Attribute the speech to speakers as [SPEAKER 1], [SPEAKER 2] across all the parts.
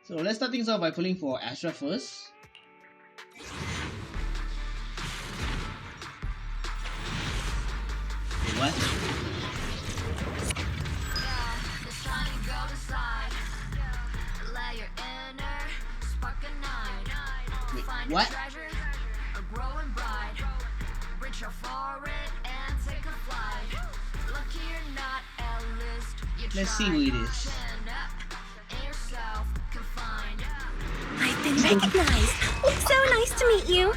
[SPEAKER 1] So let's start things off by pulling for Astra first. Wait, what? Wait, what? Let's see who it is.
[SPEAKER 2] I've been recognized. So nice to meet you.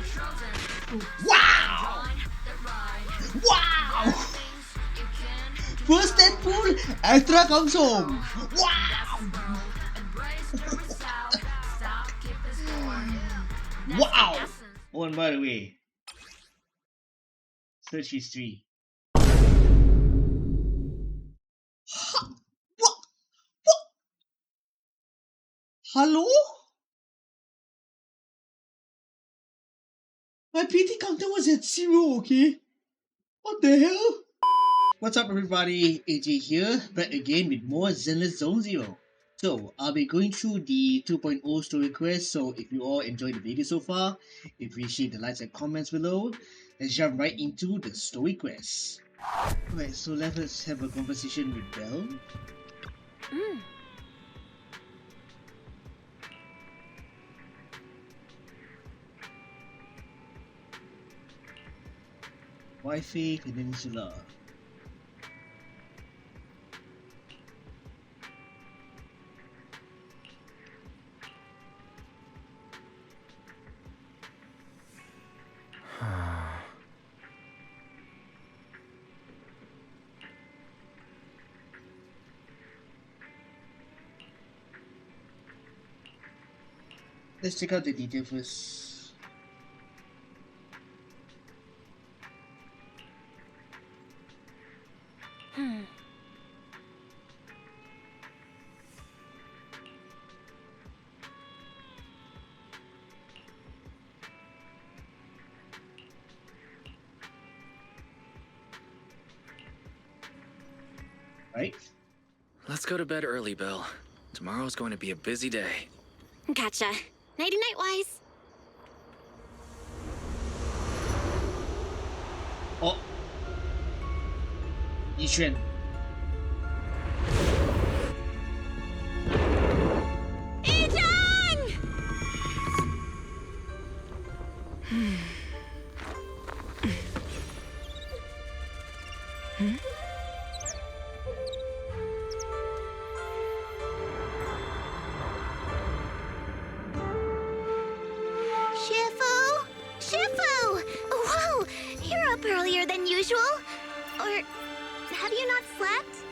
[SPEAKER 1] Wow! Wow! First Deadpool, Astra comes home. Wow! Wow! Oh, and by the way, search history. What? Hello? My PT counter was at 0, okay? What the hell? What's up everybody, AJ here, back again with more Zenless Zone Zero. So, I'll be going through the 2.0 story quest, so if you all enjoyed the video so far, appreciate the likes and comments below. Let's jump right into the story quest. Alright, so let's have a conversation with Belle. Lyfe Peninsula. Let's check out the detail first. Right?
[SPEAKER 3] Let's go to bed early, Bill. Tomorrow's going to be a busy day.
[SPEAKER 2] Gotcha. Nighty-night, Wise.
[SPEAKER 1] Oh! Yixuan.
[SPEAKER 2] Ethan! Shifu! Shifu! Whoa! You're up earlier than usual. Or have you not slept?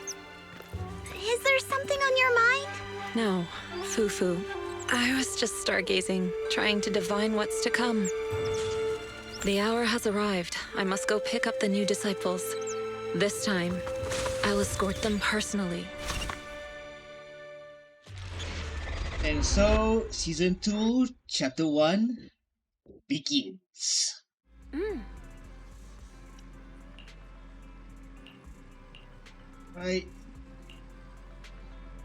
[SPEAKER 2] Is there something on your mind?
[SPEAKER 4] No, Fufu. I was just stargazing, trying to divine what's to come. The hour has arrived. I must go pick up the new disciples. This time, I'll escort them personally.
[SPEAKER 1] And so, Season 2, Chapter 1 begins. Right.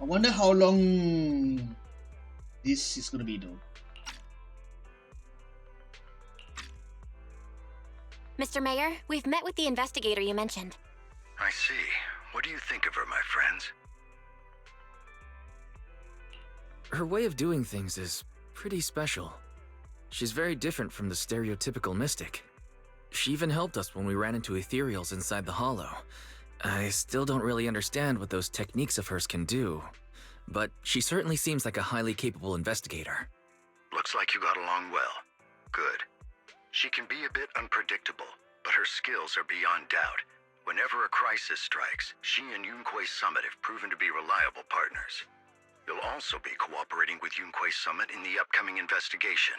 [SPEAKER 1] I wonder how long this is gonna be though.
[SPEAKER 2] Mr. Mayor, we've met with the investigator you mentioned.
[SPEAKER 5] I see. What do you think of her, my friends?
[SPEAKER 3] Her way of doing things is pretty special. She's very different from the stereotypical mystic. She even helped us when we ran into ethereals inside the Hollow. I still don't really understand what those techniques of hers can do, but she certainly seems like a highly capable investigator.
[SPEAKER 5] Looks like you got along well. Good. She can be a bit unpredictable, but her skills are beyond doubt. Whenever a crisis strikes, she and Yunquei Summit have proven to be reliable partners. You'll also be cooperating with Yunquei Summit in the upcoming investigation.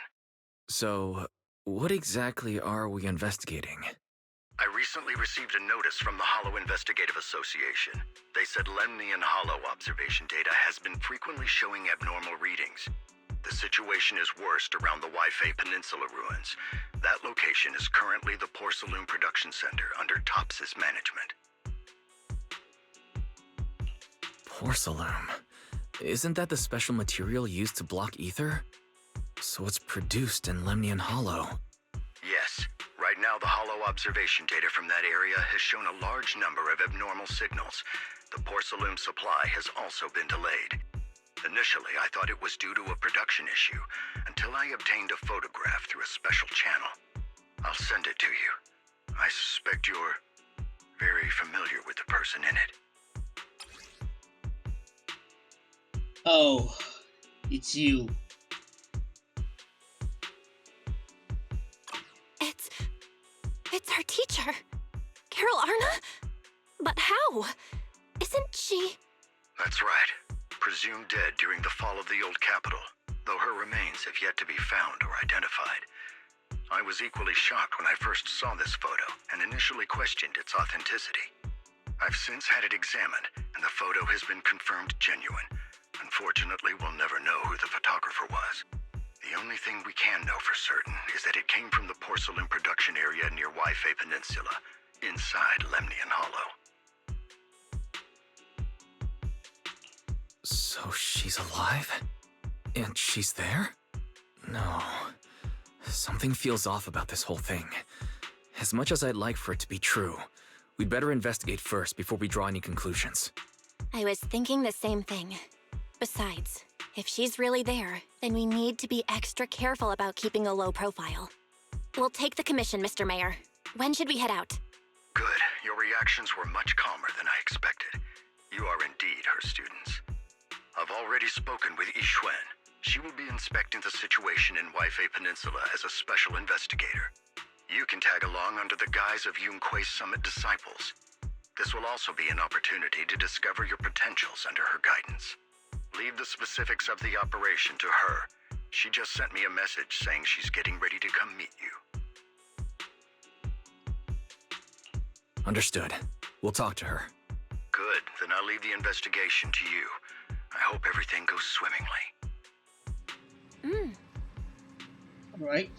[SPEAKER 3] So, what exactly are we investigating?
[SPEAKER 5] I recently received a notice from the Hollow Investigative Association. They said Lemnian Hollow observation data has been frequently showing abnormal readings. The situation is worst around the Lyfe Peninsula ruins. That location is currently the Porcelain Production Center under Topsys management.
[SPEAKER 3] Porcelain. Isn't that the special material used to block ether? So it's produced in Lemnian Hollow.
[SPEAKER 5] Yes. Right now, the hollow observation data from that area has shown a large number of abnormal signals. The porcelain supply has also been delayed. Initially, I thought it was due to a production issue, until I obtained a photograph through a special channel. I'll send it to you. I suspect you're very familiar with the person in it.
[SPEAKER 1] Oh, it's you.
[SPEAKER 2] It's our teacher, Carol Arna? But how? Isn't she...
[SPEAKER 5] That's right. Presumed dead during the fall of the old capital, though her remains have yet to be found or identified. I was equally shocked when I first saw this photo and initially questioned its authenticity. I've since had it examined, and the photo has been confirmed genuine. Unfortunately, we'll never know who the photographer was. The only thing we can know for certain is that it came from the porcelain production area near Lyfe Peninsula, inside Lemnian Hollow.
[SPEAKER 3] So she's alive? And she's there? No. Something feels off about this whole thing. As much as I'd like for it to be true, we'd better investigate first before we draw any conclusions.
[SPEAKER 2] I was thinking the same thing. Besides, if she's really there, then we need to be extra careful about keeping a low profile. We'll take the commission, Mr. Mayor. When should we head out?
[SPEAKER 5] Good. Your reactions were much calmer than I expected. You are indeed her students. I've already spoken with Yixuan. She will be inspecting the situation in Lyfe Peninsula as a special investigator. You can tag along under the guise of Yunque's Summit disciples. This will also be an opportunity to discover your potentials under her guidance. Leave the specifics of the operation to her. She just sent me a message saying she's getting ready to come meet you.
[SPEAKER 3] Understood. We'll talk to her.
[SPEAKER 5] Good. Then I'll leave the investigation to you. I hope everything goes swimmingly.
[SPEAKER 1] All right.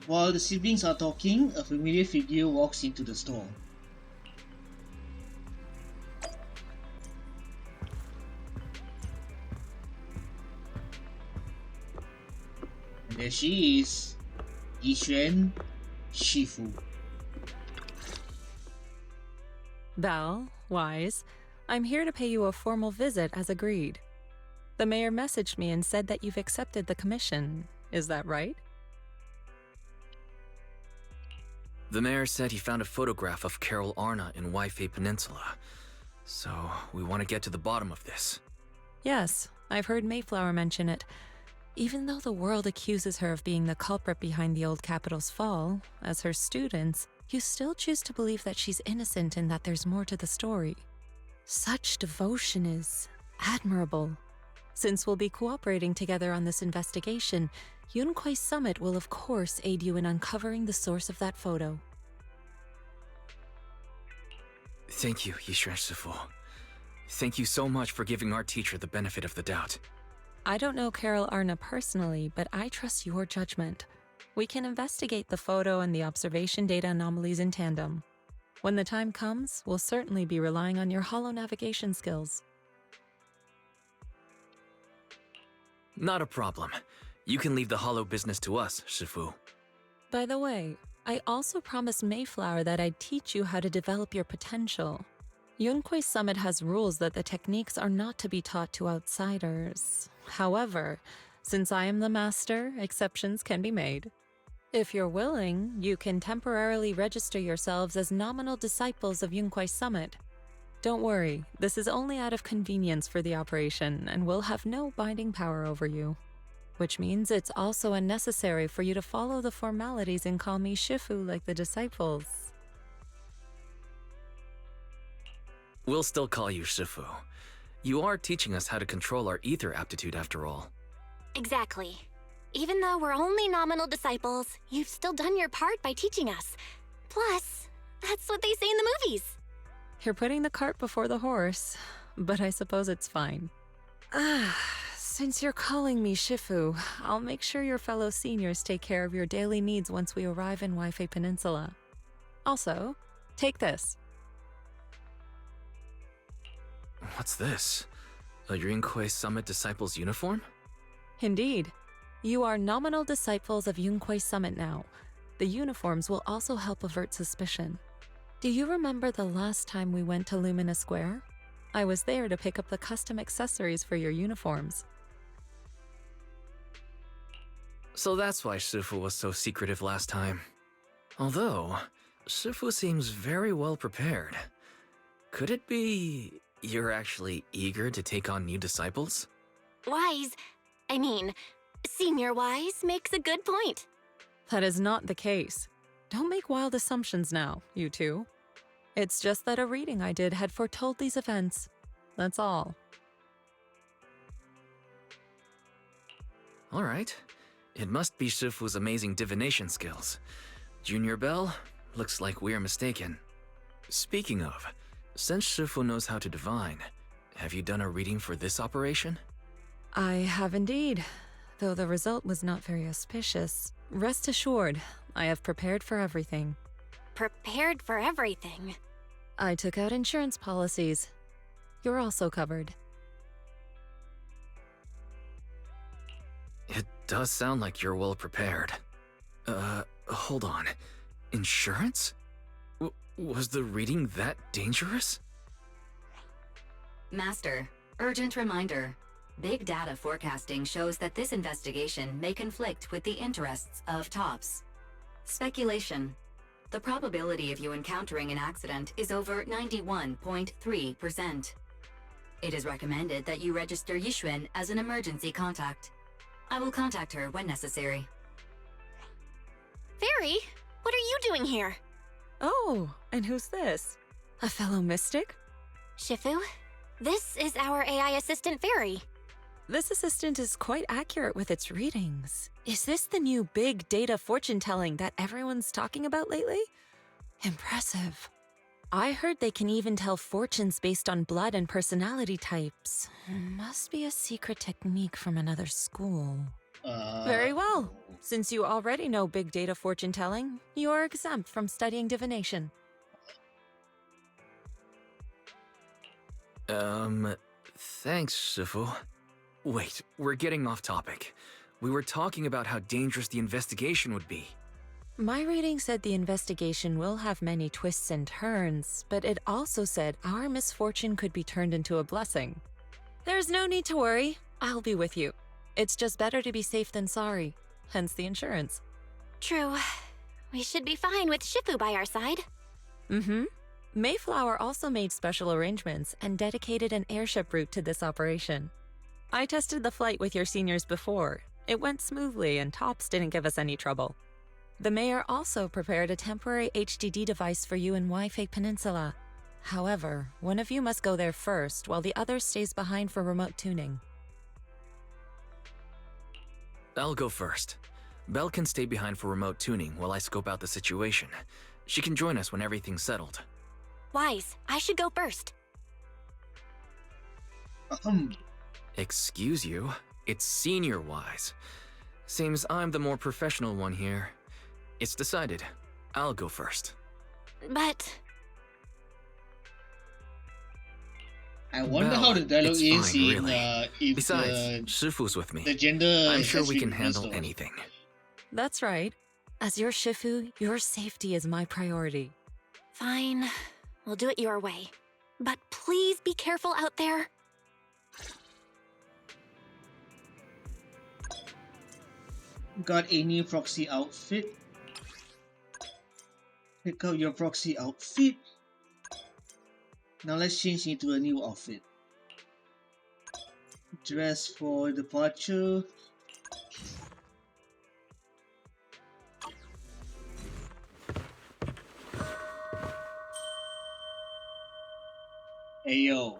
[SPEAKER 1] While the siblings are talking, a familiar figure walks into the store. And there she is, Yixuan Shifu.
[SPEAKER 4] Belle, Wise, I'm here to pay you a formal visit as agreed. The mayor messaged me and said that you've accepted the commission. Is that right?
[SPEAKER 3] The mayor said he found a photograph of Carol Arna in Lyfe Peninsula. So, we want to get to the bottom of this.
[SPEAKER 4] Yes, I've heard Mayflower mention it. Even though the world accuses her of being the culprit behind the old capital's fall, as her students, you still choose to believe that she's innocent and that there's more to the story. Such devotion is admirable. Since we'll be cooperating together on this investigation, Yunque's Summit will of course aid you in uncovering the source of that photo.
[SPEAKER 3] Thank you, Yixuan Shifu. Thank you so much for giving our teacher the benefit of the doubt.
[SPEAKER 4] I don't know Carol Arna personally, but I trust your judgment. We can investigate the photo and the observation data anomalies in tandem. When the time comes, we'll certainly be relying on your holo navigation skills.
[SPEAKER 3] Not a problem. You can leave the hollow business to us, Shifu.
[SPEAKER 4] By the way, I also promised Mayflower that I'd teach you how to develop your potential. Yunque's Summit has rules that the techniques are not to be taught to outsiders. However, since I am the master, exceptions can be made. If you're willing, you can temporarily register yourselves as nominal disciples of Yunque's Summit. Don't worry, this is only out of convenience for the operation and will have no binding power over you. Which means it's also unnecessary for you to follow the formalities and call me Shifu like the disciples.
[SPEAKER 3] We'll still call you Shifu. You are teaching us how to control our ether aptitude after all.
[SPEAKER 2] Exactly. Even though we're only nominal disciples, you've still done your part by teaching us. Plus, that's what they say in the movies.
[SPEAKER 4] You're putting the cart before the horse, but I suppose it's fine. Since you're calling me Shifu, I'll make sure your fellow seniors take care of your daily needs once we arrive in Lyfe Peninsula. Also, take this.
[SPEAKER 3] What's this? A Yunque Summit Disciples uniform?
[SPEAKER 4] Indeed. You are nominal disciples of Yunque Summit now. The uniforms will also help avert suspicion. Do you remember the last time we went to Lumina Square? I was there to pick up the custom accessories for your uniforms.
[SPEAKER 3] So that's why Shifu was so secretive last time. Although, Shifu seems very well prepared. Could it be you're actually eager to take on new disciples?
[SPEAKER 2] Senior Wise makes a good point.
[SPEAKER 4] That is not the case. Don't make wild assumptions now, you two. It's just that a reading I did had foretold these events. That's all.
[SPEAKER 3] Alright. It must be Shifu's amazing divination skills. Junior Bell, looks like we're mistaken. Speaking of, since Shifu knows how to divine, have you done a reading for this operation?
[SPEAKER 4] I have indeed, though the result was not very auspicious. Rest assured, I have prepared for everything.
[SPEAKER 2] Prepared for everything.
[SPEAKER 4] I took out insurance policies. You're also covered.
[SPEAKER 3] It does sound like you're well prepared. Hold on. Insurance? Was the reading that dangerous?
[SPEAKER 6] Master, urgent reminder. Big data forecasting shows that this investigation may conflict with the interests of TOPS. Speculation. The probability of you encountering an accident is over 91.3%. It is recommended that you register Yixuan as an emergency contact. I will contact her when necessary.
[SPEAKER 2] Fairy, what are you doing here?
[SPEAKER 4] Oh, and who's this? A fellow mystic?
[SPEAKER 2] Shifu, this is our AI assistant Fairy.
[SPEAKER 4] This assistant is quite accurate with its readings. Is this the new big data fortune telling that everyone's talking about lately? Impressive. I heard they can even tell fortunes based on blood and personality types. Must be a secret technique from another school. Very well. Since you already know big data fortune telling, you are exempt from studying divination.
[SPEAKER 3] Thanks, Shifu. Wait, we're getting off topic. We were talking about how dangerous the investigation would be.
[SPEAKER 4] My reading said the investigation will have many twists and turns, but it also said our misfortune could be turned into a blessing. There's no need to worry. I'll be with you. It's just better to be safe than sorry, hence the insurance.
[SPEAKER 2] True. We should be fine with Shifu by our side.
[SPEAKER 4] Mayflower also made special arrangements and dedicated an airship route to this operation. I tested the flight with your seniors before. It went smoothly and TOPS didn't give us any trouble. The mayor also prepared a temporary HDD device for you in Lyfe Peninsula. However, one of you must go there first while the other stays behind for remote tuning.
[SPEAKER 3] I'll go first. Belle can stay behind for remote tuning while I scope out the situation. She can join us when everything's settled.
[SPEAKER 2] Wise, I should go first.
[SPEAKER 3] Excuse you? It's Senior Wise. Seems I'm the more professional one here. It's decided. I'll go first.
[SPEAKER 2] But...
[SPEAKER 1] I wonder
[SPEAKER 3] Belle,
[SPEAKER 1] how the dialogue
[SPEAKER 3] it's
[SPEAKER 1] is
[SPEAKER 3] fine,
[SPEAKER 1] in
[SPEAKER 3] really.
[SPEAKER 1] if
[SPEAKER 3] Besides, Shifu's with
[SPEAKER 1] the
[SPEAKER 3] me.
[SPEAKER 1] gender
[SPEAKER 3] I'm sure
[SPEAKER 1] has
[SPEAKER 3] we
[SPEAKER 1] been
[SPEAKER 3] can handle
[SPEAKER 1] reversed.
[SPEAKER 3] anything.
[SPEAKER 4] That's right. As your Shifu, your safety is my priority.
[SPEAKER 2] fine. We'll do it your way. But please be careful out there.
[SPEAKER 1] Got a new proxy outfit. Pick out your proxy outfit. Now let's change into a new outfit. Dress for departure. Ayo.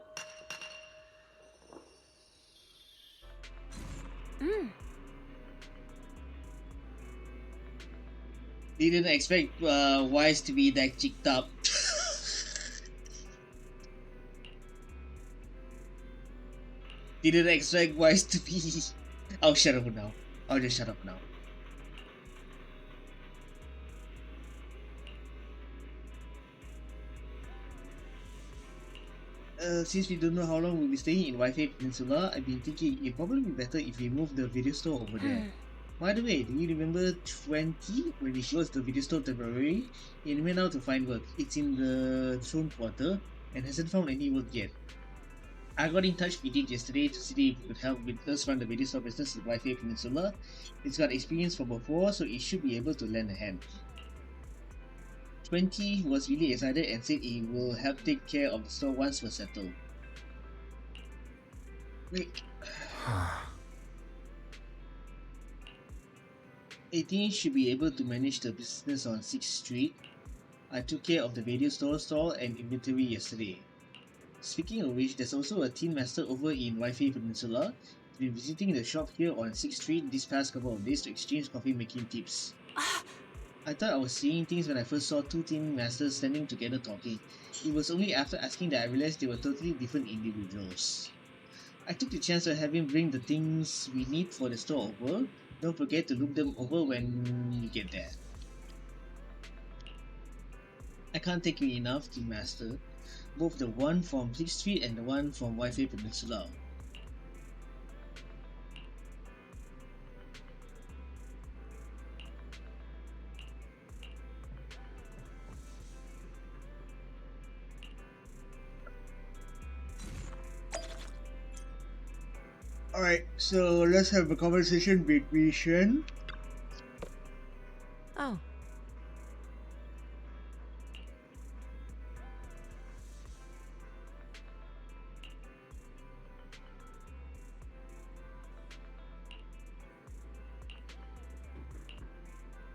[SPEAKER 1] Didn't expect Wise to be that cheeked up. Didn't expect Wise to be. I'll shut up now. I'll just shut up now. Since we don't know how long we'll be staying in Wi-Fi Peninsula, I've been thinking it'd probably be better if we move the video store over there. By the way, do you remember 20 when we closed the video store temporarily? It went out to find work. It's in the throne quarter and hasn't found any work yet. I got in touch with it yesterday to see if it could help with us run the video store business at Wi-Fi Peninsula. It's got experience from before, so it should be able to lend a hand. 20 was really excited and said he will help take care of the store once we're settled. Wait. 18 should be able to manage the business on 6th Street. I took care of the video store stall and inventory yesterday. Speaking of which, there's also a Teen Master over in Wi-Fi Peninsula. He's been visiting the shop here on 6th Street this past couple of days to exchange coffee making tips. I thought I was seeing things when I first saw two Teen Masters standing together talking. It was only after asking that I realized they were totally different individuals. I took the chance to have him bring the things we need for the store over. Don't forget to look them over when you get there. I can't thank you enough, Teen Master. Both the one from 6th Street and the one from Wi-Fi Peninsula. Alright, so let's have a conversation between Shen.
[SPEAKER 4] Oh.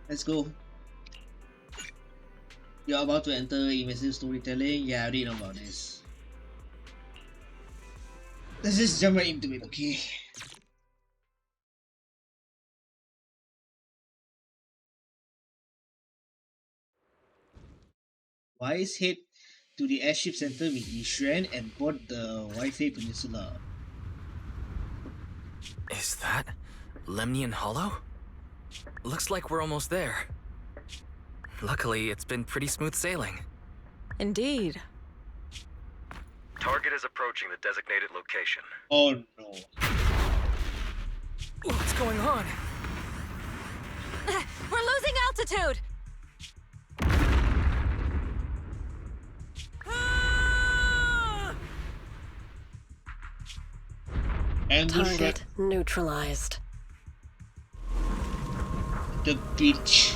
[SPEAKER 1] Let's go. You're about to enter immersive storytelling. Yeah, I already know about this. Let's just jump right into it, okay? Wise head to the airship center with Yishuan and board the Wi-Fi Peninsula.
[SPEAKER 3] Is that Lemnian Hollow? Looks like we're almost there. Luckily, it's been pretty smooth sailing.
[SPEAKER 4] Indeed.
[SPEAKER 5] Target is approaching the designated location.
[SPEAKER 1] Oh no.
[SPEAKER 3] What's going on?
[SPEAKER 4] We're losing altitude!
[SPEAKER 7] Target neutralized.
[SPEAKER 1] The beach.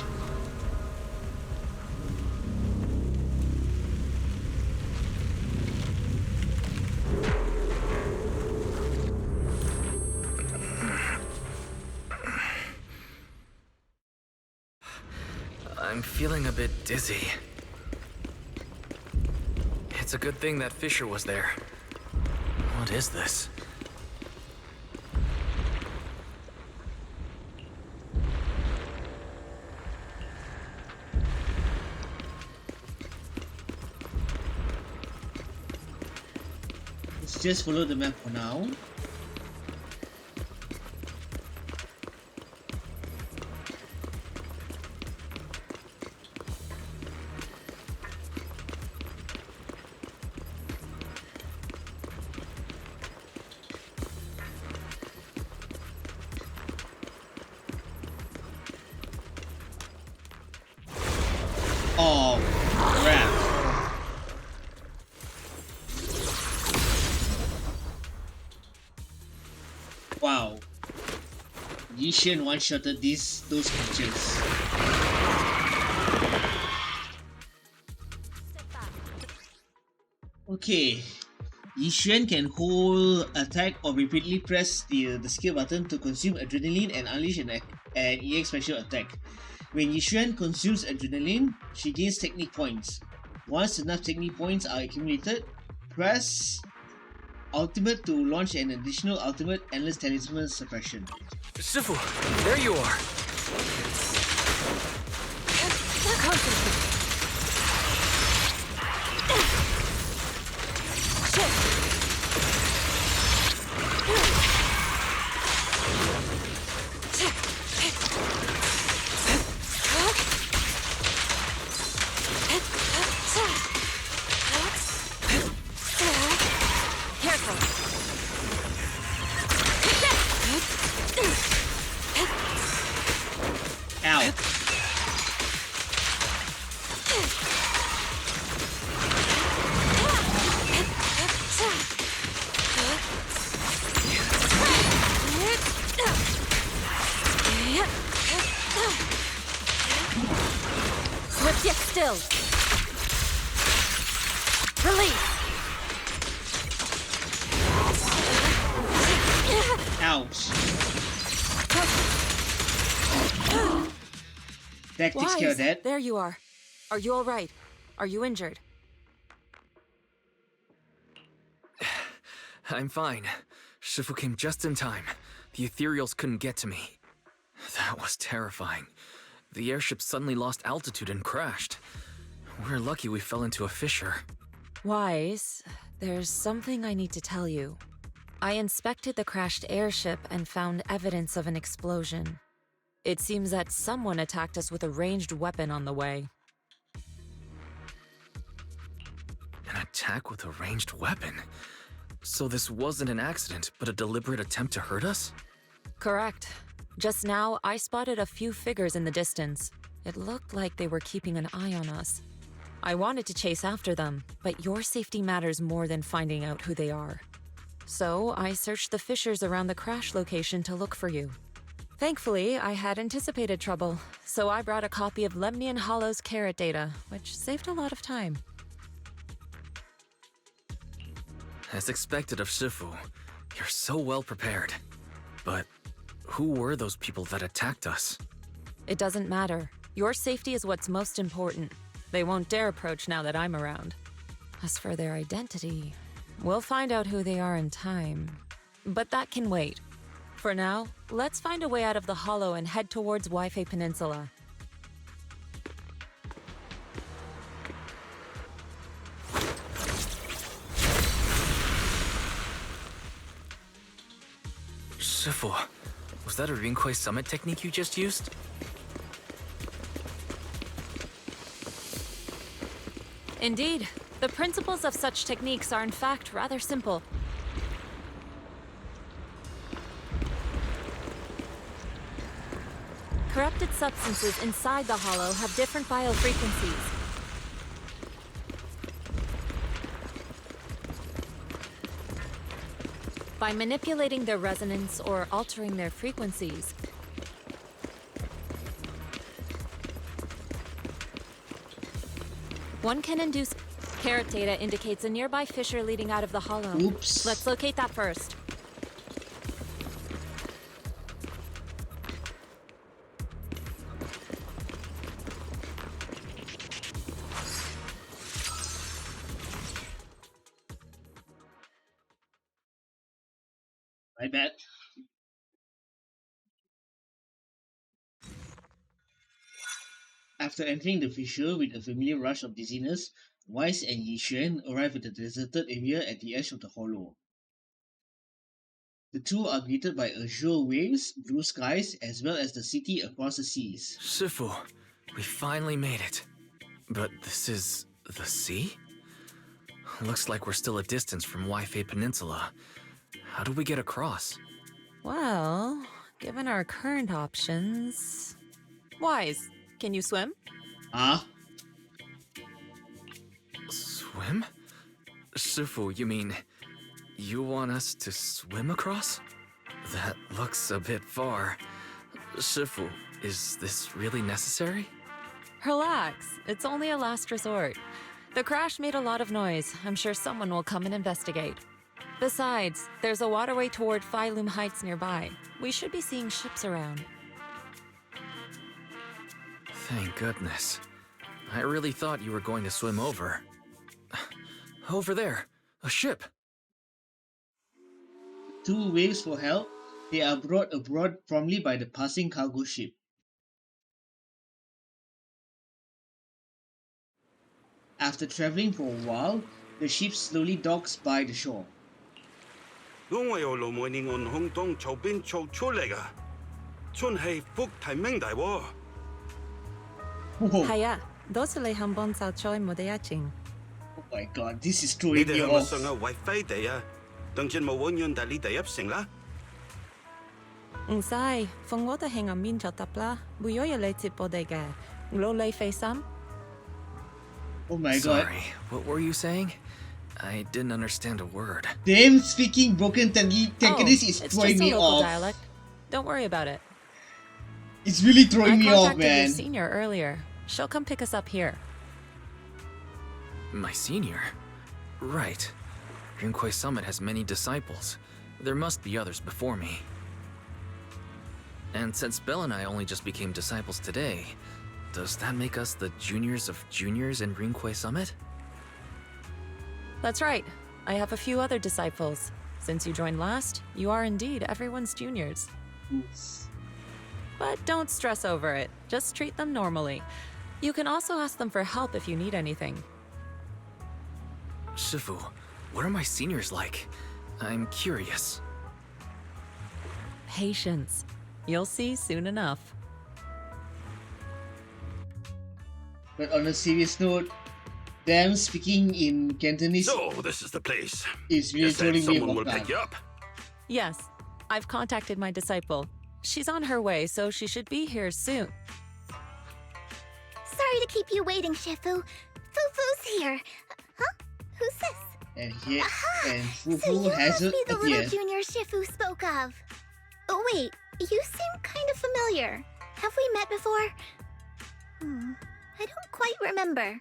[SPEAKER 3] I'm feeling a bit dizzy. It's a good thing that Fisher was there. What is this?
[SPEAKER 1] Let's just follow the map for now. Oh, crap. Wow. Yishuan one-shotted those creatures. Okay. Yishuan can hold attack or repeatedly press the skill button to consume adrenaline and unleash an EX special attack. When Yishuan consumes adrenaline, she gains technique points. Once enough technique points are accumulated, Press Ultimate to launch an additional Ultimate Endless Talisman Suppression.
[SPEAKER 3] Shifu, there you are.
[SPEAKER 1] Ow.
[SPEAKER 4] Swift yet still. Release.
[SPEAKER 1] Ouch. That takes care of that.
[SPEAKER 4] There you are. Are you all right? Are you injured?
[SPEAKER 3] I'm fine. Shifu came just in time. The ethereals couldn't get to me. That was terrifying. The airship suddenly lost altitude and crashed. We're lucky we fell into a fissure.
[SPEAKER 4] Wise, there's something I need to tell you. I inspected the crashed airship and found evidence of an explosion. It seems that someone attacked us with a ranged weapon on the way.
[SPEAKER 3] An attack with a ranged weapon? So this wasn't an accident, but a deliberate attempt to hurt us?
[SPEAKER 4] Correct. Just now, I spotted a few figures in the distance. It looked like they were keeping an eye on us. I wanted to chase after them, but your safety matters more than finding out who they are. So I searched the fissures around the crash location to look for you. Thankfully, I had anticipated trouble, so I brought a copy of Lemnian Hollow's carrot data, which saved a lot of time.
[SPEAKER 3] As expected of Shifu, you're so well prepared. But who were those people that attacked us?
[SPEAKER 4] It doesn't matter. Your safety is what's most important. They won't dare approach now that I'm around. As for their identity, we'll find out who they are in time. But that can wait. For now, let's find a way out of the hollow and head towards Lyfe Peninsula.
[SPEAKER 3] Shifu, was that a Rinkwei summit technique you just used?
[SPEAKER 4] Indeed. The principles of such techniques are in fact rather simple. Corrupted substances inside the hollow have different biofrequencies. By manipulating their resonance or altering their frequencies, one can induce. Carrot data indicates a nearby fissure leading out of the hollow.
[SPEAKER 1] Oops.
[SPEAKER 4] Let's locate that first.
[SPEAKER 1] My bad. After entering the fissure with a familiar rush of dizziness, Weiss and Yixuan arrive at the deserted area at the edge of the hollow. The two are greeted by azure waves, blue skies, as well as the city across the seas.
[SPEAKER 3] Shifu, we finally made it. But this is the sea? Looks like we're still a distance from Lyfe Peninsula. How do we get across?
[SPEAKER 4] Well, given our current options... Wise, can you swim?
[SPEAKER 1] Ah?
[SPEAKER 3] Swim? Shifu, you mean you want us to swim across? That looks a bit far. Shifu, is this really necessary?
[SPEAKER 4] Relax, it's only a last resort. The crash made a lot of noise. I'm sure someone will come and investigate. Besides, there's a waterway toward Phylum Heights nearby. We should be seeing ships around.
[SPEAKER 3] Thank goodness. I really thought you were going to swim over. Over there. A ship!
[SPEAKER 1] 2 waves for help. They are brought aboard promptly by the passing cargo ship. After traveling for a while, the ship slowly docks by the shore.
[SPEAKER 8] 因為我老妹你按空洞從邊做出嚟㗎，真係福提明大喎。
[SPEAKER 1] Oh,
[SPEAKER 4] 係啊，多謝你肯幫手再冇得一陣。
[SPEAKER 1] oh my god, this is
[SPEAKER 8] 你
[SPEAKER 1] throwing
[SPEAKER 8] 哋
[SPEAKER 1] me
[SPEAKER 8] 係咪
[SPEAKER 1] off.
[SPEAKER 8] 上嘅為飛地啊？當陣冇揾樣大你哋入城啦。
[SPEAKER 4] 唔使，放我哋喺暗面就得啦，會有嘢你接我哋嘅，攞你費心。
[SPEAKER 1] Oh my god.
[SPEAKER 3] Sorry, what were you saying? I didn't understand a word.
[SPEAKER 1] Them speaking broken Cantonese is
[SPEAKER 4] it's
[SPEAKER 1] throwing
[SPEAKER 4] just a
[SPEAKER 1] me
[SPEAKER 4] local
[SPEAKER 1] off.
[SPEAKER 4] dialect. Don't worry about it.
[SPEAKER 1] It's really
[SPEAKER 4] I
[SPEAKER 1] throwing me off,
[SPEAKER 4] contacted your
[SPEAKER 1] man.
[SPEAKER 4] senior earlier. She'll come pick us up here.
[SPEAKER 3] My senior? Right. Rinquay Summit has many disciples. There must be others before me. And since Belle and I only just became disciples today, does that make us the juniors of juniors in Rinquay Summit?
[SPEAKER 4] That's right. I have a few other disciples. Since you joined last, you are indeed everyone's juniors. But don't stress over it. Just treat them normally. You can also ask them for help if you need anything.
[SPEAKER 3] Shifu, what are my seniors like? I'm curious.
[SPEAKER 4] Patience. You'll see soon enough.
[SPEAKER 1] But on a serious note, them speaking in Cantonese
[SPEAKER 8] So, this is the place.
[SPEAKER 1] is really
[SPEAKER 8] You said
[SPEAKER 1] throwing me
[SPEAKER 8] someone will
[SPEAKER 1] off
[SPEAKER 8] pick you
[SPEAKER 1] guard.
[SPEAKER 8] up.
[SPEAKER 4] Yes, I've contacted my disciple. She's on her way, so she should be here soon.
[SPEAKER 2] Sorry to keep you waiting, Shifu. Fufu's here. Huh? Who's this?
[SPEAKER 1] And here,
[SPEAKER 2] Aha!
[SPEAKER 1] and
[SPEAKER 2] So you
[SPEAKER 1] Fufu
[SPEAKER 2] must
[SPEAKER 1] hasn't
[SPEAKER 2] be the little
[SPEAKER 1] appeared.
[SPEAKER 2] junior Shifu spoke of. Oh wait, you seem kind of familiar. Have we met before? I don't quite remember.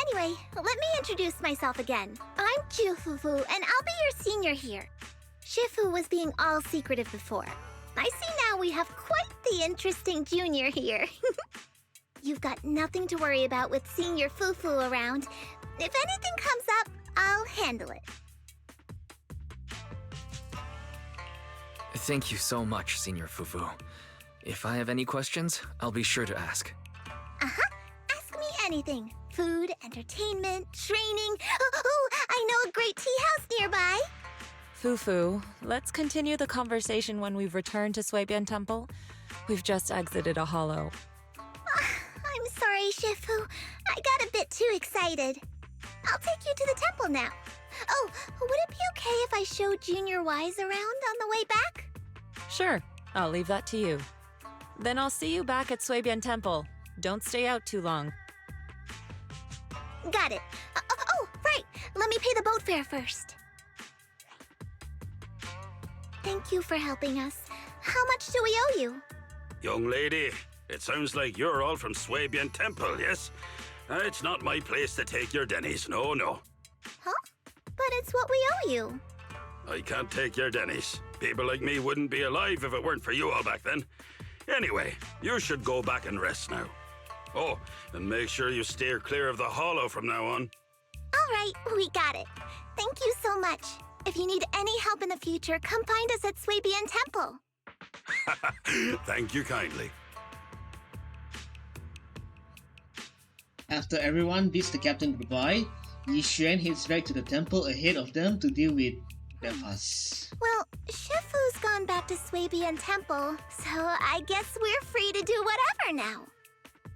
[SPEAKER 2] Anyway, let me introduce myself again. I'm Fufu, and I'll be your senior here. Shifu was being all secretive before. I see now we have quite the interesting junior here. You've got nothing to worry about with senior Fufu around. If anything comes up, I'll handle it.
[SPEAKER 3] Thank you so much, Senior Fufu. If I have any questions, I'll be sure to ask.
[SPEAKER 2] Ask me anything. Food, entertainment, training. Oh, I know a great tea house nearby.
[SPEAKER 4] Fufu, let's continue the conversation when we've returned to Suibian Temple. We've just exited a hollow.
[SPEAKER 2] I'm sorry, Shifu. I got a bit too excited. I'll take you to the temple now. Oh, would it be okay if I showed Junior Wise around on the way back?
[SPEAKER 4] Sure, I'll leave that to you. Then I'll see you back at Suibian Temple. Don't stay out too long.
[SPEAKER 2] Got it. Oh, right. Let me pay the boat fare first. Thank you for helping us. How much do we owe you?
[SPEAKER 8] Young lady, it sounds like you're all from Swabian Temple, yes? It's not my place to take your dennies, no, no.
[SPEAKER 2] Huh? But it's what we owe you.
[SPEAKER 8] I can't take your dennies. People like me wouldn't be alive if it weren't for you all back then. Anyway, you should go back and rest now. Oh, and make sure you steer clear of the hollow from now on.
[SPEAKER 2] All right, we got it. Thank you so much. If you need any help in the future, come find us at Swabian Temple.
[SPEAKER 8] Thank you kindly.
[SPEAKER 1] After everyone bids the captain goodbye, Yi Xuan heads back to the temple ahead of them to deal with their fuss.
[SPEAKER 2] Well, Shifu's gone back to Swabian Temple, so I guess we're free to do whatever now.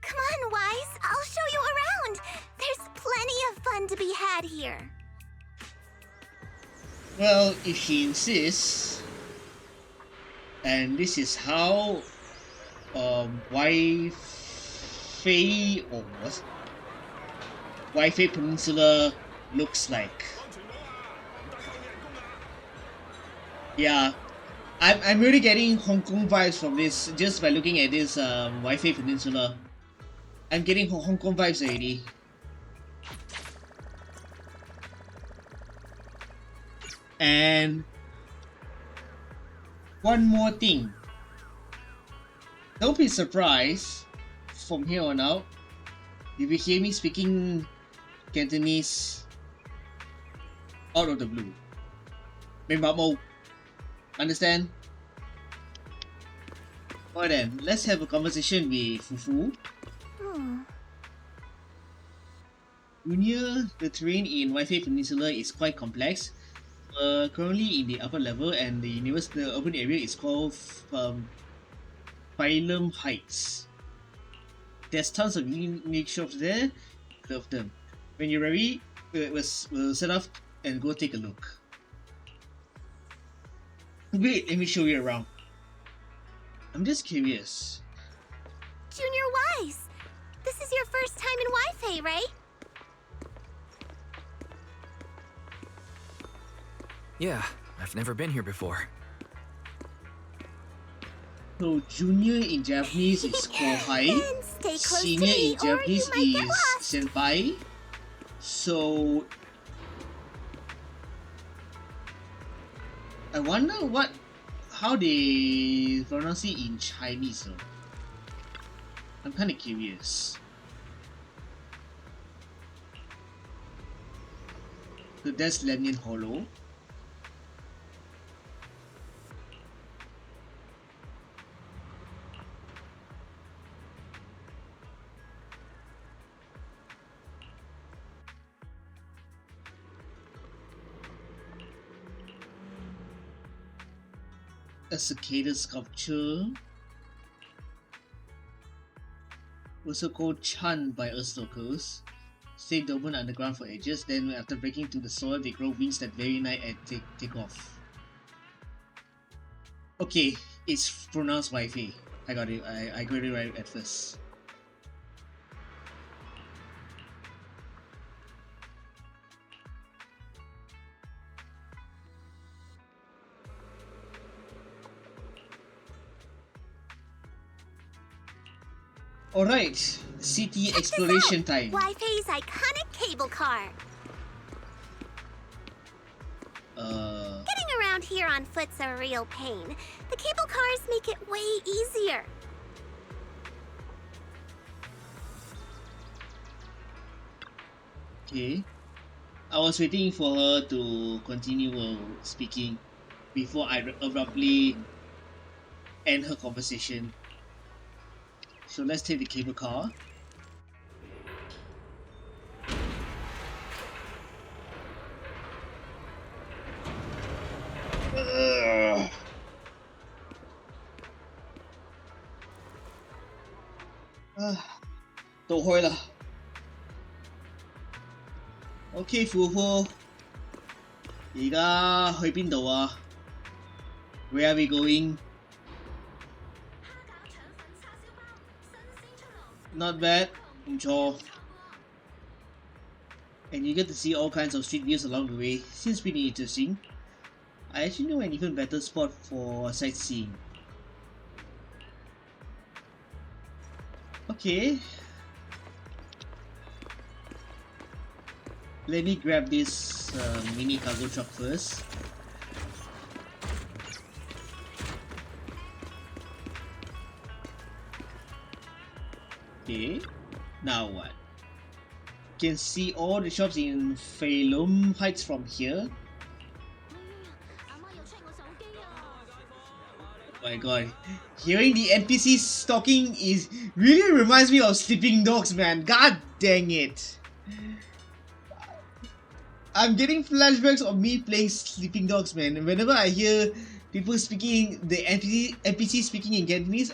[SPEAKER 2] Come on, Wise, I'll show you around. There's plenty of fun to be had here.
[SPEAKER 1] Well, if she insists, and this is how Wyfei Peninsula looks like. Yeah, I'm really getting Hong Kong vibes from this just by looking at this Wyfei Peninsula. I'm getting Hong Kong vibes already. And one more thing. Don't be surprised from here on out if you hear me speaking Cantonese out of the blue. Mo. Understand? Alright then, let's have a conversation with Fufu. Junior, the terrain in Wi-Fi Peninsula is quite complex. Currently in the upper level, and the urban area is called Phylum Heights. There's tons of unique shops there. Love them. When you're ready, we'll set off and go take a look. Wait, let me show you around. I'm just curious.
[SPEAKER 2] Junior Wise, this is your first time in Wi-Fi, right?
[SPEAKER 3] Yeah, I've never been here before.
[SPEAKER 1] So junior in Japanese is kohai,
[SPEAKER 2] Then stay close
[SPEAKER 1] senior
[SPEAKER 2] to me,
[SPEAKER 1] in
[SPEAKER 2] or you
[SPEAKER 1] Japanese
[SPEAKER 2] might get
[SPEAKER 1] is
[SPEAKER 2] lost.
[SPEAKER 1] senpai. So I wonder how they pronounce it in Chinese though. I'm kinda curious. So that's Lemnian Hollow. A cicada sculpture, also called Chan by Earth locals. Stay dormant underground for ages, then after breaking through the soil they grow wings that very night and take off. Okay, it's pronounced Wi-Fi. I got it. I got it right at first. Alright, city exploration time.
[SPEAKER 2] Wi-Fi's iconic cable car. Getting around here on foot's a real pain. The cable cars make it way easier.
[SPEAKER 1] Okay. I was waiting for her to continue speaking before I abruptly end her conversation. So let's take the cable car. Don't worry lah. Okay, 夫婦，而家去邊度啊 ？Where are we going? Not bad, 唔錯。And you get to see all kinds of street views along the way. Seems pretty interesting. I actually know an even better spot for sightseeing. Okay. Let me grab this mini cargo truck first. Okay, now what? Can see all the shops in Phylum Heights from here. Oh my god, hearing the NPCs talking really reminds me of Sleeping Dogs, man. God dang it. I'm getting flashbacks of me playing Sleeping Dogs, man. Whenever I hear people speaking, the NPC speaking in Cantonese,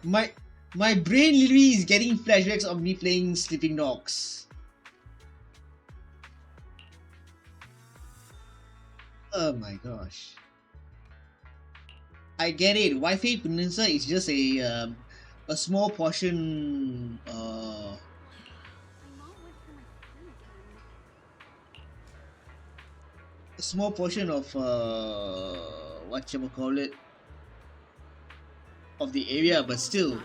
[SPEAKER 1] my brain literally is getting flashbacks of me playing Sleeping Dogs. Oh my gosh. I get it. Wi-Fi Peninsula is just a small portion. A small portion of whatchamacallit of the area, but still.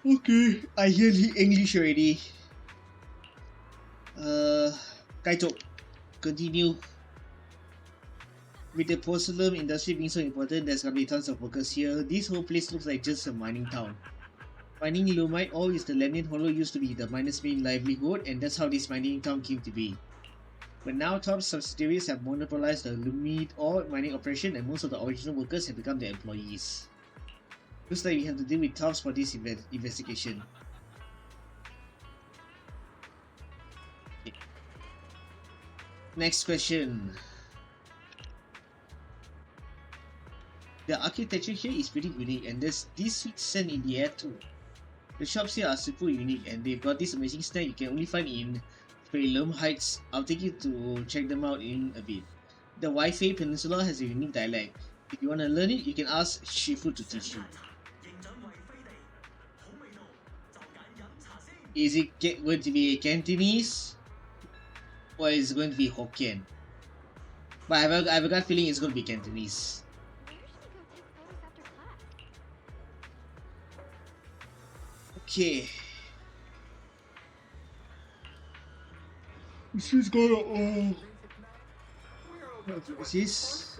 [SPEAKER 1] Okay, I hear the English already. Kaito, continue. with the porcelain industry being so important, there's gonna be tons of workers here. This whole place looks like just a mining town. Mining Lumite ore is the Lemnian Hollow used to be the miners' main livelihood, and that's how this mining town came to be. But now top subsidiaries have monopolized the Lumite ore mining operation, and most of the original workers have become their employees. Looks like we have to deal with Tops for this investigation. Okay. Next question. The architecture here is pretty unique, and there's this sweet scent in the air too. The shops here are super unique, and they've got this amazing snack you can only find in Frelum Heights. I'll take you to check them out in a bit. The Lyfe Peninsula has a unique dialect. If you want to learn it, you can ask Shifu to teach you. Is it going to be Cantonese? Or is it going to be Hokkien? But I have a gut feeling it's going to be Cantonese. Okay. This is gonna what's this?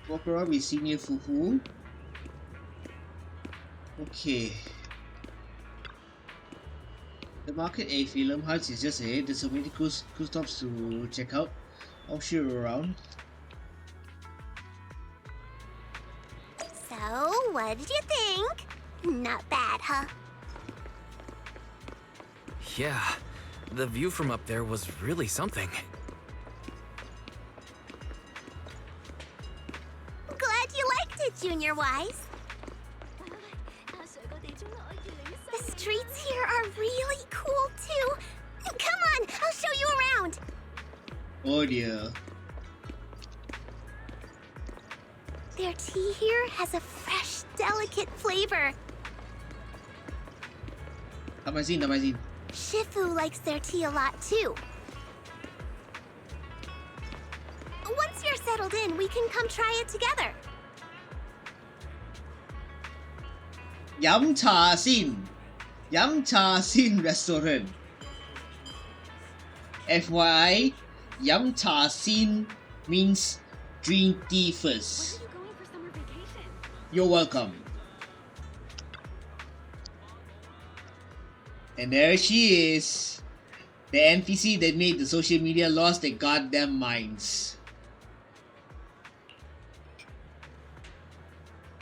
[SPEAKER 1] Walk around with Senior Fufu. Okay. The market at Philem Heights is just ahead. There's so many cool stops to check out. I'll show you around.
[SPEAKER 2] So, what did you think? Not bad, huh?
[SPEAKER 3] Yeah, the view from up there was really something.
[SPEAKER 2] Glad you liked it, Junior Wise. The streets here are really cool, too. Come on, I'll show you around.
[SPEAKER 1] Oh dear.
[SPEAKER 2] Their tea here has a fresh, delicate flavor.
[SPEAKER 1] Amazing.
[SPEAKER 2] Shifu likes their tea a lot, too. Once you're settled in, we can come try it together.
[SPEAKER 1] Yum Cha Sin Restaurant. FYI, Yum Cha Sin means drink tea first.
[SPEAKER 2] Where are you going for summer vacation?
[SPEAKER 1] You're welcome. And there she is. The NPC that made the social media lost their goddamn minds.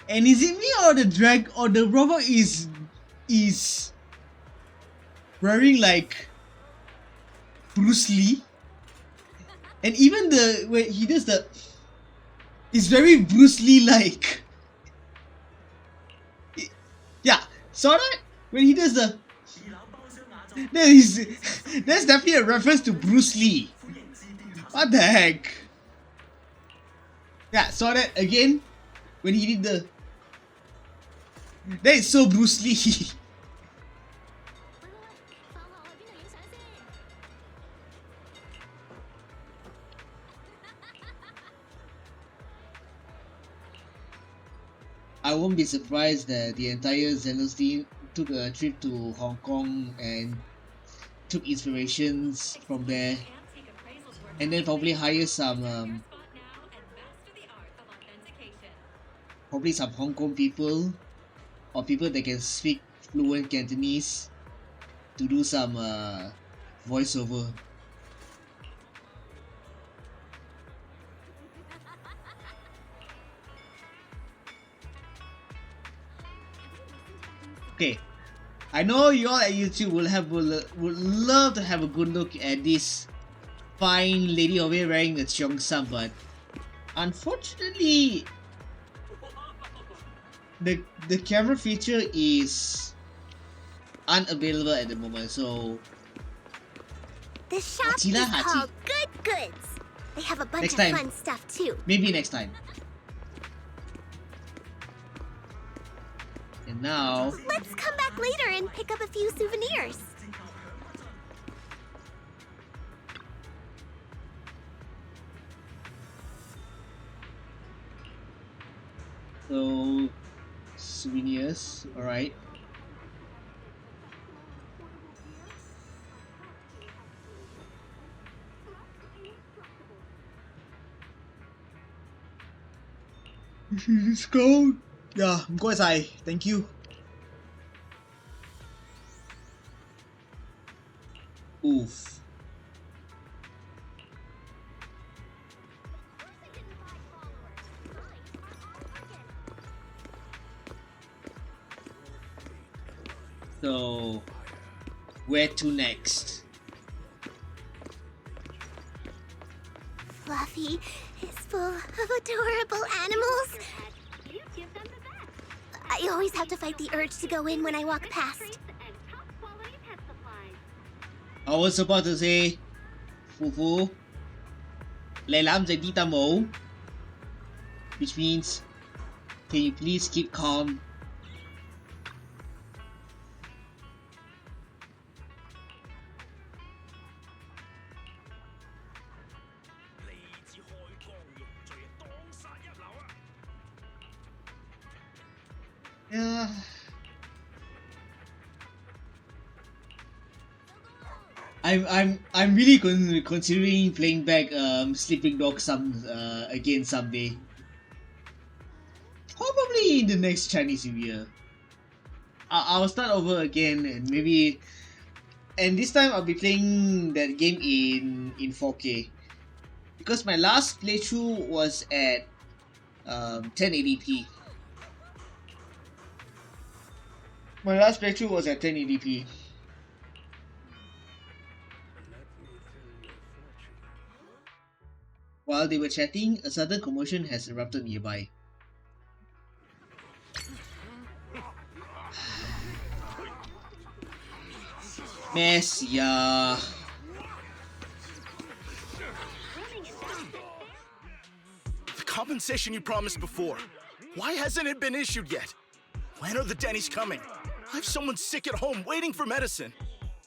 [SPEAKER 1] And is it me or the robot is wearing like Bruce Lee? And even when he does it's very Bruce Lee like. Yeah, saw that? When he does there's definitely a reference to Bruce Lee. What the heck? Yeah, saw that again when he did that is so Bruce Lee. I won't be surprised that the entire Zenless team took a trip to Hong Kong and took inspirations from there, and then probably hire some probably some Hong Kong people or people that can speak fluent Cantonese to do some voiceover. Okay, I know you all at YouTube would love to have a good look at this fine lady over here wearing the cheongsam, but unfortunately, the camera feature is unavailable at the moment. So
[SPEAKER 2] The shop
[SPEAKER 1] Hachila,
[SPEAKER 2] is called Good Goods. They have a bunch
[SPEAKER 1] Next
[SPEAKER 2] of
[SPEAKER 1] time.
[SPEAKER 2] fun stuff too.
[SPEAKER 1] maybe next time. And now,
[SPEAKER 2] Let's come back later and pick up a few souvenirs.
[SPEAKER 1] so souvenirs, alright. Discount. Yeah, 唔該晒 ，thank you. Oof. So, where to next?
[SPEAKER 2] Fluffy is full of adorable animals. I always have to fight the urge to go in when I walk past.
[SPEAKER 1] I was about to say, Fufu, Lelam Zedita Mo, which means, can you please keep calm? Yeah. I'm really considering playing back Sleeping Dog again someday. Probably in the next Chinese New Year. I'll start over again and maybe, and this time I'll be playing that game in 4K because my last playthrough was at 1080p. My last playthrough was at 1080p. While they were chatting, a sudden commotion has erupted nearby. Mess, yeah.
[SPEAKER 9] The compensation you promised before. Why hasn't it been issued yet? When are the Denny's coming? I have someone sick at home waiting for medicine.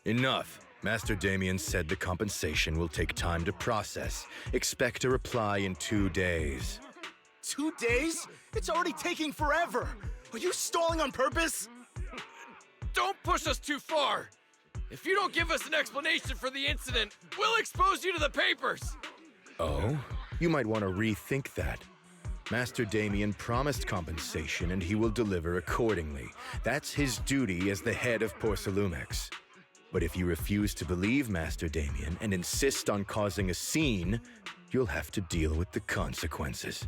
[SPEAKER 10] Enough. Master Damien said the compensation will take time to process. Expect a reply in 2 days.
[SPEAKER 9] 2 days? It's already taking forever. Are you stalling on purpose?
[SPEAKER 11] Don't push us too far. If you don't give us an explanation for the incident, we'll expose you to the papers.
[SPEAKER 10] Oh? You might want to rethink that. Master Damien promised compensation and he will deliver accordingly. That's his duty as the head of Porcelumex. But if you refuse to believe Master Damien and insist on causing a scene, you'll have to deal with the consequences.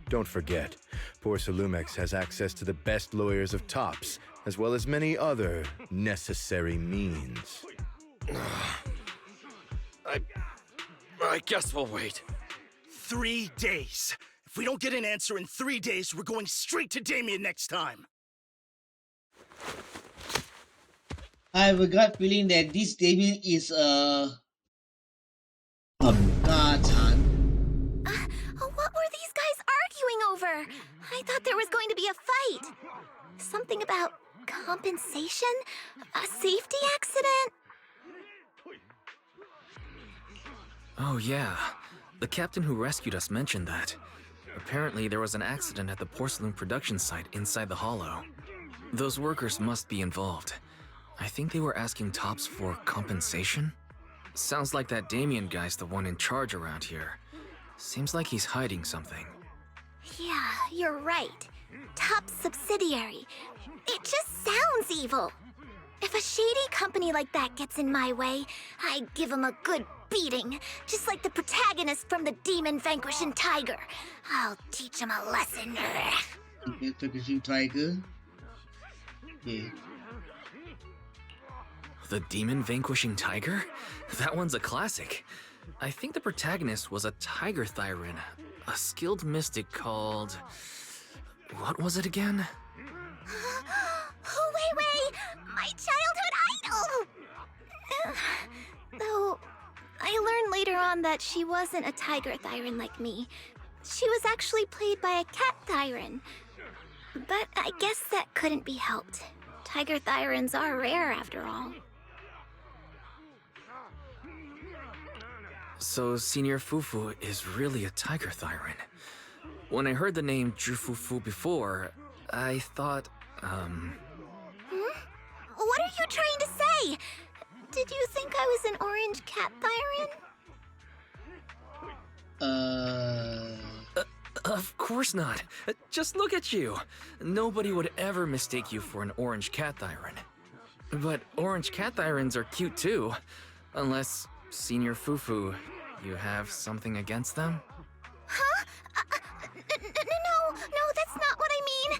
[SPEAKER 10] Don't forget, Porcelumex has access to the best lawyers of Tops, as well as many other necessary means.
[SPEAKER 11] I guess we'll wait.
[SPEAKER 9] 3 days. If we don't get an answer in 3 days, we're going straight to Damien next time.
[SPEAKER 1] I have a gut feeling that this Damien is a Gatan.
[SPEAKER 2] What were these guys arguing over? I thought there was going to be a fight. Something about compensation? A safety accident?
[SPEAKER 3] Oh yeah, the captain who rescued us mentioned that. Apparently there was an accident at the porcelain production site inside the hollow. Those workers must be involved. I think they were asking Tops for compensation? Sounds like that Damien guy's the one in charge around here. Seems like he's hiding something.
[SPEAKER 2] Yeah, you're right. Top subsidiary. It just sounds evil. If a shady company like that gets in my way, I give them a good beating, just like the protagonist from the Demon Vanquishing Tiger. I'll teach him a lesson.
[SPEAKER 1] Vanquishing Tiger? Yeah.
[SPEAKER 3] The Demon Vanquishing Tiger? That one's a classic. I think the protagonist was a Tiger Thyran, a skilled mystic called... What was it again?
[SPEAKER 2] Wait, my childhood idol! Though, I learned later on that she wasn't a Tiger Thyran like me. She was actually played by a Cat Thyran. But I guess that couldn't be helped. Tiger Thyrans are rare after all.
[SPEAKER 3] So Senior Fufu is really a Tiger Thyran. When I heard the name Jufufu before, I thought,
[SPEAKER 2] What are you trying to say? Did you think I was an orange Cat Thyran?
[SPEAKER 3] Of course not. Just look at you. Nobody would ever mistake you for an orange cat thyron. But orange cat thyrons are cute too. Unless, Senior Fufu, you have something against them?
[SPEAKER 2] Huh? No, that's not what I mean.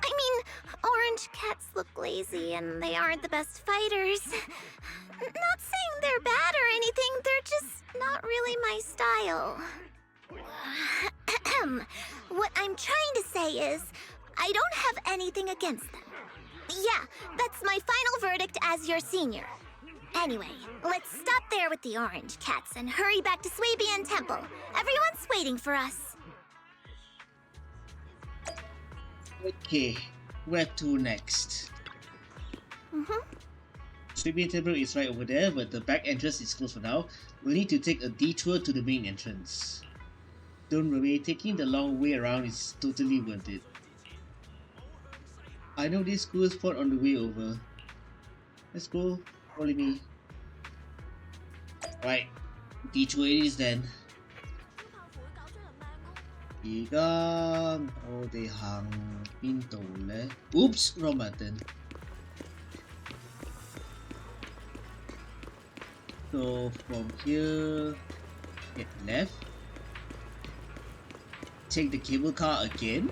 [SPEAKER 2] I mean, orange cats look lazy and they aren't the best fighters. Not saying they're bad or anything, they're just not really my style. What I'm trying to say is, I don't have anything against them. Yeah, that's my final verdict as your senior. Anyway, let's stop there with the orange cats and hurry back to Swabian Temple. Everyone's waiting for us.
[SPEAKER 1] Okay, where to next? Swabian Temple is right over there, but the back entrance is closed for now. We'll need to take a detour to the main entrance. Don't worry, taking the long way around is totally worth it. I know this cool spot on the way over. Let's go, follow me. Right, detour it is then. 而家我哋行邊度呢 Oops, wrong button. So from here, get left. Take the cable car again.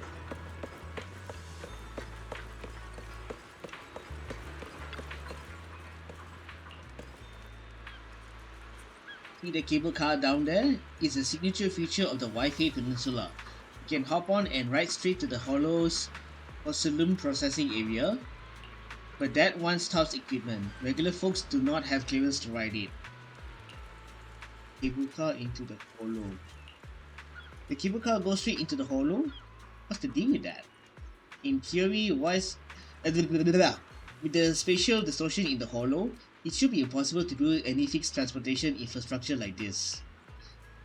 [SPEAKER 1] See the cable car down there? It's a signature feature of the Lyfe Peninsula. You can hop on and ride straight to the Hollow's porcelain processing area. But that one stops equipment. Regular folks do not have clearance to ride it. Cable car into the Hollow. The cable car goes straight into the Hollow? What's the deal with that? In theory, with the spatial distortion in the Hollow, it should be impossible to build any fixed transportation infrastructure like this.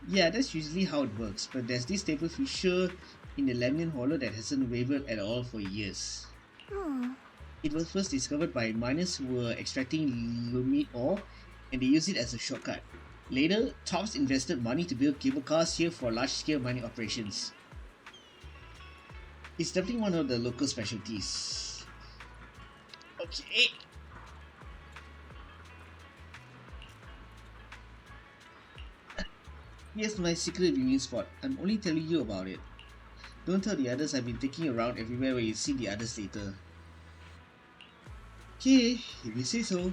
[SPEAKER 1] Yeah, that's usually how it works, but there's this stable feature in the Lemnian Hollow that hasn't wavered at all for years. It was first discovered by miners who were extracting lumite ore, and they used it as a shortcut. Later, Tops invested money to build cable cars here for large-scale mining operations. It's definitely one of the local specialties. Okay. Here's my secret viewing spot. I'm only telling you about it. Don't tell the others I've been taking around everywhere where you see the others later. Okay, if you say so.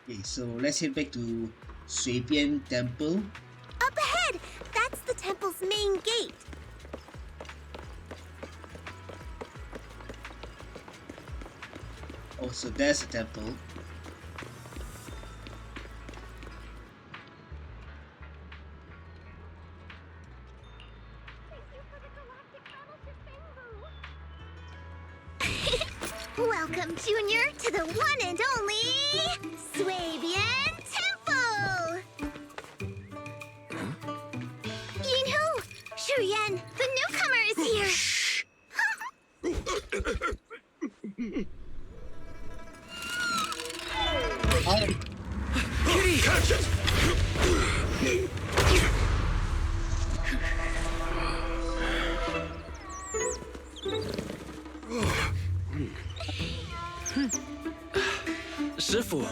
[SPEAKER 1] Okay, so let's head back to Swabian Temple.
[SPEAKER 2] Up ahead! That's the temple's main gate.
[SPEAKER 1] Oh, so there's a temple.
[SPEAKER 2] Welcome, Junior, to the one and only Swabian Temple! Yinhu! Shuyan, the newcomer is here! Shh!
[SPEAKER 8] Kitty! Catch it!
[SPEAKER 3] Shifu.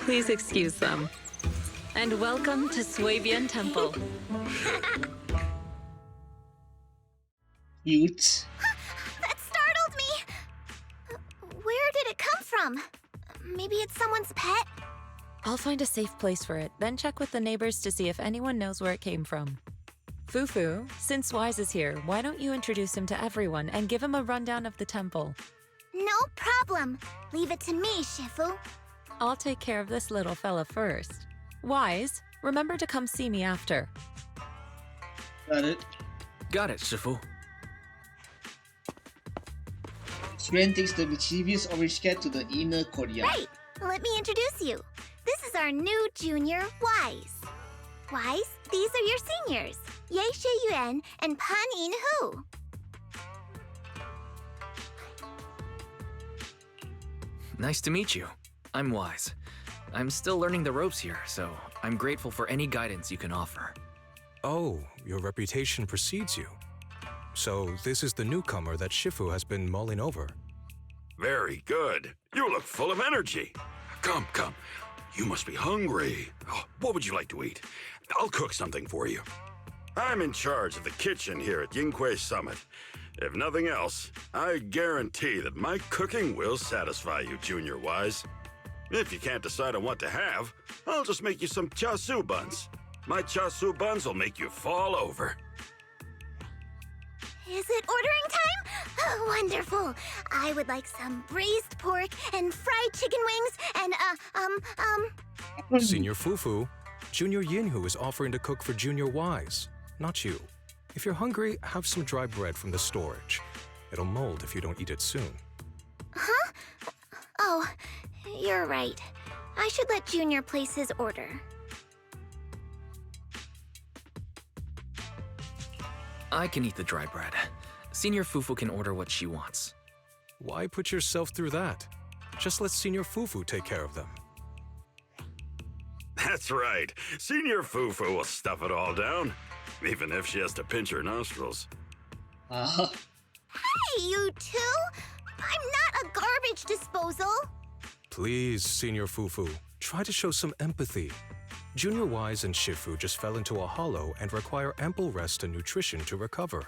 [SPEAKER 4] Please excuse them. And welcome to Swabian Temple.
[SPEAKER 1] Cute.
[SPEAKER 2] That startled me! Where did it come from? Maybe it's someone's pet?
[SPEAKER 4] I'll find a safe place for it, then check with the neighbors to see if anyone knows where it came from. Fufu, since Wise is here, why don't you introduce him to everyone and give him a rundown of the temple?
[SPEAKER 2] No problem. Leave it to me, Shifu.
[SPEAKER 4] I'll take care of this little fella first. Wise, remember to come see me after.
[SPEAKER 1] Got it.
[SPEAKER 3] Got it, Shifu.
[SPEAKER 1] Sren takes the mischievous orange cat to the inner courtyard.
[SPEAKER 2] Right! Let me introduce you. This is our new junior, Wise. Wise, these are your seniors, Ye Shi Yuan and Pan In Hu.
[SPEAKER 3] Nice to meet you. I'm Wise. I'm still learning the ropes here, so I'm grateful for any guidance you can offer.
[SPEAKER 12] Oh, your reputation precedes you. So this is the newcomer that Shifu has been mulling over.
[SPEAKER 8] Very good. You look full of energy. Come, come. You must be hungry. Oh, what would you like to eat? I'll cook something for you. I'm in charge of the kitchen here at Yinghui Summit. If nothing else, I guarantee that my cooking will satisfy you, Junior Wise. If you can't decide on what to have, I'll just make you some chasu buns. My chasu buns will make you fall over.
[SPEAKER 2] Is it ordering time? Oh, wonderful. I would like some braised pork and fried chicken wings and,
[SPEAKER 12] Senior Fufu, Junior Yinhu is offering to cook for Junior Wise, not you. If you're hungry, have some dry bread from the storage. It'll mold if you don't eat it soon.
[SPEAKER 2] Huh? Oh, you're right. I should let Junior place his order.
[SPEAKER 3] I can eat the dry bread. Senior Fufu can order what she wants.
[SPEAKER 12] Why put yourself through that? Just let Senior Fufu take care of them.
[SPEAKER 8] That's right. Senior Fufu will stuff it all down, even if she has to pinch her nostrils.
[SPEAKER 2] Hey, you two! I'm not a garbage disposal!
[SPEAKER 12] Please, Senior Fufu, try to show some empathy. Junior Wise and Shifu just fell into a hollow and require ample rest and nutrition to recover.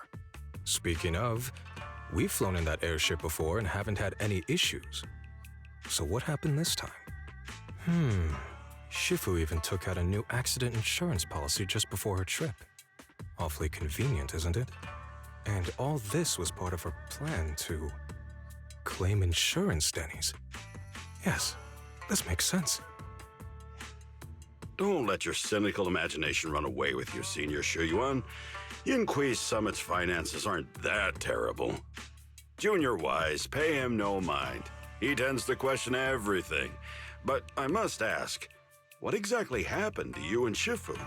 [SPEAKER 12] Speaking of, we've flown in that airship before and haven't had any issues. So what happened this time? Shifu even took out a new accident insurance policy just before her trip. Awfully convenient, isn't it? And all this was part of her plan to claim insurance, Denny's. Yes, this makes sense.
[SPEAKER 8] Don't let your cynical imagination run away with you, Senior Shuyuan. Yinghui Summit's finances aren't that terrible. Junior Wise, pay him no mind. He tends to question everything. But I must ask, what exactly happened to you and Shifu?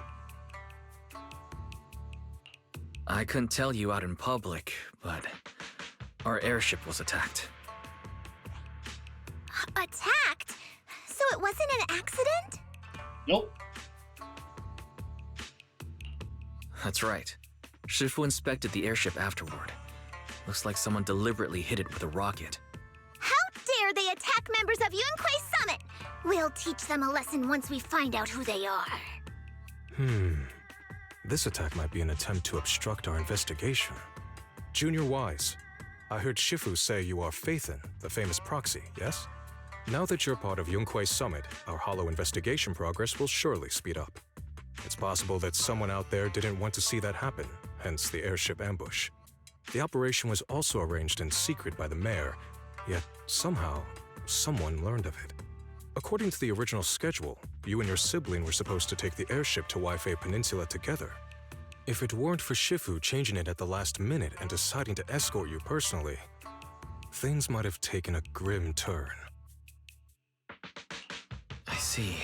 [SPEAKER 3] I couldn't tell you out in public, but our airship was attacked.
[SPEAKER 2] Attacked? So it wasn't an accident?
[SPEAKER 1] Nope.
[SPEAKER 3] That's right. Shifu inspected the airship afterward. Looks like someone deliberately hit it with a rocket.
[SPEAKER 2] How dare they attack members of Yunquei Summit? We'll teach them a lesson once we find out who they are.
[SPEAKER 12] This attack might be an attempt to obstruct our investigation. Junior Wise, I heard Shifu say you are Phaethon, the famous proxy, yes? Now that you're part of Yunquei Summit, our hollow investigation progress will surely speed up. It's possible that someone out there didn't want to see that happen, hence the airship ambush. The operation was also arranged in secret by the mayor, yet somehow, someone learned of it. According to the original schedule, you and your sibling were supposed to take the airship to Lyfe Peninsula together. If it weren't for Shifu changing it at the last minute and deciding to escort you personally, things might have taken a grim turn.
[SPEAKER 3] I see.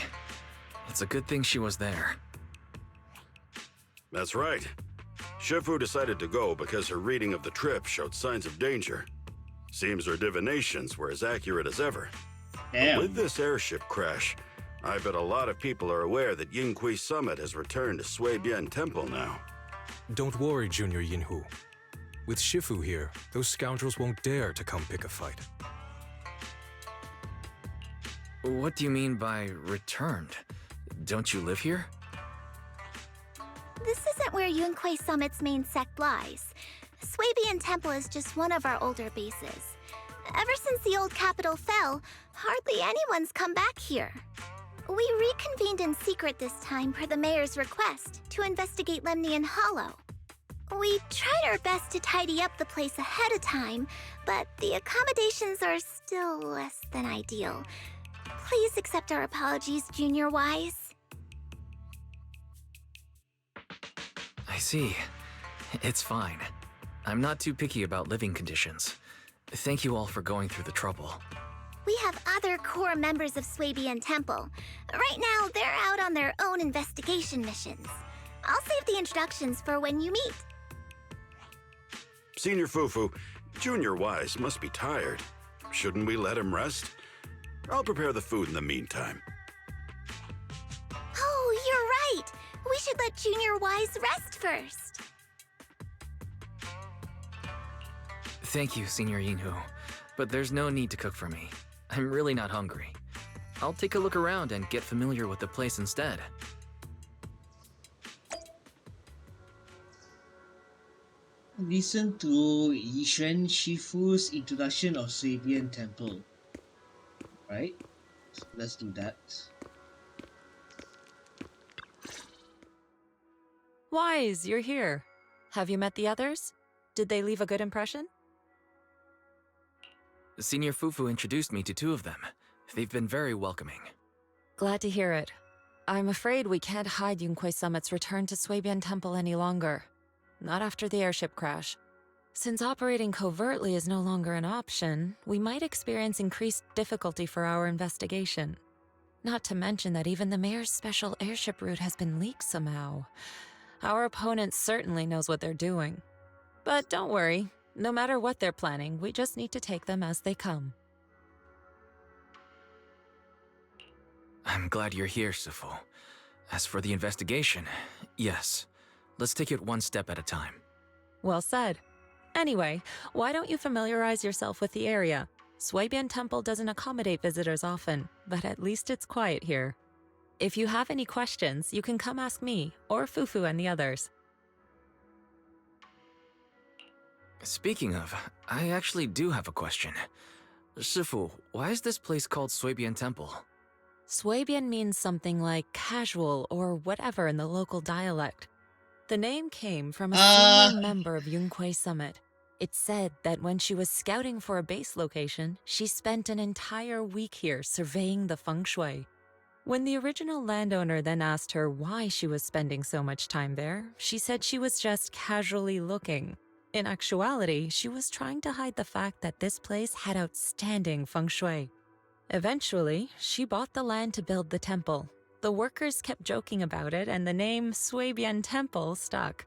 [SPEAKER 3] It's a good thing she was there.
[SPEAKER 8] That's right. Shifu decided to go because her reading of the trip showed signs of danger. Seems her divinations were as accurate as ever.
[SPEAKER 1] Damn.
[SPEAKER 8] With this airship crash, I bet a lot of people are aware that Yinghui Summit has returned to Suibian Temple now.
[SPEAKER 12] Don't worry, Junior Yinhu. With Shifu here, those scoundrels won't dare to come pick a fight.
[SPEAKER 3] What do you mean by returned? Don't you live here?
[SPEAKER 2] This isn't where Yunquei Summit's main sect lies. Suibian Temple is just one of our older bases. Ever since the old capital fell, hardly anyone's come back here. We reconvened in secret this time per the mayor's request to investigate Lemnian Hollow. We tried our best to tidy up the place ahead of time, but the accommodations are still less than ideal. Please accept our apologies, Junior Wise.
[SPEAKER 3] I see. It's fine. I'm not too picky about living conditions. Thank you all for going through the trouble.
[SPEAKER 2] We have other core members of Suibian Temple. Right now, they're out on their own investigation missions. I'll save the introductions for when you meet.
[SPEAKER 8] Senior Fufu, Junior Wise must be tired. Shouldn't we let him rest? I'll prepare the food in the meantime.
[SPEAKER 2] Oh, should let Junior Wise rest first.
[SPEAKER 3] Thank you, Senior Yinhu, but there's no need to cook for me. I'm really not hungry. I'll take a look around and get familiar with the place instead.
[SPEAKER 1] Listen to Yishuan Shifu's introduction of Swabian Temple. Right? So let's do that.
[SPEAKER 4] Wise, you're here. Have you met the others? Did they leave a good impression?
[SPEAKER 3] Senior Fufu introduced me to two of them. They've been very welcoming.
[SPEAKER 4] Glad to hear it. I'm afraid we can't hide Yunquei Summit's return to Swabian Temple any longer. Not after the airship crash. Since operating covertly is no longer an option, we might experience increased difficulty for our investigation. Not to mention that even the mayor's special airship route has been leaked somehow. Our opponent certainly knows what they're doing. But don't worry, no matter what they're planning, we just need to take them as they come.
[SPEAKER 3] I'm glad you're here, Sifu. As for the investigation, yes. Let's take it one step at a time.
[SPEAKER 4] Well said. Anyway, why don't you familiarize yourself with the area? Swabian Temple doesn't accommodate visitors often, but at least it's quiet here. If you have any questions, you can come ask me, or Fufu and the others.
[SPEAKER 3] Speaking of, I actually do have a question. Shifu, why is this place called Swabian Temple?
[SPEAKER 4] Swabian means something like casual or whatever in the local dialect. The name came from a senior member of Yunquei Summit. It's said that when she was scouting for a base location, she spent an entire week here surveying the feng shui. When the original landowner then asked her why she was spending so much time there, she said she was just casually looking. In actuality, she was trying to hide the fact that this place had outstanding feng shui. Eventually, she bought the land to build the temple. The workers kept joking about it, and the name Swabian Temple stuck.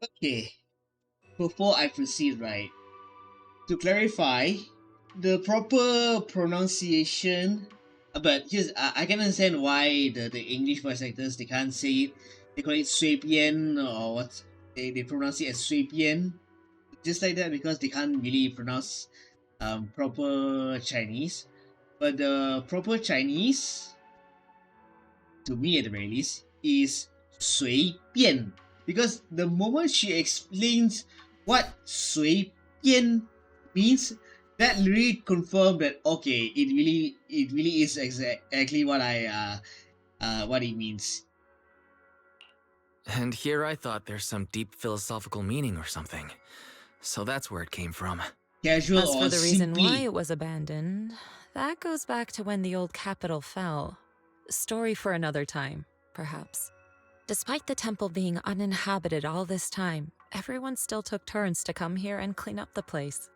[SPEAKER 1] Okay. Before I proceed, right, to clarify, the proper pronunciation, but here's, I can understand why the English voice actors, they can't say it. They call it Swabian, or what, they pronounce it as Swabian, just like that, because they can't really pronounce proper Chinese. But the proper Chinese, to me at the very least, is 随便. Because the moment she explains what 随便 means, that really confirmed that okay, it really is exactly what what it means.
[SPEAKER 3] And here I thought there's some deep philosophical meaning or something. So that's where it came from.
[SPEAKER 1] Casual
[SPEAKER 4] As
[SPEAKER 1] or
[SPEAKER 4] for the reason
[SPEAKER 1] simply.
[SPEAKER 4] why it was abandoned, that goes back to when the old capital fell. Story for another time, perhaps. Despite the temple being uninhabited all this time, everyone still took turns to come here and clean up the place.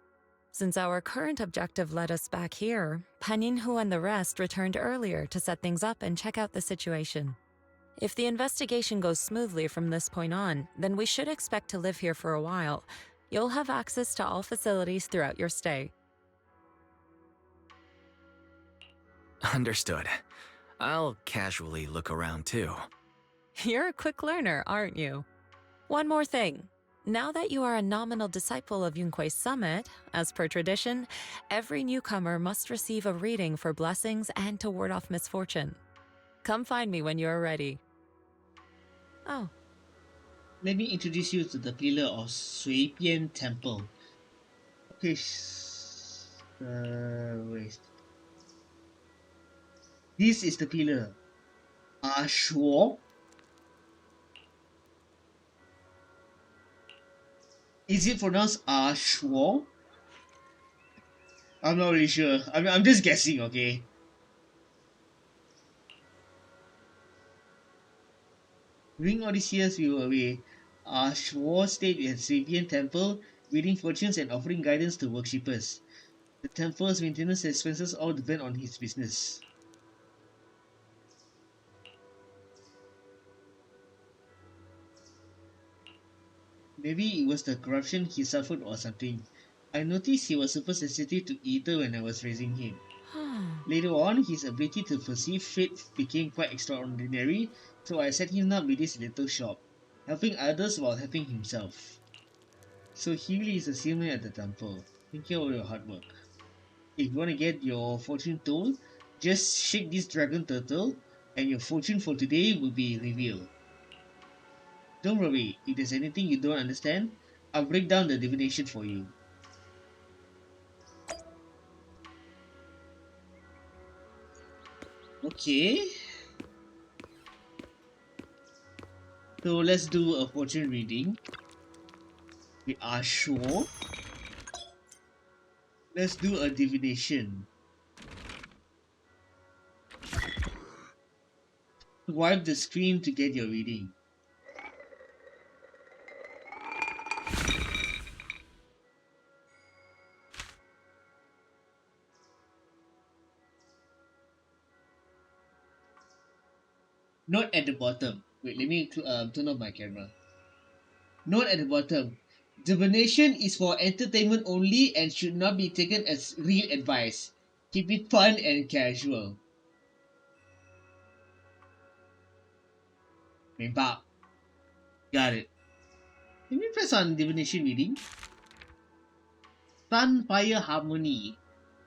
[SPEAKER 4] Since our current objective led us back here, Paninhu and the rest returned earlier to set things up and check out the situation. If the investigation goes smoothly from this point on, then we should expect to live here for a while. You'll have access to all facilities throughout your stay.
[SPEAKER 3] Understood. I'll casually look around too.
[SPEAKER 4] You're a quick learner, aren't you? One more thing. Now that you are a nominal disciple of Yunquei Summit, as per tradition, every newcomer must receive a reading for blessings and to ward off misfortune. Come find me when you're ready. Oh.
[SPEAKER 1] Let me introduce you to the pillar of 随便 Temple. Okay, wait. This is the pillar. 说. Is it pronounced 说? I'm not really sure. I'm just guessing, okay? During all these years we were away, Shuo stayed at Swabian Temple, reading fortunes and offering guidance to worshippers. The temple's maintenance expenses all depend on his business. Maybe it was the corruption he suffered or something. I noticed he was super sensitive to ether when I was raising him. Later on, his ability to perceive fate became quite extraordinary, so I set him up with this little shop, helping others while helping himself. So he really is a seaman at the temple. Thank you for your hard work. If you want to get your fortune told, just shake this dragon turtle and your fortune for today will be revealed. Don't worry, if there's anything you don't understand, I'll break down the divination for you. Okay. So let's do a fortune reading. We are sure. Let's do a divination. Wipe the screen to get your reading. Note at the bottom. Wait, let me turn off my camera. Note at the bottom. Divination is for entertainment only and should not be taken as real advice. Keep it fun and casual. Got it. Let me press on divination reading. Sun Fire Harmony.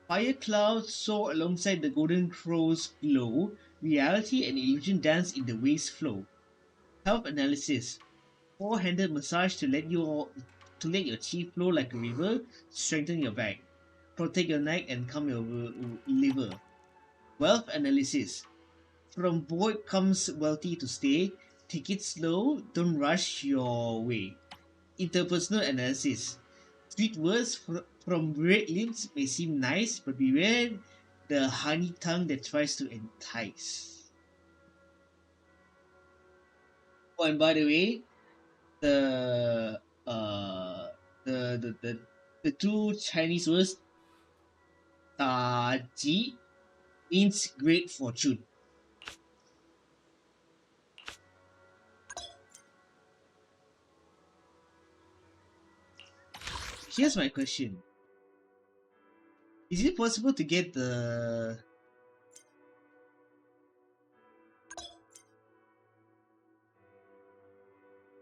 [SPEAKER 1] Fire clouds soar alongside the golden crow's glow. Reality and illusion dance in the wave's flow. Health analysis. Four-handed massage to let your chi flow like a river. Strengthen your back. Protect your neck and calm your liver. Wealth analysis. From void comes wealthy to stay. Take it slow. Don't rush your way. Interpersonal analysis. Sweet words from red lips may seem nice, but beware the honey tongue that tries to entice. Oh, and by the way, the the two Chinese words ji means great fortune. Here's my question. Is it possible to get the...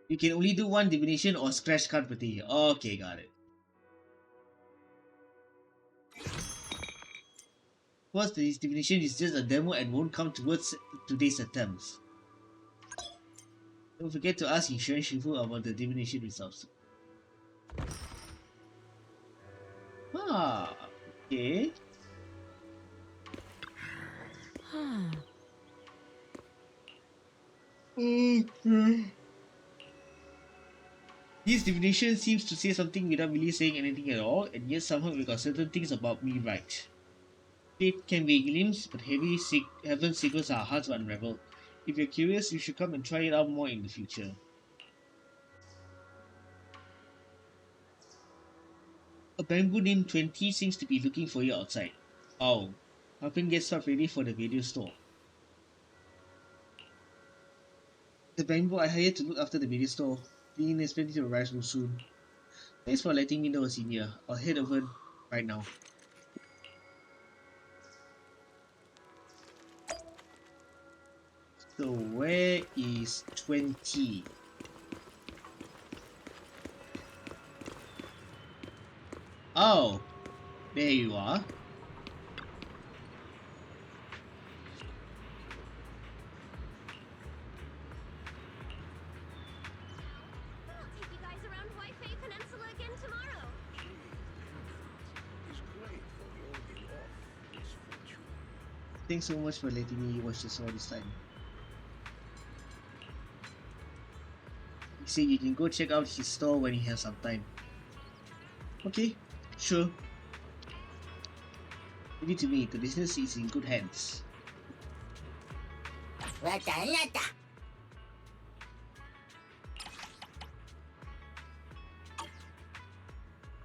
[SPEAKER 1] You can only do one divination or scratch card per day. Okay, got it. First, this divination is just a demo and won't count towards today's attempts. Don't forget to ask Insurance Shifu about the divination results. Ah, okay. Okay. This divination seems to say something without really saying anything at all, and yet somehow we got certain things about me right. Fate can be a glimpse, but heaven's secrets are hard to unravel. If you're curious, you should come and try it out more in the future. A bamboo named 20 seems to be looking for you outside. Oh, helping get stuff ready for the video store. The bamboo I hired to look after the video store. Being expected to arrive soon. Thanks for letting me know, Senior. I'll head over right now. So where is 20? Oh, there you are. Thanks so much for letting me watch this all this time. He said you can go check out his store when he has some time. Okay, sure. Leave it to me, the business is in good hands.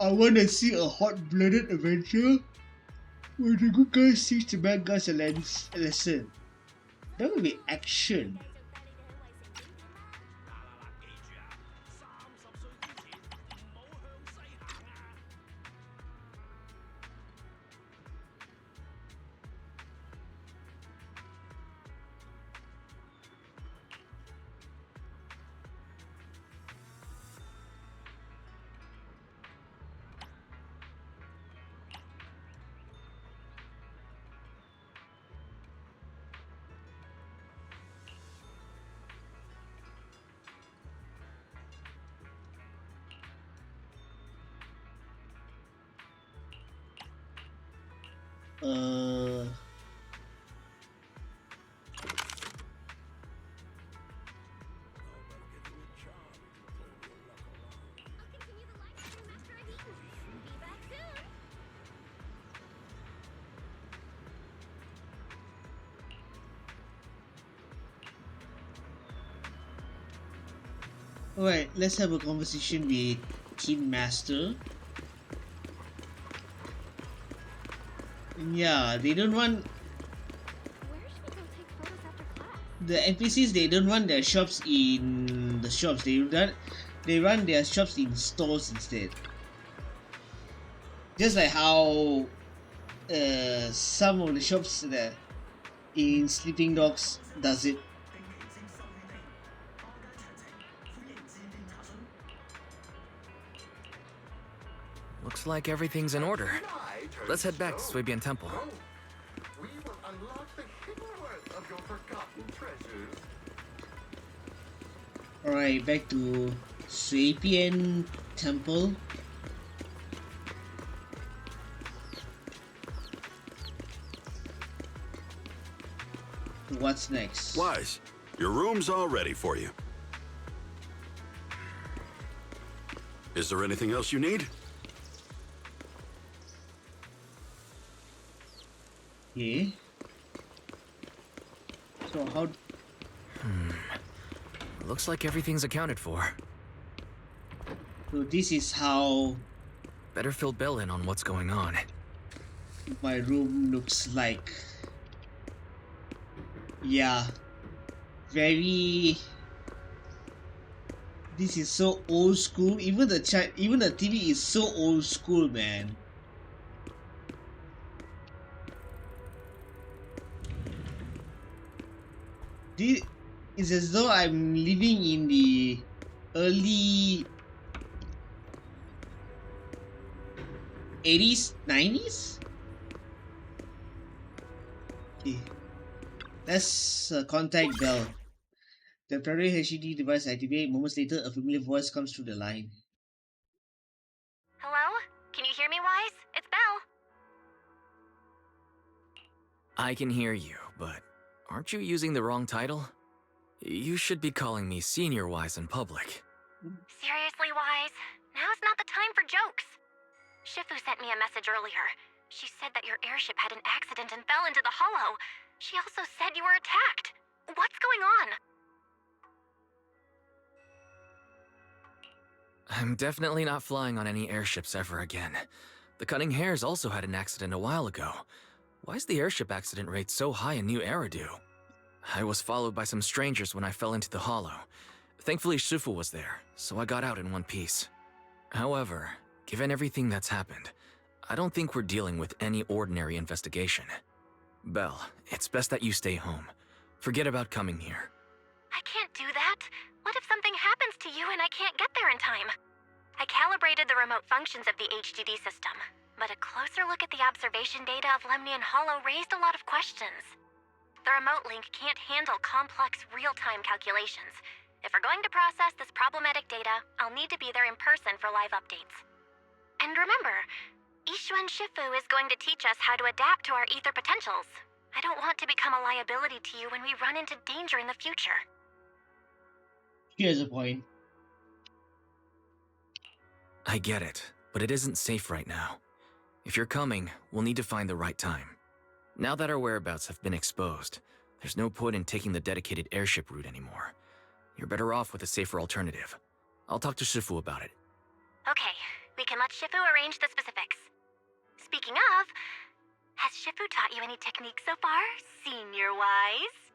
[SPEAKER 1] I wanna see a hot-blooded adventure where the good guys teach the bad guys a lesson. That would be action. Uh. Alright, let's have a conversation with Team Master. Yeah, they don't want the NPCs. They don't run their shops in the shops. They run their shops in stores instead. Just like how some of the shops that in Sleeping Dogs does it.
[SPEAKER 3] Looks like everything's in order. Let's head back to Swabian Temple.
[SPEAKER 13] We will unlock the hidden worth of your forgotten treasures.
[SPEAKER 1] Alright, back to Swabian Temple. What's next?
[SPEAKER 8] Wise, your room's all ready for you. Is there anything else you need?
[SPEAKER 1] Yeah. So how...
[SPEAKER 3] Looks like everything's accounted for.
[SPEAKER 1] So this is how
[SPEAKER 3] Better fill Bill in on what's going on.
[SPEAKER 1] my room looks like. Yeah. Very... This is so old school. Even the TV is so old school, man. It's as though I'm living in the early 80s, 90s? Okay. Let's contact Bell. The primary HDD device activates. Moments later, a familiar voice comes through the line.
[SPEAKER 2] Hello? Can you hear me, Wise? It's Belle.
[SPEAKER 3] I can hear you, but aren't you using the wrong title? You should be calling me Senior Wise in public.
[SPEAKER 2] Seriously, Wise? Now's not the time for jokes. Shifu sent me a message earlier. She said that your airship had an accident and fell into the hollow. She also said you were attacked. What's going on?
[SPEAKER 3] I'm definitely not flying on any airships ever again. The Cunning Hares also had an accident a while ago. Why is the airship accident rate so high in New Eridu? I was followed by some strangers when I fell into the hollow. Thankfully, Shifu was there, so I got out in one piece. However, given everything that's happened, I don't think we're dealing with any ordinary investigation. Belle, it's best that you stay home. Forget about coming here.
[SPEAKER 2] I can't do that. What if something happens to you and I can't get there in time? I calibrated the remote functions of the HDD system, but a closer look at the observation data of Lemnian Hollow raised a lot of questions. The remote link can't handle complex real-time calculations. If we're going to process this problematic data, I'll need to be there in person for live updates. And remember, Ishuan Shifu is going to teach us how to adapt to our ether potentials. I don't want to become a liability to you when we run into danger in the future.
[SPEAKER 1] Here's a point.
[SPEAKER 3] I get it, but it isn't safe right now. If you're coming, we'll need to find the right time. Now that our whereabouts have been exposed, there's no point in taking the dedicated airship route anymore. You're better off with a safer alternative. I'll talk to Shifu about it.
[SPEAKER 2] Okay, we can let Shifu arrange the specifics. Speaking of, has Shifu taught you any techniques so far, Senior Wise?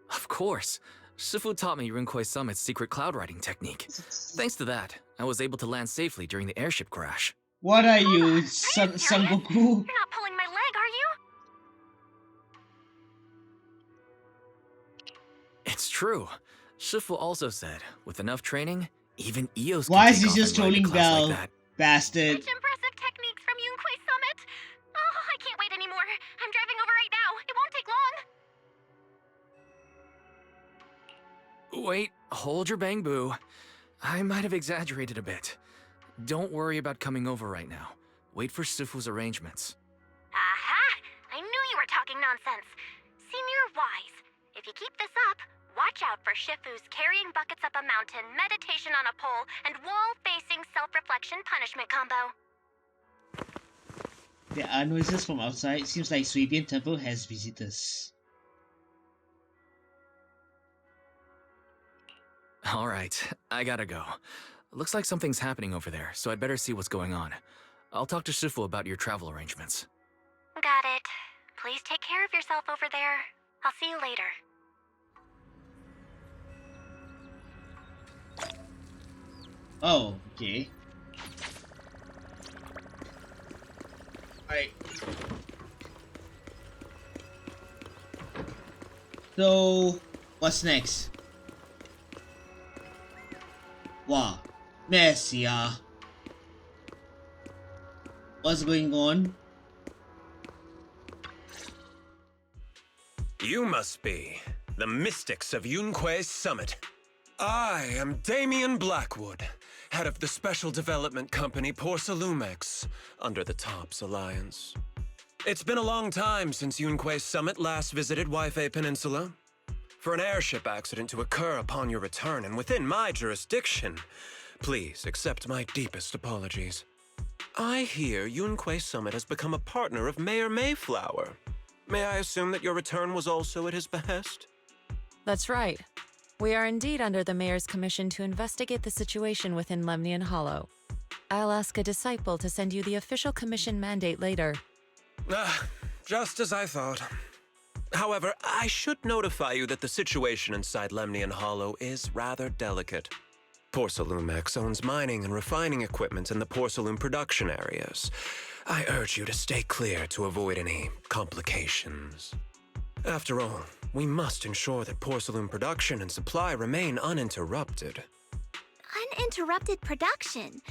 [SPEAKER 3] Of course. Shifu taught me Runkoi Summit's secret cloud riding technique. Thanks to that, I was able to land safely during the airship crash.
[SPEAKER 1] What are you, Son Goku?
[SPEAKER 2] You're not pulling my leg, are you?
[SPEAKER 3] It's true. Shifu also said, with enough training, even Eos
[SPEAKER 1] Why
[SPEAKER 3] can
[SPEAKER 1] is
[SPEAKER 3] take
[SPEAKER 1] he
[SPEAKER 3] off
[SPEAKER 1] just
[SPEAKER 3] and ride
[SPEAKER 1] trolling
[SPEAKER 3] a class
[SPEAKER 1] Bell?
[SPEAKER 3] like that.
[SPEAKER 1] Bastard.
[SPEAKER 2] Such impressive techniques from Yunquay Summit. Oh, I can't wait anymore. I'm driving over right now. It won't take long.
[SPEAKER 3] Wait, hold your bang boo. I might have exaggerated a bit. Don't worry about coming over right now. Wait for Sifu's arrangements.
[SPEAKER 2] Aha! I knew you were talking nonsense. Senior Wise, if you keep this up, watch out for Shifu's carrying buckets up a mountain, meditation on a pole, and wall-facing self-reflection punishment combo.
[SPEAKER 1] There are noises from outside. Seems like Suibian Temple has visitors.
[SPEAKER 3] Alright, I gotta go. Looks like something's happening over there, so I'd better see what's going on. I'll talk to Shifu about your travel arrangements.
[SPEAKER 2] Got it. Please take care of yourself over there. I'll see you later.
[SPEAKER 1] Oh, okay. Alright. So, what's next? Wow, messy, what's going on?
[SPEAKER 14] You must be the mystics of Yunque's summit. I am Damien Blackwood, head of the special development company Porcelumex, under the TOPS Alliance. It's been a long time since Yunque's summit last visited Lyfe Peninsula. For an airship accident to occur upon your return and within my jurisdiction, please accept my deepest apologies. I hear Yunque Summit has become a partner of Mayor Mayflower. May I assume that your return was also at his behest?
[SPEAKER 4] That's right. We are indeed under the Mayor's commission to investigate the situation within Lemnian Hollow. I'll ask a disciple to send you the official commission mandate later.
[SPEAKER 14] Just as I thought. However, I should notify you that the situation inside Lemnian Hollow is rather delicate. Porcelumex owns mining and refining equipment in the porcelain production areas. I urge you to stay clear to avoid any complications. After all, we must ensure that porcelain production and supply remain uninterrupted.
[SPEAKER 2] Uninterrupted production?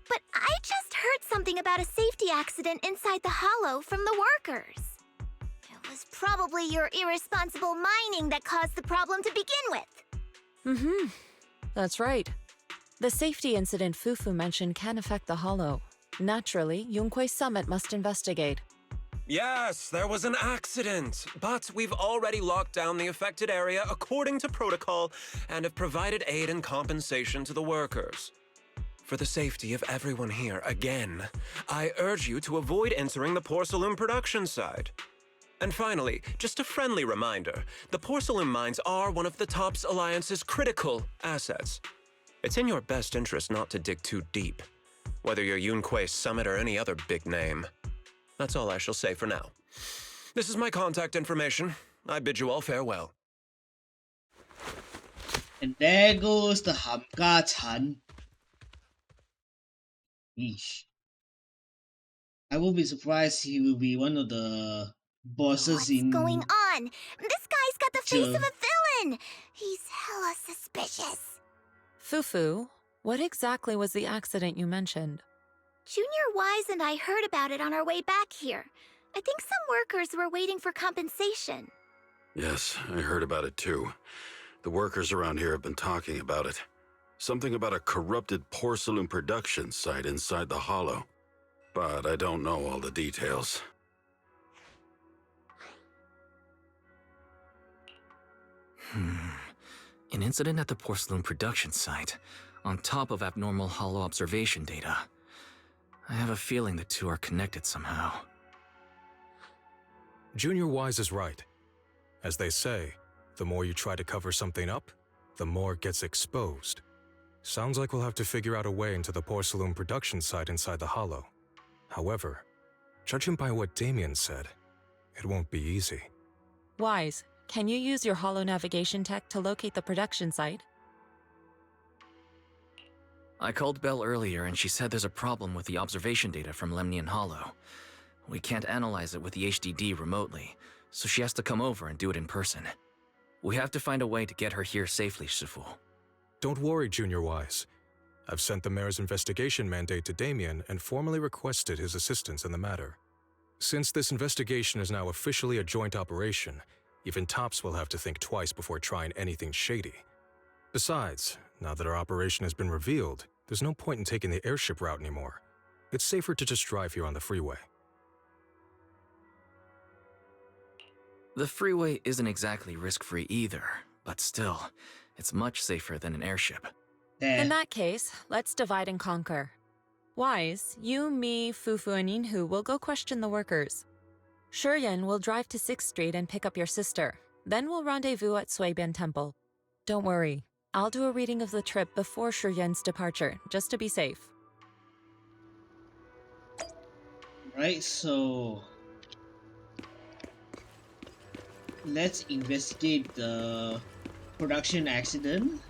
[SPEAKER 2] But I just heard something about a safety accident inside the hollow from the workers. It was probably your irresponsible mining that caused the problem to begin with.
[SPEAKER 4] That's right. The safety incident Fufu mentioned can affect the hollow. Naturally, Yunque Summit must investigate.
[SPEAKER 14] Yes, there was an accident, but we've already locked down the affected area according to protocol and have provided aid and compensation to the workers. For the safety of everyone here, again, I urge you to avoid entering the porcelain production site. And finally, just a friendly reminder, the porcelain mines are one of the TOPS Alliance's critical assets. It's in your best interest not to dig too deep, whether you're Yunque Summit or any other big name. That's all I shall say for now. This is my contact information. I bid you all farewell.
[SPEAKER 1] And there goes the Hamka Chan. Yeesh. I won't be surprised he will be one of the bosses
[SPEAKER 2] What's
[SPEAKER 1] in...
[SPEAKER 2] going on? This guy's got the face of a villain! He's hella suspicious.
[SPEAKER 4] Fufu, what exactly was the accident you mentioned?
[SPEAKER 2] Junior Wise and I heard about it on our way back here. I think some workers were waiting for compensation.
[SPEAKER 8] Yes, I heard about it too. The workers around here have been talking about it. Something about a corrupted porcelain production site inside the hollow. But I don't know all the details.
[SPEAKER 3] An incident at the porcelain production site, on top of abnormal hollow observation data. I have a feeling the two are connected somehow.
[SPEAKER 12] Junior Wise is right. As they say, the more you try to cover something up, the more it gets exposed. Sounds like we'll have to figure out a way into the porcelain production site inside the hollow. However, judging by what Damien said, it won't be easy.
[SPEAKER 4] Wise, can you use your hollow navigation tech to locate the production site?
[SPEAKER 3] I called Belle earlier and she said there's a problem with the observation data from Lemnian Hollow. We can't analyze it with the HDD remotely, so she has to come over and do it in person. We have to find a way to get her here safely, Shifu.
[SPEAKER 12] Don't worry, Junior Wise. I've sent the mayor's investigation mandate to Damien and formally requested his assistance in the matter. Since this investigation is now officially a joint operation, even TOPS will have to think twice before trying anything shady. Besides, now that our operation has been revealed, There's no point in taking the airship route anymore. It's safer to just drive here on the freeway.
[SPEAKER 3] The freeway isn't exactly risk-free either, but still, it's much safer than an airship.
[SPEAKER 4] In that case, let's divide and conquer. Wise, you, me, Fufu, and Inhu will go question the workers. Shuryen will drive to 6th Street and pick up your sister. Then we'll rendezvous at Suibian Temple. Don't worry, I'll do a reading of the trip before Shuryen's departure, just to be safe.
[SPEAKER 1] Right, so let's investigate the production accident.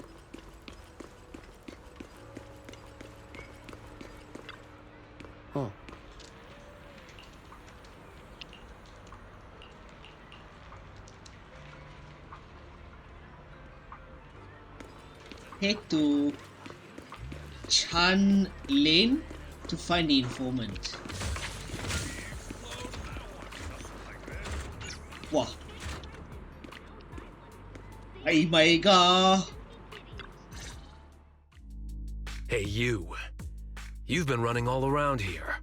[SPEAKER 10] Oh.
[SPEAKER 1] Head to Chan Lane to find the informant. Wow. Oh my god.
[SPEAKER 15] Hey, you. You've been running all around here.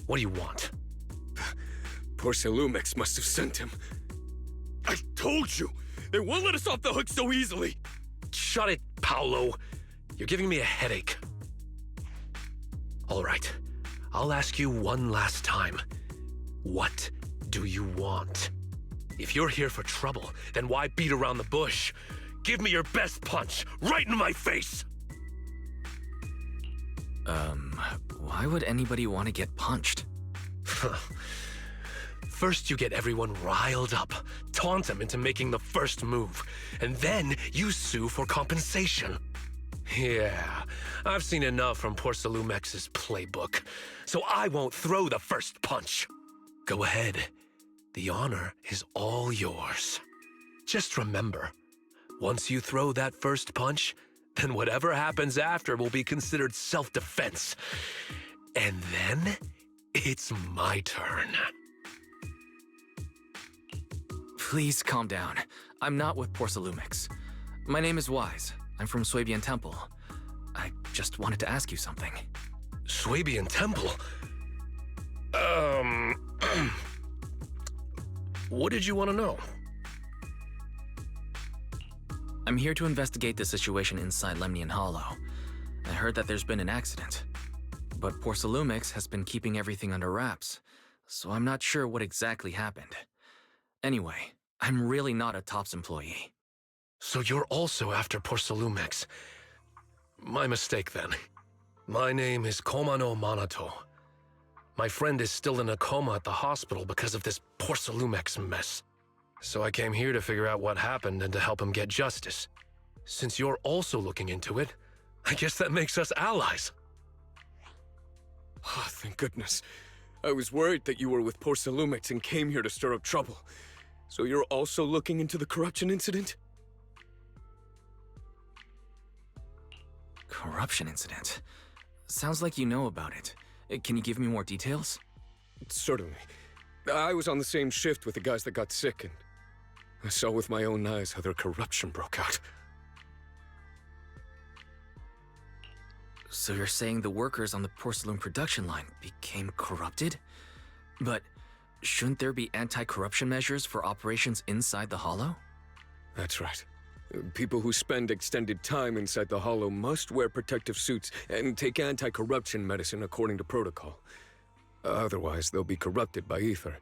[SPEAKER 15] What do you want?
[SPEAKER 16] Porcelumix must have sent him. I told you! They won't let us off the hook so easily!
[SPEAKER 15] Shut it, Paolo. You're giving me a headache. All right. I'll ask you one last time. What do you want? If you're here for trouble, then why beat around the bush? Give me your best punch, right in my face!
[SPEAKER 3] Why would anybody want to get punched?
[SPEAKER 15] First you get everyone riled up, taunt them into making the first move, and then you sue for compensation. Yeah, I've seen enough from Porcelumex's playbook, so I won't throw the first punch. Go ahead. The honor is all yours. Just remember, once you throw that first punch, then whatever happens after will be considered self-defense. And then, it's my turn.
[SPEAKER 3] Please calm down. I'm not with Porcelumix. My name is Wise. I'm from Suibian Temple. I just wanted to ask you something.
[SPEAKER 15] Suibian Temple? What did you want to know?
[SPEAKER 3] I'm here to investigate the situation inside Lemnian Hollow. I heard that there's been an accident. But Porcelumix has been keeping everything under wraps, so I'm not sure what exactly happened. Anyway, I'm really not a TOPS employee.
[SPEAKER 15] So you're also after Porcelumix. My mistake then. My name is Komano Manato. My friend is still in a coma at the hospital because of this Porcelumix mess. So I came here to figure out what happened and to help him get justice. Since you're also looking into it, I guess that makes us allies.
[SPEAKER 16] Oh, thank goodness. I was worried that you were with Porcelumix and came here to stir up trouble. So you're also looking into the corruption incident?
[SPEAKER 3] Corruption incident? Sounds like you know about it. Can you give me more details?
[SPEAKER 16] Certainly. I was on the same shift with the guys that got sick, and I saw with my own eyes how their corruption broke out.
[SPEAKER 3] So you're saying the workers on the porcelain production line became corrupted? But shouldn't there be anti-corruption measures for operations inside the Hollow?
[SPEAKER 16] That's right. People who spend extended time inside the Hollow must wear protective suits and take anti-corruption medicine according to protocol. Otherwise, they'll be corrupted by ether.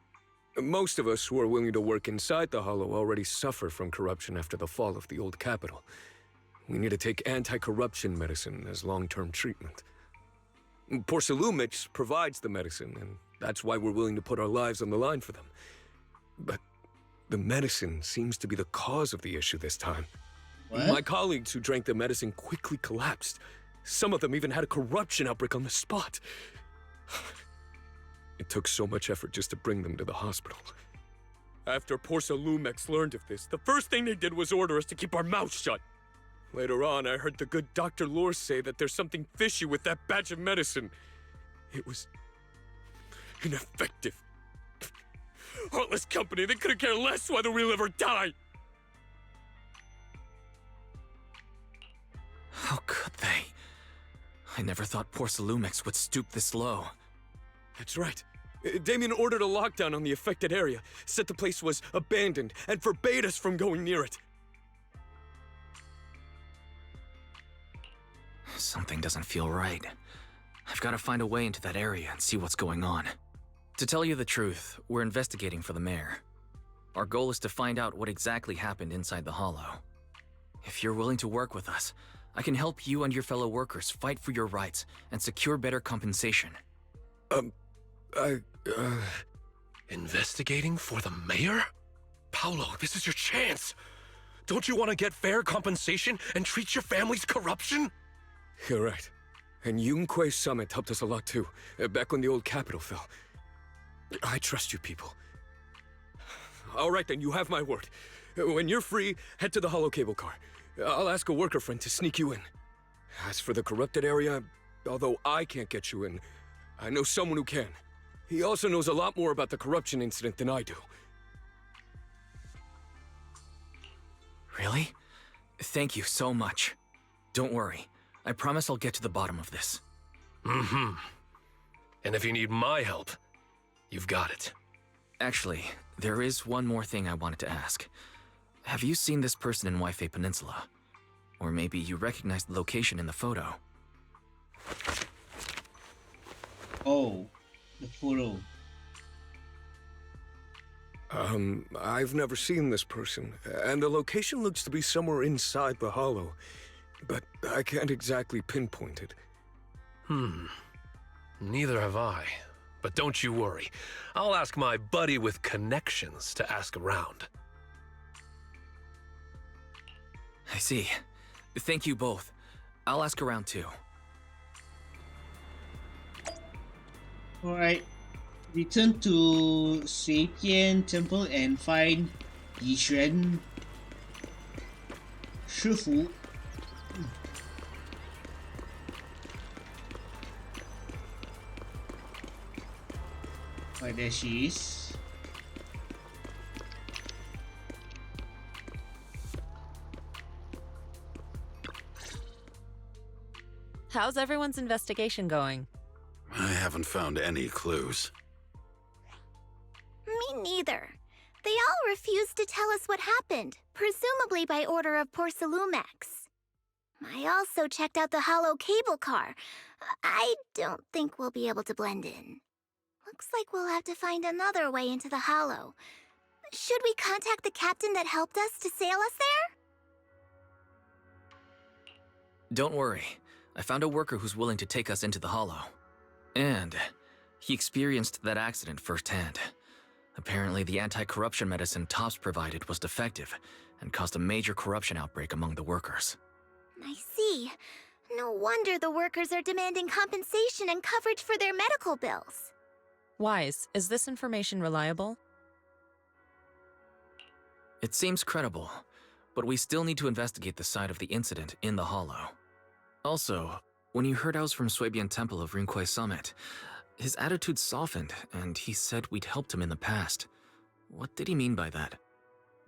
[SPEAKER 16] Most of us who are willing to work inside the Hollow already suffer from corruption after the fall of the old capital. We need to take anti-corruption medicine as long-term treatment. Porcelumix provides the medicine, and that's why we're willing to put our lives on the line for them. But the medicine seems to be the cause of the issue this time.
[SPEAKER 1] What?
[SPEAKER 16] My colleagues who drank the medicine quickly collapsed. Some of them even had a corruption outbreak on the spot. It took so much effort just to bring them to the hospital. After Porcelumix learned of this, the first thing they did was order us to keep our mouths shut. Later on, I heard the good Dr. Lore say that there's something fishy with that batch of medicine. It was ineffective. Heartless company, they couldn't care less whether we live or die.
[SPEAKER 3] How could they? I never thought Porcelumex would stoop this low.
[SPEAKER 16] That's right. Damien ordered a lockdown on the affected area, said the place was abandoned, and forbade us from going near it.
[SPEAKER 3] Something doesn't feel right. I've got to find a way into that area and see what's going on. To tell you the truth, we're investigating for the mayor. Our goal is to find out what exactly happened inside the Hollow. If you're willing to work with us, I can help you and your fellow workers fight for your rights and secure better compensation.
[SPEAKER 15] Investigating for the mayor? Paolo, this is your chance. Don't you want to get fair compensation and treat your family's corruption?
[SPEAKER 16] You're right. And Yunque Summit helped us a lot too, back when the old capital fell. I trust you people. All right then, you have my word. When you're free, head to the Hollow cable car. I'll ask a worker friend to sneak you in. As for the corrupted area, although I can't get you in, I know someone who can. He also knows a lot more about the corruption incident than I do.
[SPEAKER 3] Really? Thank you so much. Don't worry. I promise I'll get to the bottom of this.
[SPEAKER 15] Mm-hmm. And if you need my help, you've got it.
[SPEAKER 3] Actually, there is one more thing I wanted to ask. Have you seen this person in Lyfe Peninsula? Or maybe you recognize the location in the photo.
[SPEAKER 1] Oh, the photo.
[SPEAKER 16] I've never seen this person, and the location looks to be somewhere inside the Hollow, but I can't exactly pinpoint it.
[SPEAKER 15] Neither have I. But don't you worry. I'll ask my buddy with connections to ask around.
[SPEAKER 3] I see. Thank you both. I'll ask around too.
[SPEAKER 1] Alright. Return to Suipian Temple and find Yixuan Shifu. Right, there she is.
[SPEAKER 4] How's everyone's investigation going?
[SPEAKER 8] I haven't found any clues.
[SPEAKER 2] Me neither. They all refused to tell us what happened, presumably by order of Porcelumex. I also checked out the Hollow cable car. I don't think we'll be able to blend in. Looks like we'll have to find another way into the Hollow. Should we contact the captain that helped us to sail us there?
[SPEAKER 3] Don't worry. I found a worker who's willing to take us into the Hollow. And he experienced that accident firsthand. Apparently, the anti-corruption medicine Tops provided was defective and caused a major corruption outbreak among the workers.
[SPEAKER 2] I see. No wonder the workers are demanding compensation and coverage for their medical bills.
[SPEAKER 4] Wise, is this information reliable?
[SPEAKER 3] It seems credible, but we still need to investigate the side of the incident in the Hollow. Also, when he heard I was from Suibian Temple of Rinquai Summit, his attitude softened and he said we'd helped him in the past. What did he mean by that?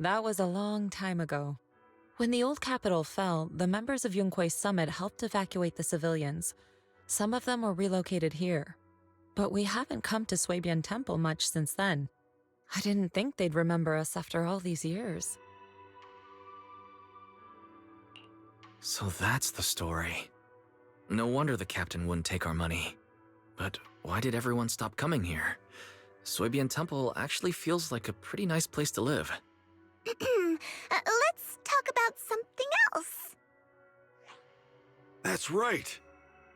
[SPEAKER 4] That was a long time ago. When the old capital fell, the members of Yunquai Summit helped evacuate the civilians. Some of them were relocated here. But we haven't come to Suibian Temple much since then. I didn't think they'd remember us after all these years.
[SPEAKER 3] So that's the story. No wonder the captain wouldn't take our money. But why did everyone stop coming here? Suibian Temple actually feels like a pretty nice place to live.
[SPEAKER 2] Let's talk about something else.
[SPEAKER 8] That's right.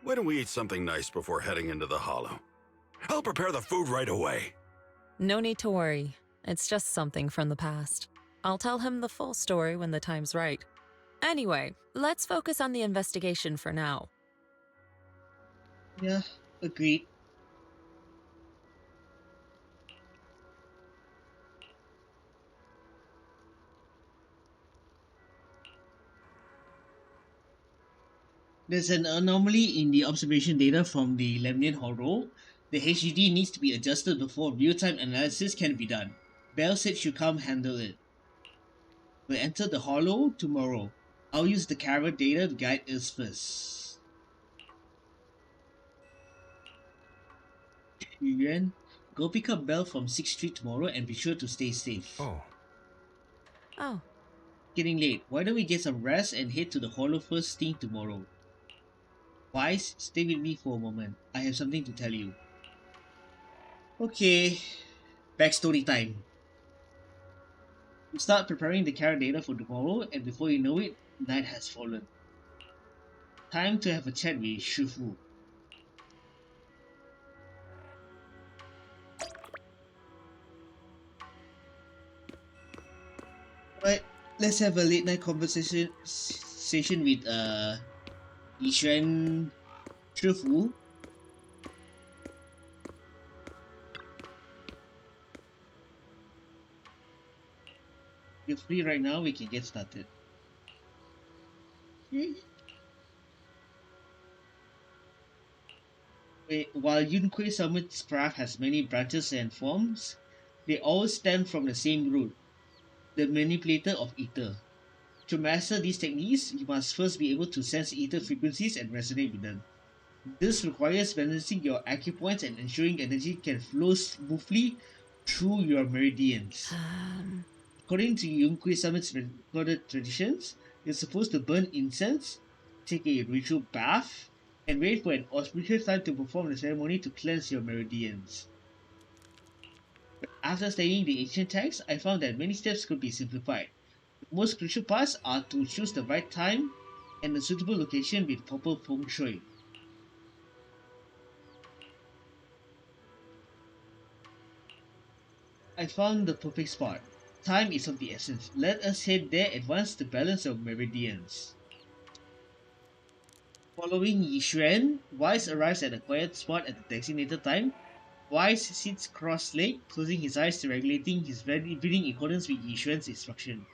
[SPEAKER 8] Why don't we eat something nice before heading into the Hollow? I'll prepare the food right away.
[SPEAKER 4] No need to worry. It's just something from the past. I'll tell him the full story when the time's right. Anyway, let's focus on the investigation for now.
[SPEAKER 1] Yeah, agreed. There's an anomaly in the observation data from the Lemnian Hollow. The HDD needs to be adjusted before real-time analysis can be done. Bell said she'll come handle it. We'll enter the Hollow tomorrow. I'll use the camera data to guide us first. Yuan, go pick up Belle from 6th Street tomorrow and be sure to stay safe.
[SPEAKER 12] Oh.
[SPEAKER 4] Oh.
[SPEAKER 1] Getting late. Why don't we get some rest and head to the Hollow first thing tomorrow? Wise, stay with me for a moment. I have something to tell you. Okay, backstory time. You start preparing the character data for tomorrow, and before you know it, night has fallen. Time to have a chat with Shifu. Right, let's have a late night conversation with Yishuan Shifu. You're free right now, we can get started. While Yunque Summit's craft has many branches and forms, they all stem from the same root, the manipulator of ether. To master these techniques, you must first be able to sense ether frequencies and resonate with them. This requires balancing your acupoints and ensuring energy can flow smoothly through your meridians. According to Yunque Summit's recorded traditions, you're supposed to burn incense, take a ritual bath, and wait for an auspicious time to perform the ceremony to cleanse your meridians. After studying the ancient texts, I found that many steps could be simplified. The most crucial parts are to choose the right time and a suitable location with proper feng shui. I found the perfect spot. Time is of the essence. Let us head there at once to balance our meridians. Following Yishuan, Wise arrives at a quiet spot at the designated time. Wise sits cross-legged, closing his eyes to regulating his breathing in accordance with Yishuan's instruction.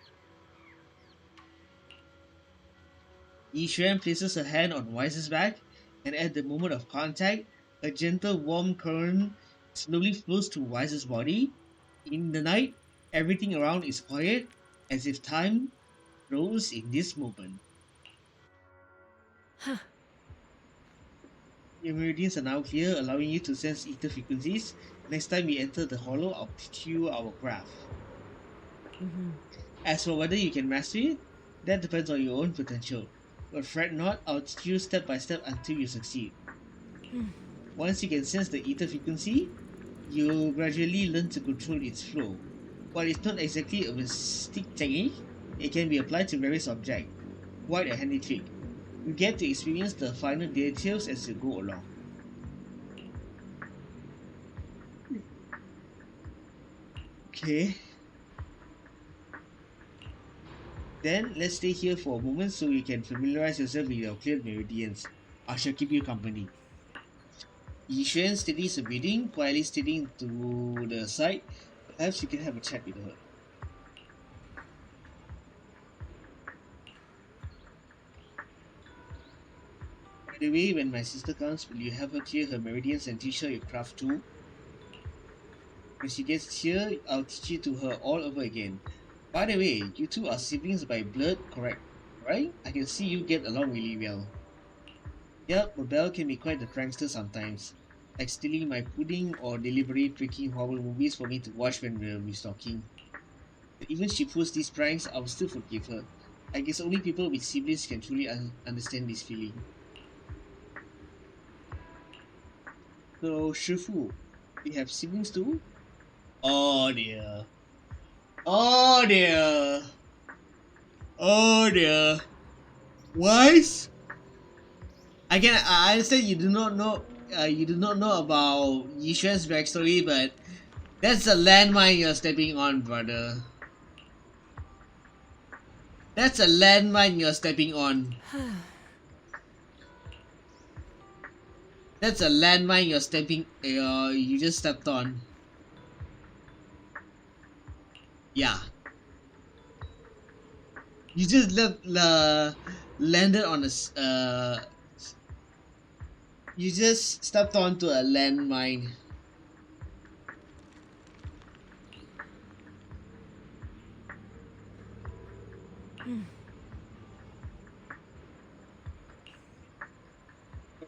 [SPEAKER 1] Yishuan places a hand on Wise's back, and at the moment of contact, a gentle warm current slowly flows through Wise's body. In the night, everything around is quiet, as if time froze in this moment. Your meridians are now clear, allowing you to sense ether frequencies. Next time we enter the hollow, I'll teach you our craft. As for whether you can master it, that depends on your own potential. But fret not, I'll teach you step by step until you succeed. Once you can sense the ether frequency, you'll gradually learn to control its flow. While it's not exactly a mystic technique, it can be applied to various objects. Quite a handy trick. You get to experience the finer details as you go along. Okay. Then let's stay here for a moment so you can familiarize yourself with your cleared meridians. I shall keep you company. Yishuan steadies her breathing, quietly steadying to the side. Perhaps you can have a chat with her. By the way, when my sister comes, will you have her clear her meridians and teach her your craft too? When she gets here, I'll teach it to her all over again. By the way, you two are siblings by blood, correct? Right? I can see you get along really well. Yep, but Belle can be quite a prankster sometimes. Like stealing my pudding or deliberately tricking horror movies for me to watch when we're restocking. But even she pulls these pranks, I'll still forgive her. I guess only people with siblings can truly understand this feeling. So, Shifu, you have siblings too? Oh dear. Oh dear. Oh dear. Wise? I understand you do not know about Yishuan's backstory, but that's a landmine you're stepping on, brother. That's a landmine you're stepping on. That's a landmine you're stepping you just stepped on. Yeah. You just landed on a you just stepped onto a landmine.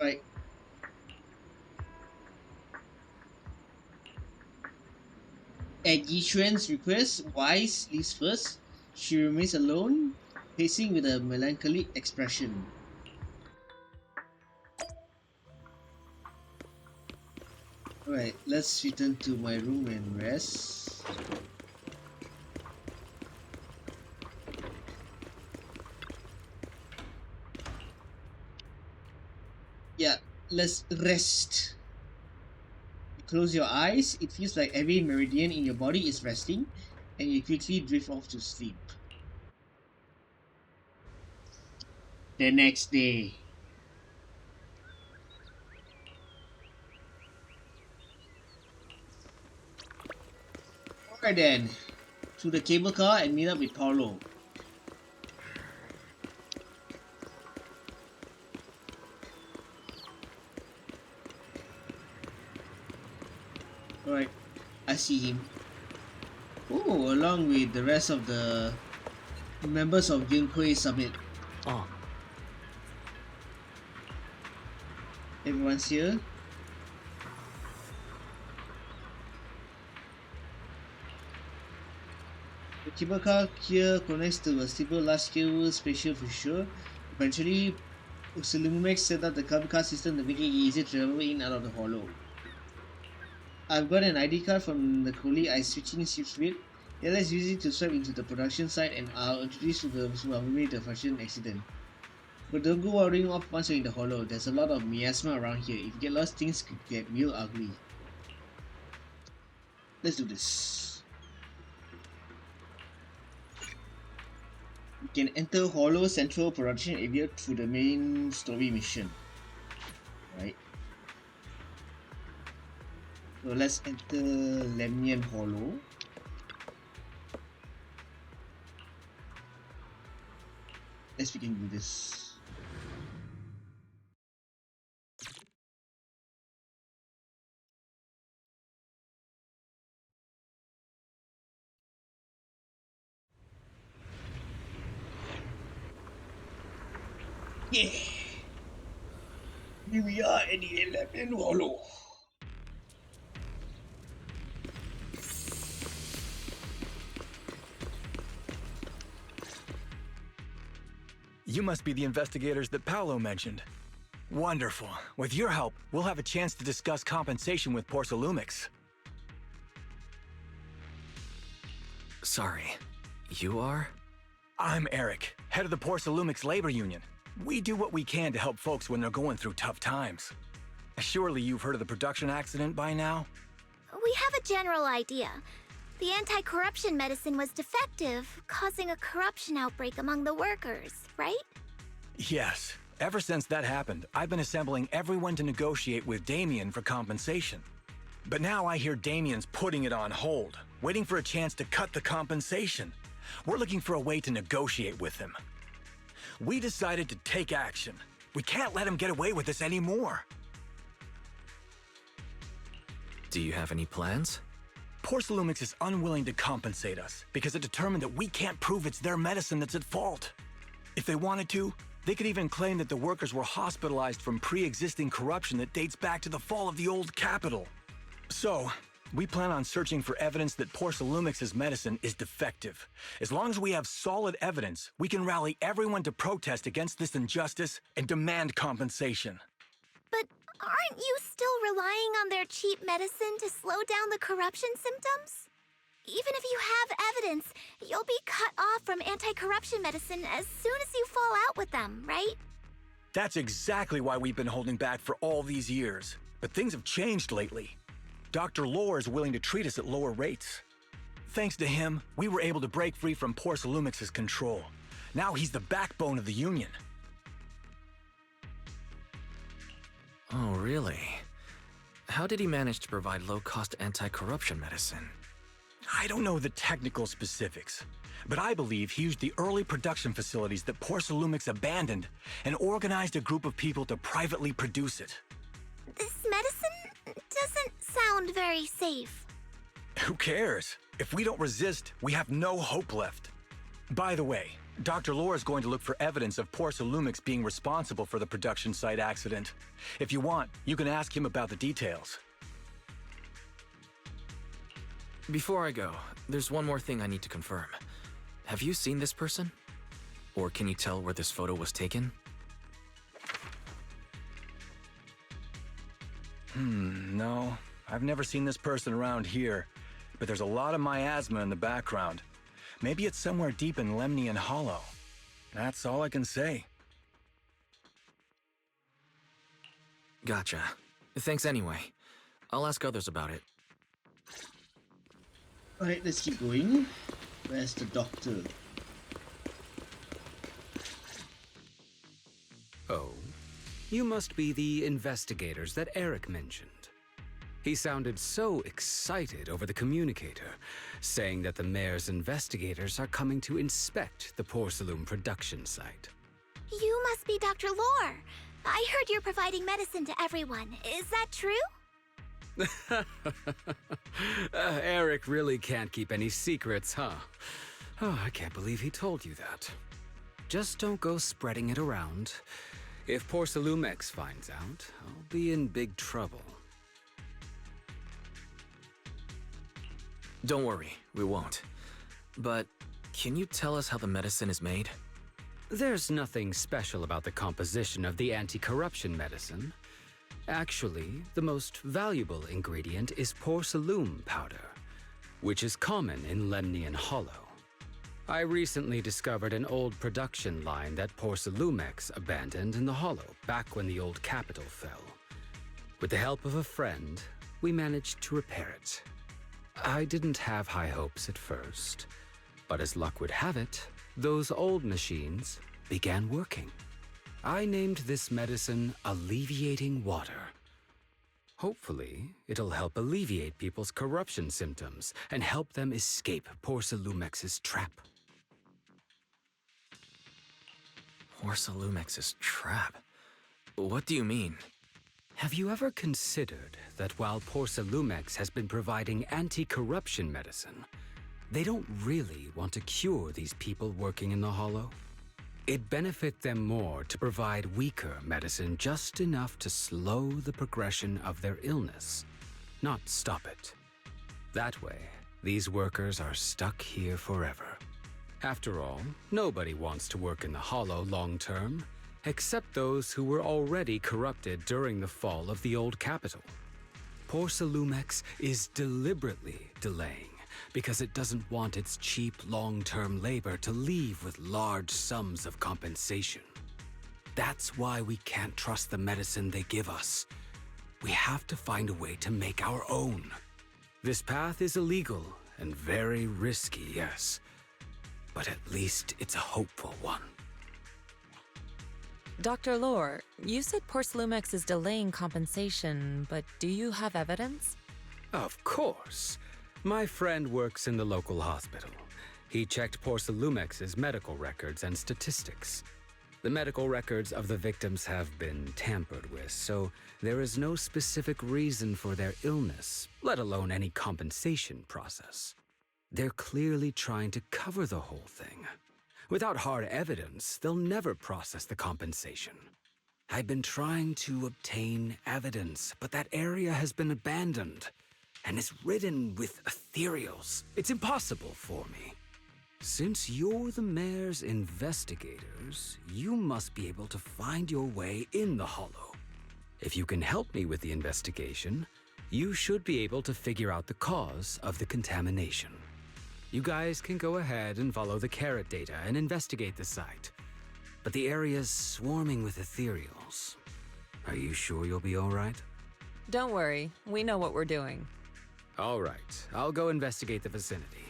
[SPEAKER 1] Right. At Yishuan's request, Wise leaves first. She remains alone, facing with a melancholic expression. Alright, let's return to my room and rest. Yeah, let's rest. Close your eyes. It feels like every meridian in your body is resting, and you quickly drift off to sleep. The next day. Alright then, to the cable car and meet up with Paulo. Alright, I see him. Oh, along with the rest of the members of Yunhui Summit.
[SPEAKER 3] Oh.
[SPEAKER 1] Everyone's here. The cable car here connects to a simple large-scale spatial fissure. Eventually, Lumex set up the cable car system to make it easier to travel in and out of the hollow. I've got an ID card from the colleague I'm switching ships with. Yeah, let's use it to swipe into the production site and I'll introduce you to those who have made the function accident. But don't go wandering off once you're in the hollow. There's a lot of miasma around here. If you get lost, things could get real ugly. Let's do this. You can enter Hollow Central Production Area through the main story mission. Right. So let's enter Lemnian Hollow. Let's begin with this. Yeah. Here we are in the Lemnian Hollow.
[SPEAKER 17] You must be the investigators that Paolo mentioned. Wonderful. With your help, we'll have a chance to discuss compensation with Porcelumix.
[SPEAKER 3] Sorry, you are?
[SPEAKER 17] I'm Eric, head of the Porcelumix Labor Union. We do what we can to help folks when they're going through tough times. Surely you've heard of the production accident by now?
[SPEAKER 2] We have a general idea. The anti-corruption medicine was defective, causing a corruption outbreak among the workers, right?
[SPEAKER 17] Yes. Ever since that happened, I've been assembling everyone to negotiate with Damien for compensation. But now I hear Damien's putting it on hold, waiting for a chance to cut the compensation. We're looking for a way to negotiate with him. We decided to take action. We can't let him get away with this anymore.
[SPEAKER 3] Do you have any plans?
[SPEAKER 17] Porcelumix is unwilling to compensate us because it determined that we can't prove it's their medicine that's at fault. If they wanted to, they could even claim that the workers were hospitalized from pre-existing corruption that dates back to the fall of the old capital. So, we plan on searching for evidence that Porcelumix's medicine is defective. As long as we have solid evidence, we can rally everyone to protest against this injustice and demand compensation.
[SPEAKER 2] But aren't you still relying on their cheap medicine to slow down the corruption symptoms? Even if you have evidence, you'll be cut off from anti-corruption medicine as soon as you fall out with them, right?
[SPEAKER 17] That's exactly why we've been holding back for all these years. But things have changed lately. Dr. Lore is willing to treat us at lower rates. Thanks to him, we were able to break free from Porcelumix's control. Now he's the backbone of the Union.
[SPEAKER 3] Oh, really? How did he manage to provide low-cost anti-corruption medicine?
[SPEAKER 17] I don't know the technical specifics, but I believe he used the early production facilities that Porcelumix abandoned and organized a group of people to privately produce it.
[SPEAKER 2] This medicine doesn't sound very safe.
[SPEAKER 17] Who cares? If we don't resist, we have no hope left. By the way, Dr. Lore is going to look for evidence of Porcelumix being responsible for the production site accident. If you want, you can ask him about the details.
[SPEAKER 3] Before I go, there's one more thing I need to confirm. Have you seen this person? Or can you tell where this photo was taken?
[SPEAKER 17] No. I've never seen this person around here, but there's a lot of miasma in the background. Maybe it's somewhere deep in Lemnian Hollow. That's all I can say.
[SPEAKER 3] Gotcha. Thanks anyway. I'll ask others about it.
[SPEAKER 1] Alright, let's keep going. Where's the doctor?
[SPEAKER 18] Oh, you must be the investigators that Eric mentioned. He sounded so excited over the communicator, saying that the mayor's investigators are coming to inspect the Porcelain production site.
[SPEAKER 2] You must be Dr. Lore. I heard you're providing medicine to everyone. Is that true?
[SPEAKER 18] Eric really can't keep any secrets, huh? Oh, I can't believe he told you that. Just don't go spreading it around. If Porcelumex finds out, I'll be in big trouble.
[SPEAKER 3] Don't worry, we won't. But can you tell us how the medicine is made?
[SPEAKER 18] There's nothing special about the composition of the anti-corruption medicine. Actually, the most valuable ingredient is porcelain powder, which is common in Lemnian Hollow. I recently discovered an old production line that Porcelumex abandoned in the Hollow back when the old capital fell. With the help of a friend, we managed to repair it. I didn't have high hopes at first, but as luck would have it, those old machines began working. I named this medicine Alleviating Water. Hopefully, it'll help alleviate people's corruption symptoms and help them escape Porcelumex's trap.
[SPEAKER 3] Porcelumex's trap? What do you mean?
[SPEAKER 18] Have you ever considered that while Porcelumex has been providing anti-corruption medicine, they don't really want to cure these people working in the Hollow? It'd benefit them more to provide weaker medicine just enough to slow the progression of their illness, not stop it. That way, these workers are stuck here forever. After all, nobody wants to work in the Hollow long term, except those who were already corrupted during the fall of the old capital. Porcelumex is deliberately delaying because it doesn't want its cheap long-term labor to leave with large sums of compensation. That's why we can't trust the medicine they give us. We have to find a way to make our own. This path is illegal and very risky, yes, but at least it's a hopeful one.
[SPEAKER 4] Dr. Lore, you said Porcelumex is delaying compensation, but do you have evidence?
[SPEAKER 18] Of course. My friend works in the local hospital. He checked Porcelumex's medical records and statistics. The medical records of the victims have been tampered with, so there is no specific reason for their illness, let alone any compensation process. They're clearly trying to cover the whole thing. Without hard evidence, they'll never process the compensation. I've been trying to obtain evidence, but that area has been abandoned and is ridden with ethereals. It's impossible for me. Since you're the mayor's investigators, you must be able to find your way in the Hollow. If you can help me with the investigation, you should be able to figure out the cause of the contamination. You guys can go ahead and follow the carrot data and investigate the site. But the area's swarming with ethereals. Are you sure you'll be all right?
[SPEAKER 4] Don't worry, we know what we're doing.
[SPEAKER 18] All right, I'll go investigate the vicinity.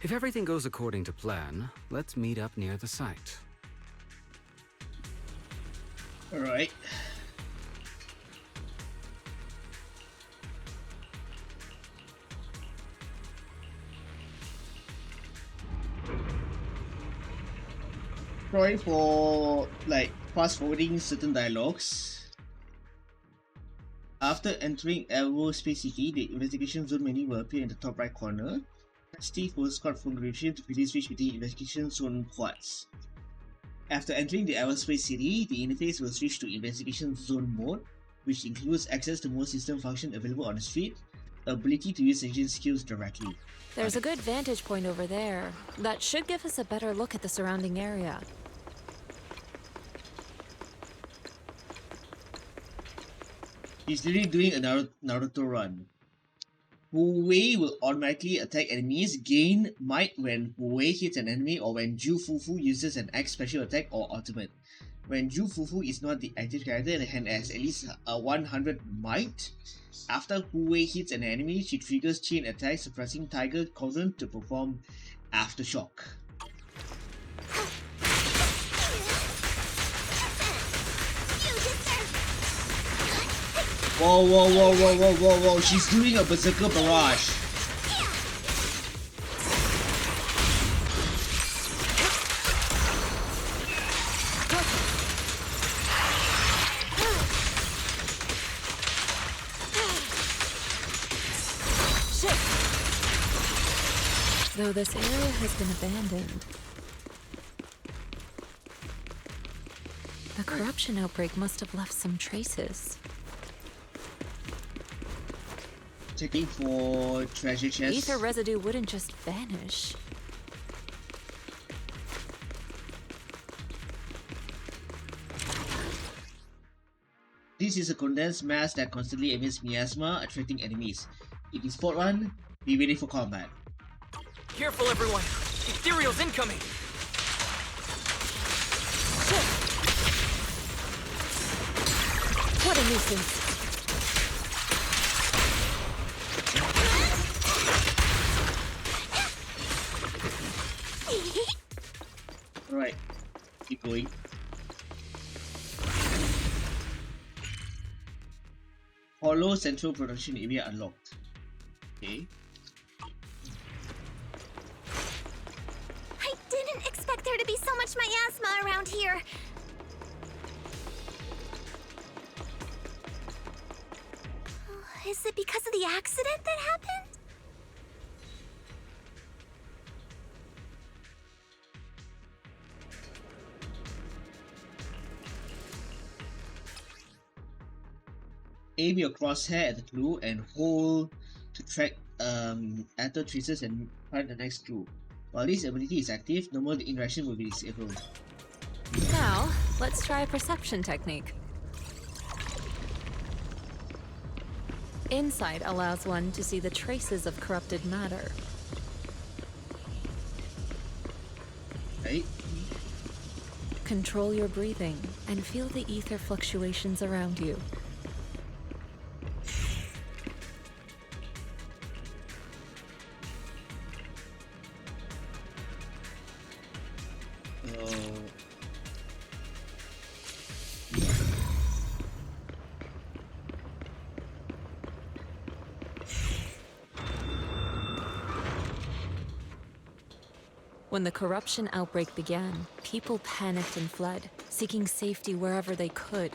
[SPEAKER 18] If everything goes according to plan, let's meet up near the site.
[SPEAKER 1] Alright. Sorry for fast forwarding certain dialogues. After entering Aerospace City, the investigation zone menu will appear in the top right corner. Steve will scout configuration to quickly switch between investigation zone quads. After entering the Aerospace City, the interface will switch to investigation zone mode, which includes access to most system functions available on the street, ability to use engine skills directly.
[SPEAKER 4] There's a good vantage point over there. That should give us a better look at the surrounding area.
[SPEAKER 1] He's literally doing a Naruto run. Wu Wei will automatically attack enemies, gain might when Wu Wei hits an enemy or when Ju Fufu uses an X special attack or ultimate. When Ju Fufu is not the active character and has at least a 100 might, after Wu Wei hits an enemy, she triggers chain attack, suppressing Tiger Cauldron to perform Aftershock. Whoa, whoa, whoa, whoa, whoa, whoa, whoa, she's doing a Berserker Barrage.
[SPEAKER 4] Shit! Though this area has been abandoned, the corruption outbreak must have left some traces.
[SPEAKER 1] Checking for treasure chests.
[SPEAKER 4] Ether residue wouldn't just vanish.
[SPEAKER 1] This is a condensed mass that constantly emits miasma, attracting enemies. It is spot run, be ready for combat.
[SPEAKER 11] Careful, everyone! Ethereal's incoming!
[SPEAKER 4] What a nuisance!
[SPEAKER 1] Alright, keep going. Hollow Central Production Area unlocked. Okay.
[SPEAKER 2] I didn't expect there to be so much miasma around here. Is it because of the accident that happened?
[SPEAKER 1] Aim your crosshair at the clue and hold to track ether traces and find the next clue. While this ability is active, normal interaction will be disabled.
[SPEAKER 4] Now, let's try a perception technique. Insight allows one to see the traces of corrupted matter.
[SPEAKER 1] Right?
[SPEAKER 4] Control your breathing and feel the ether fluctuations around you. When the corruption outbreak began, people panicked and fled, seeking safety wherever they could.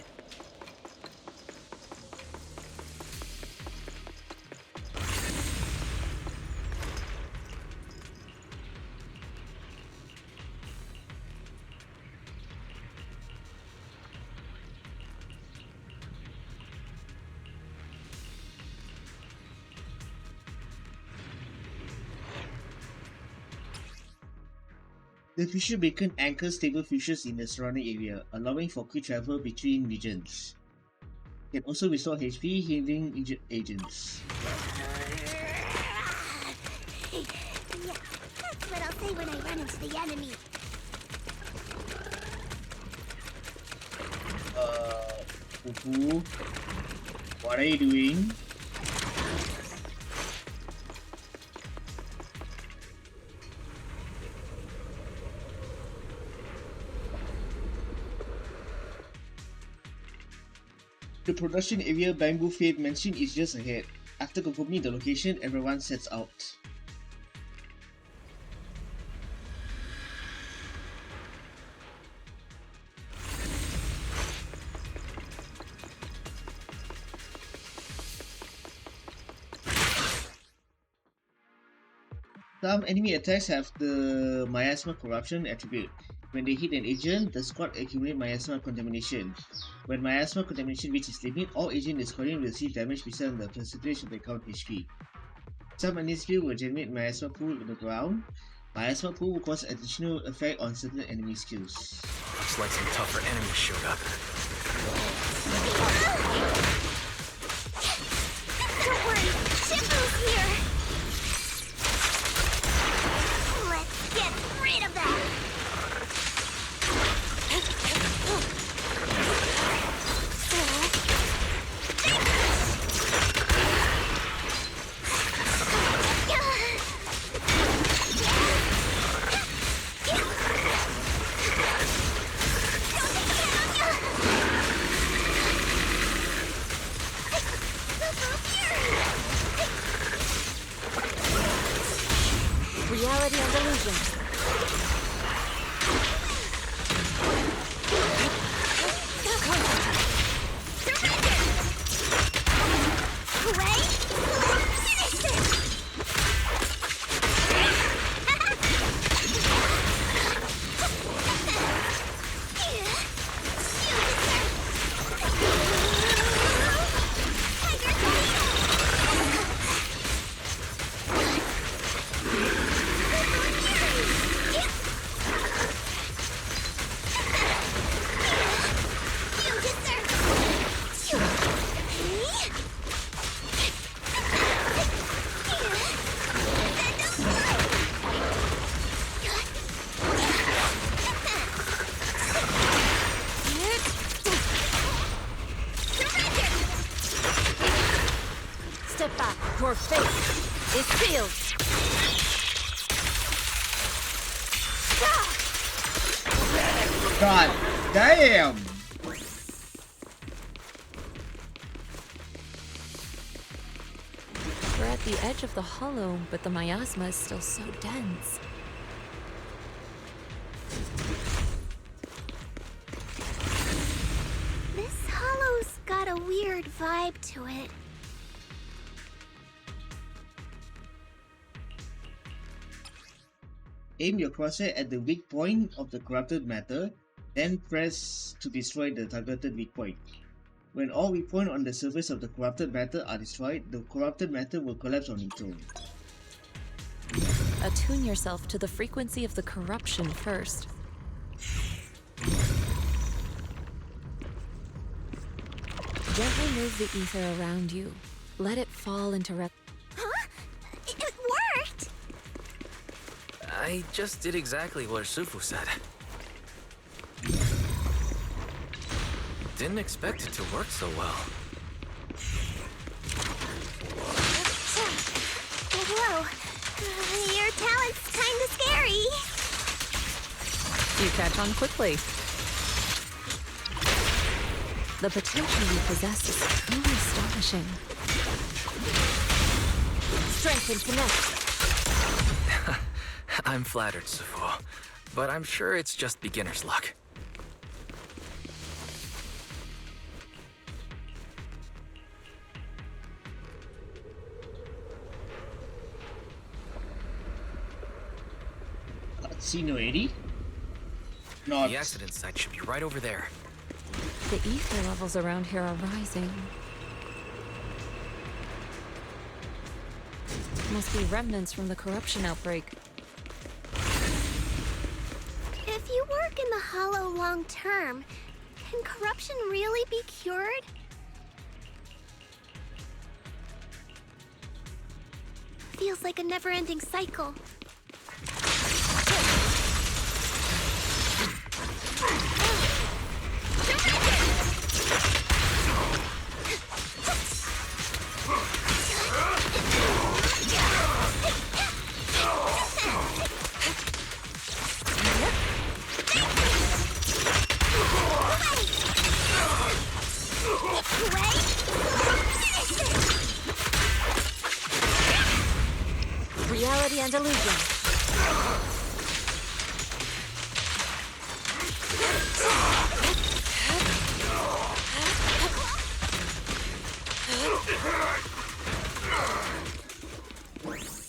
[SPEAKER 1] The fissure beacon anchors stable fissures in the surrounding area, allowing for quick travel between regions. It can also restore HP, healing injured agents.
[SPEAKER 2] Yeah, that's what I'll say when I run into the enemy.
[SPEAKER 1] Fufu, what are you doing? The production area Bamboo Fade mentioned is just ahead. After confirming the location, everyone sets out. Some enemy attacks have the Miasma Corruption attribute. When they hit an agent, the squad accumulate miasma contamination. When miasma contamination reaches its limit, all agents escorting will receive damage based on the percentage of the account HP. Some enemies will generate miasma pool on the ground. Miasma pool will cause additional effect on certain enemy skills.
[SPEAKER 3] Looks like some tougher enemies showed up.
[SPEAKER 2] Don't worry, Shifu's here! Let's get rid of that!
[SPEAKER 4] Reality and illusion.
[SPEAKER 2] Step back. Your fate is sealed.
[SPEAKER 1] God damn!
[SPEAKER 4] We're at the edge of the hollow, but the miasma is still so dense.
[SPEAKER 2] This hollow's got a weird vibe to it.
[SPEAKER 1] Aim your crosshair at the weak point of the corrupted matter, then press to destroy the targeted weak point. When all weak points on the surface of the corrupted matter are destroyed, the corrupted matter will collapse on its own.
[SPEAKER 4] Attune yourself to the frequency of the corruption first. Gently move the ether around you. Let it fall into
[SPEAKER 2] Huh? It worked!
[SPEAKER 3] I just did exactly what Shifu said. Didn't expect it to work so well.
[SPEAKER 2] Whoa. Your talent's kinda scary.
[SPEAKER 4] You catch on quickly. The potential you possess is truly astonishing.
[SPEAKER 2] Strength and finesse.
[SPEAKER 3] I'm flattered, Shifu, but I'm sure it's just beginner's luck.
[SPEAKER 1] Scene 80? Not.
[SPEAKER 3] The accident site should be right over there.
[SPEAKER 4] The ether levels around here are rising. Must be remnants from the corruption outbreak.
[SPEAKER 2] If you work in the Hollow long term, can corruption really be cured? Feels like a never-ending cycle.
[SPEAKER 4] Reality and illusion.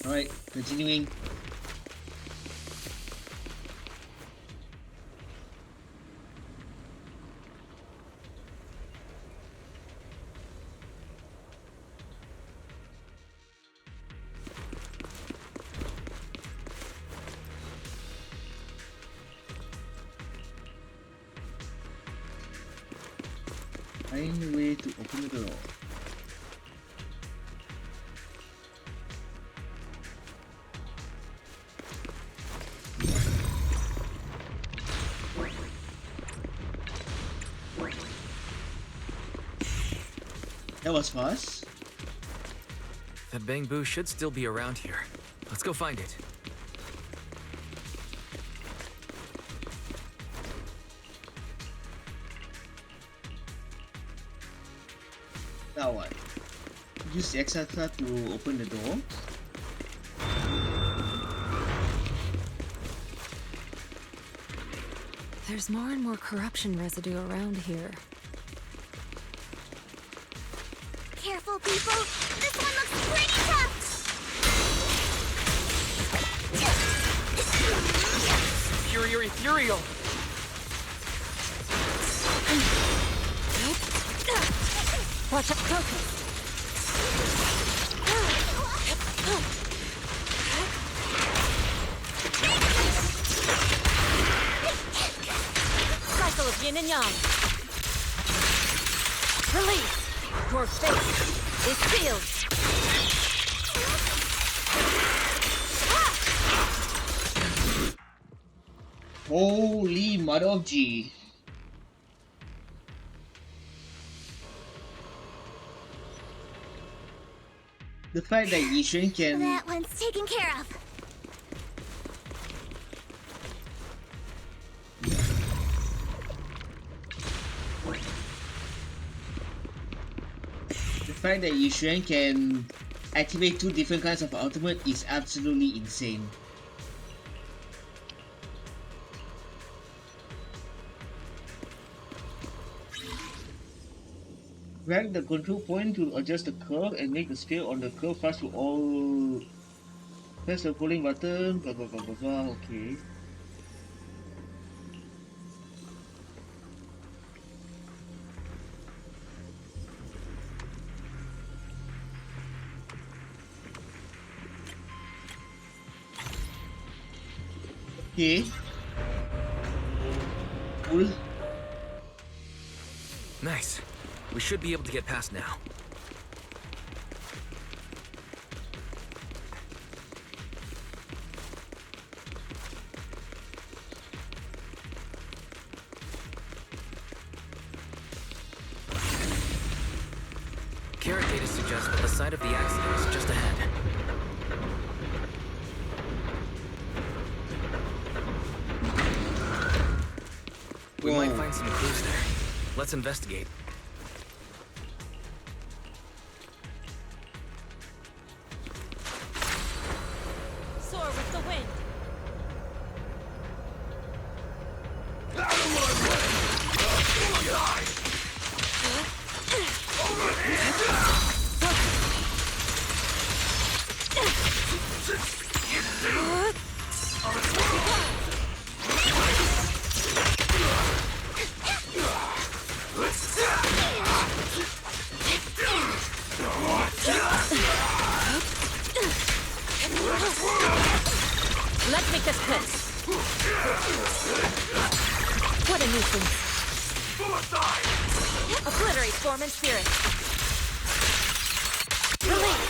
[SPEAKER 1] Alright, continuing. Find a way to open the door. That was fast.
[SPEAKER 3] That bamboo should still be around here. Let's go find it.
[SPEAKER 1] Now what? Use the etc. to open the door.
[SPEAKER 4] There's more and more corruption residue around here.
[SPEAKER 2] Careful, people. This one looks pretty tough.
[SPEAKER 11] Superior ethereal.
[SPEAKER 4] Watch out, focus. Cycle of yin and yang. Release. Your fate is sealed.
[SPEAKER 1] Holy mother of G. The fact that Yishuan can...
[SPEAKER 2] That one's taken care of.
[SPEAKER 1] The fact that Yishuan can activate two different kinds of ultimate is absolutely insane. Drag the control point to adjust the curve and make the scale on the curve fast to all. Press the following button, blah blah blah blah blah, okay. Okay. Cool.
[SPEAKER 3] Nice. We should be able to get past now. Carrot data suggests that the site of the accident is just ahead. We might find some clues there. Let's investigate.
[SPEAKER 4] Soar with the wind. Let's make this quick. What a nuisance. Obliterate form and spirit. Release.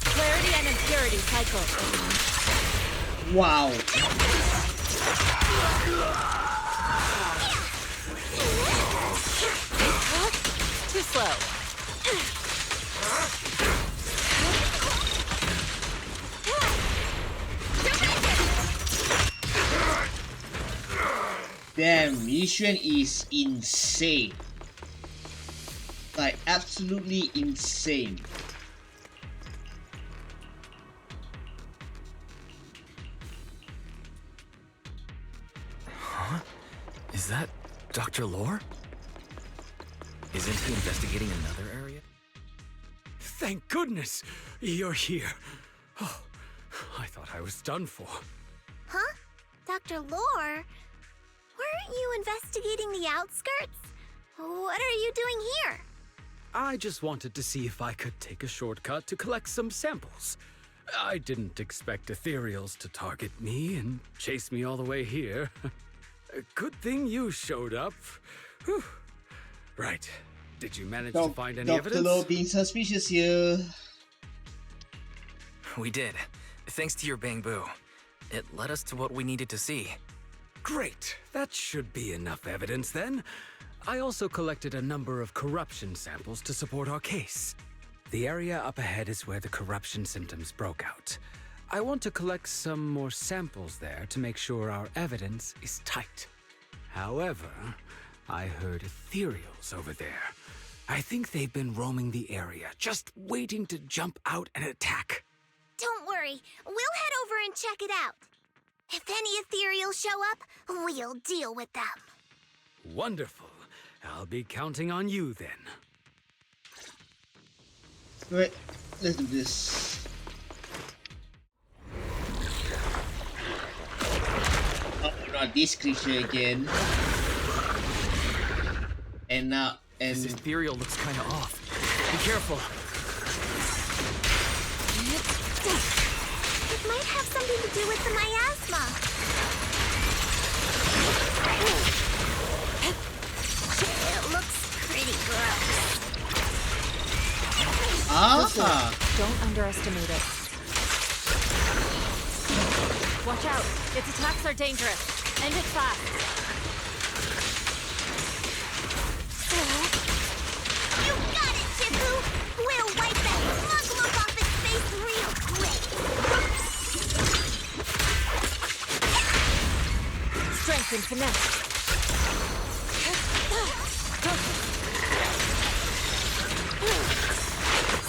[SPEAKER 4] Clarity and impurity cycle.
[SPEAKER 1] Wow.
[SPEAKER 4] Too slow.
[SPEAKER 1] Damn, Yishuan is insane. Like, absolutely insane.
[SPEAKER 3] Huh? Is that Dr. Lore? Isn't he investigating another area?
[SPEAKER 18] Thank goodness you're here. Oh, I thought I was done for.
[SPEAKER 2] Huh? Dr. Lore? Weren't you investigating the outskirts? What are you doing here?
[SPEAKER 18] I just wanted to see if I could take a shortcut to collect some samples. I didn't expect ethereals to target me and chase me all the way here. Good thing you showed up. Whew. Right. Did you manage to find any
[SPEAKER 1] Dr.
[SPEAKER 18] evidence?
[SPEAKER 1] Lo being suspicious here.
[SPEAKER 3] We did. Thanks to your bamboo. It led us to what we needed to see.
[SPEAKER 18] Great. That should be enough evidence then. I also collected a number of corruption samples to support our case. The area up ahead is where the corruption symptoms broke out. I want to collect some more samples there to make sure our evidence is tight. However, I heard ethereals over there. I think they've been roaming the area, just waiting to jump out and attack.
[SPEAKER 2] Don't worry, we'll head over and check it out. If any ethereals show up, we'll deal with them.
[SPEAKER 18] Wonderful. I'll be counting on you then.
[SPEAKER 1] Right, let's do this. Oh, not this creature again. And now,
[SPEAKER 3] This ethereal looks kinda off. Be careful.
[SPEAKER 2] It might have something to do with the miasma. It looks pretty gross.
[SPEAKER 1] Ah!
[SPEAKER 19] Don't underestimate it. Watch out! Its attacks are dangerous. End it fast.
[SPEAKER 2] You got it, Chifu! We'll wipe that smug look off its face real quick.
[SPEAKER 19] Strength and finesse.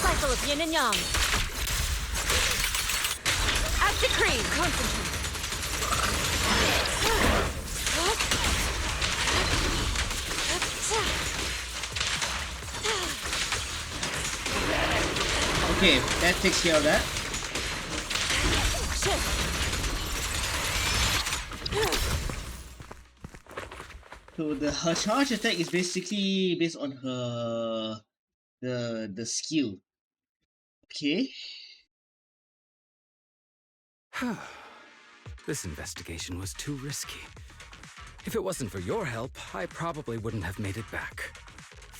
[SPEAKER 19] Cycle of yin and yang. As decreed. Concentrate.
[SPEAKER 1] Okay, that takes care of that. So her charge attack is basically based on her the skill. Okay.
[SPEAKER 18] This investigation was too risky. If it wasn't for your help, I probably wouldn't have made it back.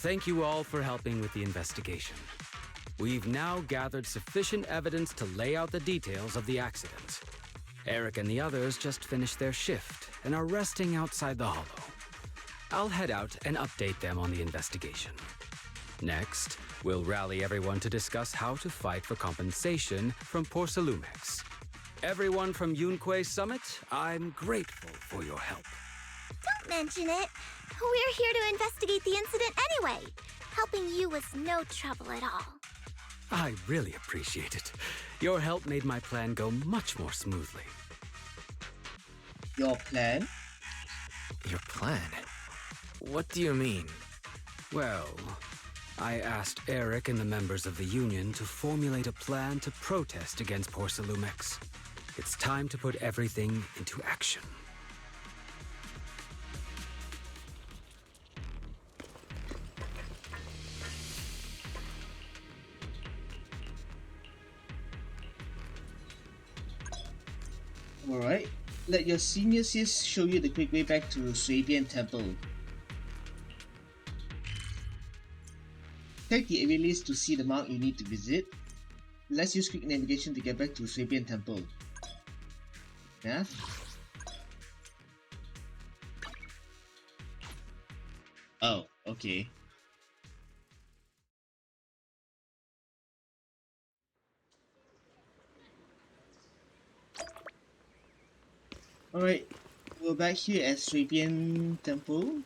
[SPEAKER 18] Thank you all for helping with the investigation. We've now gathered sufficient evidence to lay out the details of the accident. Eric and the others just finished their shift and are resting outside the hollow. I'll head out and update them on the investigation. Next, we'll rally everyone to discuss how to fight for compensation from Porcelumex. Everyone from Yunque Summit, I'm grateful for your help.
[SPEAKER 2] Don't mention it. We're here to investigate the incident anyway. Helping you was no trouble at all.
[SPEAKER 18] I really appreciate it. Your help made my plan go much more smoothly.
[SPEAKER 1] Your plan?
[SPEAKER 3] Your plan? What do you mean?
[SPEAKER 18] Well, I asked Eric and the members of the Union to formulate a plan to protest against Porcelumex. It's time to put everything into action.
[SPEAKER 1] Alright. Let your senior sis show you the quick way back to Swabian Temple. Check the area list to see the mark you need to visit. Let's use quick navigation to get back to Swabian Temple. Yeah? Oh, okay. Alright, we're back here at Swabian Temple.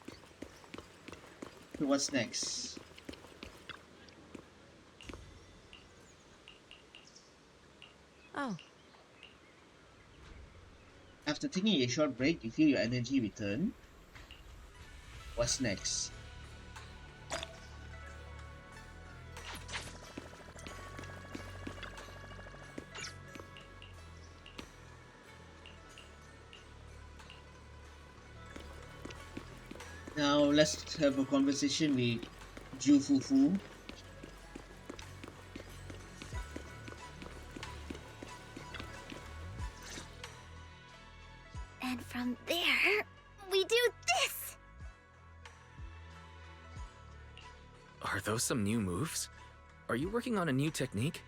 [SPEAKER 1] So what's next?
[SPEAKER 19] Oh.
[SPEAKER 1] After taking a short break, you feel your energy return. What's next? Now let's have a conversation with Ju Fufu.
[SPEAKER 2] And from there, we do this!
[SPEAKER 3] Are those some new moves? Are you working on a new technique?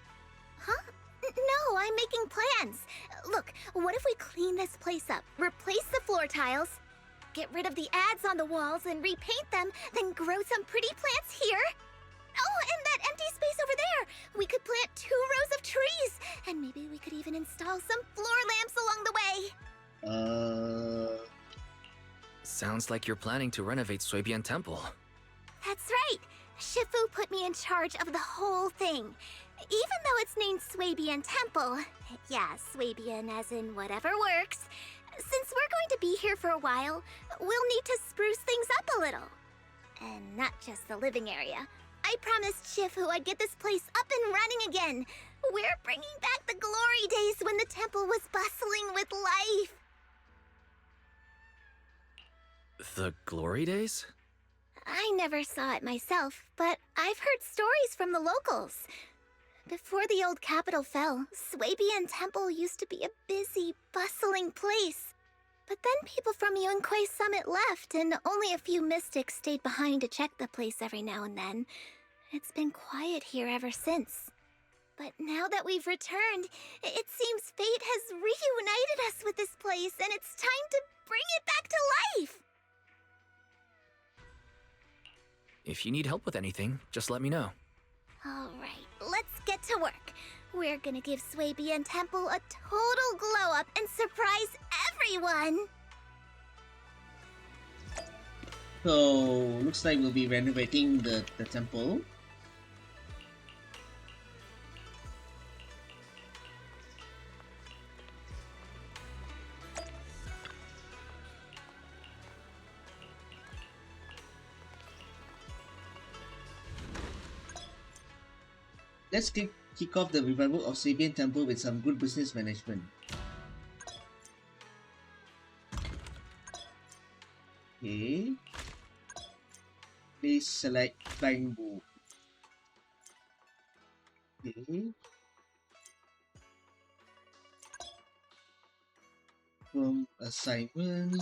[SPEAKER 2] Huh? No, I'm making plans. Look, what if we clean this place up, replace the floor tiles, get rid of the ads on the walls and repaint them, then grow some pretty plants here? Oh, and that empty space over there! We could plant 2 rows of trees! And maybe we could even install some floor lamps along the way!
[SPEAKER 3] Sounds like you're planning to renovate Suibian Temple.
[SPEAKER 2] That's right! Shifu put me in charge of the whole thing. Even though it's named Swabian Temple. Yeah, Swabian as in whatever works. Since we're going to be here for a while, we'll need to spruce things up a little. And not just the living area. I promised Shifu I'd get this place up and running again. We're bringing back the glory days when the temple was bustling with life.
[SPEAKER 3] The glory days?
[SPEAKER 2] I never saw it myself, but I've heard stories from the locals. Before the old capital fell, Swabian Temple used to be a busy, bustling place. But then people from Yunquei Summit left, and only a few mystics stayed behind to check the place every now and then. It's been quiet here ever since. But now that we've returned, it seems fate has reunited us with this place, and it's time to bring it back to life!
[SPEAKER 3] If you need help with anything, just let me know.
[SPEAKER 2] Alright, let's get to work. We're gonna give Swabian Temple a total glow-up and surprise everyone!
[SPEAKER 1] So, looks like we'll be renovating the temple. Let's kick off the revival of Swabian Temple with some good business management. Okay. Please select flying bow. Okay. From assignment.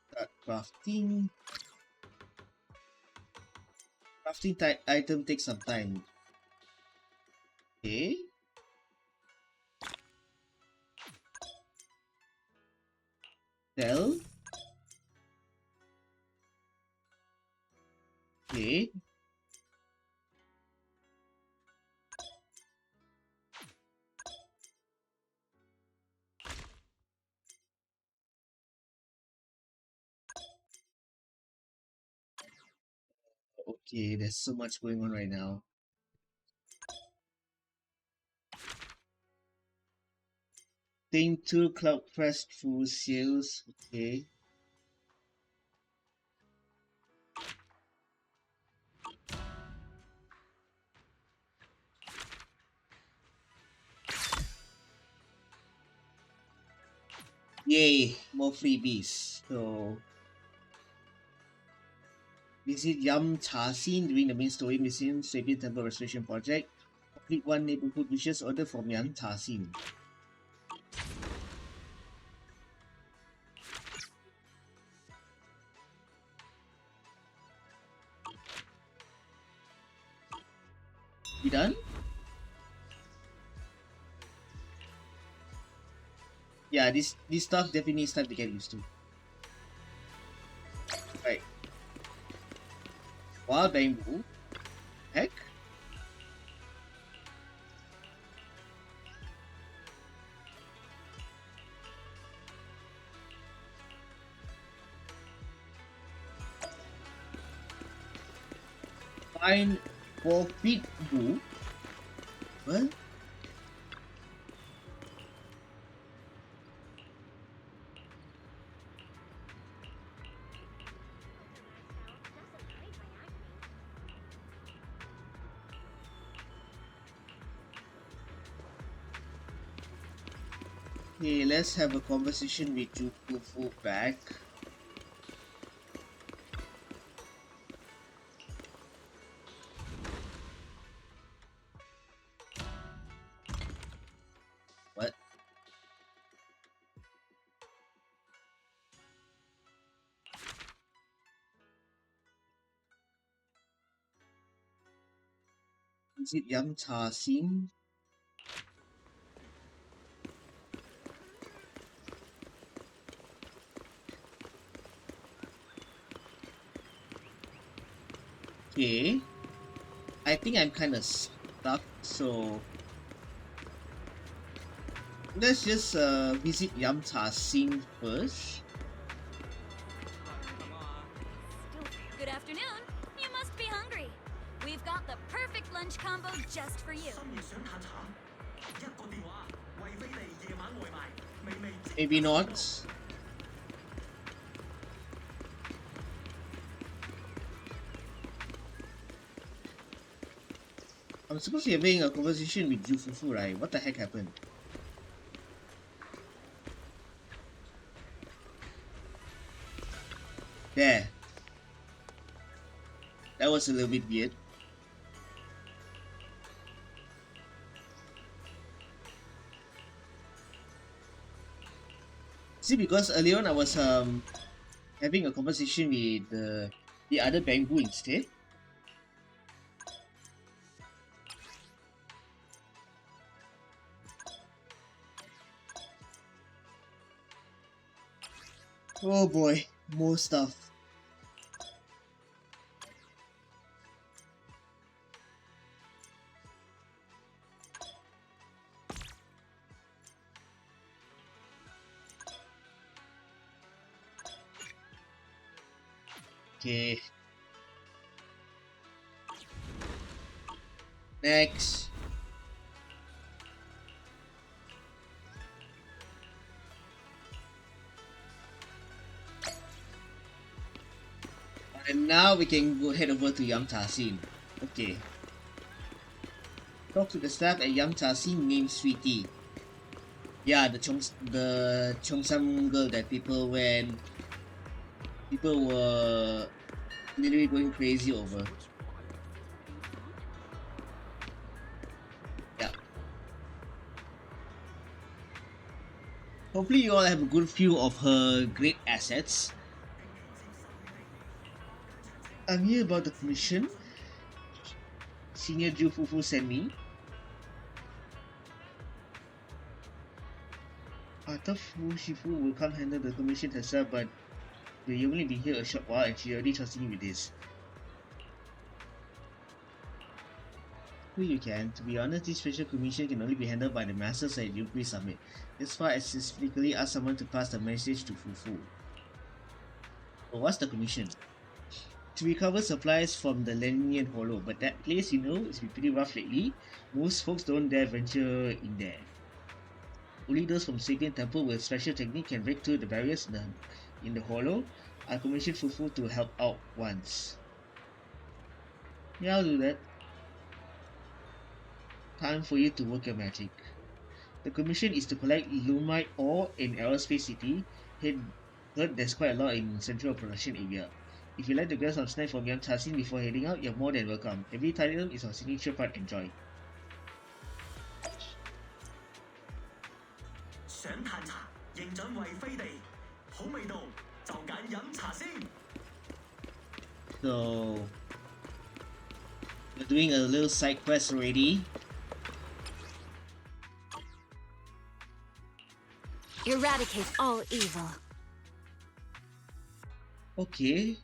[SPEAKER 1] Start crafting. Crafting item takes some time. Okay. Sell. Okay. Okay, there's so much going on right now. Thing 2 Cloud Crest full sales. Okay. Yay, more freebies. So visit Yam Cha Xin during the main story mission Swabian Temple Restoration Project. Complete 1 neighborhood wishes order from Yam Cha Xin. We done? Yeah, this stuff definitely needs time to get used to. Right. Wild bamboo. Heck. Fine 4 feet boo. What? Okay, let's have a conversation with Jukufu back. What? Is it Yam Cha Sin? Okay. I think I'm kind of stuck, so let's just visit Yam Cha Sin first.
[SPEAKER 19] Good afternoon. You must be hungry. We've got the perfect lunch combo just for you.
[SPEAKER 1] Maybe not. I'm supposed to be having a conversation with Jufufu, right? What the heck happened? There. That was a little bit weird. See, because earlier on I was having a conversation with the other bamboo instead. Oh boy, more stuff. Okay. Next. And now we can go head over to Yam Cha Sin. Okay. Talk to the staff at Yam Cha Sin named Sweetie. Yeah, the Cheongsam girl that people were literally going crazy over. Yeah. Hopefully you all have a good view of her great assets. I'm here about the commission. Senior Jufufu sent me. I thought Shifu will come handle the commission herself, but we'll only be here a short while and she already trusted me with this. Well, you can. To be honest, this special commission can only be handled by the masters at Yukui Summit. That's why I specifically asked someone to pass the message to Fufu. So what's the commission? To recover supplies from the Lennian Hollow, but that place, you know, is pretty rough lately. Most folks don't dare venture in there. Only those from Sapien Temple with special technique can break through the barriers in the hollow. I commissioned Fufu to help out once. Yeah, I'll do that. Time for you to work your magic. The commission is to collect Lumite ore in Aerospace City. Heard there's quite a lot in Central Production Area. If you'd like to grab some snacks from Yam Cha Sin before heading out, you're more than welcome. Every item is our signature part. Enjoy. So we're doing a little side quest already.
[SPEAKER 19] Eradicate all evil.
[SPEAKER 1] Okay.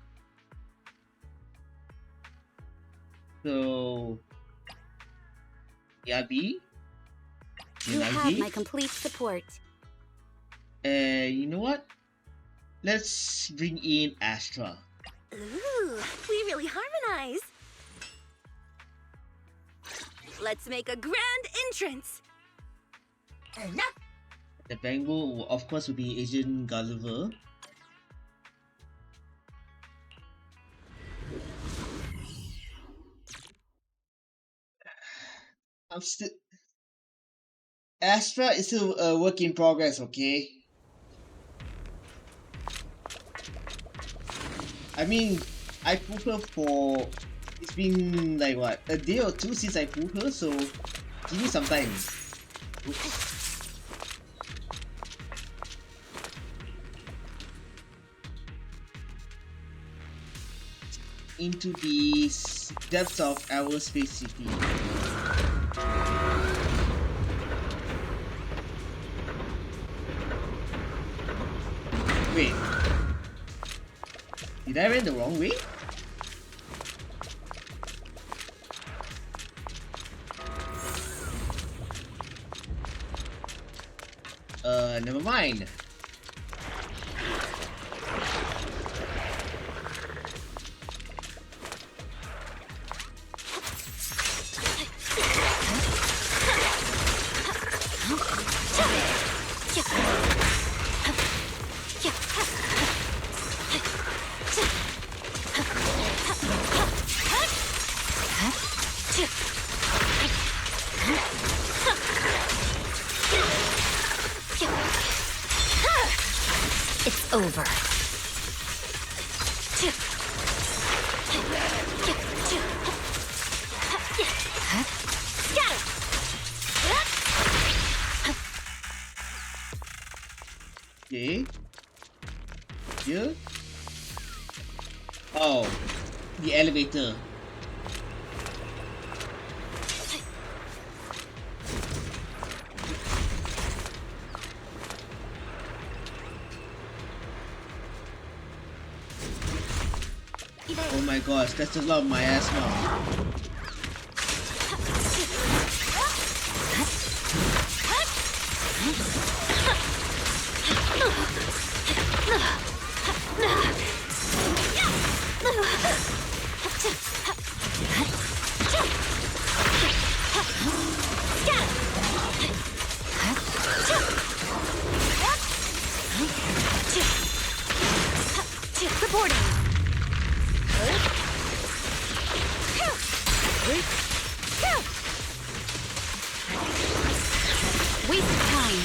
[SPEAKER 1] So Yabi?
[SPEAKER 19] You have my complete support.
[SPEAKER 1] You know what? Let's bring in Astra.
[SPEAKER 2] Ooh, we really harmonize. Let's make a grand entrance.
[SPEAKER 1] The bamboo, of course, will be Agent Gulliver. I'm still... Astra is still a work in progress, okay? I mean, I pulled her for... It's been like what, a day or two since I pulled her, so give me some time. Oops. Into the depths of Aerospace City. Did I run the wrong way? Never mind.
[SPEAKER 2] It's over.
[SPEAKER 1] Okay. Here? Oh, the elevator. Oh my gosh, that's a lot of miasma.
[SPEAKER 2] Reporting. Waste of time.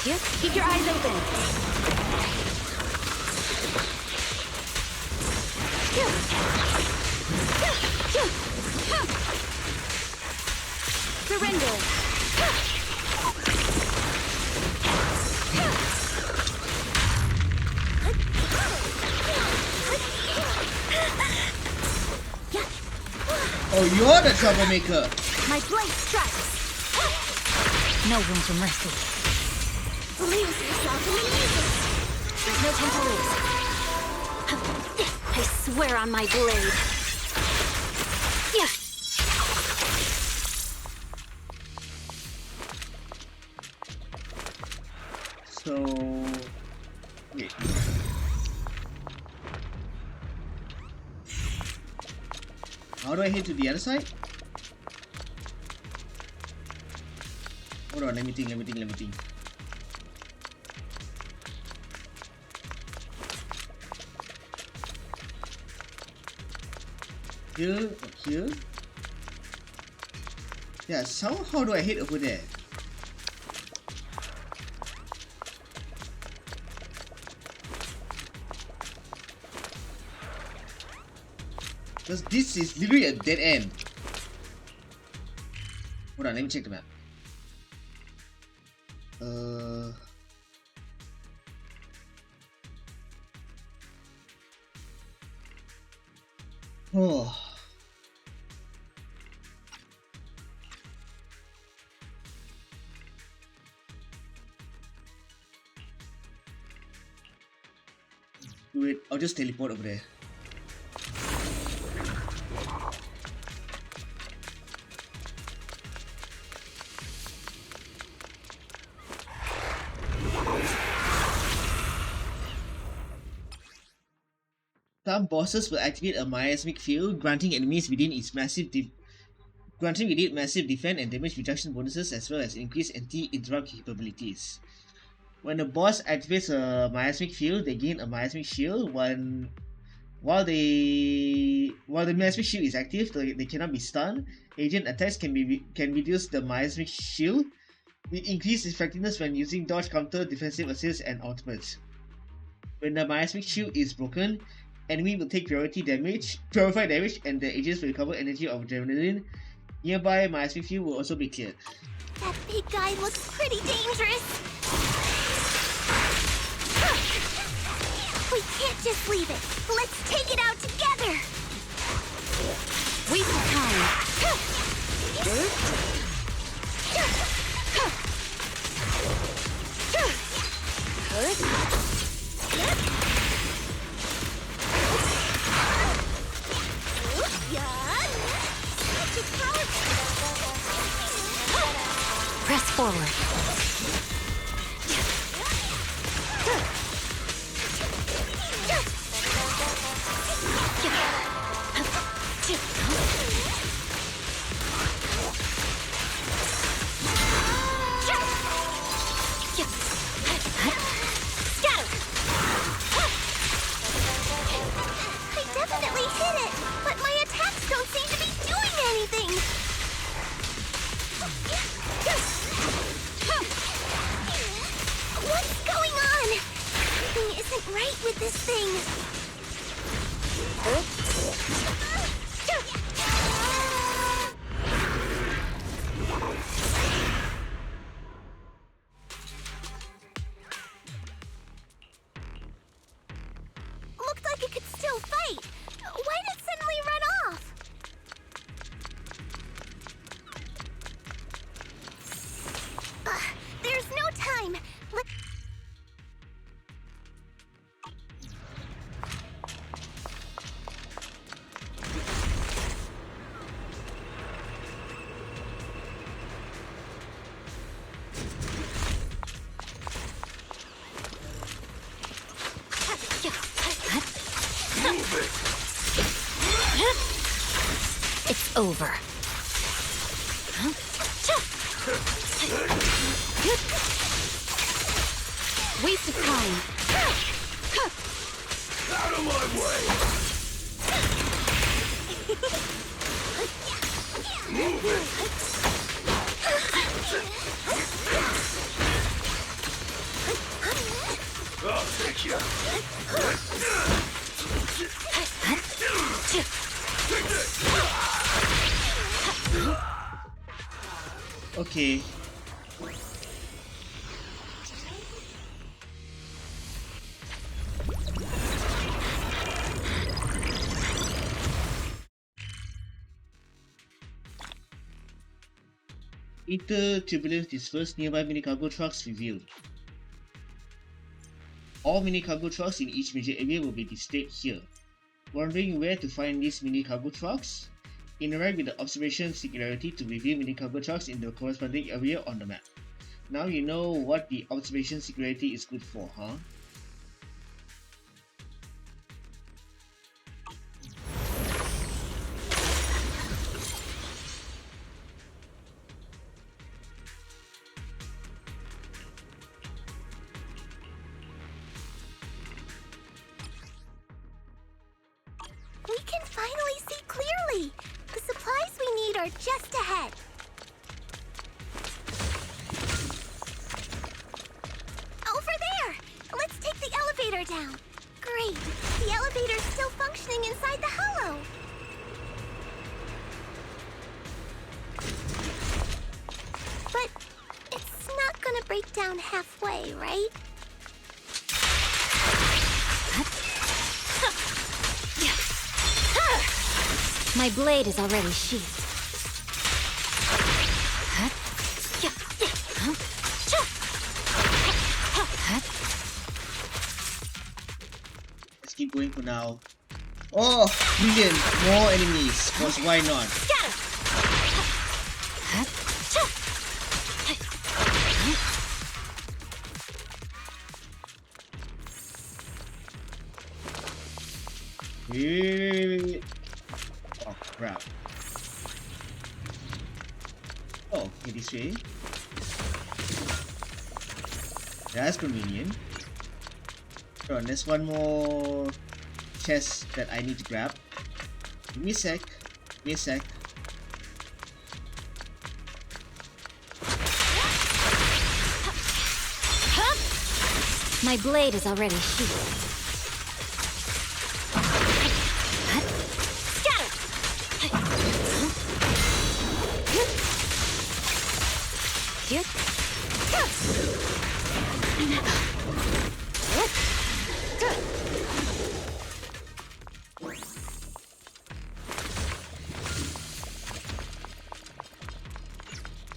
[SPEAKER 2] Just keep your eyes open. Surrender.
[SPEAKER 1] Oh, you're the troublemaker.
[SPEAKER 2] My blade strikes. No room for mercy. Lose yourself in the music. There's no time to lose. I swear on my blade. Yeah.
[SPEAKER 1] So, wait. How do I head to the other side? Hold on, let me think. Here, up here. Yeah, so how do I head over there? Because this is literally a dead end. Hold on, let me check the map. Oh. Wait, I'll just teleport over there. Some bosses will activate a miasmic field, granting enemies within its massive defense and damage reduction bonuses, as well as increased anti-interrupt capabilities. When a boss activates a miasmic field, they gain a miasmic shield. While the miasmic shield is active, they cannot be stunned. Agent attacks can reduce the miasmic shield, with increased effectiveness when using dodge, counter, defensive assist, and ultimates. When the miasmic shield is broken, enemy will take purified damage, and the agents will recover energy of adrenaline. Nearby miasmic field will also be cleared.
[SPEAKER 2] That big guy looks pretty dangerous. We can't just leave it. Let's take it out together. Waste of time. forward.
[SPEAKER 20] I definitely hit it, but my attacks don't seem to be doing anything. What's going on? Something isn't right with this thing. Looked like it could still fight. Why did it suddenly run off? There's no time.
[SPEAKER 2] It's over. Waste of time.
[SPEAKER 8] Out of my way! Move it! I'll take you.
[SPEAKER 1] Okay. Ether Turbulence dispersed nearby mini cargo trucks revealed. All mini cargo trucks in each major area will be displayed here. Wondering where to find these mini cargo trucks? Interact with the observation singularity to reveal mini cargo trucks in the corresponding area on the map. Now you know what the observation singularity is good for, huh?
[SPEAKER 20] We can finally see clearly. The supplies we need are just ahead. Over there! Let's take the elevator down. Great. The elevator's still functioning inside the hollow. But it's not gonna break down halfway, right?
[SPEAKER 2] My blade is already sheathed.
[SPEAKER 1] Let's keep going for now. Oh, brilliant! More enemies, cause why not? Wait. Oh crap. Oh, okay, this way. That's convenient. So there's one more chest that I need to grab. Give me a sec. Give me a sec.
[SPEAKER 2] My blade is already sheathed.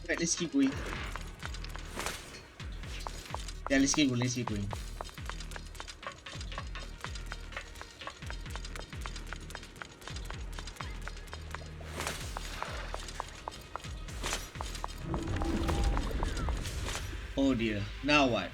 [SPEAKER 1] Alright, let's keep going. Yeah, let's keep going, let's keep going. dear. Now what?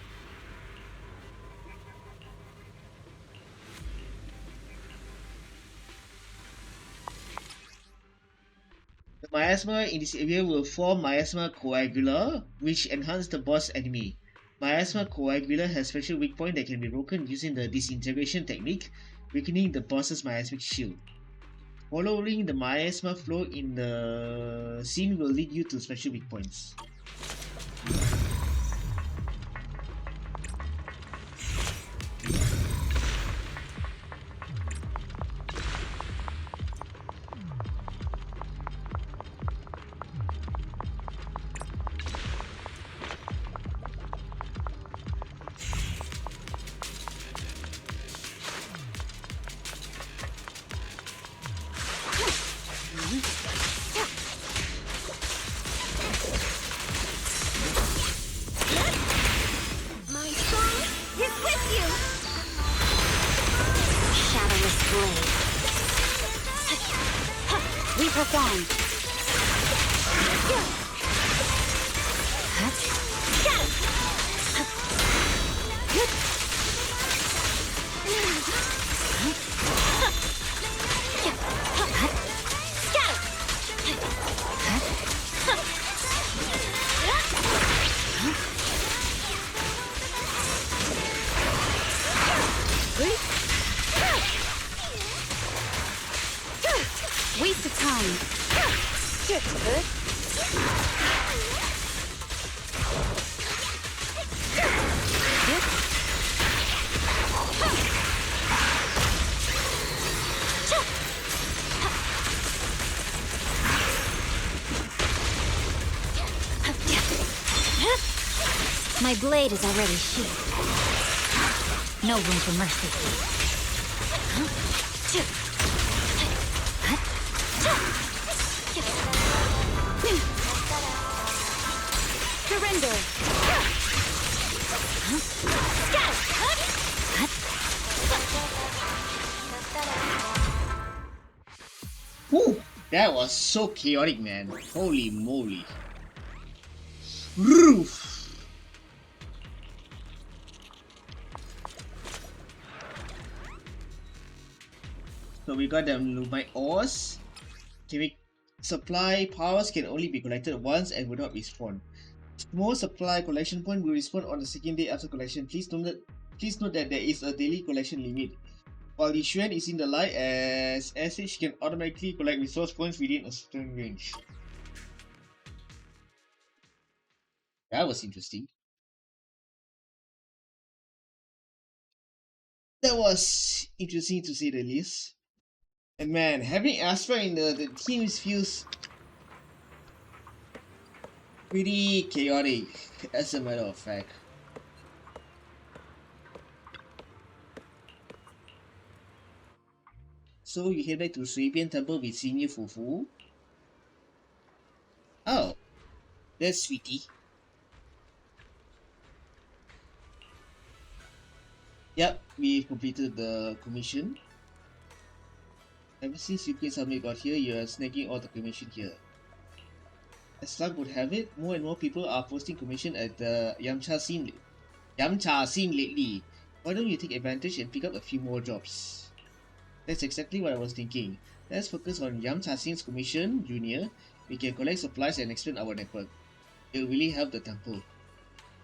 [SPEAKER 1] The miasma in this area will form miasma coagula, which enhance the boss enemy. Miasma coagula has special weak point that can be broken using the disintegration technique, weakening the boss's miasmic shield. Following the miasma flow in the scene will lead you to special weak points.
[SPEAKER 20] My song is with you! Shadowless blade. We perform. Waste of time. My blade is already sheathed. No room for mercy. Surrender.
[SPEAKER 1] Whew, that was so chaotic, man. Holy moly. Roof. So we got them Lumite ores. Supply powers can only be collected once and will not respawn. Most supply collection point will respawn on the second day after collection. Please note that there is a daily collection limit. While the Xuan is in the light, as SH can automatically collect resource points within a certain range. That was interesting. That was interesting to say the least. And man, having Astra in the teams feels pretty chaotic, as a matter of fact. So you head back to Swabian Temple with Senior Fufu. Oh, that's sweetie. Yep, we've completed the commission. Ever since Ukraine Summit got here, you're snagging all the commission here. As luck would have it, more and more people are posting commission at the Yamcha scene lately. Why don't you take advantage and pick up a few more jobs? That's exactly what I was thinking. Let's focus on Yamcha scene's commission, Junior. We can collect supplies and expand our network. It'll really help the temple.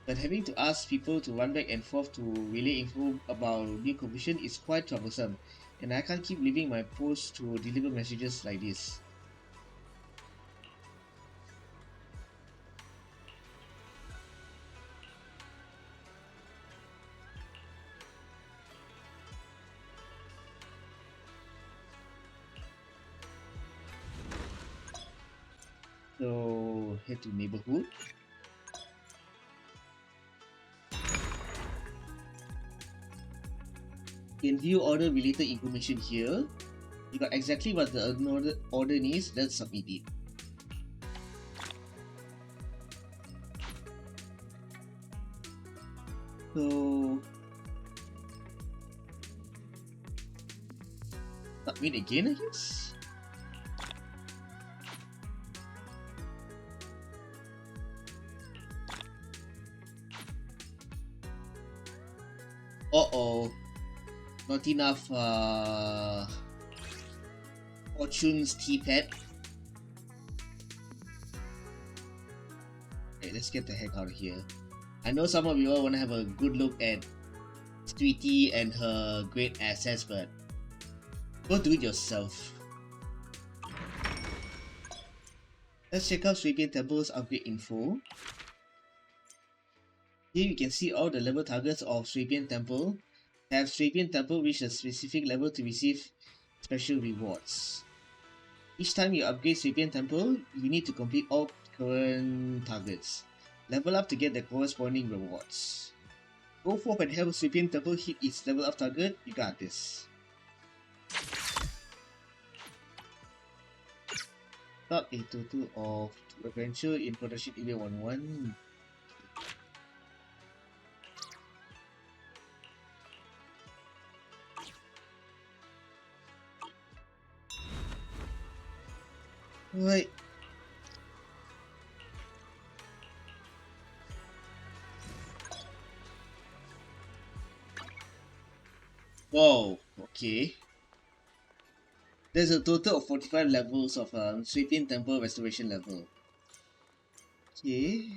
[SPEAKER 1] But having to ask people to run back and forth to relay info about new commission is quite troublesome, and I can't keep leaving my post to deliver messages like this. So head to neighborhood. You can view order related information here. You got exactly what the order needs, let's submit it. So submit again, I guess. Uh-oh. Not enough, Fortune's T-Pad. Okay, let's get the heck out of here. I know some of you all want to have a good look at Sweetie and her great assets, but go do it yourself. Let's check out Swabian Temple's upgrade info. Here you can see all the level targets of Swabian Temple. Have Swabian Temple reach a specific level to receive special rewards. Each time you upgrade Swabian Temple, you need to complete all current targets. Level up to get the corresponding rewards. Go forth and help Swabian Temple hit its level up target. You got this. Start a total of 2 adventure in production area 1-1. Right. Whoa, okay. There's a total of 45 levels of Swabian Temple Restoration level. Okay.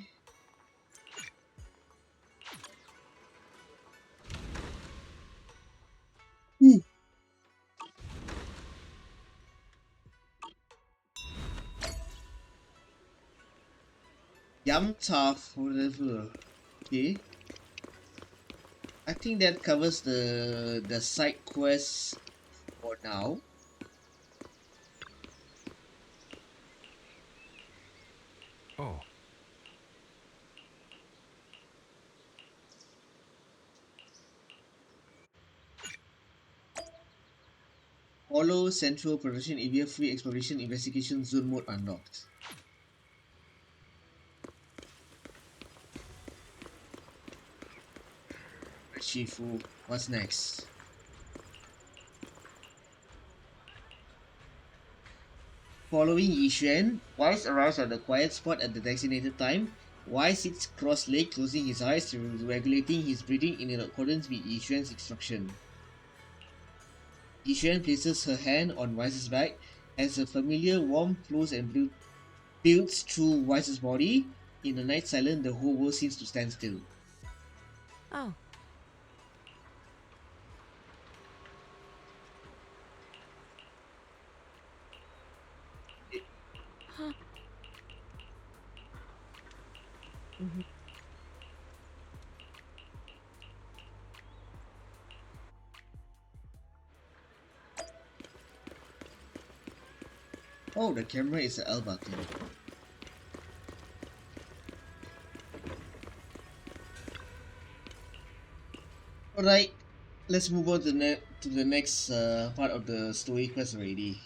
[SPEAKER 1] Yum tough, whatever. Okay. I think that covers the side quests for now.
[SPEAKER 12] Oh.
[SPEAKER 1] Follow Central Production Area Free Exploration Investigation Zone Mode unlocked. Shifu, what's next? Following Yixuan, Wise arrives at the quiet spot at the designated time. Wise sits cross-legged, closing his eyes, regulating his breathing in accordance with Yixuan's instruction. Yixuan places her hand on Wise's back. As a familiar warmth flows and builds through Wise's body, in the night silence, the whole world seems to stand still.
[SPEAKER 4] Oh. Huh. Mm-hmm.
[SPEAKER 1] Oh, the camera is the L button. Alright, let's move on to the next part of the story quest already.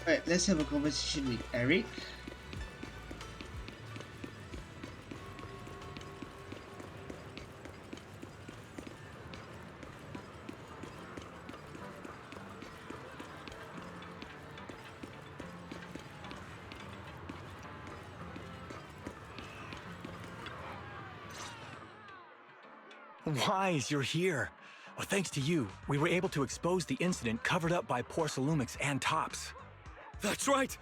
[SPEAKER 1] Alright, let's have a conversation with Eric.
[SPEAKER 17] Wise, you're here. Well, thanks to you, we were able to expose the incident covered up by Porcelumix and Tops.
[SPEAKER 14] That's right!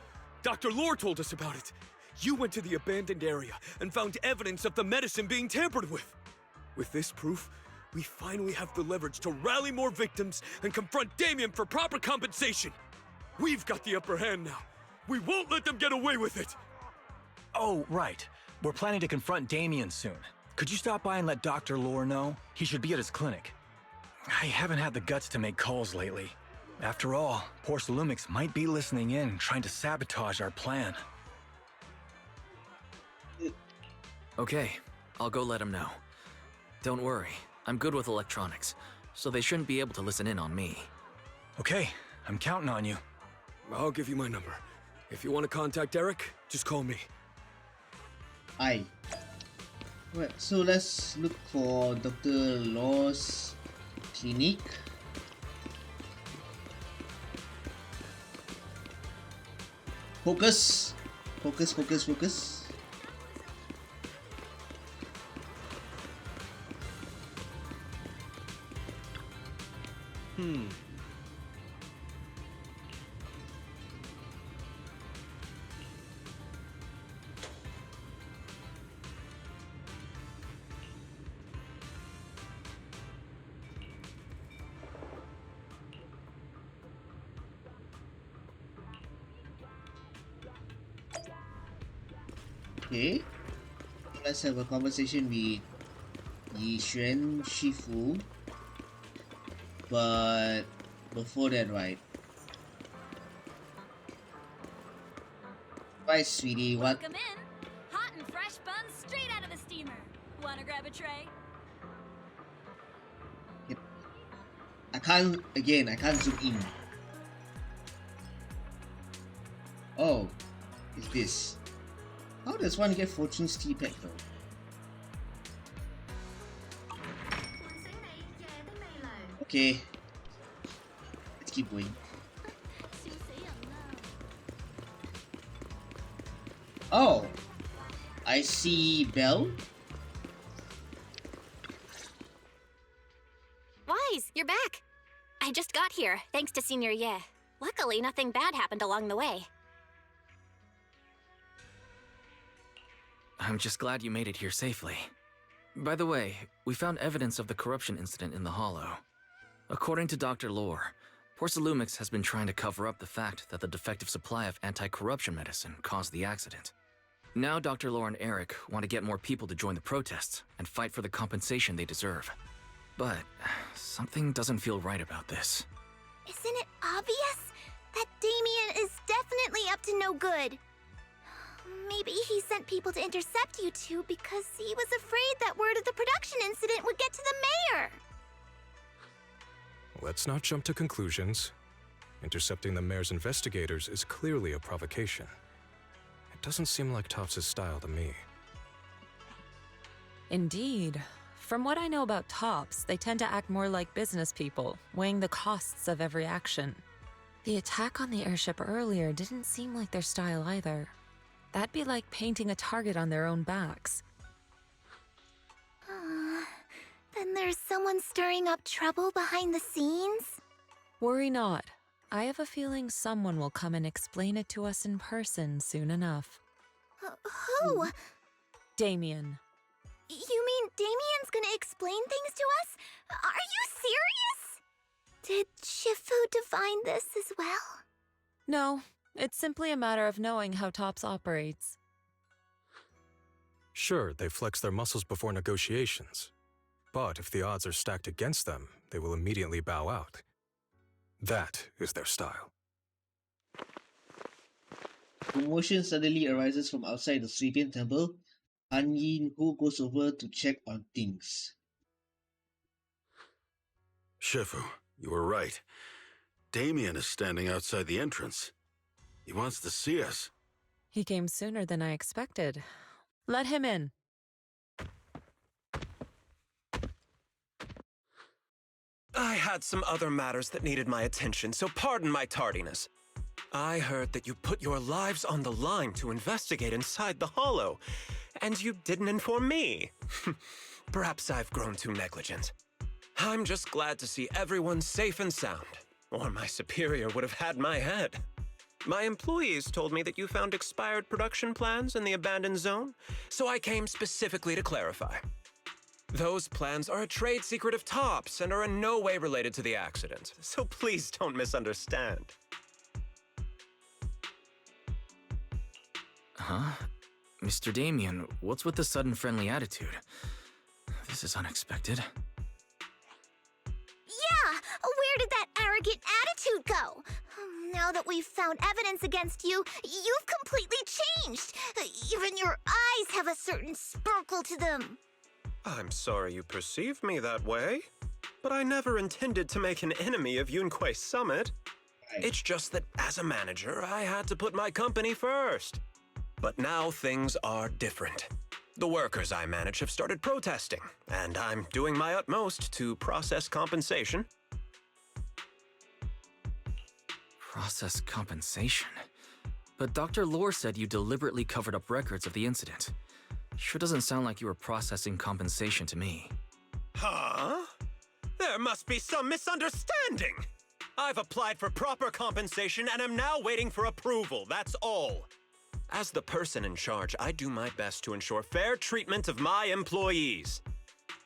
[SPEAKER 14] Dr. Lore told us about it. You went to the abandoned area and found evidence of the medicine being tampered with. With this proof, we finally have the leverage to rally more victims and confront Damien for proper compensation. We've got the upper hand now. We won't let them get away with it.
[SPEAKER 17] Oh, right. We're planning to confront Damien soon. Could you stop by and let Dr. Lore know? He should be at his clinic. I haven't had the guts to make calls lately. After all, Porcelumix might be listening in, trying to sabotage our plan.
[SPEAKER 3] Okay, I'll go let him know. Don't worry, I'm good with electronics, so they shouldn't be able to listen in on me.
[SPEAKER 17] Okay, I'm counting on you.
[SPEAKER 14] I'll give you my number. If you want to contact Eric, just call me.
[SPEAKER 1] Aye. Right, so let's look for Dr. Law's clinic. Focus! Focus, focus, focus. Okay, let's have a conversation with Yixuan Shifu. But before that, right, sweetie, what?
[SPEAKER 19] Welcome in. Hot and fresh buns straight out of the steamer. Wanna grab a tray?
[SPEAKER 1] I can't zoom in. Oh, is this? How does one get Fortune's tea pack though? Okay, let's keep going. Oh, I see Belle.
[SPEAKER 2] Wise, you're back. I just got here, thanks to Senior Ye. Luckily, nothing bad happened along the way.
[SPEAKER 3] I'm just glad you made it here safely. By the way, we found evidence of the corruption incident in the Hollow. According to Dr. Lore, Porcelumix has been trying to cover up the fact that the defective supply of anti-corruption medicine caused the accident. Now Dr. Lore and Eric want to get more people to join the protests and fight for the compensation they deserve. But something doesn't feel right about this.
[SPEAKER 20] Isn't it obvious? That Damien is definitely up to no good. Maybe he sent people to intercept you two because he was afraid that word of the production incident would get to the mayor.
[SPEAKER 12] Let's not jump to conclusions. Intercepting the mayor's investigators is clearly a provocation. It doesn't seem like Topps' style to me.
[SPEAKER 4] Indeed. From what I know about Topps, they tend to act more like business people, weighing the costs of every action. The attack on the airship earlier didn't seem like their style either. That'd be like painting a target on their own backs.
[SPEAKER 20] Then there's someone stirring up trouble behind the scenes?
[SPEAKER 4] Worry not. I have a feeling someone will come and explain it to us in person soon enough.
[SPEAKER 20] Who?
[SPEAKER 4] Damien.
[SPEAKER 20] You mean Damien's gonna explain things to us? Are you serious? Did Shifu divine this as well?
[SPEAKER 4] No, it's simply a matter of knowing how Topps operates.
[SPEAKER 12] Sure, they flex their muscles before negotiations. But if the odds are stacked against them, they will immediately bow out. That is their style.
[SPEAKER 1] Commotion suddenly arises from outside the Sweepian temple. Han Yin Hu goes over to check on things.
[SPEAKER 8] Shifu, you were right. Damien is standing outside the entrance. He wants to see us.
[SPEAKER 4] He came sooner than I expected. Let him in.
[SPEAKER 14] I had some other matters that needed my attention, so pardon my tardiness. I heard that you put your lives on the line to investigate inside the Hollow, and you didn't inform me. Perhaps I've grown too negligent. I'm just glad to see everyone safe and sound, or my superior would have had my head. My employees told me that you found expired production plans in the abandoned zone, so I came specifically to clarify. Those plans are a trade secret of Topps and are in no way related to the accident, so please don't misunderstand.
[SPEAKER 3] Huh? Mr. Damien, what's with the sudden friendly attitude? This is unexpected.
[SPEAKER 20] Yeah! Where did that arrogant attitude go? Now that we've found evidence against you, you've completely changed. Even your eyes have a certain sparkle to them.
[SPEAKER 14] I'm sorry you perceive me that way, but I never intended to make an enemy of Yunquay Summit. It's just that as a manager, I had to put my company first. But now things are different.
[SPEAKER 3] The workers I manage have started protesting, and I'm doing my utmost to process compensation. Process compensation? But Dr. Lore said you deliberately covered up records of the incident. Sure doesn't sound like you were processing compensation to me. Huh? There must be some misunderstanding! I've applied for proper compensation and am now waiting for approval, that's all. As the person in charge, I do my best to ensure fair treatment of my employees.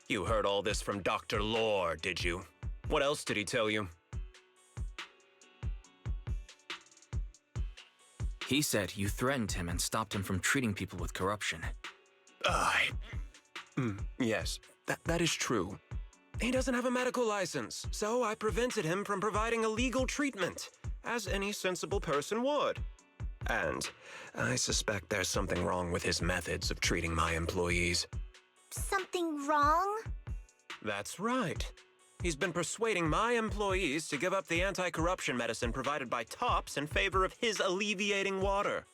[SPEAKER 3] You heard all this from Dr. Lore, did you? What else did he tell you? He said you threatened him and stopped him from treating people with corruption. Yes, that is true. He doesn't have a medical license, so I prevented him from providing a legal treatment, as any sensible person would. And I suspect there's something wrong with his methods of treating my employees.
[SPEAKER 20] Something wrong?
[SPEAKER 3] That's right. He's been persuading my employees to give up the anti-corruption medicine provided by Tops in favor of his alleviating water.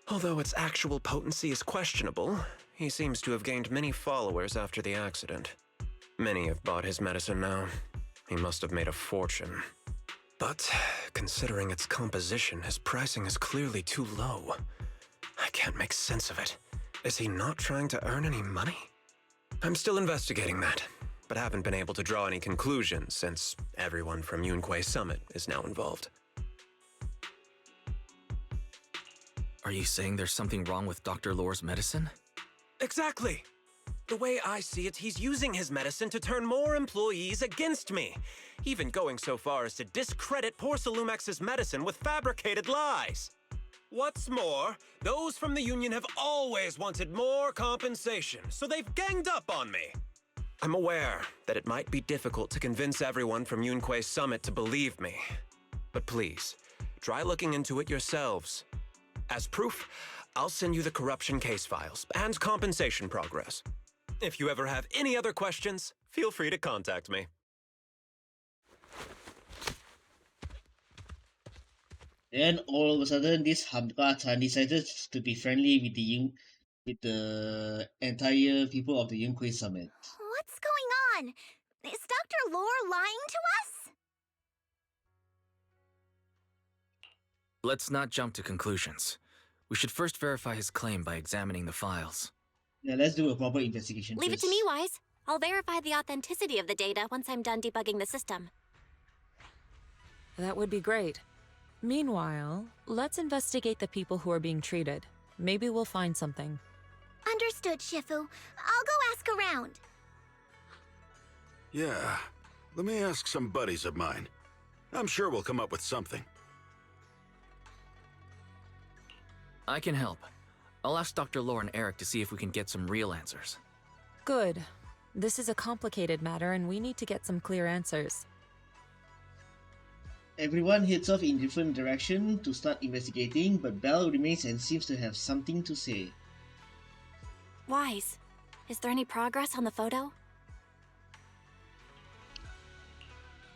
[SPEAKER 3] Although its actual potency is questionable, he seems to have gained many followers after the accident. Many have bought his medicine now. He must have made a fortune. But considering its composition, his pricing is clearly too low. I can't make sense of it. Is he not trying to earn any money? I'm still investigating that, but haven't been able to draw any conclusions since everyone from Yunquay Summit is now involved. Are you saying there's something wrong with Dr. Lore's medicine? Exactly! The way I see it, he's using his medicine to turn more employees against me, even going so far as to discredit Porcelumex's medicine with fabricated lies. What's more, those from the union have always wanted more compensation, so they've ganged up on me. I'm aware that it might be difficult to convince everyone from Yunquay Summit to believe me, but please, try looking into it yourselves. As proof, I'll send you the corruption case files and compensation progress. If you ever have any other questions, feel free to contact me.
[SPEAKER 1] Then all of a sudden, this Hamka-chan decided to be friendly with the entire people of the Yunquay Summit.
[SPEAKER 20] What's going on? Is Dr. Lore lying to us?
[SPEAKER 3] Let's not jump to conclusions. We should first verify his claim by examining the files.
[SPEAKER 1] Yeah, let's do a proper investigation
[SPEAKER 2] Leave
[SPEAKER 1] first.
[SPEAKER 2] it to me, Wise. I'll verify the authenticity of the data once I'm done debugging the system.
[SPEAKER 4] That would be great. Meanwhile, let's investigate the people who are being treated. Maybe we'll find something.
[SPEAKER 20] Understood, Shifu. I'll go ask around.
[SPEAKER 8] Yeah, let me ask some buddies of mine. I'm sure we'll come up with something.
[SPEAKER 3] I can help. I'll ask Dr. Lore and Eric to see if we can get some real answers.
[SPEAKER 4] Good. This is a complicated matter and we need to get some clear answers.
[SPEAKER 1] Everyone heads off in different direction to start investigating, but Belle remains and seems to have something to say.
[SPEAKER 2] Wise, is there any progress on the photo?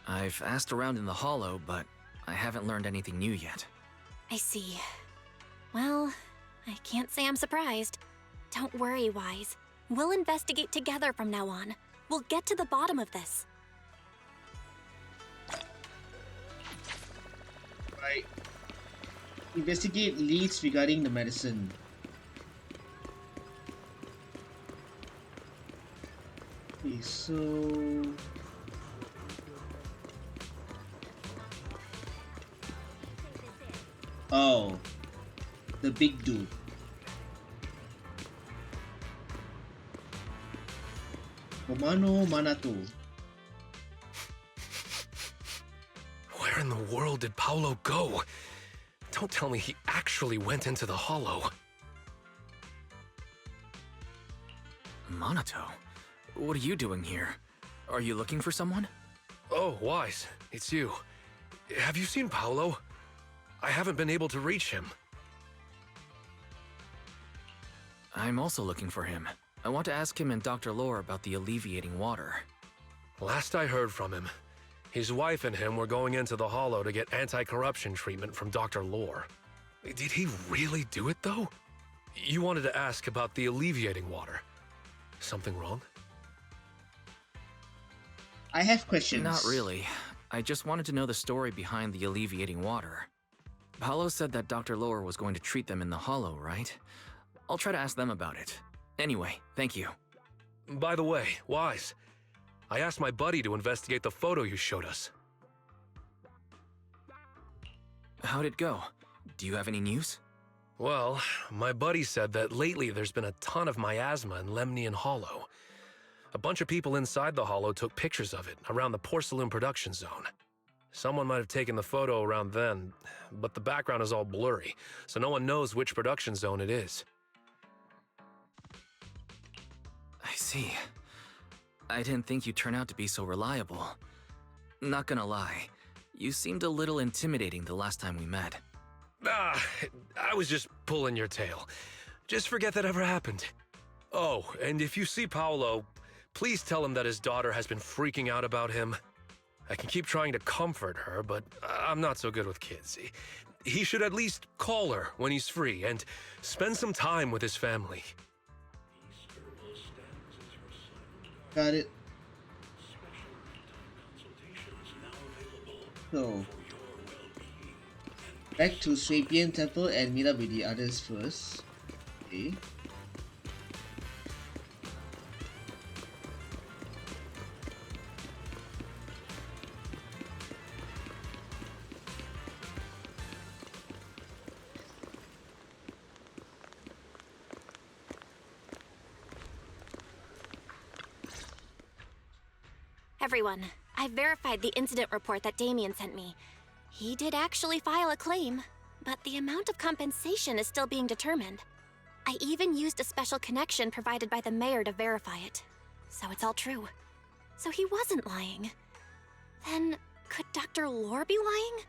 [SPEAKER 3] I've asked around in the Hollow, but I haven't learned anything new yet.
[SPEAKER 2] I see. Well, I can't say I'm surprised. Don't worry, Wise. We'll investigate together from now on. We'll get to the bottom of this.
[SPEAKER 1] Right. Investigate leads regarding the medicine. Okay, so... Oh. The big dude. Komano Manato.
[SPEAKER 15] Where in the world did Paolo go? Don't tell me he actually went into the Hollow.
[SPEAKER 3] Manato? What are you doing here? Are you looking for someone?
[SPEAKER 15] Oh, Wise, it's you. Have you seen Paolo? I haven't been able to reach him.
[SPEAKER 3] I'm also looking for him. I want to ask him and Dr. Lore about the alleviating water.
[SPEAKER 15] Last I heard from him, his wife and him were going into the Hollow to get anti-corruption treatment from Dr. Lore. Did he really do it, though? you wanted to ask about the alleviating water. Something wrong?
[SPEAKER 1] I have questions.
[SPEAKER 3] Not really. I just wanted to know the story behind the alleviating water. Paulo said that Dr. Lohr was going to treat them in the hollow, right? I'll try to ask them about it. Anyway, thank you.
[SPEAKER 15] By the way, Wise, I asked my buddy to investigate the photo you showed us.
[SPEAKER 3] How'd it go? Do you have any news?
[SPEAKER 15] Well, my buddy said that lately there's been a ton of miasma in Lemnian Hollow. A bunch of people inside the hollow took pictures of it around the porcelain production zone. Someone might have taken the photo around then, but the background is all blurry, so no one knows which production zone it is.
[SPEAKER 3] I see. I didn't think you'd turn out to be so reliable. Not gonna lie, you seemed a little intimidating the last time we met.
[SPEAKER 15] I was just pulling your tail. Just forget that ever happened. Oh, and if you see Paolo, please tell him that his daughter has been freaking out about him. I can keep trying to comfort her, but I'm not so good with kids. He should at least call her when he's free and spend some time with his family.
[SPEAKER 1] Got it. So, back to Swabian Temple and meet up with the others first. Okay.
[SPEAKER 20] Everyone, I've verified the incident report that Damien sent me. He did actually file a claim, but the amount of compensation is still being determined. I even used a special connection provided by the mayor to verify it. So it's all true. So he wasn't lying. Then, could Dr. Lohr be lying?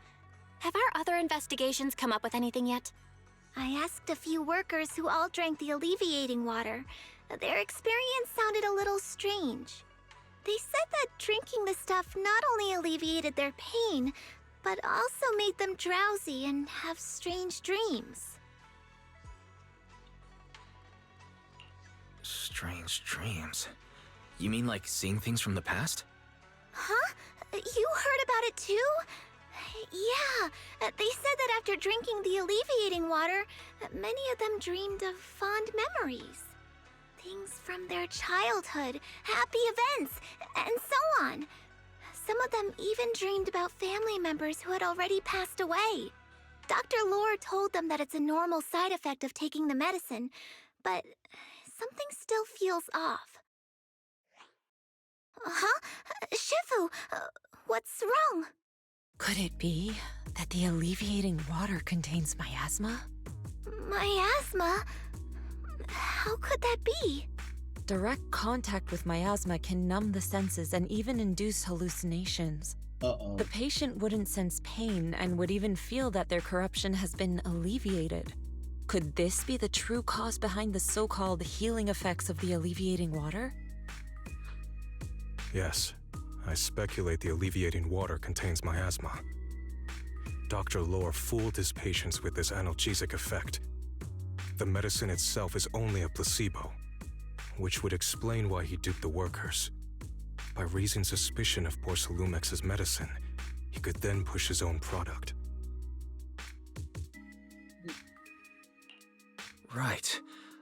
[SPEAKER 20] Have our other investigations come up with anything yet? I asked a few workers who all drank the alleviating water. Their experience sounded a little strange. They said that drinking the stuff not only alleviated their pain, but also made them drowsy and have strange dreams.
[SPEAKER 3] Strange dreams? You mean like seeing things from the past?
[SPEAKER 20] Huh? You heard about it too? Yeah, they said that after drinking the alleviating water, many of them dreamed of fond memories. Things from their childhood, happy events, and so on. Some of them even dreamed about family members who had already passed away. Dr. Lohr told them that it's a normal side effect of taking the medicine, but something still feels off. Huh? Shifu, what's wrong?
[SPEAKER 4] Could it be that the alleviating water contains miasma?
[SPEAKER 20] Miasma? How could that be?
[SPEAKER 4] Direct contact with miasma can numb the senses and even induce hallucinations. The patient wouldn't sense pain and would even feel that their corruption has been alleviated. Could this be the true cause behind the so-called healing effects of the alleviating water?
[SPEAKER 12] Yes, I speculate the alleviating water contains miasma. Dr. Lohr fooled his patients with this analgesic effect. The medicine itself is only a placebo, which would explain why he duped the workers. By raising suspicion of Porcelumex's medicine, he could then push his own product.
[SPEAKER 3] Right.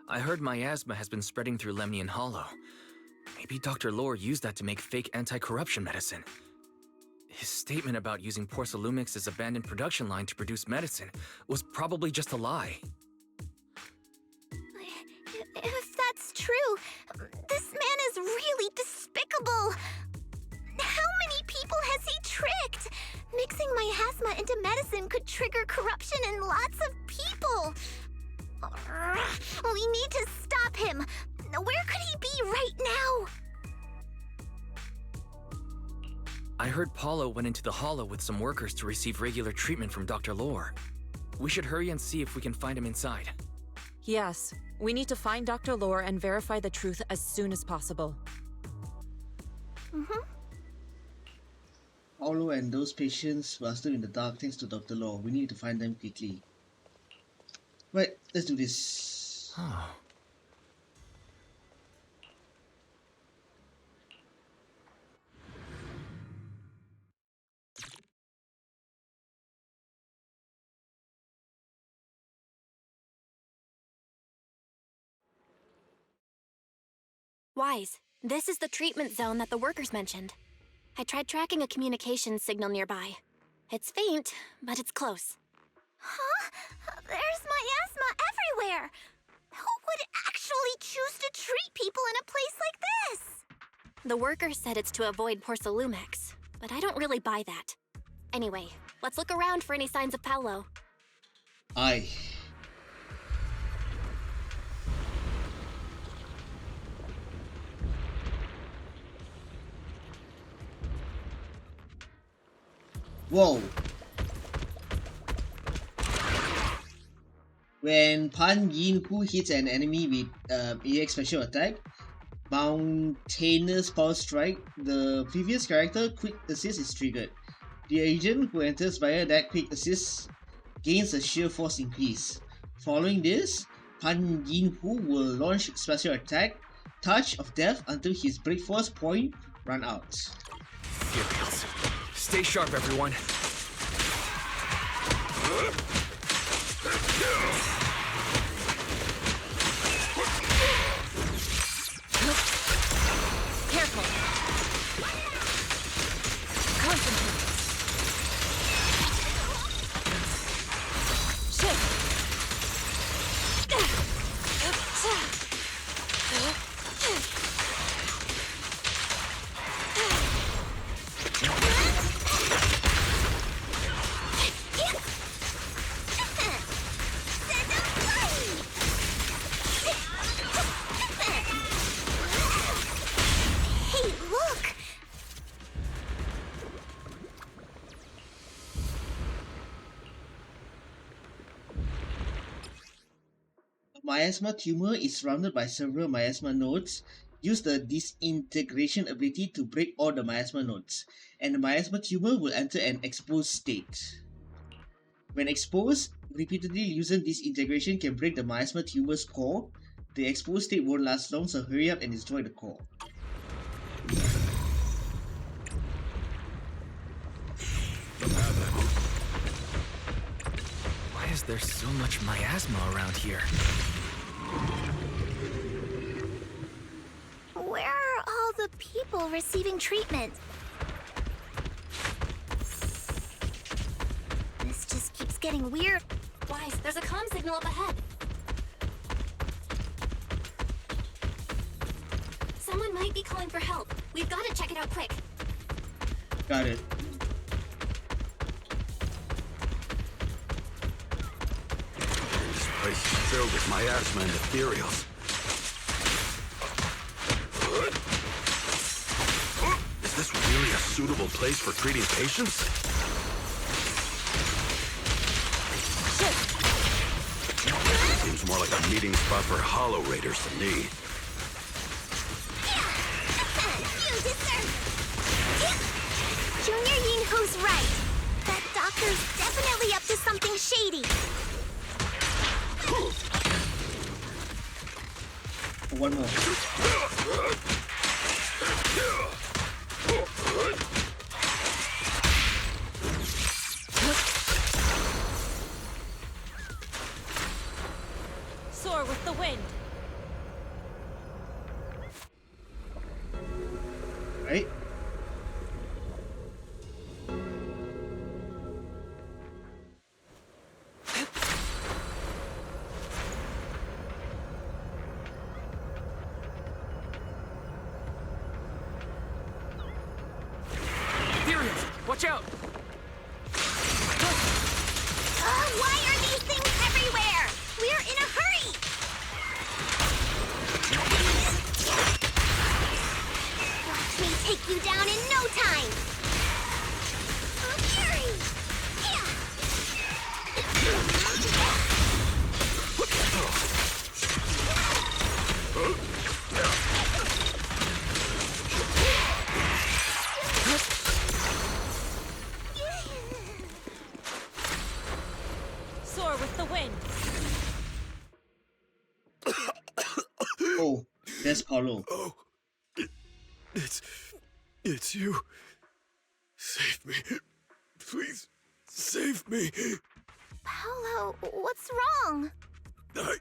[SPEAKER 3] I heard miasma has been spreading through Lemnian Hollow. Maybe Dr. Lohr used that to make fake anti-corruption medicine. His statement about using Porcelumex's abandoned production line to produce medicine was probably just a lie.
[SPEAKER 20] If that's true, this man is really despicable. How many people has he tricked? Mixing miasma into medicine could trigger corruption in lots of people. We need to stop him. Where could he be right now?
[SPEAKER 3] I heard Paulo went into the Hollow with some workers to receive regular treatment from Dr. Lohr. We should hurry and see if we can find him inside.
[SPEAKER 4] Yes, we need to find Dr. Lohr and verify the truth as soon as possible.
[SPEAKER 1] Paulo and those patients were still in the dark thanks to Dr. Lohr. We need to find them quickly. Right, let's do this.
[SPEAKER 3] Oh.
[SPEAKER 2] Wise, this is the treatment zone that the workers mentioned. I tried tracking a communications signal nearby. It's faint, but it's close. Huh? There's miasma everywhere! Who would actually choose to treat people in a place like this? The workers said it's to avoid Porcelumex, but I don't really buy that. Anyway, let's look around for any signs of Paolo.
[SPEAKER 1] Aye. Whoa. When Pan Yin-Hu hits an enemy with AX special attack, Mountainous Power Strike, the previous character quick assist is triggered. The agent who enters via that quick assist gains a sheer force increase. Following this, Pan Yin-Hu will launch special attack, Touch of Death, until his break force point run out.
[SPEAKER 3] Stay sharp, everyone.
[SPEAKER 19] Careful. Concentrate. Shift.
[SPEAKER 2] Hey, look!
[SPEAKER 1] A miasma tumor is surrounded by several miasma nodes. Use the disintegration ability to break all the miasma nodes, and the miasma tumor will enter an exposed state. When exposed, repeatedly using disintegration can break the miasma tumor's core. The exposed state won't last long, so hurry up and destroy the core.
[SPEAKER 3] Why is there so much miasma around here?
[SPEAKER 2] Where are all the people receiving treatment? This just keeps getting weird. Wise, there's a comm signal up ahead. Someone might be calling for help. We've got to check it out quick.
[SPEAKER 1] Got it.
[SPEAKER 8] This place is filled with miasma and ethereals. Is this really a suitable place for treating patients? Seems more like a meeting spot for Hollow Raiders to me.
[SPEAKER 2] You deserve it. Junior Yin-Hu's right. That doctor's definitely up to something shady.
[SPEAKER 1] One more.
[SPEAKER 19] Soar with the wind.
[SPEAKER 1] Right?
[SPEAKER 3] Ethereals, watch out!
[SPEAKER 2] Why are these things everywhere? We're in a hurry! Watch me take you down in no time!
[SPEAKER 19] Soar with the wind.
[SPEAKER 1] Yes, Paulo.
[SPEAKER 16] Oh, it's you. Save me. Please, save me.
[SPEAKER 20] Paolo, what's wrong?
[SPEAKER 16] I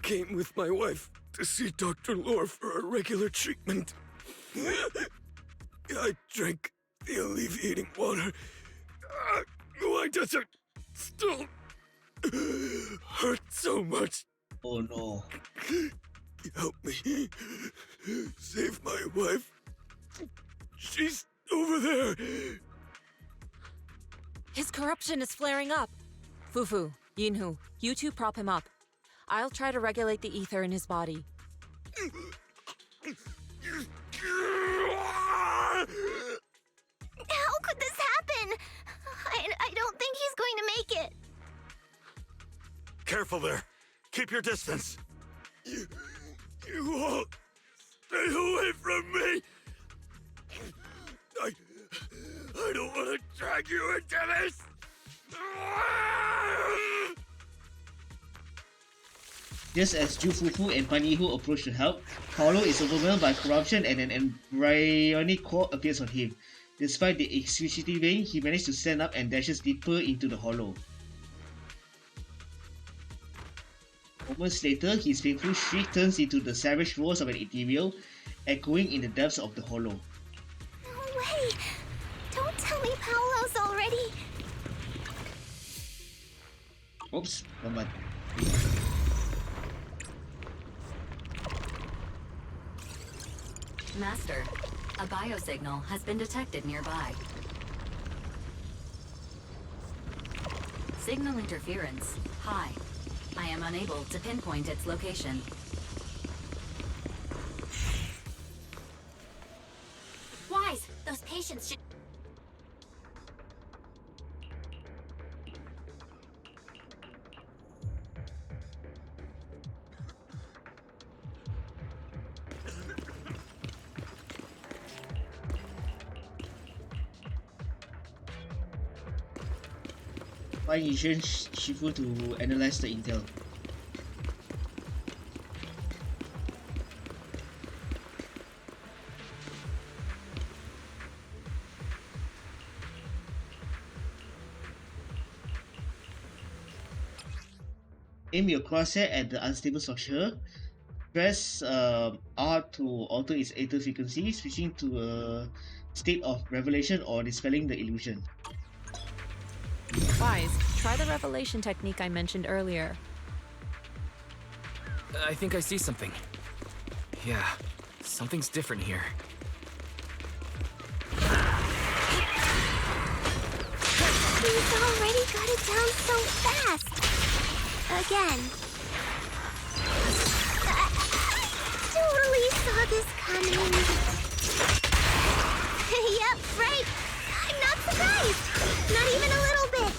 [SPEAKER 16] came with my wife to see Dr. Lore for a regular treatment. I drank the alleviating water. Why does it still hurt so much?
[SPEAKER 1] Oh no.
[SPEAKER 16] Help me. Save my wife. She's over there.
[SPEAKER 4] His corruption is flaring up. Fufu, Yinhu, you two prop him up. I'll try to regulate the ether in his body.
[SPEAKER 20] How could this happen? I don't think he's going to make it.
[SPEAKER 8] Careful there. Keep your distance.
[SPEAKER 16] You all stay away from me. I don't want to drag you into this.
[SPEAKER 1] Just as Ju Fufu and Pan Yihu approach to help, Paulo is overwhelmed by corruption and an embryonic core appears on him. Despite the excruciating pain, he manages to stand up and dashes deeper into the hollow. Moments later, his painful shriek turns into the savage roars of an ethereal, echoing in the depths of the hollow.
[SPEAKER 20] No way! Don't tell me Paolo's already...
[SPEAKER 1] Oops, one bad.
[SPEAKER 6] Master, a biosignal has been detected nearby. Signal interference high. I am unable to pinpoint its location.
[SPEAKER 2] Wise, those patients should...
[SPEAKER 1] Why he sent Shifu to analyze the intel? Aim your crosshair at the unstable structure. Press R to alter its ether frequency, switching to a state of revelation or dispelling the illusion.
[SPEAKER 4] Wise, try the revelation technique I mentioned earlier.
[SPEAKER 3] I think I see something. Yeah, something's different here.
[SPEAKER 20] He's already got it down so fast! Again. I totally saw this coming. Yep, right. I'm not surprised. Not even a little bit.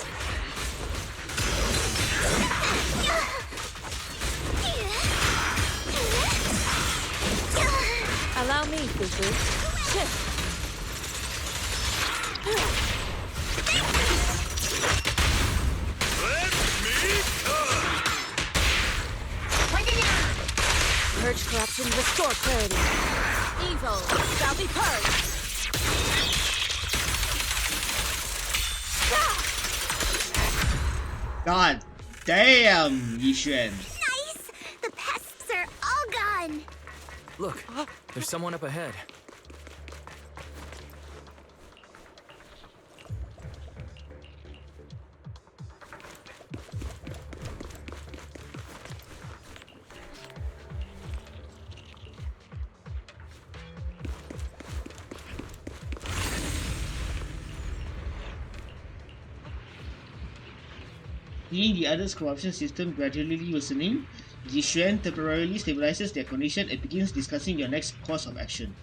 [SPEAKER 4] Allow me, Fufu. Shift. Purge corruption, restore clarity. Evil shall be purged.
[SPEAKER 1] God damn, Yixuan.
[SPEAKER 20] Nice! The pests are all gone.
[SPEAKER 3] Look, there's someone up ahead.
[SPEAKER 1] Seeing the others' corruption system gradually worsening, Yixuan temporarily stabilizes their condition and begins discussing your next course of action.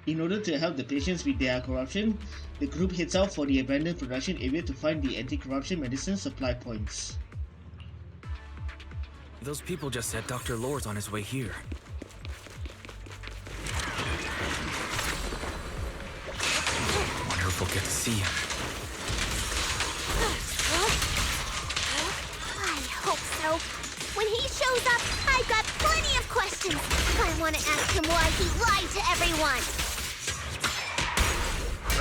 [SPEAKER 1] In order to help the patients with their corruption, the group heads out for the abandoned production area to find the anti-corruption medicine supply points.
[SPEAKER 3] Those people just said Dr. Lore's on his way here. we'll get to see him.
[SPEAKER 20] I hope so. When he shows up, I've got plenty of questions. I want to ask him why he lied to everyone.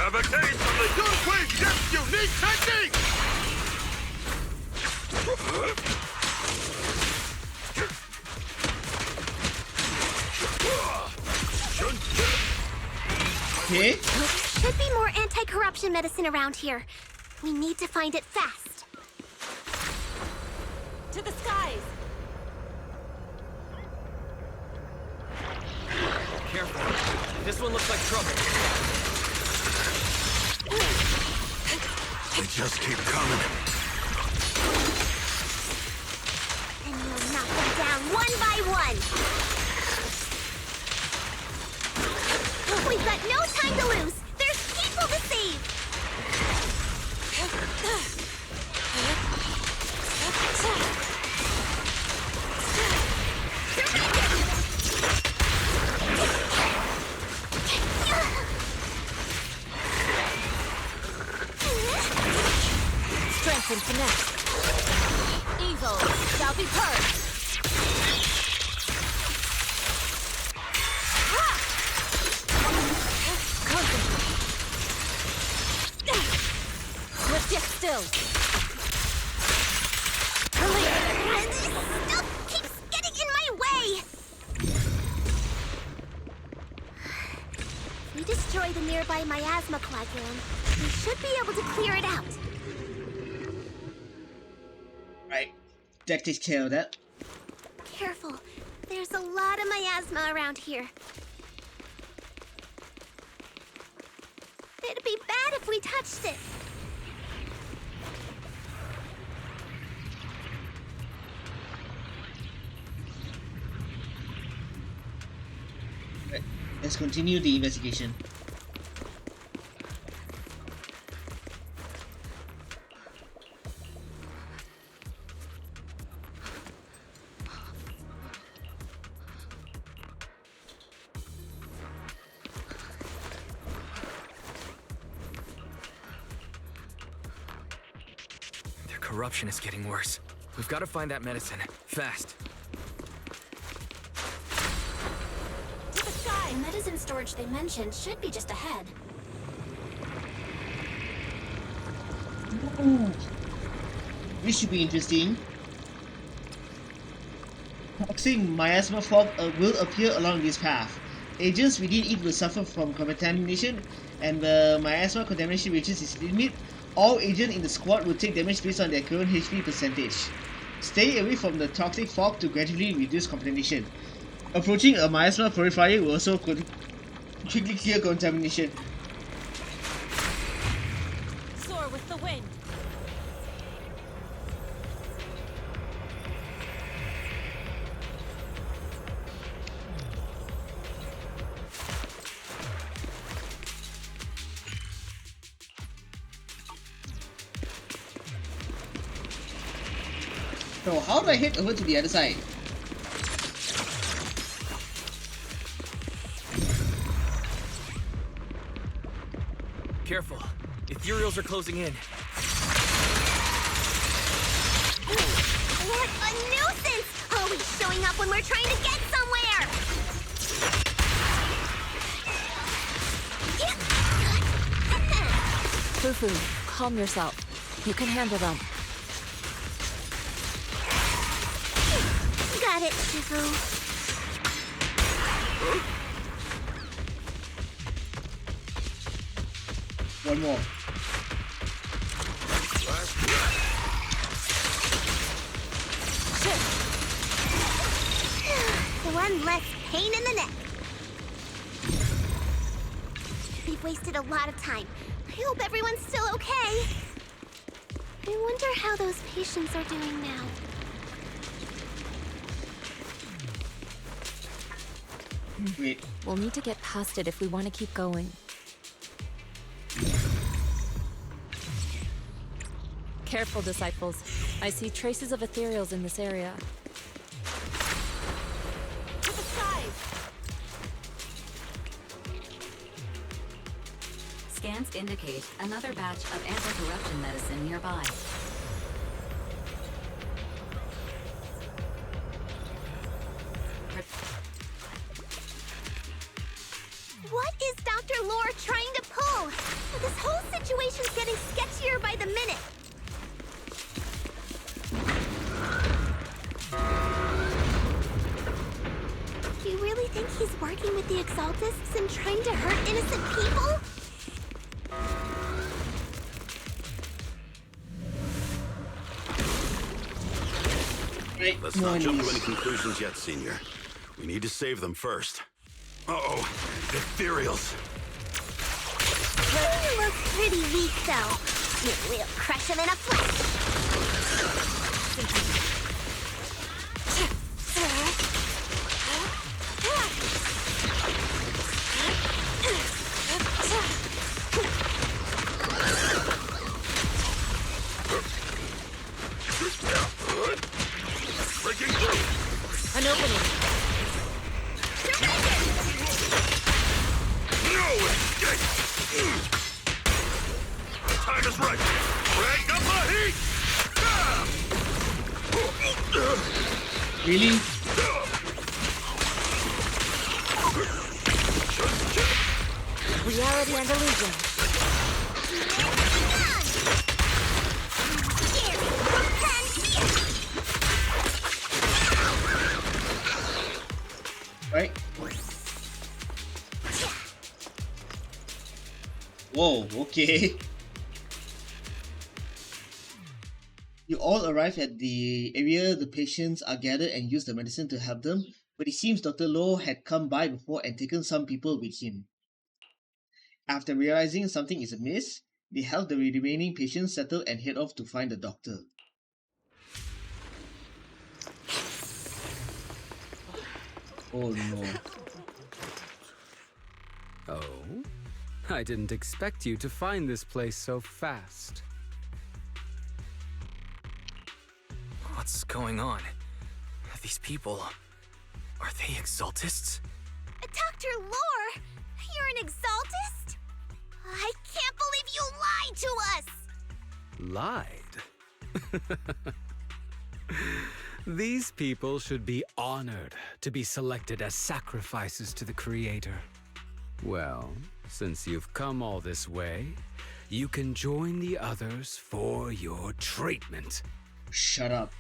[SPEAKER 8] Have a taste of the Yunhui Chef's unique technique!
[SPEAKER 1] Okay.
[SPEAKER 20] Should be more anti-corruption medicine around here. We need to find it fast.
[SPEAKER 19] To the skies!
[SPEAKER 11] Careful. This one looks like trouble.
[SPEAKER 8] They just keep coming.
[SPEAKER 20] And we'll knock them down one by one. We've got no time to lose. There's people to save.
[SPEAKER 19] Strength and finesse. Evil shall be purged. Let's get still.
[SPEAKER 20] This stuff keeps getting in my way. If we destroy the nearby miasma coagulum, we should be able to clear it out.
[SPEAKER 1] Right. That takes care of that.
[SPEAKER 20] Careful. There's a lot of miasma around here. It'd be bad if we touched it.
[SPEAKER 1] Right. Let's continue the investigation.
[SPEAKER 3] Their corruption is getting worse. We've got to find that medicine. Fast.
[SPEAKER 20] The medicine storage they mentioned should be just ahead.
[SPEAKER 1] Ooh. This should be interesting. Toxic miasma fog will appear along this path. Agents within it will suffer from contamination, and the miasma contamination reaches its limit. All agents in the squad will take damage based on their current HP percentage. Stay away from the toxic fog to gradually reduce contamination. Approaching a miasma purifier will also quickly clear contamination.
[SPEAKER 19] Soar with the wind.
[SPEAKER 1] So how do I head over to the other side?
[SPEAKER 3] Careful. Ethereals are closing in.
[SPEAKER 20] What a nuisance! Always showing up when we're trying to get somewhere!
[SPEAKER 4] Fufu, calm yourself. You can handle them.
[SPEAKER 20] Got it, Shifu.
[SPEAKER 1] One more.
[SPEAKER 20] One less pain in the neck. We've wasted a lot of time. I hope everyone's still okay. I wonder how those patients are doing now.
[SPEAKER 1] Wait.
[SPEAKER 4] We'll need to get past it if we want to keep going. Careful, disciples. I see traces of ethereals in this area.
[SPEAKER 19] To the skies!
[SPEAKER 6] Scans records indicate another batch of anti-corruption medicine nearby.
[SPEAKER 20] What is Dr. Lore trying to pull? This whole situation's getting sketchier by the minute. Do you really think he's working with the Exaltists and trying to hurt innocent people?
[SPEAKER 8] Let's not jump to any conclusions yet, Senior. We need to save them first. Uh-oh, ethereals.
[SPEAKER 20] He looks pretty weak, though. We'll crush him in a flash.
[SPEAKER 8] Breaking through.
[SPEAKER 4] An opening.
[SPEAKER 8] No escape! The time is right. Crank up the heat!
[SPEAKER 1] Really?
[SPEAKER 2] Reality and illusion.
[SPEAKER 1] Right? Whoa, okay. You all arrive at the area the patients are gathered and use the medicine to help them, but it seems Dr. Low had come by before and taken some people with him. After realizing something is amiss, they help the remaining patients settle and head off to find the doctor. Oh no.
[SPEAKER 18] Oh? I didn't expect you to find this place so fast.
[SPEAKER 3] What's going on? These people... are they Exaltists?
[SPEAKER 20] Dr. Lore, you're an Exaltist? I can't believe you lied to us!
[SPEAKER 18] Lied? These people should be honored to be selected as sacrifices to the Creator. Well, since you've come all this way, you can join the others for your treatment.
[SPEAKER 1] Shut up.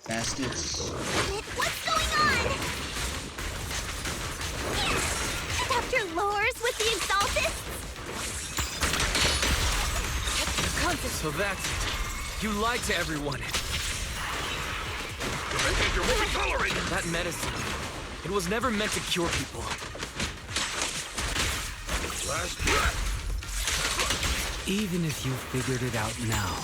[SPEAKER 1] Bastards.
[SPEAKER 20] What's going on? Dr. Lore's with the Exaltists?
[SPEAKER 3] So that's it. You lied to everyone. That medicine, it was never meant to cure people.
[SPEAKER 8] Last breath.
[SPEAKER 18] Even if you figured it out now.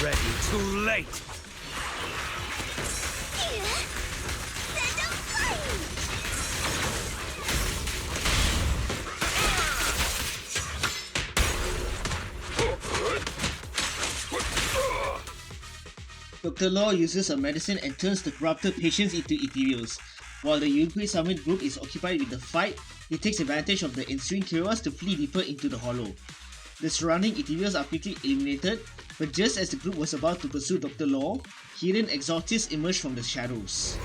[SPEAKER 18] Already too late.
[SPEAKER 1] Dr. Law uses a medicine and turns the corrupted patients into ethereals. While the Yunhui Summit group is occupied with the fight, he takes advantage of the ensuing chaos to flee deeper into the hollow. The surrounding ethereals are quickly eliminated, but just as the group was about to pursue Dr. Law, hidden Exaltists emerge from the shadows.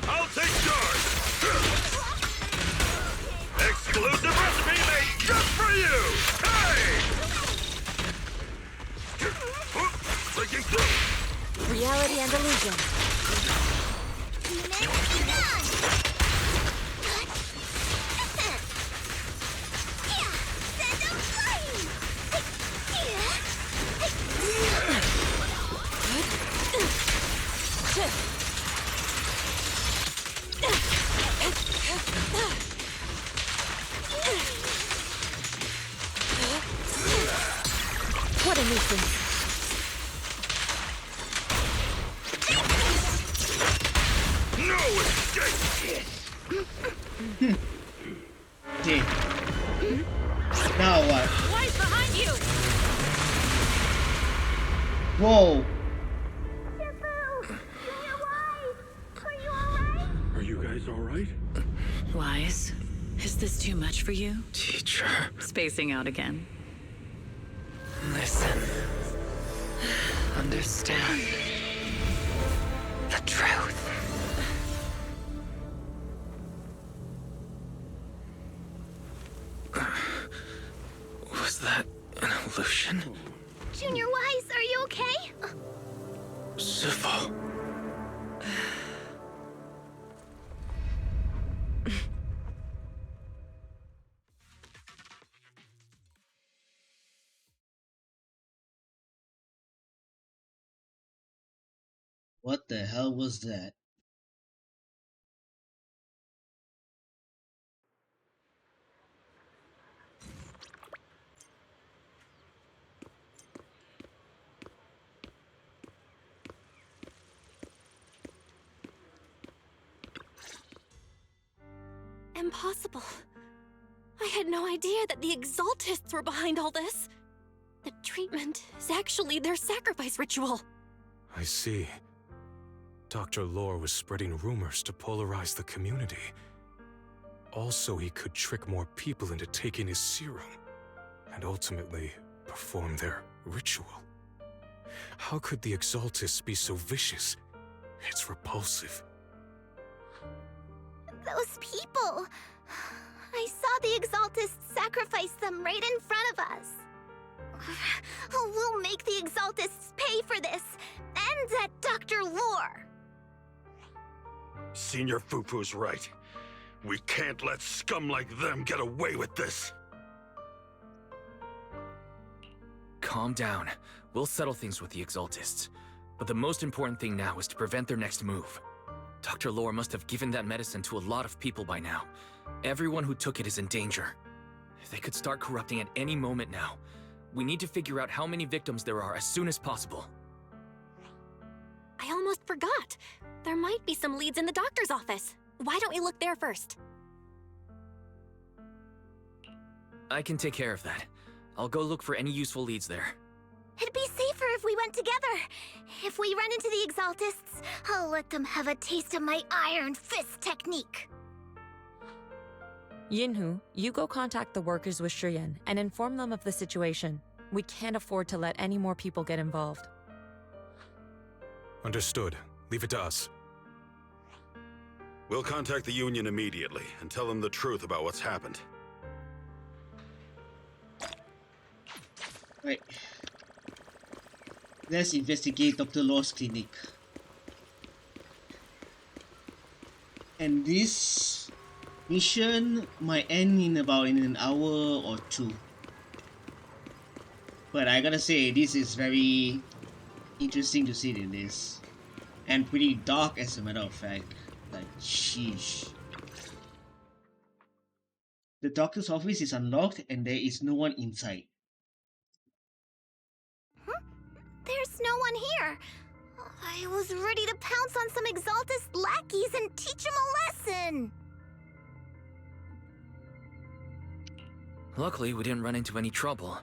[SPEAKER 8] I'll take charge! Exclusive recipe made just for you! Hey! Breaking through!
[SPEAKER 2] Reality and illusion.
[SPEAKER 4] a nuisance.
[SPEAKER 8] No escape!
[SPEAKER 1] Okay. Now what?
[SPEAKER 19] Lyfe behind you!
[SPEAKER 1] Whoa!
[SPEAKER 8] Are you guys alright?
[SPEAKER 21] Wise, is this too much for you?
[SPEAKER 3] Teacher.
[SPEAKER 21] Spacing out again.
[SPEAKER 3] Listen. Understand. The truth. Was that an illusion?
[SPEAKER 20] Junior Wise, are you okay?
[SPEAKER 3] Sifu.
[SPEAKER 1] What the hell was that?
[SPEAKER 2] Impossible. I had no idea that the Exaltists were behind all this. The treatment is actually their sacrifice ritual.
[SPEAKER 12] I see. Dr. Lore was spreading rumors to polarize the community. Also, he could trick more people into taking his serum, and ultimately perform their ritual. How could the Exaltists be so vicious? It's repulsive.
[SPEAKER 20] Those people. I saw the Exaltists sacrifice them right in front of us. We'll make the Exaltists pay for this, and that Dr. Lore.
[SPEAKER 8] Senior Fufu's right. We can't let scum like them get away with this.
[SPEAKER 3] Calm down. We'll settle things with the Exaltists. But the most important thing now is to prevent their next move. Dr. Lore must have given that medicine to a lot of people by now. Everyone who took it is in danger. They could start corrupting at any moment now. We need to figure out how many victims there are as soon as possible.
[SPEAKER 2] I almost forgot. There might be some leads in the doctor's office. Why don't we look there first?
[SPEAKER 3] I can take care of that. I'll go look for any useful leads there.
[SPEAKER 20] It'd be safer if we went together. If we run into the Exaltists, I'll let them have a taste of my Iron Fist technique.
[SPEAKER 4] Yinhu, you go contact the workers with Shiyan and inform them of the situation. We can't afford to let any more people get involved.
[SPEAKER 12] Understood. Leave it to us.
[SPEAKER 8] We'll contact the Union immediately and tell them the truth about what's happened.
[SPEAKER 1] Right. Let's investigate Dr. Lore's clinic. And this mission might end in about an hour or two. But I gotta say, this is very interesting to see in this. And pretty dark as a matter of fact. Like, sheesh. The doctor's office is unlocked and there is no one inside.
[SPEAKER 20] There's no one here. I was ready to pounce on some Exaltist lackeys and teach them a lesson.
[SPEAKER 3] Luckily, we didn't run into any trouble.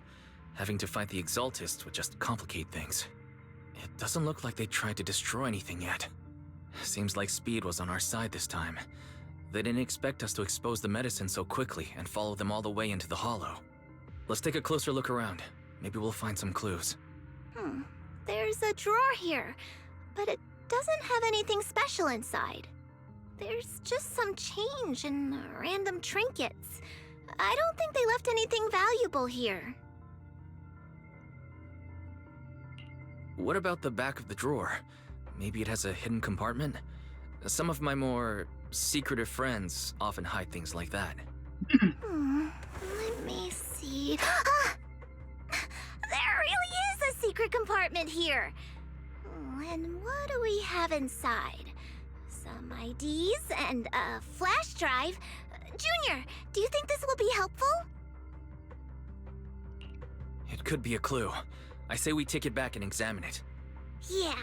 [SPEAKER 3] Having to fight the Exaltists would just complicate things. It doesn't look like they tried to destroy anything yet. Seems like speed was on our side this time. They didn't expect us to expose the medicine so quickly and follow them all the way into the hollow. Let's take a closer look around. Maybe we'll find some clues.
[SPEAKER 20] There's a drawer here, but it doesn't have anything special inside. There's just some change and random trinkets. I don't think they left anything valuable here.
[SPEAKER 3] What about the back of the drawer? Maybe it has a hidden compartment? Some of my more secretive friends often hide things like that.
[SPEAKER 20] Let me see. There really is a secret compartment here. And what do we have inside? Some IDs and a flash drive. Junior, do you think this will be helpful?
[SPEAKER 3] It could be a clue. I say we take it back and examine it.
[SPEAKER 20] Yeah,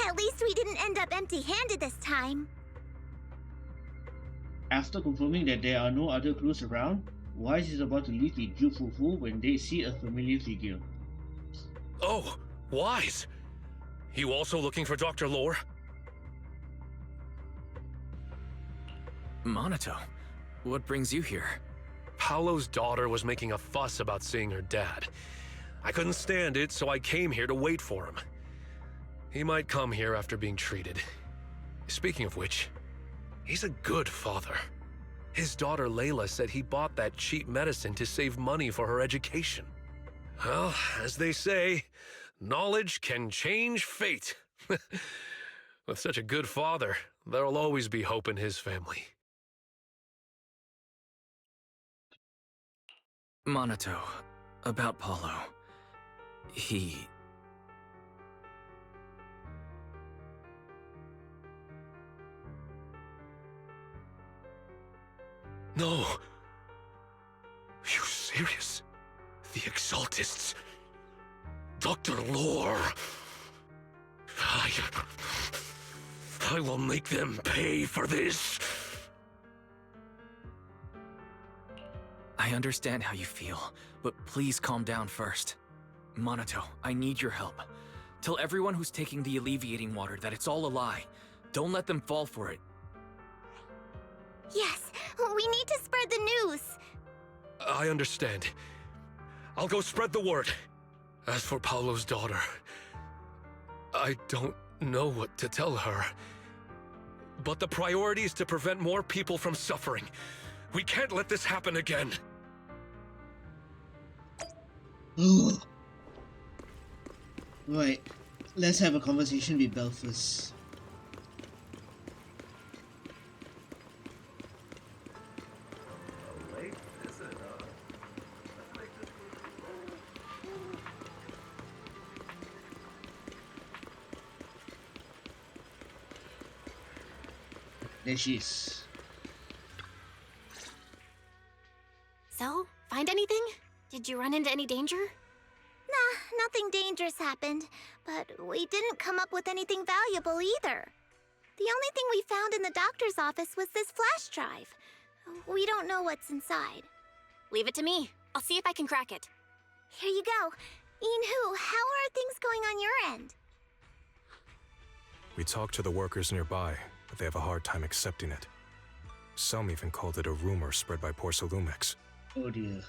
[SPEAKER 20] at least we didn't end up empty-handed this time.
[SPEAKER 1] After confirming that there are no other clues around, Wise is about to leave the Ju Fufu when they see a familiar figure.
[SPEAKER 15] Oh, Wise! You also looking for Dr. Lore?
[SPEAKER 3] Monato, what brings you here?
[SPEAKER 15] Paolo's daughter was making a fuss about seeing her dad. I couldn't stand it, so I came here to wait for him. He might come here after being treated. Speaking of which, he's a good father. His daughter Layla said he bought that cheap medicine to save money for her education. Well, as they say, knowledge can change fate. With such a good father, there'll always be hope in his family.
[SPEAKER 3] Monato, about Paulo. He...
[SPEAKER 15] No. Are you serious? The Exaltists. Dr. Lore. I will make them pay for this.
[SPEAKER 3] I understand how you feel, but please calm down first. Monato, I need your help. Tell everyone who's taking the alleviating water that it's all a lie. Don't let them fall for it.
[SPEAKER 20] Yes, we need to spread the news.
[SPEAKER 15] I understand. I'll go spread the word. As for Paolo's daughter, I don't know what to tell her. But the priority is to prevent more people from suffering. We can't let this happen again.
[SPEAKER 1] Right, let's have a conversation with Belle first. There she is.
[SPEAKER 2] So, find anything? Did you run into any danger?
[SPEAKER 20] Nah, nothing dangerous happened, but we didn't come up with anything valuable either. The only thing we found in the doctor's office was this flash drive. We don't know what's inside.
[SPEAKER 2] Leave it to me. I'll see if I can crack it.
[SPEAKER 20] Here you go. Inhu, how are things going on your end?
[SPEAKER 12] We talked to the workers nearby, but they have a hard time accepting it. Some even called it a rumor spread by Porcelumex.
[SPEAKER 1] Oh dear.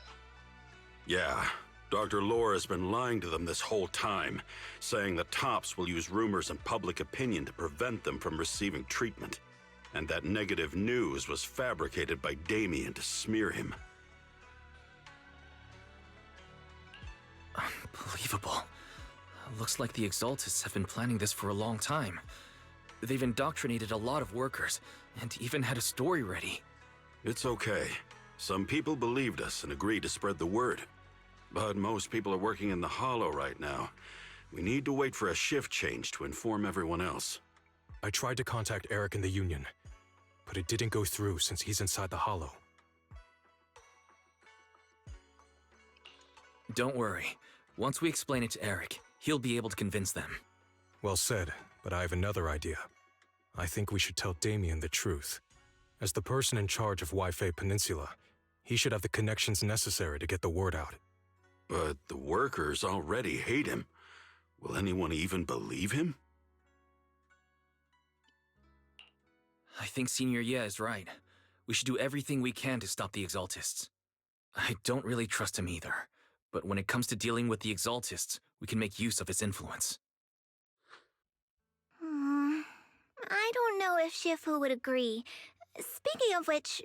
[SPEAKER 8] Yeah, Dr. Lore has been lying to them this whole time, saying the Tops will use rumors and public opinion to prevent them from receiving treatment. And that negative news was fabricated by Damien to smear him.
[SPEAKER 3] Unbelievable. Looks like the Exaltists have been planning this for a long time. They've indoctrinated a lot of workers, and even had a story ready.
[SPEAKER 8] It's okay. Some people believed us and agreed to spread the word. But most people are working in the Hollow right now. We need to wait for a shift change to inform everyone else.
[SPEAKER 12] I tried to contact Eric in the Union, but it didn't go through since he's inside the Hollow.
[SPEAKER 3] Don't worry. Once we explain it to Eric, he'll be able to convince them.
[SPEAKER 12] Well said, but I have another idea. I think we should tell Damien the truth. As the person in charge of Lyfe Peninsula, he should have the connections necessary to get the word out.
[SPEAKER 8] But the workers already hate him. Will anyone even believe him?
[SPEAKER 3] I think Senior Ye is right. We should do everything we can to stop the Exaltists. I don't really trust him either, but when it comes to dealing with the Exaltists, we can make use of his influence.
[SPEAKER 20] I don't know if Shifu would agree. Speaking of which,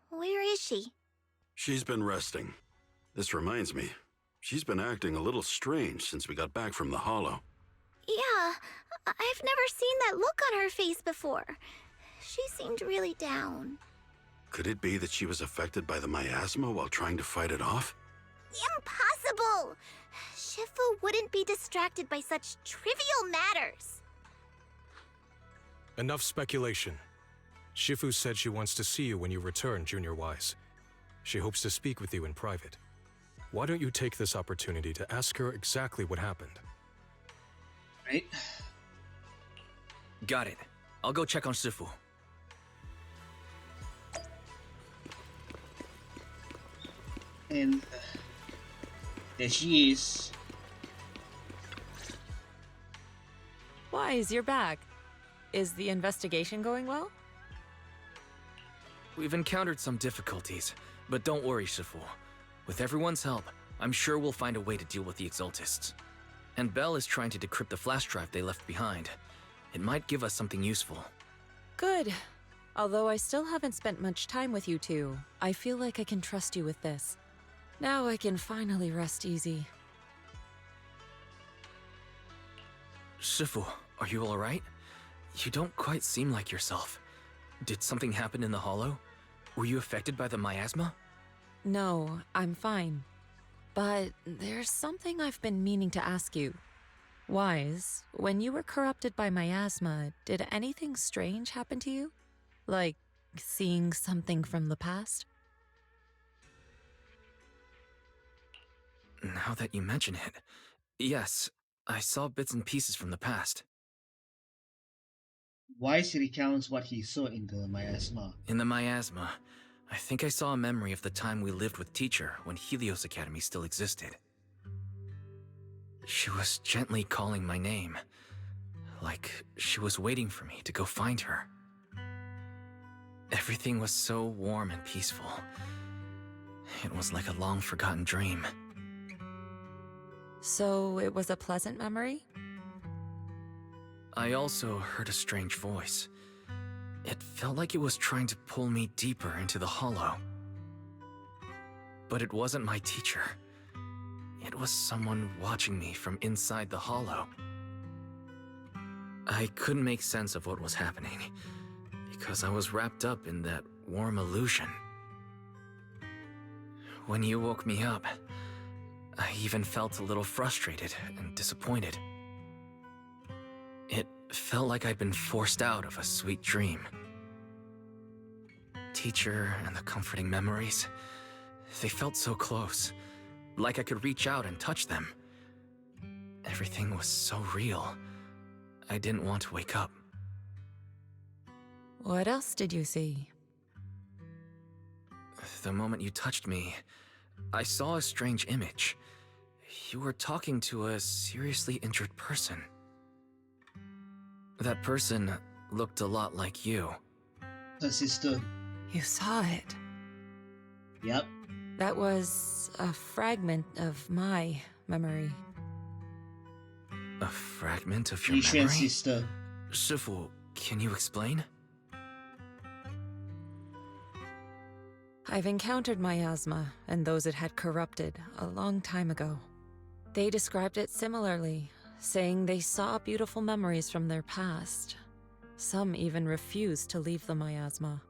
[SPEAKER 20] where is she?
[SPEAKER 8] She's been resting. This reminds me, she's been acting a little strange since we got back from the Hollow.
[SPEAKER 20] Yeah, I've never seen that look on her face before. She seemed really down.
[SPEAKER 8] Could it be that she was affected by the miasma while trying to fight it off?
[SPEAKER 20] Impossible! Shifu wouldn't be distracted by such trivial matters.
[SPEAKER 12] Enough speculation. Shifu said she wants to see you when you return, Junior Wise. She hopes to speak with you in private. Why don't you take this opportunity to ask her exactly what happened?
[SPEAKER 1] Right.
[SPEAKER 3] Got it. I'll go check on Shifu.
[SPEAKER 1] And there she is.
[SPEAKER 4] Wise, you're back. Is the investigation going well?
[SPEAKER 3] We've encountered some difficulties, but don't worry, Shifu. With everyone's help, I'm sure we'll find a way to deal with the Exaltists. And Belle is trying to decrypt the flash drive they left behind. It might give us something useful.
[SPEAKER 4] Good. Although I still haven't spent much time with you two, I feel like I can trust you with this. Now I can finally rest easy.
[SPEAKER 3] Shifu, are you alright? You don't quite seem like yourself. Did something happen in the hollow? Were you affected by the miasma?
[SPEAKER 4] No, I'm fine. But there's something I've been meaning to ask you. Wise, when you were corrupted by miasma, did anything strange happen to you? Like seeing something from the past?
[SPEAKER 3] Now that you mention it, yes, I saw bits and pieces from the past.
[SPEAKER 1] Wise recounts what he saw in the miasma.
[SPEAKER 3] In the miasma, I think I saw a memory of the time we lived with Teacher when Helios Academy still existed. She was gently calling my name, like she was waiting for me to go find her. Everything was so warm and peaceful. It was like a long-forgotten dream.
[SPEAKER 4] So it was a pleasant memory?
[SPEAKER 3] I also heard a strange voice. It felt like it was trying to pull me deeper into the hollow. But it wasn't my teacher. It was someone watching me from inside the hollow. I couldn't make sense of what was happening, because I was wrapped up in that warm illusion. When you woke me up, I even felt a little frustrated and disappointed. It felt like I'd been forced out of a sweet dream. Teacher and the comforting memories, they felt so close, like I could reach out and touch them. Everything was so real. I didn't want to wake up.
[SPEAKER 4] What else did you see?
[SPEAKER 3] The moment you touched me, I saw a strange image. You were talking to a seriously injured person. That person looked a lot like you.
[SPEAKER 1] Her sister.
[SPEAKER 4] You saw it.
[SPEAKER 1] Yep.
[SPEAKER 4] That was a fragment of my memory.
[SPEAKER 3] A fragment of your
[SPEAKER 1] Yishuan's
[SPEAKER 3] memory?
[SPEAKER 1] sister.
[SPEAKER 3] Shifu, can you explain?
[SPEAKER 4] I've encountered miasma and those it had corrupted a long time ago. They described it similarly, saying they saw beautiful memories from their past. Some even refused to leave the miasma.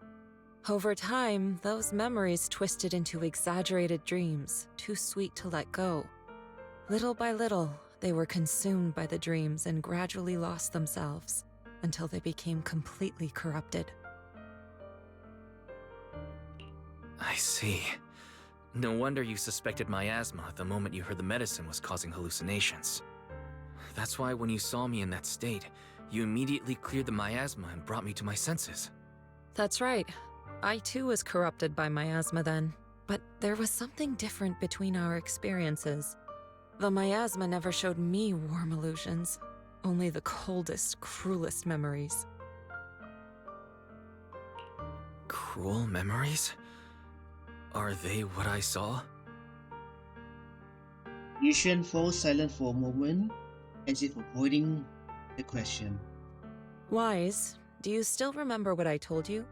[SPEAKER 4] Over time, those memories twisted into exaggerated dreams, too sweet to let go. Little by little, they were consumed by the dreams and gradually lost themselves, until they became completely corrupted.
[SPEAKER 3] I see. No wonder you suspected miasma the moment you heard the medicine was causing hallucinations. That's why when you saw me in that state, you immediately cleared the miasma and brought me to my senses.
[SPEAKER 4] That's right. I too was corrupted by miasma then, but there was something different between our experiences. The miasma never showed me warm illusions, only the coldest, cruelest memories.
[SPEAKER 3] Cruel memories? Are they what I saw?
[SPEAKER 1] Yishuan falls silent for a moment, as if avoiding the question.
[SPEAKER 4] Wise, do you still remember what I told you?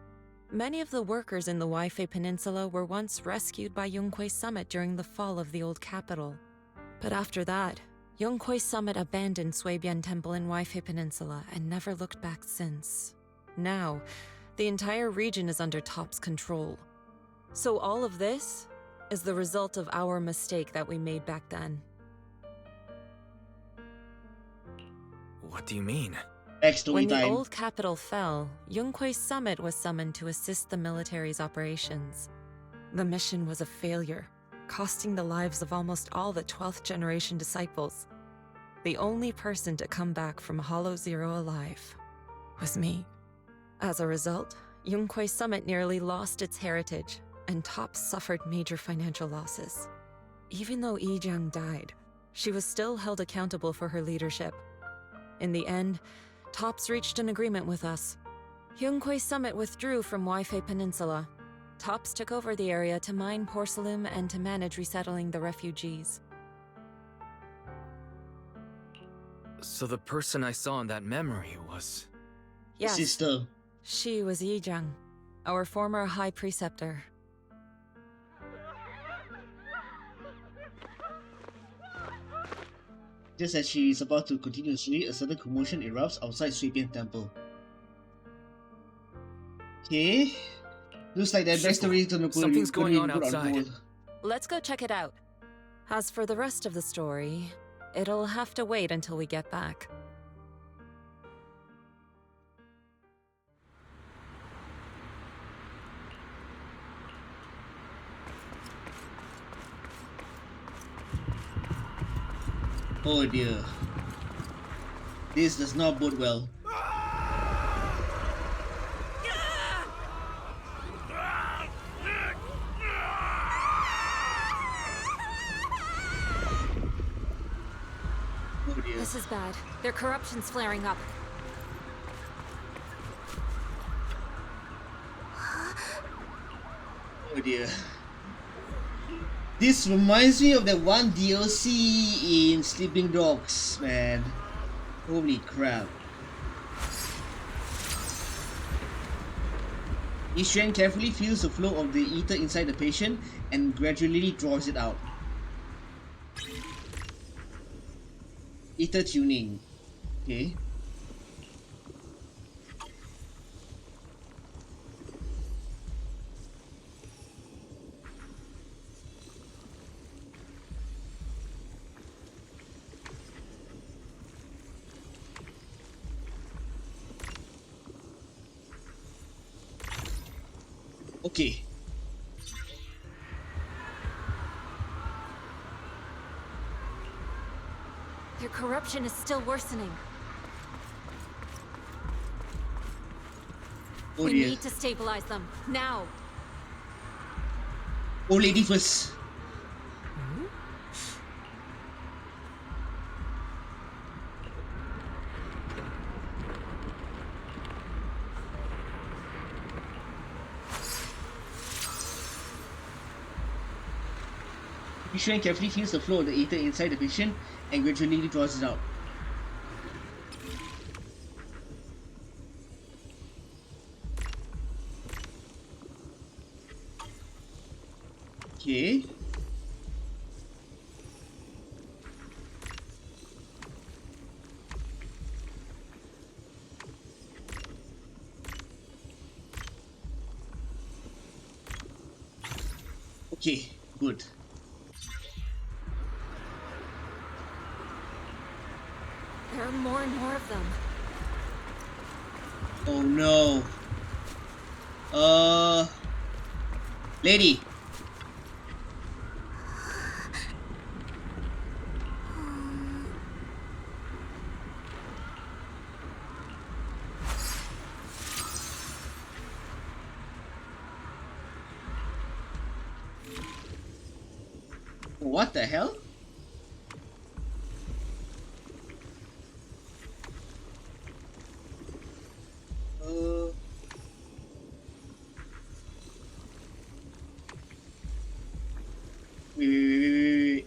[SPEAKER 4] Many of the workers in the Lyfe Peninsula were once rescued by Yunquei Summit during the fall of the old capital. But after that, Yunquei Summit abandoned Suibian Temple in Lyfe Peninsula and never looked back since. Now, the entire region is under Top's control. So all of this is the result of our mistake that we made back then.
[SPEAKER 3] What do you mean?
[SPEAKER 4] When the old capital fell, Yunquei Summit was summoned to assist the military's operations. The mission was a failure. costing the lives of almost all the 12th generation disciples. The only person to come back from Hollow Zero alive was me. As a result, Yunkwei Summit nearly lost its heritage, and TOPS suffered major financial losses. Even though Yijiang died, she was still held accountable for her leadership. In the end, TOPS reached an agreement with us. Yunkwei Summit withdrew from Lyfe Peninsula. TOPS took over the area to mine porcelain and to manage resettling the refugees.
[SPEAKER 3] So the person I saw in that memory was...
[SPEAKER 4] Yes.
[SPEAKER 1] Sister.
[SPEAKER 4] She was Yijiang, our former High Preceptor.
[SPEAKER 1] Just as she is about to continue the story, a sudden commotion erupts outside Suipian Temple. Okay. Looks like that backstory is gonna put
[SPEAKER 3] Something's going on
[SPEAKER 1] put
[SPEAKER 3] outside.
[SPEAKER 1] hold.
[SPEAKER 4] Let's go check it out. As for the rest of the story, it'll have to wait until we get back.
[SPEAKER 1] Oh dear. This does not bode well. Oh dear.
[SPEAKER 4] This is bad. Their corruption's flaring up.
[SPEAKER 1] Oh dear. This reminds me of that one DLC in Sleeping Dogs, man. Holy crap. Yixuan carefully feels the flow of the ether inside the patient and gradually draws it out. Ether tuning. Okay. Okay.
[SPEAKER 4] Their corruption is still worsening.
[SPEAKER 1] Oh
[SPEAKER 4] We
[SPEAKER 1] dear.
[SPEAKER 4] need to stabilize them, now!
[SPEAKER 1] Old lady first. Yixuan carefully feels the flow of the ether inside the patient and gradually draws it out. Okay. Okay, good.
[SPEAKER 4] There are more and more of them.
[SPEAKER 1] Oh no. Lady. What the hell? Wait.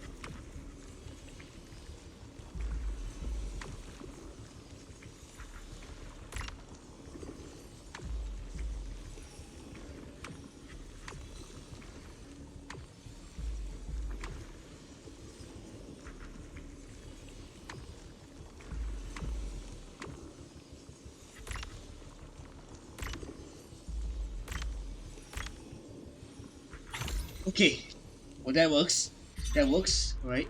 [SPEAKER 1] Okay. Well, that works. That works, right?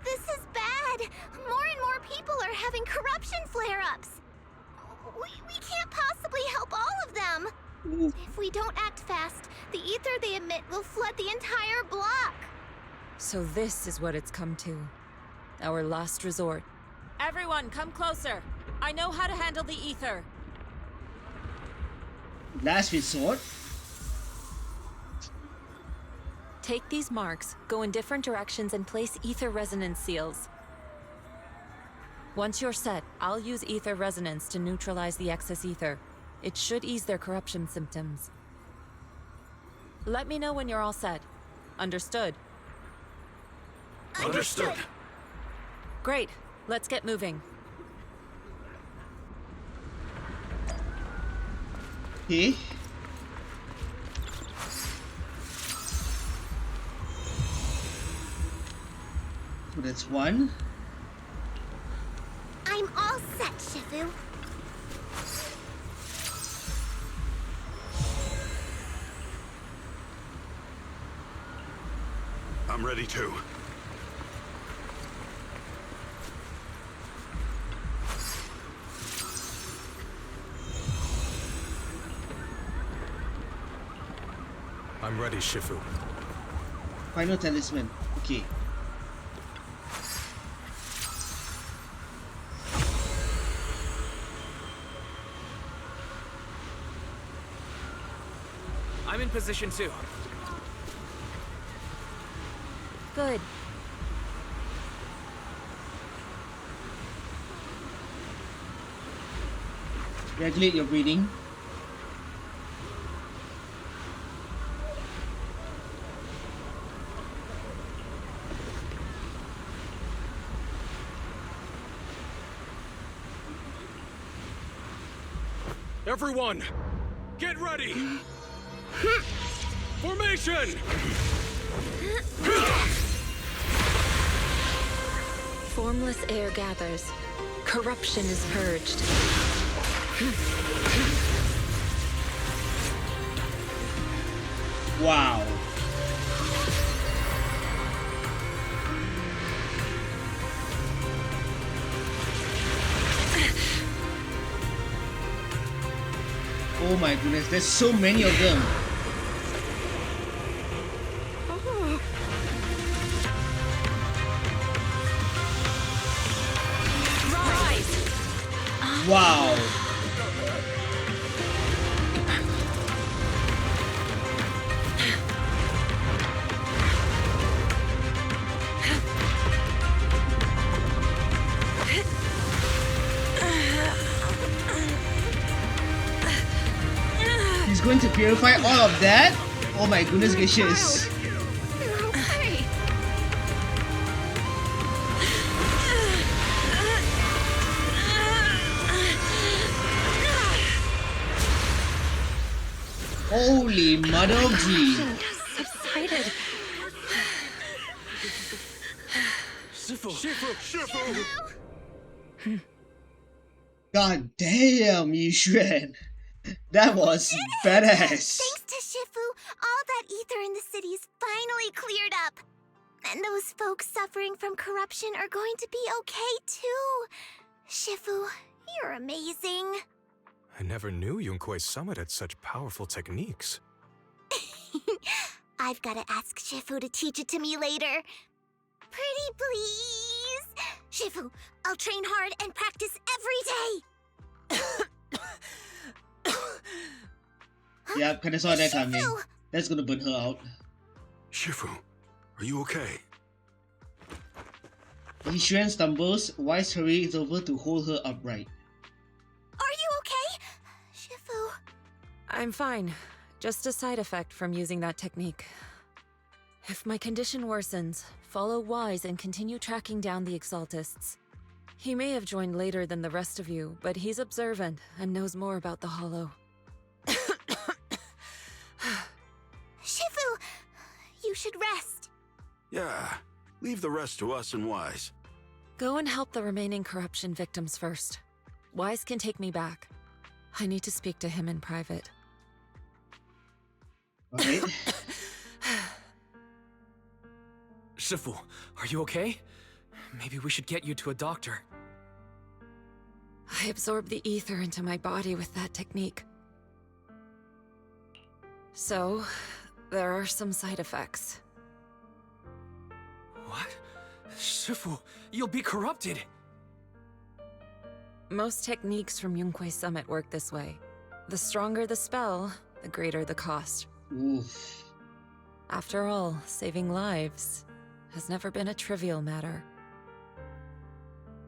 [SPEAKER 20] This is bad. More and more people are having corruption flare-ups. We can't possibly help they emit will flood the entire block.
[SPEAKER 4] So this is what it's come to. Our last resort. Everyone, come closer. I know how to handle the ether.
[SPEAKER 1] Last resort?
[SPEAKER 4] Take these marks, go in different directions, and place ether resonance seals. Once you're set, I'll use ether resonance to neutralize the excess ether. It should ease their corruption symptoms. Let me know when you're all set. Understood?
[SPEAKER 8] Understood.
[SPEAKER 4] Great. Let's get moving.
[SPEAKER 1] Okay. So that's one.
[SPEAKER 20] I'm all set, Shifu.
[SPEAKER 8] I'm ready too.
[SPEAKER 12] I'm ready, Shifu.
[SPEAKER 1] Final talisman. Okay.
[SPEAKER 3] I'm in position too.
[SPEAKER 4] Good.
[SPEAKER 1] Regulate your breathing.
[SPEAKER 11] Everyone, get ready! Formation!
[SPEAKER 4] Formless air gathers. Corruption is purged.
[SPEAKER 1] Wow. Oh my goodness, there's so many of them. Wow. He's going to purify all of that? Oh my goodness gracious. Holy mother of G.
[SPEAKER 4] Subsided.
[SPEAKER 11] Shifu!
[SPEAKER 1] God damn, Yixuan. That was badass.
[SPEAKER 20] Thanks to Shifu, all that ether in the city's finally cleared up. And those folks suffering from corruption are going to be okay too. Shifu, you're amazing.
[SPEAKER 12] I never knew Yunkuei Summit had such powerful techniques.
[SPEAKER 20] I've got to ask Shifu to teach it to me later. Pretty please. Shifu, I'll train hard and practice every day.
[SPEAKER 1] Yeah, kinda saw that coming. That's gonna burn her out.
[SPEAKER 8] Shifu, are you okay?
[SPEAKER 1] Yixuan stumbles, Wise hurries over to hold her upright.
[SPEAKER 20] Are you okay? Shifu.
[SPEAKER 4] I'm fine. Just a side effect from using that technique. If my condition worsens, follow Wise and continue tracking down the Exaltists. He may have joined later than the rest of you, but he's observant and knows more about the Hollow.
[SPEAKER 20] Shifu, you should rest.
[SPEAKER 8] Yeah, leave the rest to us and Wise.
[SPEAKER 4] Go and help the remaining corruption victims first. Wise can take me back. I need to speak to him in private.
[SPEAKER 1] Alright.
[SPEAKER 3] Shifu, are you okay? Maybe we should get you to a doctor.
[SPEAKER 4] I absorbed the ether into my body with that technique. So, There are some side effects.
[SPEAKER 3] What? Shifu, you'll be corrupted!
[SPEAKER 4] Most techniques from Yunkwei Summit work this way. The stronger the spell, the greater the cost.
[SPEAKER 1] Oof.
[SPEAKER 4] After all, saving lives has never been a trivial matter.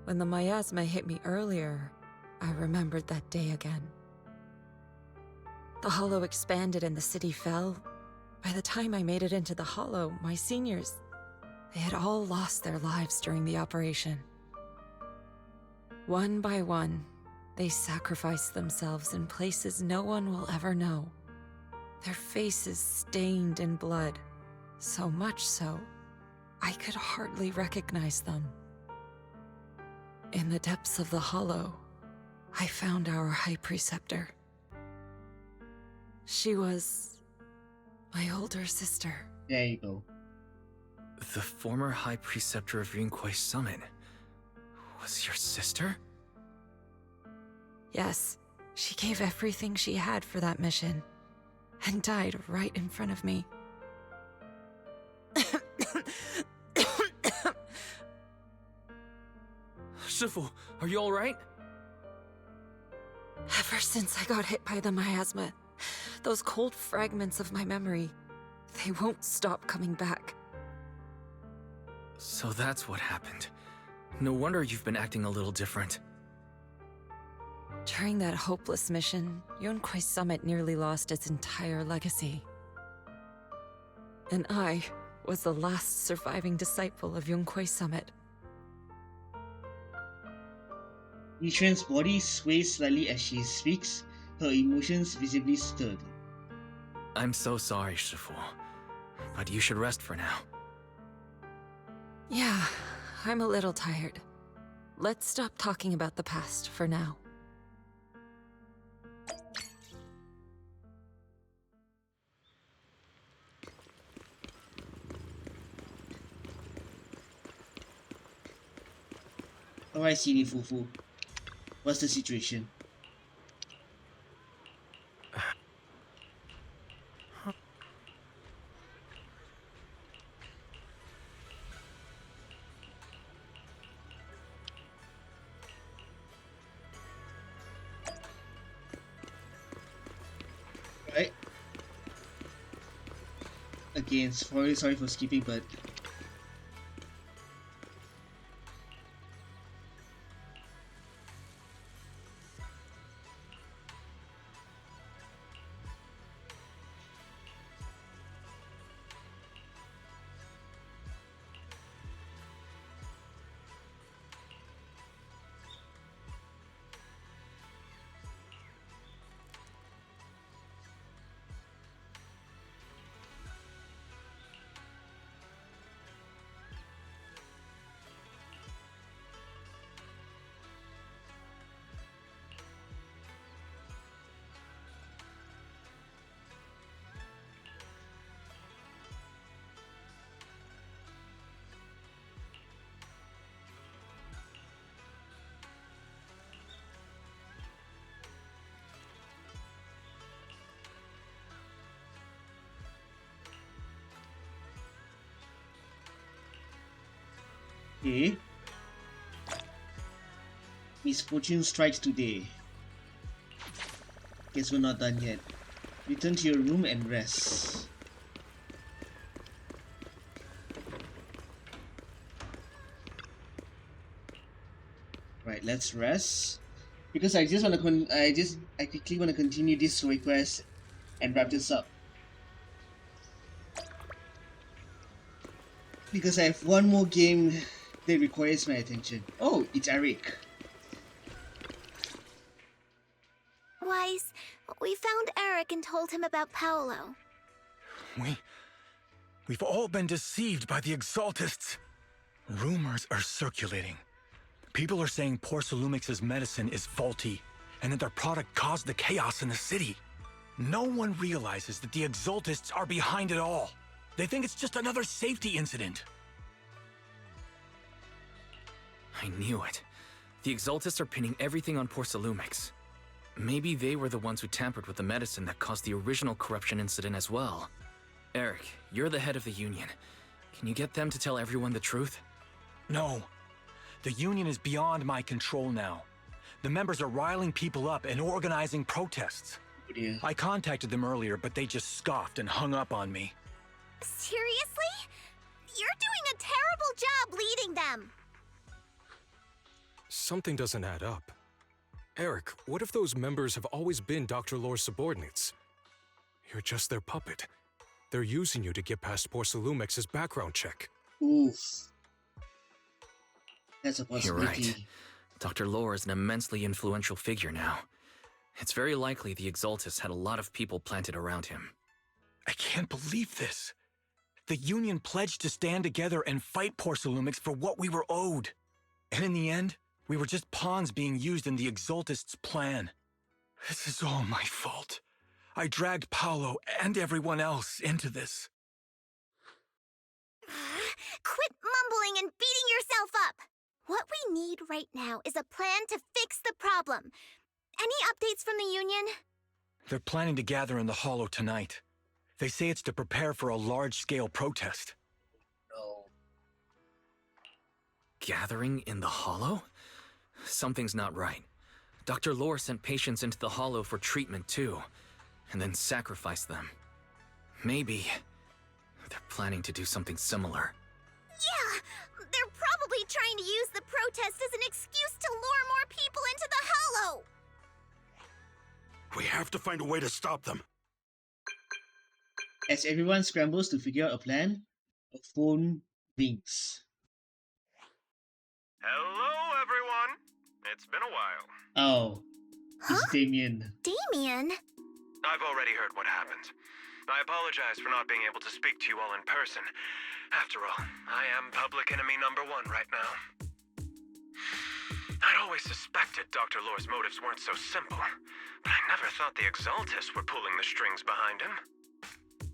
[SPEAKER 4] When the miasma hit me earlier, I remembered that day again. The hollow expanded and the city fell. By the time I made it into the hollow, my seniors, they had all lost their lives during the operation. One by one, they sacrificed themselves in places no one will ever know. Their faces stained in blood, so much so, I could hardly recognize them. In the depths of the hollow, I found our High Preceptor. She was my older sister.
[SPEAKER 1] There you go.
[SPEAKER 3] The former High Preceptor of Yunkwei Summit was your sister?
[SPEAKER 4] Yes, she gave everything she had for that mission, and died right in front of me.
[SPEAKER 3] Shifu, are you alright?
[SPEAKER 4] Ever since I got hit by the miasma, those cold fragments of my memory, they won't stop coming back.
[SPEAKER 3] So that's what happened. No wonder you've been acting a little different.
[SPEAKER 4] During that hopeless mission, Yunkwei Summit nearly lost its entire legacy. And I was the last surviving disciple of Yunkwei Summit.
[SPEAKER 1] Yishuan's body sways slightly as she speaks, her emotions visibly stirred.
[SPEAKER 3] I'm so sorry, Shifu. But you should rest for now.
[SPEAKER 4] Yeah, I'm a little tired. Let's stop talking about the past for now.
[SPEAKER 1] Alright, Sini Fufu. What's the situation? Right. Again, sorry for skipping, but okay. Misfortune strikes today. Guess we're not done yet. Return to your room and rest. Right, let's rest. Because I just want to I quickly want to continue this request and wrap this up. Because I have one more game that requires my attention. Oh, it's Eric.
[SPEAKER 20] Wise, we found Eric and told him about Paolo.
[SPEAKER 17] We've all been deceived by the Exaltists. Rumors are circulating. People are saying Porcelumix's medicine is faulty, and that their product caused the chaos in the city. No one realizes that the Exaltists are behind it all. They think it's just another safety incident.
[SPEAKER 3] I knew it. The Exaltists are pinning everything on Porcelumix. Maybe they were the ones who tampered with the medicine that caused the original corruption incident as well. Eric, you're the head of the Union. Can you get them to tell everyone the truth?
[SPEAKER 17] No. The Union is beyond my control now. The members are riling people up and organizing protests. I contacted them earlier, but they just scoffed and hung up on me.
[SPEAKER 20] Seriously? You're doing a terrible job leading them.
[SPEAKER 12] Something doesn't add up. Eric, what if those members have always been Dr. Lore's subordinates? You're just their puppet. They're using you to get past Porcelumex's background check.
[SPEAKER 1] Oof. That's a
[SPEAKER 3] You're
[SPEAKER 1] possibility.
[SPEAKER 3] right. Dr. Lore is an immensely influential figure now. It's very likely the Exaltus had a lot of people planted around him.
[SPEAKER 17] I can't believe this. The Union pledged to stand together and fight Porcelumex for what we were owed. And in the end, we were just pawns being used in the Exaltist's plan. This is all my fault. I dragged Paolo and everyone else into this.
[SPEAKER 20] Quit mumbling and beating yourself up. What we need right now is a plan to fix the problem. Any updates from the Union?
[SPEAKER 17] They're planning to gather in the Hollow tonight. They say it's to prepare for a large-scale protest.
[SPEAKER 1] No.
[SPEAKER 3] Gathering in the Hollow? Something's not right. Dr. Lore sent patients into the Hollow for treatment too, and then sacrificed them. Maybe they're planning to do something similar.
[SPEAKER 20] Yeah, they're probably trying to use the protest as an excuse to lure more people into the Hollow.
[SPEAKER 8] We have to find a way to stop them.
[SPEAKER 1] As everyone scrambles to figure out a plan, a phone rings.
[SPEAKER 5] Hello, everyone. It's been a while.
[SPEAKER 1] Oh, it's Damien.
[SPEAKER 20] Damien?
[SPEAKER 5] I've already heard what happened. I apologize for not being able to speak to you all in person. After all, I am public enemy number 1 right now. I'd always suspected Dr. Lore's motives weren't so simple, but I never thought the Exaltus were pulling the strings behind him.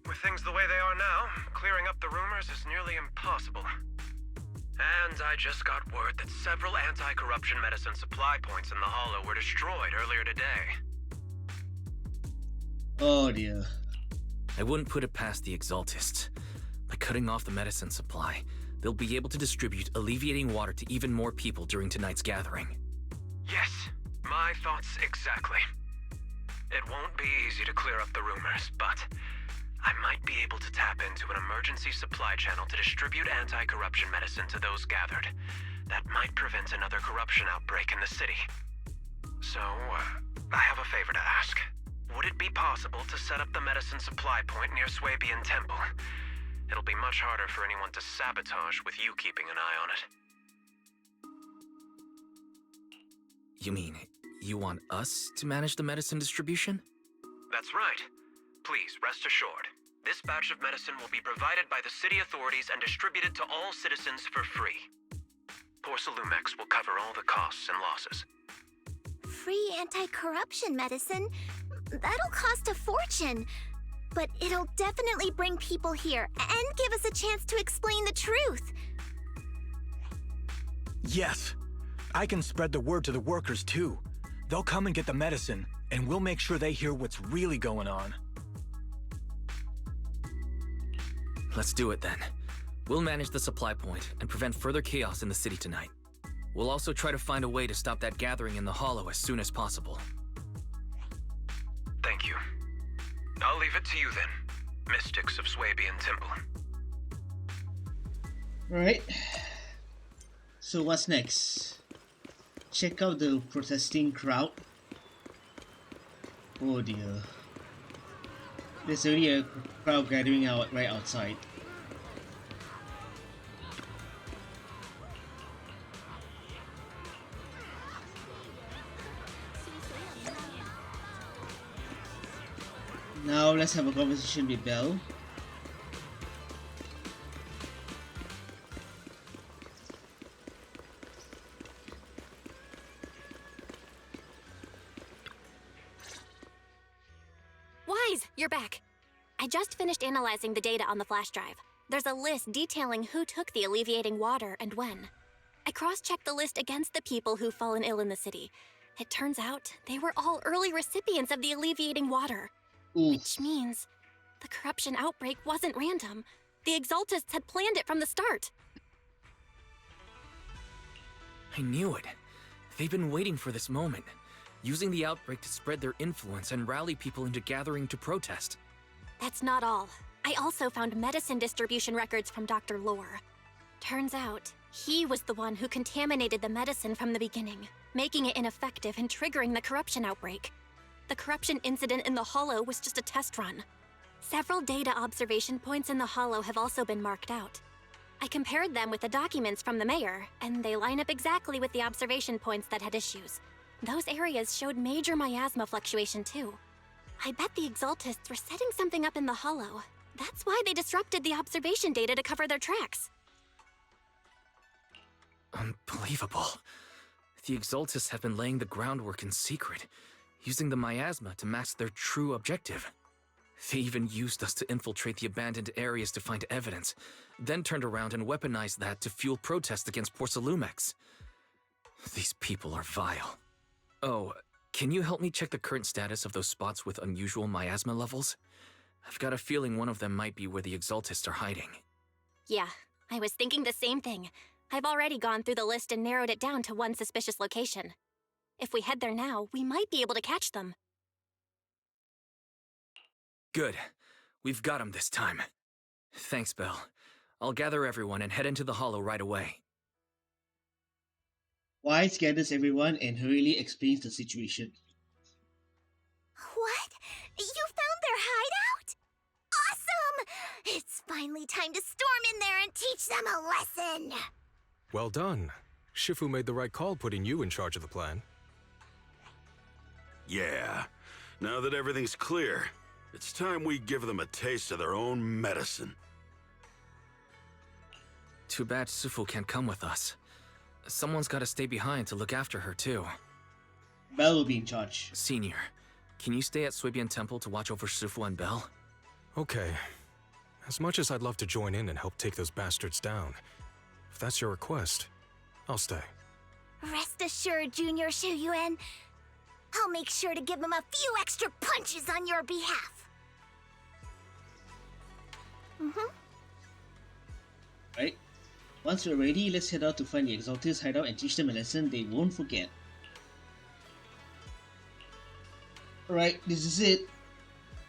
[SPEAKER 5] With things the way they are now, clearing up the rumors is nearly impossible. And I just got word that several anti-corruption medicine supply points in the Hollow were destroyed earlier today.
[SPEAKER 1] Oh dear.
[SPEAKER 3] I wouldn't put it past the Exaltists. By cutting off the medicine supply, they'll be able to distribute alleviating water to even more people during tonight's gathering.
[SPEAKER 5] Yes, my thoughts exactly. It won't be easy to clear up the rumors, but I might be able to tap into an emergency supply channel to distribute anti-corruption medicine to those gathered. That might prevent another corruption outbreak in the city. So, I have a favor to ask. Would it be possible to set up the medicine supply point near Swabian Temple? It'll be much harder for anyone to sabotage with you keeping an eye on it.
[SPEAKER 3] You mean, you want us to manage the medicine distribution?
[SPEAKER 5] That's right. Please, rest assured. This batch of medicine will be provided by the city authorities and distributed to all citizens for free. Porcelumex will cover all the costs and losses.
[SPEAKER 20] Free anti-corruption medicine? That'll cost a fortune. But it'll definitely bring people here and give us a chance to explain the truth.
[SPEAKER 17] Yes. I can spread the word to the workers too. They'll come and get the medicine, and we'll make sure they hear what's really going on.
[SPEAKER 3] Let's do it then. We'll manage the supply point and prevent further chaos in the city tonight. We'll also try to find a way to stop that gathering in the Hollow as soon as possible.
[SPEAKER 5] Thank you. I'll leave it to you then, mystics of Swabian Temple.
[SPEAKER 1] Alright. So what's next? Check out the protesting crowd. Oh dear. There's already a crowd gathering out right outside. Now let's have a conversation with Belle.
[SPEAKER 2] Wise, you're back. I just finished analyzing the data on the flash drive. There's a list detailing who took the alleviating water and when. I cross-checked the list against the people who've fallen ill in the city. It turns out they were all early recipients of the alleviating water. Which means The corruption outbreak wasn't random. The Exaltists had planned it from the start.
[SPEAKER 3] I knew it. They've been waiting for this moment, using the outbreak to spread their influence and rally people into gathering to protest.
[SPEAKER 2] That's not all. I also found medicine distribution records from Dr. Lore. Turns out, he was the one who contaminated the medicine from the beginning, making it ineffective and triggering the corruption outbreak. The corruption incident in the Hollow was just a test run. Several data observation points in the Hollow have also been marked out. I compared them with the documents from the mayor, and they line up exactly with the observation points that had issues. Those areas showed major miasma fluctuation too. I bet the Exaltists were setting something up in the Hollow. That's why they disrupted the observation data to cover their tracks.
[SPEAKER 3] Unbelievable. The Exaltists have been laying the groundwork in secret, using the miasma to mask their true objective. They even used us to infiltrate the abandoned areas to find evidence, then turned around and weaponized that to fuel protests against Porcelumex. These people are vile. Oh, can you help me check the current status of those spots with unusual miasma levels? I've got a feeling one of them might be where the Exaltists are hiding.
[SPEAKER 2] Yeah, I was thinking the same thing. I've already gone through the list and narrowed it down to one suspicious location. If we head there now, we might be able to catch them.
[SPEAKER 3] Good. We've got them this time. Thanks, Belle. I'll gather everyone and head into the Hollow right away.
[SPEAKER 1] Wise gathers everyone and hurriedly explains the situation.
[SPEAKER 20] What? You found their hideout? Awesome! It's finally time to storm in there and teach them a lesson!
[SPEAKER 12] Well done. Shifu made the right call putting you in charge of the plan.
[SPEAKER 8] Yeah. Now that everything's clear, it's time we give them a taste of their own medicine.
[SPEAKER 3] Too bad Sufu can't come with us. Someone's got to stay behind to look after her, too.
[SPEAKER 1] Belle will be in charge.
[SPEAKER 3] Senior, can you stay at Suibian Temple to watch over Sufu and Belle?
[SPEAKER 12] Okay. As much as I'd love to join in and help take those bastards down, if that's your request, I'll stay.
[SPEAKER 20] Rest assured, Junior Shuyuan. I'll make sure to give them a few extra punches on your behalf.
[SPEAKER 1] Right? Once we're ready, let's head out to find the Exaltists hideout and teach them a lesson they won't forget. Alright, this is it.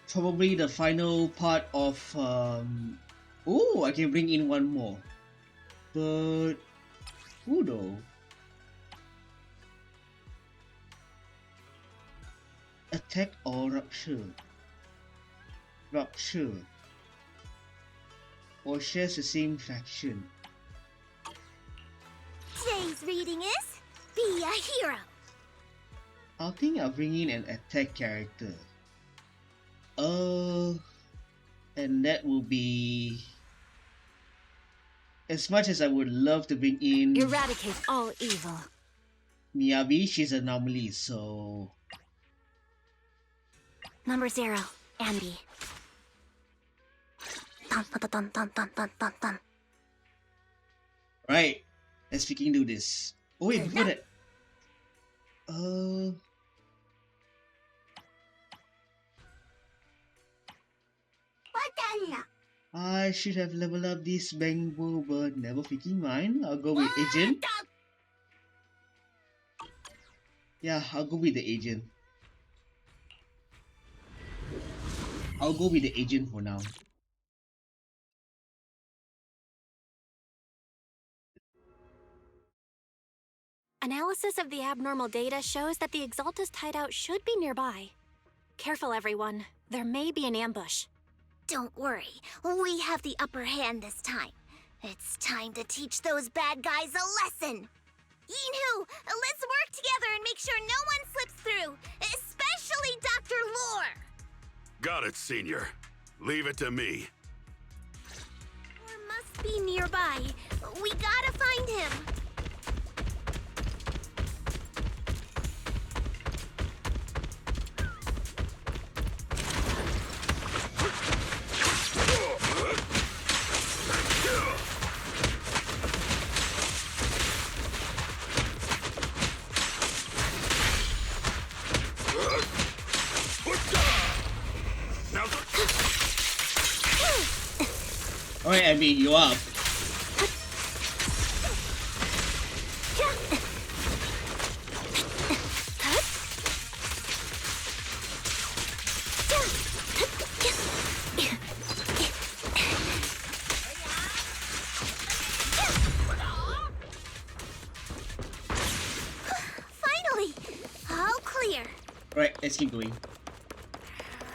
[SPEAKER 1] Probably the final part of... Oh, I can bring in one more. But... who though? Attack or rupture? Rupture. Or shares the same faction.
[SPEAKER 20] Today's reading is Be a Hero.
[SPEAKER 1] I think I'll bring in an attack character. And that will be... As much as I would love to bring in...
[SPEAKER 19] Eradicate all evil.
[SPEAKER 1] Miyabi, she's an anomaly, so...
[SPEAKER 20] Number 0, Ambi. Dun dun dun dun dun dun dun dun.
[SPEAKER 1] Right, let's freaking do this. Oh wait, before that... I should have leveled up this Bangbo, but never freaking mind. I'll go with Agent. Yeah, I'll go with the Agent. I'll go with the Agent for now.
[SPEAKER 2] Analysis of the abnormal data shows that the Exaltist hideout should be nearby. Careful, everyone. There may be an ambush.
[SPEAKER 20] Don't worry, we have the upper hand this time. It's time to teach those bad guys a lesson. Yinhu, let's work together and make sure no one slips through, especially Dr. Lore.
[SPEAKER 8] Got it, Senior. Leave it to me.
[SPEAKER 20] Lore must be nearby. We gotta find him.
[SPEAKER 1] I mean, you up.
[SPEAKER 20] Finally! All clear.
[SPEAKER 1] Right, let's keep going.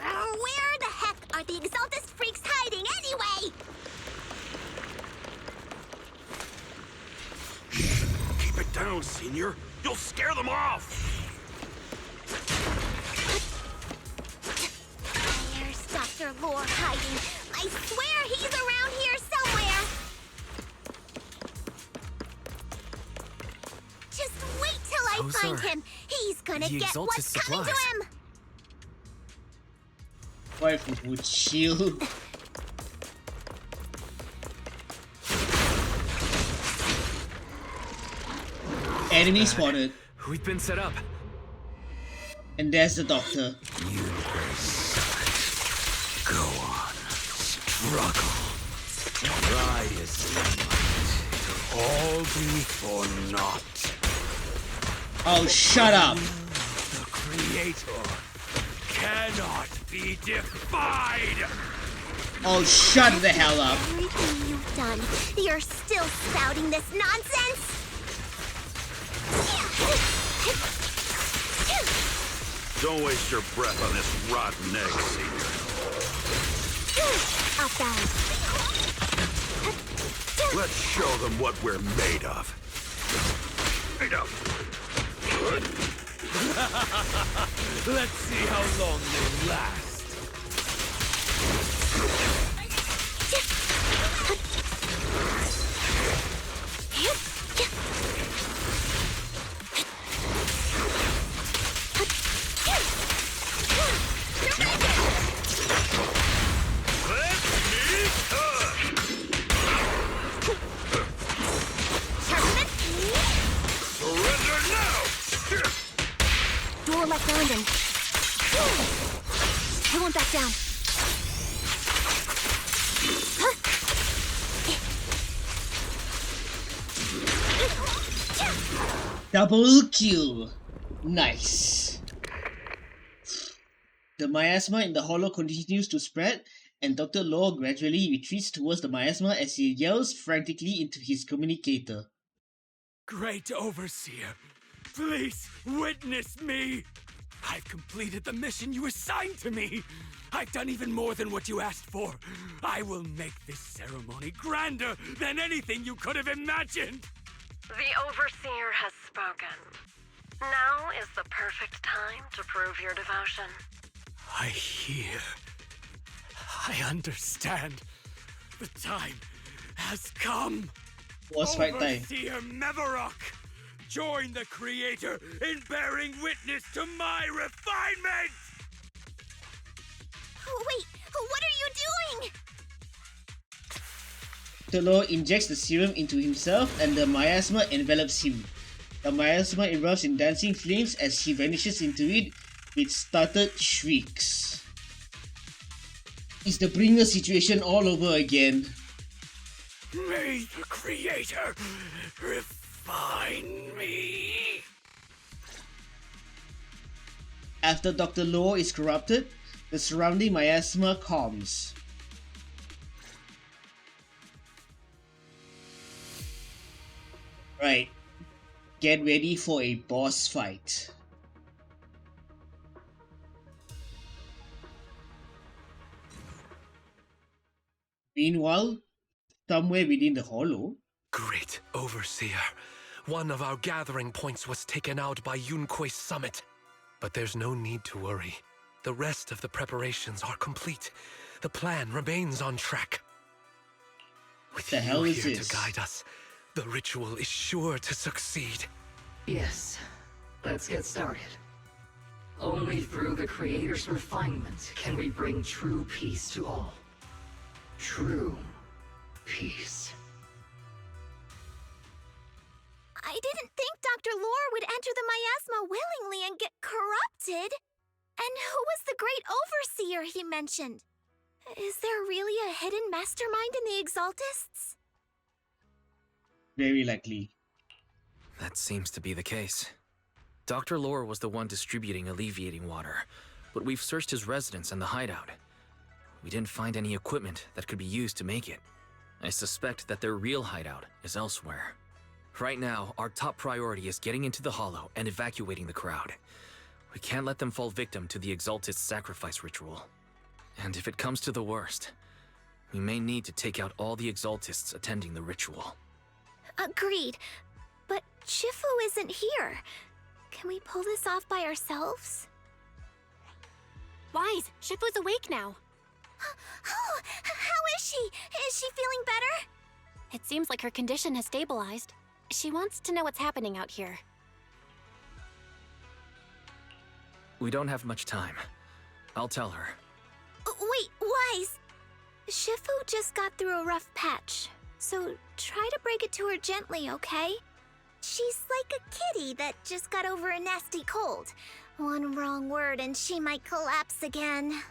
[SPEAKER 20] Where the heck are the Exaltus freaks hiding anyway?
[SPEAKER 8] Keep it down, Senior. You'll scare them off.
[SPEAKER 20] Where's Dr. Lore hiding? I swear he's around here somewhere. Just wait till I
[SPEAKER 3] Those
[SPEAKER 20] find
[SPEAKER 3] are
[SPEAKER 20] him. He's gonna
[SPEAKER 3] the
[SPEAKER 20] get
[SPEAKER 3] Exaltus
[SPEAKER 20] what's coming to
[SPEAKER 3] supplies.
[SPEAKER 20] him.
[SPEAKER 1] Wife would chill. Enemy spotted.
[SPEAKER 3] We've been set up.
[SPEAKER 1] And there's the doctor.
[SPEAKER 7] Go on. Struggle. Try as you might. It'll all be for naught.
[SPEAKER 1] Oh, shut up.
[SPEAKER 7] The Creator cannot be defied.
[SPEAKER 1] Oh, shut the hell up.
[SPEAKER 20] Everything you've done, you're still spouting this nonsense?
[SPEAKER 8] Don't waste your breath on this rotten egg, Senior.
[SPEAKER 20] Off balance.
[SPEAKER 8] Let's show them what we're made of. Made of.
[SPEAKER 7] Let's see how long they last.
[SPEAKER 8] Surrender now!
[SPEAKER 20] Door left landing. I won't back down.
[SPEAKER 1] Double kill. Nice. The miasma in the hollow continues to spread, and Dr. Law gradually retreats towards the miasma as he yells frantically into his communicator.
[SPEAKER 7] Great Overseer, please witness me. I've completed the mission you assigned to me. I've done even more than what you asked for. I will make this ceremony grander than anything you could have imagined.
[SPEAKER 22] The Overseer has spoken. Now is the perfect time to prove your devotion.
[SPEAKER 7] I hear. I understand. The time has come.
[SPEAKER 1] What's right time?
[SPEAKER 7] Overseer Mevarok, join the Creator in bearing witness to my refinement!
[SPEAKER 20] Wait, what are you doing?
[SPEAKER 1] Dr. Law injects the serum into himself and the miasma envelops him. The miasma erupts in dancing flames as he vanishes into it with stuttered shrieks. It's the bringer situation all over again.
[SPEAKER 7] May the Creator refine me.
[SPEAKER 1] After Dr. Law is corrupted, the surrounding miasma calms. Right, get ready for a boss fight. Meanwhile, somewhere within the hollow,
[SPEAKER 15] Great Overseer, one of our gathering points was taken out by Yunque's summit. But there's no need to worry. The rest of the preparations are complete. The plan remains on track. With
[SPEAKER 1] the
[SPEAKER 15] you
[SPEAKER 1] hell is
[SPEAKER 15] here
[SPEAKER 1] this?
[SPEAKER 15] to guide us, the ritual is sure to succeed.
[SPEAKER 23] Yes, let's get started. Only through the Creator's refinement can we bring true peace to all. True peace.
[SPEAKER 20] I didn't think Dr. Lore would enter the miasma willingly and get corrupted. And who was the great overseer he mentioned? Is there really a hidden mastermind in the Exaltists?
[SPEAKER 1] Very likely.
[SPEAKER 3] That seems to be the case. Dr. Lore was the one distributing alleviating water, but we've searched his residence and the hideout. We didn't find any equipment that could be used to make it. I suspect that their real hideout is elsewhere. Right now, our top priority is getting into the Hollow and evacuating the crowd. We can't let them fall victim to the Exaltist sacrifice ritual. And if it comes to the worst, we may need to take out all the Exaltists attending the ritual.
[SPEAKER 20] Agreed. But Shifu isn't here. Can we pull this off by ourselves?
[SPEAKER 2] Wise, Shifu's awake now. Oh, how is she? Is she feeling better? It seems like her condition has stabilized. She wants to know what's happening out here.
[SPEAKER 3] We don't have much time. I'll tell her.
[SPEAKER 20] Wait, Wise! Shifu just got through a rough patch, so try to break it to her gently, okay? She's like a kitty that just got over a nasty cold. One wrong word and she might collapse again.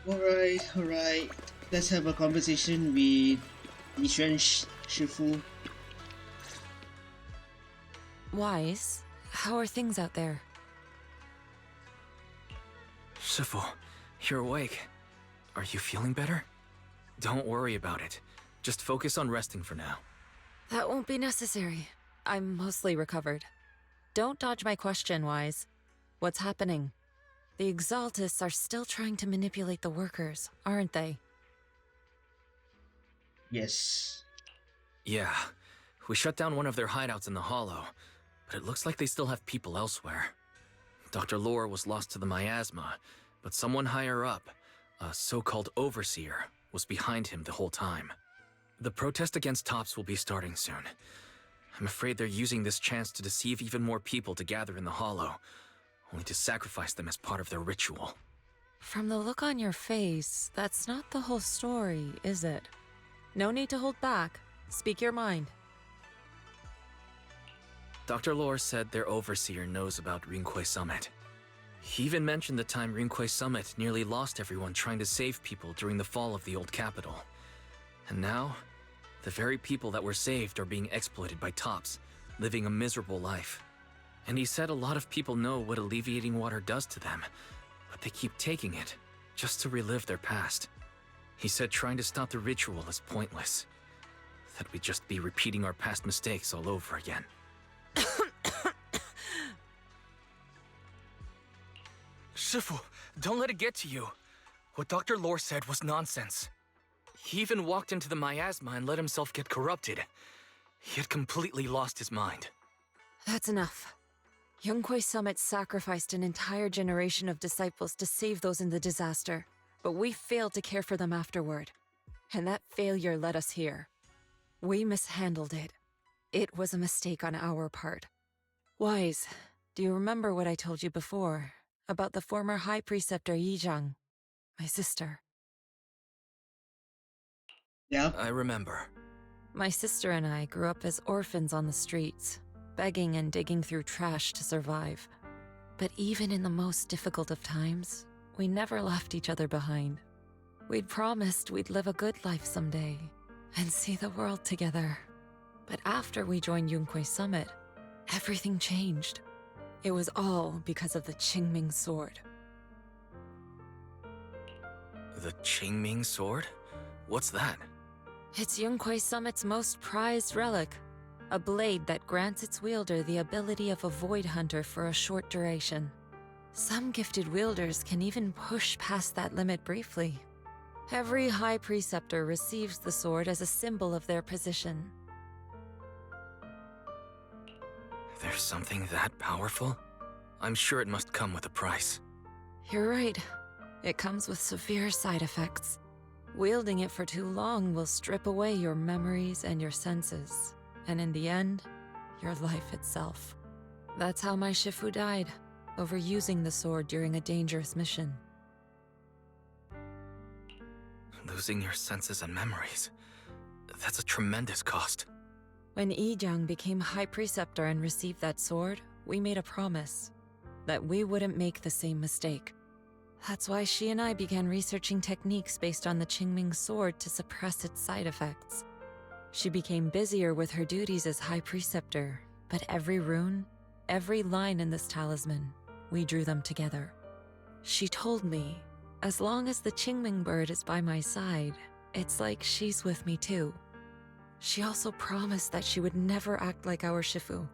[SPEAKER 1] Alright. Let's have a conversation with Yishuan Shifu.
[SPEAKER 4] Wise, how are things out there?
[SPEAKER 3] Shifu, you're awake. Are you feeling better? Don't worry about it. Just focus on resting for now.
[SPEAKER 4] That won't be necessary. I'm mostly recovered. Don't dodge my question, Wise. What's happening? The Exaltists are still trying to manipulate the workers, aren't they?
[SPEAKER 1] Yes.
[SPEAKER 3] Yeah. We shut down one of their hideouts in the Hollow, but it looks like they still have people elsewhere. Dr. Lore was lost to the miasma, but someone higher up, a so-called overseer, was behind him the whole time. The protest against Tops will be starting soon. I'm afraid they're using this chance to deceive even more people to gather in the Hollow, only to sacrifice them as part of their ritual.
[SPEAKER 4] From the look on your face, that's not the whole story, is it? No need to hold back. Speak your mind.
[SPEAKER 3] Dr. Lore said their overseer knows about Rinquay Summit. He even mentioned the time Rinquay Summit nearly lost everyone trying to save people during the fall of the old capital. And now, the very people that were saved are being exploited by Tops, living a miserable life. And he said a lot of people know what alleviating water does to them, but they keep taking it, just to relive their past. He said trying to stop the ritual is pointless, that we'd just be repeating our past mistakes all over again.
[SPEAKER 9] Shifu, don't let it get to you. What Dr. Lore said was nonsense. He even walked into the miasma and let himself get corrupted. He had completely lost his mind.
[SPEAKER 4] That's enough. Yunquay Summit sacrificed an entire generation of disciples to save those in the disaster, but we failed to care for them afterward. And that failure led us here. We mishandled it. It was a mistake on our part. Wise, do you remember what I told you before about the former High Preceptor Yizhang, my sister?
[SPEAKER 1] Yeah.
[SPEAKER 3] I remember.
[SPEAKER 4] My sister and I grew up as orphans on the streets, begging and digging through trash to survive. But even in the most difficult of times, we never left each other behind. We'd promised we'd live a good life someday and see the world together. But after we joined Yunquay Summit, everything changed. It was all because of the Qingming sword.
[SPEAKER 3] The Qingming sword? What's that?
[SPEAKER 4] It's Yunquay Summit's most prized relic, a blade that grants its wielder the ability of a void hunter for a short duration. Some gifted wielders can even push past that limit briefly. Every High Preceptor receives the sword as a symbol of their position.
[SPEAKER 3] There's something that powerful? I'm sure it must come with a price.
[SPEAKER 4] You're right. It comes with severe side effects. Wielding it for too long will strip away your memories and your senses, and in the end, your life itself. That's how my Shifu died, overusing the sword during a dangerous mission.
[SPEAKER 3] Losing your senses and memories. That's a tremendous cost.
[SPEAKER 4] When Yizhang became High Preceptor and received that sword, we made a promise that we wouldn't make the same mistake. That's why she and I began researching techniques based on the Qingming sword to suppress its side effects. She became busier with her duties as High Preceptor, but every rune, every line in this talisman, we drew them together. She told me, as long as the Qingming bird is by my side, it's like she's with me too. She also promised that she would never act like our Shifu.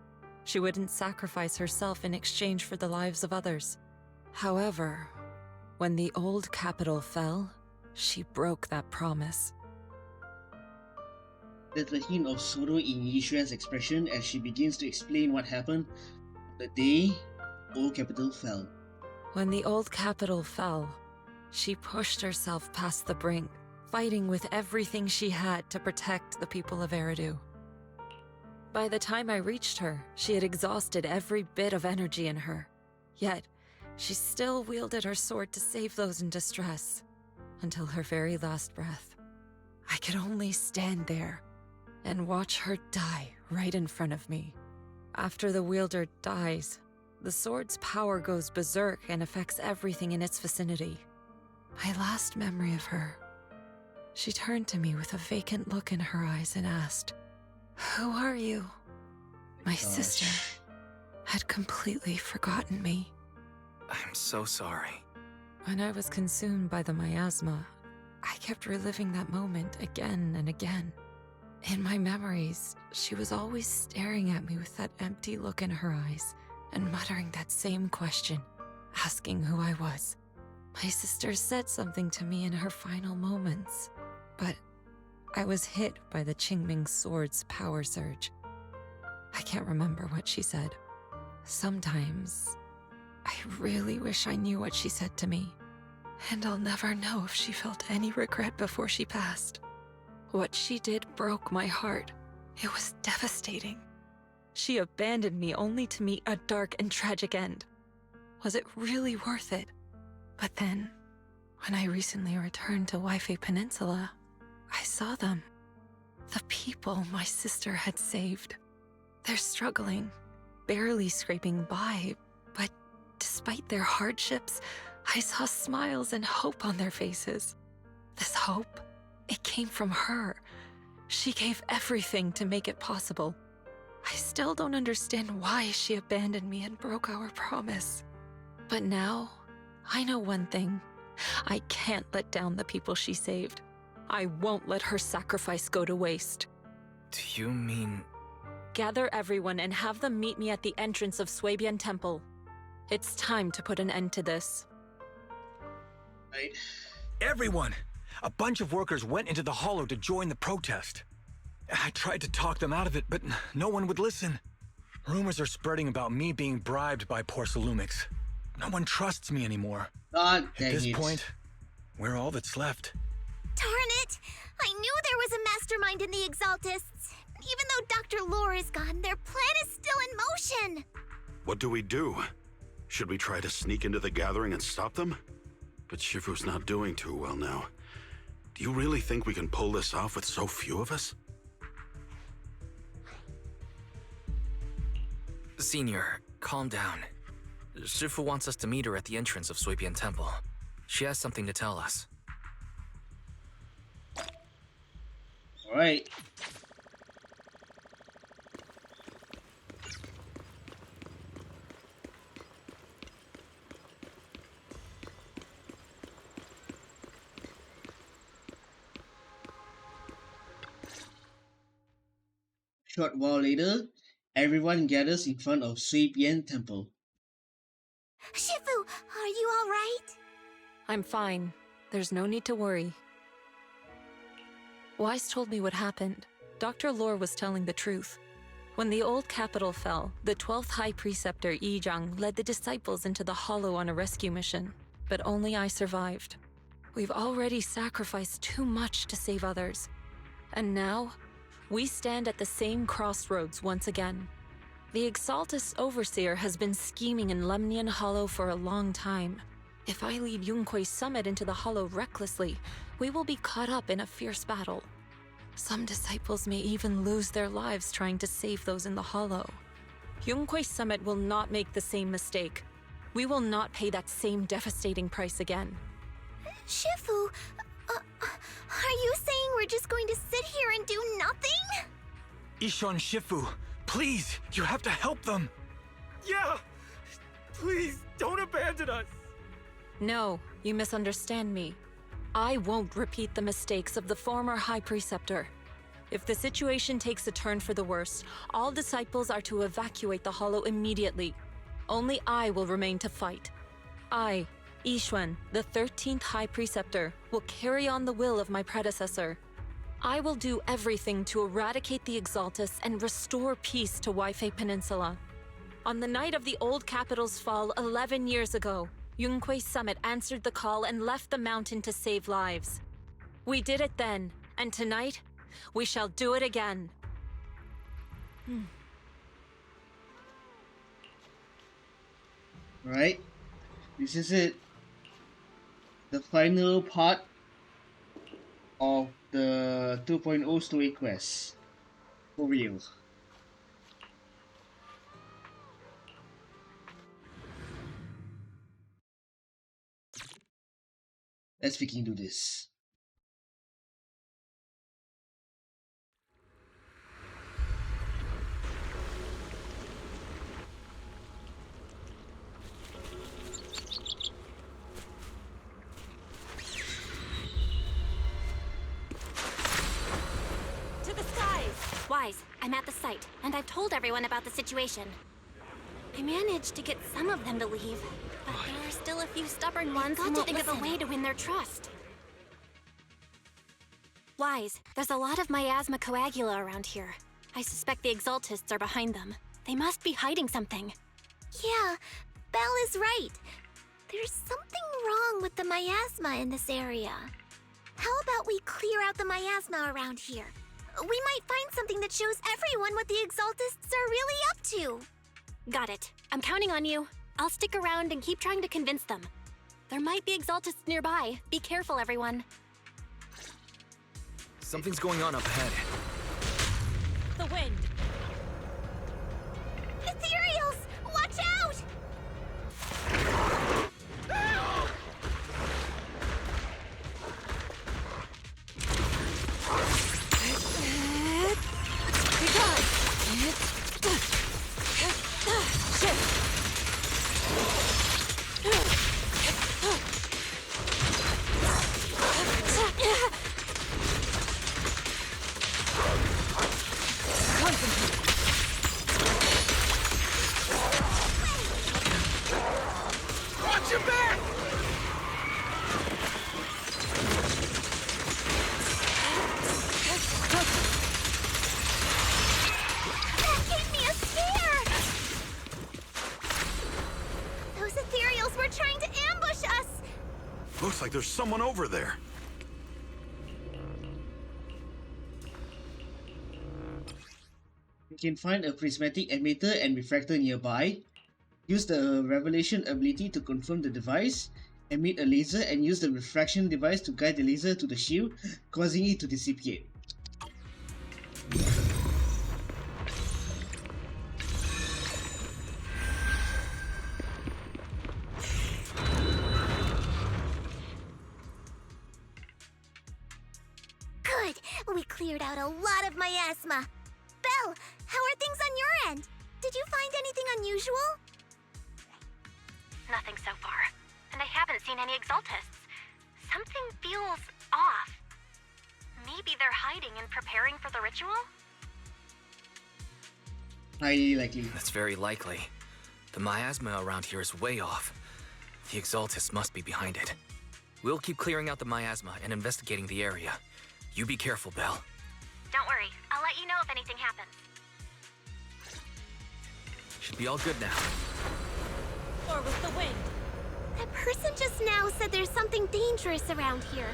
[SPEAKER 4] She wouldn't sacrifice herself in exchange for the lives of others. However, when the old capital fell, she broke that promise.
[SPEAKER 1] There's a hint of sorrow in Yishuan's expression as she begins to explain what happened the day old capital fell.
[SPEAKER 4] When the old capital fell, she pushed herself past the brink, fighting with everything she had to protect the people of Eridu. By the time I reached her, she had exhausted every bit of energy in her. Yet, she still wielded her sword to save those in distress, until her very last breath. I could only stand there and watch her die right in front of me. After the wielder dies, the sword's power goes berserk and affects everything in its vicinity. My last memory of her, she turned to me with a vacant look in her eyes and asked, "Who are you?" My sister had completely forgotten me.
[SPEAKER 3] I'm so sorry.
[SPEAKER 4] When I was consumed by the miasma, I kept reliving that moment again and again. In my memories, she was always staring at me with that empty look in her eyes and muttering that same question, asking who I was. My sister said something to me in her final moments, but I was hit by the Qingming sword's power surge. I can't remember what she said. Sometimes, I really wish I knew what she said to me, and I'll never know if she felt any regret before she passed. What she did broke my heart. It was devastating. She abandoned me only to meet a dark and tragic end. Was it really worth it? But then, when I recently returned to Lyfe Peninsula, I saw them. The people my sister had saved. They're struggling, barely scraping by, but despite their hardships, I saw smiles and hope on their faces. This hope, it came from her. She gave everything to make it possible. I still don't understand why she abandoned me and broke our promise. But now, I know one thing. I can't let down the people she saved. I won't let her sacrifice go to waste.
[SPEAKER 3] Do you mean...
[SPEAKER 4] Gather everyone and have them meet me at the entrance of Suibian Temple. It's time to put an end to this.
[SPEAKER 1] Right.
[SPEAKER 17] Everyone! A bunch of workers went into the hollow to join the protest. I tried to talk them out of it, but no one would listen. Rumors are spreading about me being bribed by Porcelumix. No one trusts me anymore.
[SPEAKER 1] God
[SPEAKER 17] At
[SPEAKER 1] dang
[SPEAKER 17] this
[SPEAKER 1] it.
[SPEAKER 17] point, we're all that's left.
[SPEAKER 20] Darn it! I knew there was a mastermind in the Exaltists. Even though Dr. Lore is gone, their plan is still in motion.
[SPEAKER 8] What do we do? Should we try to sneak into the gathering and stop them? But Shifu's not doing too well now. Do you really think we can pull this off with so few of us?
[SPEAKER 3] Senior, calm down. Shifu wants us to meet her at the entrance of Suibian Temple. She has something to tell us.
[SPEAKER 1] Alright. Short while later, everyone gathers in front of Suibian Temple.
[SPEAKER 20] Shifu, are you all right?
[SPEAKER 4] I'm fine. There's no need to worry. Wise told me what happened. Dr. Lore was telling the truth. When the old capital fell, the 12th High Preceptor Yi Zhang led the disciples into the hollow on a rescue mission, but only I survived. We've already sacrificed too much to save others. And now, we stand at the same crossroads once again. The Exaltus Overseer has been scheming in Lemnian Hollow for a long time. If I lead Yunkui's summit into the Hollow recklessly, we will be caught up in a fierce battle. Some disciples may even lose their lives trying to save those in the Hollow. Yunkui's summit will not make the same mistake. We will not pay that same devastating price again.
[SPEAKER 20] Shifu, are you saying we're just going to sit here and do nothing?
[SPEAKER 17] Isha and Shifu, please, you have to help them.
[SPEAKER 7] Yeah! Please, don't abandon us!
[SPEAKER 4] No, you misunderstand me. I won't repeat the mistakes of the former High Preceptor. If the situation takes a turn for the worse, all disciples are to evacuate the Hollow immediately. Only I will remain to fight. I, Yixuan, the 13th High Preceptor, will carry on the will of my predecessor. I will do everything to eradicate the Exaltus and restore peace to Wyfei Peninsula. On the night of the old capital's fall 11 years ago, Yunque's summit answered the call and left the mountain to save lives. We did it then, and tonight, we shall do it again.
[SPEAKER 1] Right? This is it. The final part of the 2.0 story quest. For real. Let's freaking do this.
[SPEAKER 2] To the skies! Wise, I'm at the site, and I've told everyone about the situation. I managed to get some of them to leave, but there are still a few stubborn ones who won't think of a way to win their trust. Wise, there's a lot of miasma coagula around here. I suspect the Exaltists are behind them. They must be hiding something.
[SPEAKER 20] Yeah, Belle is right. There's something wrong with the miasma in this area. How about we clear out the miasma around here? We might find something that shows everyone what the Exaltists are really up to.
[SPEAKER 2] Got it. I'm counting on you. I'll stick around and keep trying to convince them. There might be Exaltists nearby. Be careful, everyone.
[SPEAKER 3] Something's going on up ahead.
[SPEAKER 4] The wind!
[SPEAKER 20] Ethereals! Watch out!
[SPEAKER 11] Watch your back!
[SPEAKER 20] That gave me a scare! Those ethereals were trying to ambush us!
[SPEAKER 8] Looks like there's someone over there.
[SPEAKER 1] You can find a prismatic emitter and refractor nearby. Use the revelation ability to confirm the device. Emit a laser and use the refraction device to guide the laser to the shield, causing it to dissipate.
[SPEAKER 20] Good! We cleared out a lot of miasma. Belle, how are things on your end? Did you find anything unusual?
[SPEAKER 2] Nothing so far. And I haven't seen any Exaltists. Something feels off. Maybe they're hiding and preparing for the ritual?
[SPEAKER 1] Highly likely.
[SPEAKER 3] That's very likely. The miasma around here is way off. The Exaltus must be behind it. We'll keep clearing out the miasma and investigating the area. You be careful, Belle.
[SPEAKER 2] Don't worry. I'll let you know if anything happens.
[SPEAKER 3] Should be all good now.
[SPEAKER 4] Or with the wind.
[SPEAKER 20] That person just now said there's something dangerous around here.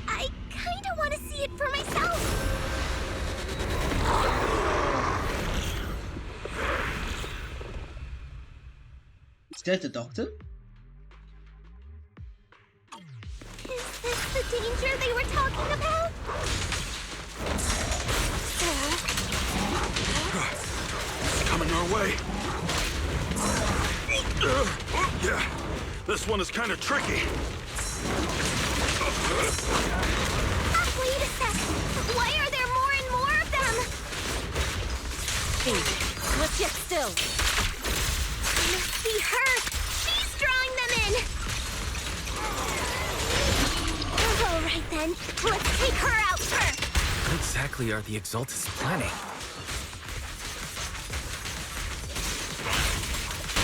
[SPEAKER 20] I kinda want to see it for myself.
[SPEAKER 1] Is that the doctor?
[SPEAKER 20] Is this the danger they were talking about?
[SPEAKER 8] It's coming our way. Yeah, this one is kind of tricky.
[SPEAKER 2] Wait a sec. Why are there more and more of them?
[SPEAKER 19] Hey, let's get still.
[SPEAKER 2] Must be her. She's drawing them in. All right then. Let's take her out first.
[SPEAKER 3] What exactly are the Exaltists planning?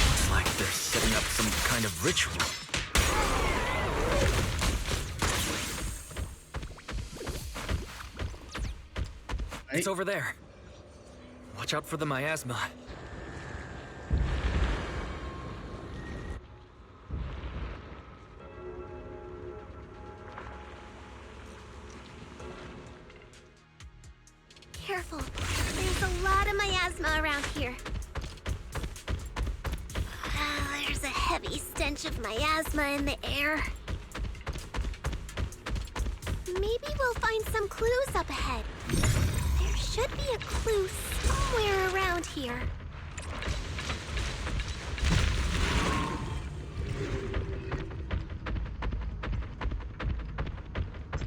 [SPEAKER 3] Looks like they're setting up some kind of ritual. It's over there. Watch out for the miasma.
[SPEAKER 2] Careful. There's a lot of miasma around here. There's a heavy stench of miasma in the air. Maybe we'll find some clues up ahead. There should be a clue somewhere around here.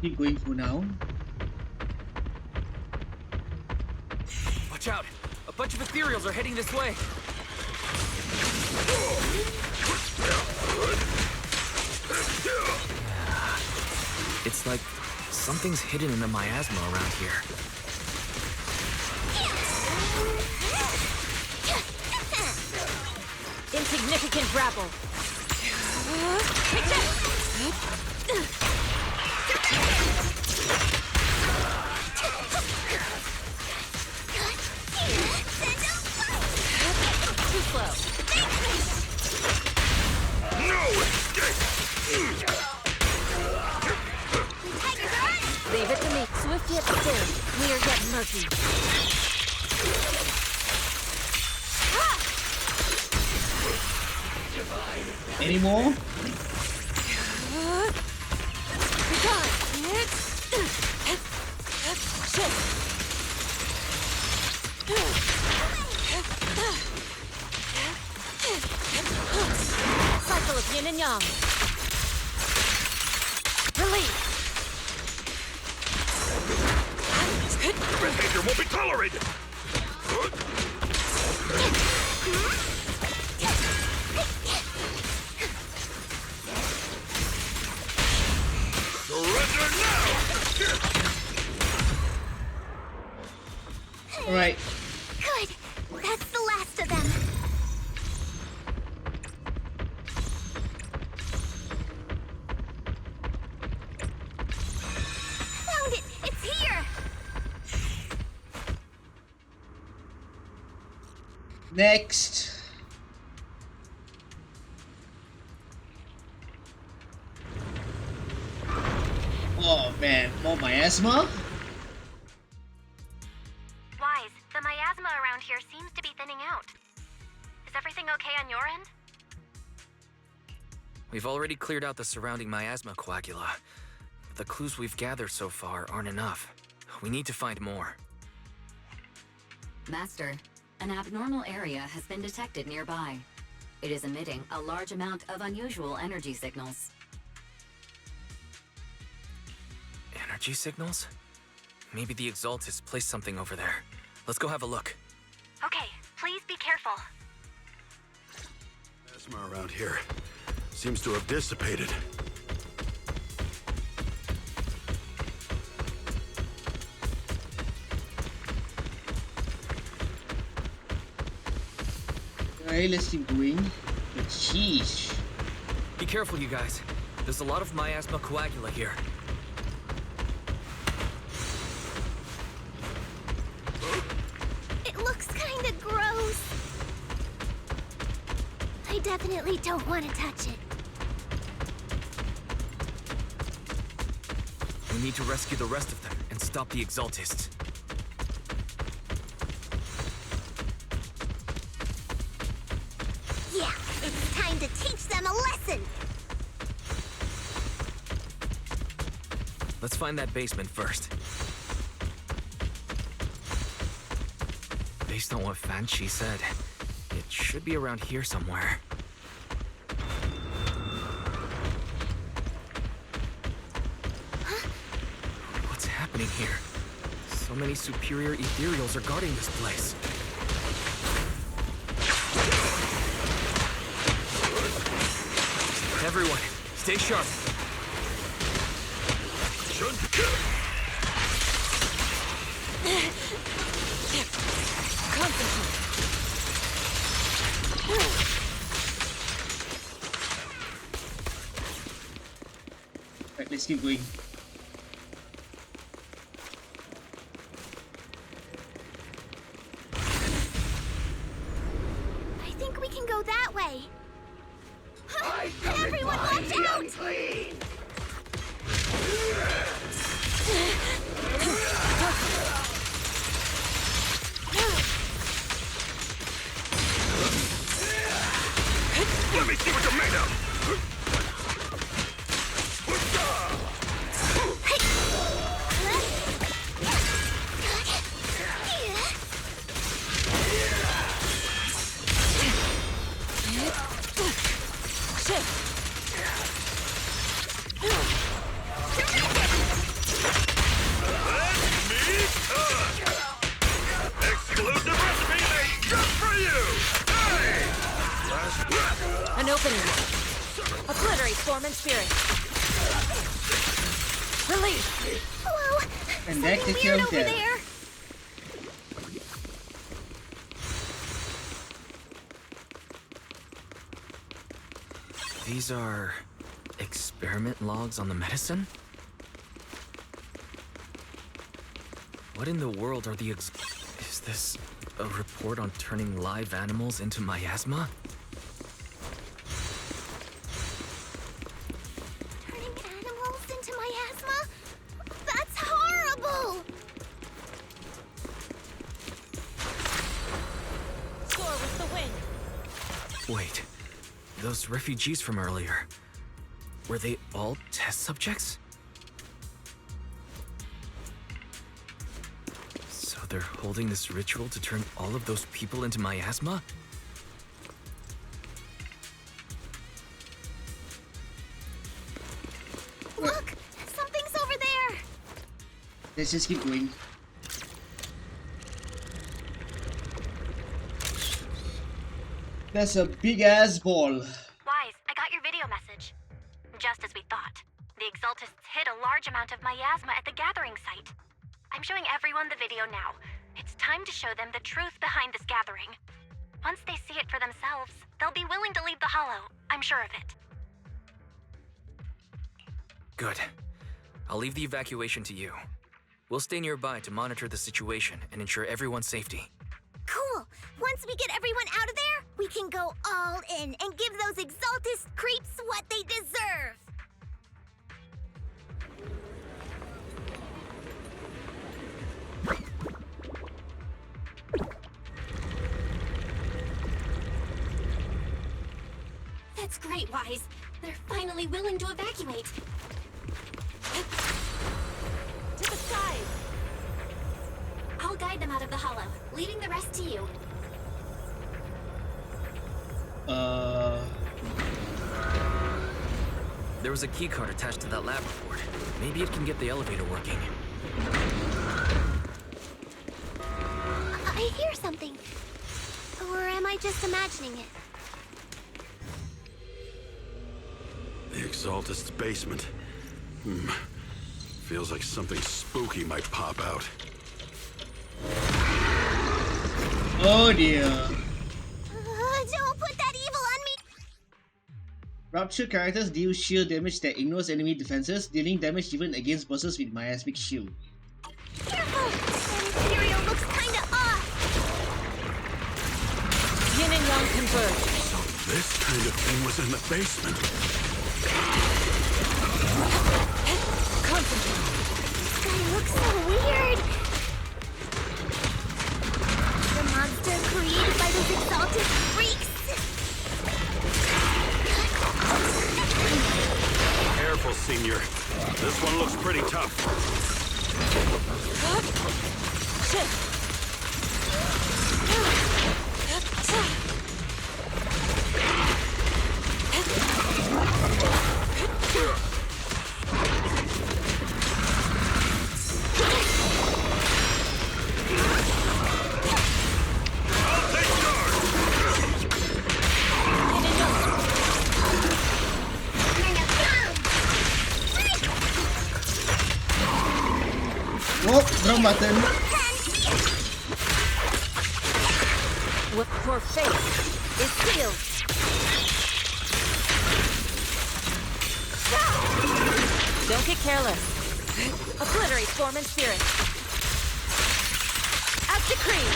[SPEAKER 1] Keep going for now.
[SPEAKER 3] Watch out! A bunch of ethereals are heading this way. It's like something's hidden in the miasma around here.
[SPEAKER 19] Insignificant rabble. Take that! Too slow.
[SPEAKER 8] No escape!
[SPEAKER 19] Leave it to me. Swift yet still. Clear yet murky.
[SPEAKER 1] Any more?
[SPEAKER 19] Cycle of yin and yang. Release.
[SPEAKER 8] Behavior won't be tolerated! Surrender now!
[SPEAKER 1] All right.
[SPEAKER 2] Good. That's the last of them. Found it. It's here.
[SPEAKER 1] Next. Oh man, more miasma?
[SPEAKER 2] Wise, the miasma around here seems to be thinning out. Is everything okay on your end?
[SPEAKER 3] We've already cleared out the surrounding miasma coagula. But the clues we've gathered so far aren't enough. We need to find more.
[SPEAKER 6] Master, an abnormal area has been detected nearby. It is emitting a large amount of unusual energy signals.
[SPEAKER 3] Energy signals? Maybe the Exaltists placed something over there. Let's go have a look.
[SPEAKER 2] Okay, please be careful.
[SPEAKER 8] Asthma around here seems to have dissipated.
[SPEAKER 1] Alright, let's keep going. But sheesh.
[SPEAKER 3] Be careful, you guys. There's a lot of miasma coagula here.
[SPEAKER 2] It looks kinda gross. I definitely don't want to touch it.
[SPEAKER 3] We need to rescue the rest of them and stop the Exaltists.
[SPEAKER 2] Yeah, it's time to teach them a lesson.
[SPEAKER 3] Let's find that basement first. Based on what Fan Chi said, it should be around here somewhere. What's happening here? So many superior ethereals are guarding this place. Everyone, stay sharp.
[SPEAKER 1] Right, let's keep going.
[SPEAKER 20] I think we can go that way. Everyone, watch out!
[SPEAKER 8] Let me see what you're made of! Exclusive recipe made just for you! Hey!
[SPEAKER 19] An opening. Obliterate form and spirit. Release.
[SPEAKER 20] Whoa!
[SPEAKER 1] And that
[SPEAKER 20] Something
[SPEAKER 1] takes
[SPEAKER 20] weird
[SPEAKER 1] care of
[SPEAKER 20] over
[SPEAKER 1] that.
[SPEAKER 20] there.
[SPEAKER 3] These are experiment logs on the medicine? What in the world are the Is this a report on turning live animals into miasma?
[SPEAKER 20] Turning animals into miasma? That's horrible!
[SPEAKER 19] Soar with the wind.
[SPEAKER 3] Wait, those refugees from earlier, were they all test subjects? So they're holding this ritual to turn all of those people into miasma?
[SPEAKER 20] Look! Something's over there!
[SPEAKER 1] Let's just keep going. That's a big ass ball.
[SPEAKER 2] Wise, I got your video message. Just as we thought. The Exaltists hid a large amount of miasma at the gathering site. I'm showing everyone the video now. It's time to show them the truth behind this gathering. Once they see it for themselves, they'll be willing to leave the Hollow. I'm sure of it.
[SPEAKER 3] Good. I'll leave the evacuation to you. We'll stay nearby to monitor the situation and ensure everyone's safety.
[SPEAKER 20] Cool! Once we get everyone out of there, we can go all in and give those Exaltist creeps what they deserve!
[SPEAKER 2] That's great, Wise. They're finally willing to evacuate. To the side! I'll guide them out of the Hollow, leaving the rest to you.
[SPEAKER 3] There was a keycard attached to that lab report. Maybe it can get the elevator working.
[SPEAKER 20] I hear something. Or am I just imagining it?
[SPEAKER 8] The Exaltist's basement. Feels like something spooky might pop out.
[SPEAKER 1] Oh dear.
[SPEAKER 20] Don't put that evil on me!
[SPEAKER 1] Rupture characters deal shield damage that ignores enemy defenses, dealing damage even against bosses with miasmic shield.
[SPEAKER 20] Careful! That Imperial looks kinda off!
[SPEAKER 19] Yin and Yang converge.
[SPEAKER 8] So this kind of thing was in the basement.
[SPEAKER 19] Concentrate.
[SPEAKER 20] This guy looks so weird! The monster created by those Exalted freaks!
[SPEAKER 8] Careful, Senior. This one looks pretty tough.
[SPEAKER 19] Shit.
[SPEAKER 1] Oh, wrong button.
[SPEAKER 19] What your fate is sealed. Don't get careless. Obliterate form and spirit. As decreed.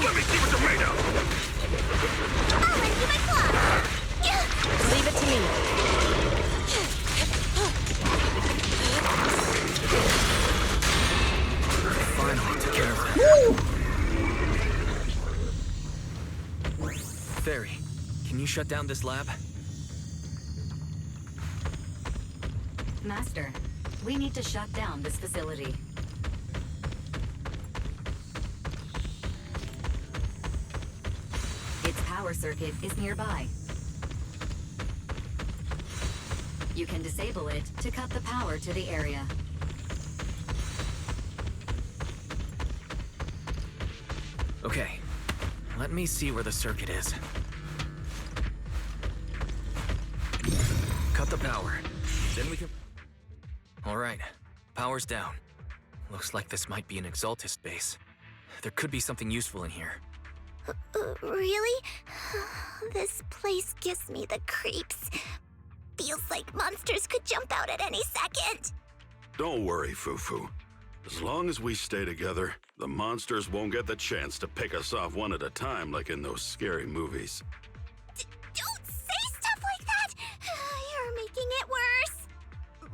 [SPEAKER 8] Let me see what you're made of!
[SPEAKER 2] I'll lend you my claw.
[SPEAKER 19] Leave it to me.
[SPEAKER 3] Finally took care of it. Fairy, can you shut down this lab?
[SPEAKER 6] Master, we need to shut down this facility. Its power circuit is nearby. You can disable it to cut the power to the area.
[SPEAKER 3] Okay, let me see where the circuit is. Cut the power. Then we can... Alright, power's down. Looks like this might be an Exaltus base. There could be something useful in here.
[SPEAKER 2] Really? This place gives me the creeps. Feels like monsters could jump out at any second.
[SPEAKER 8] Don't worry, Fufu. As long as we stay together, the monsters won't get the chance to pick us off one at a time like in those scary movies.
[SPEAKER 2] Don't say stuff like that! You're making it worse.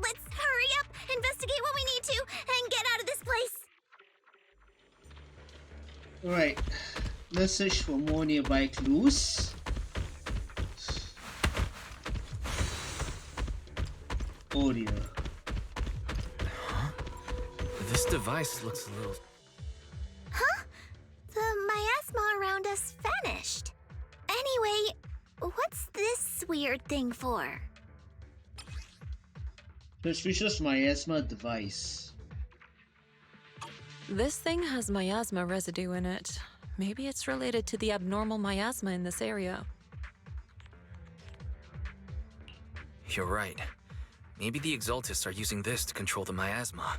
[SPEAKER 2] Let's hurry up, investigate what we need to, and get out of this place.
[SPEAKER 1] Alright, let's search for more nearby clues. Oh dear.
[SPEAKER 3] This device looks a little...
[SPEAKER 2] Huh? The miasma around us vanished. Anyway, what's this weird thing for?
[SPEAKER 1] Suspicious miasma device.
[SPEAKER 4] This thing has miasma residue in it. Maybe it's related to the abnormal miasma in this area.
[SPEAKER 3] You're right. Maybe the Exaltists are using this to control the miasma.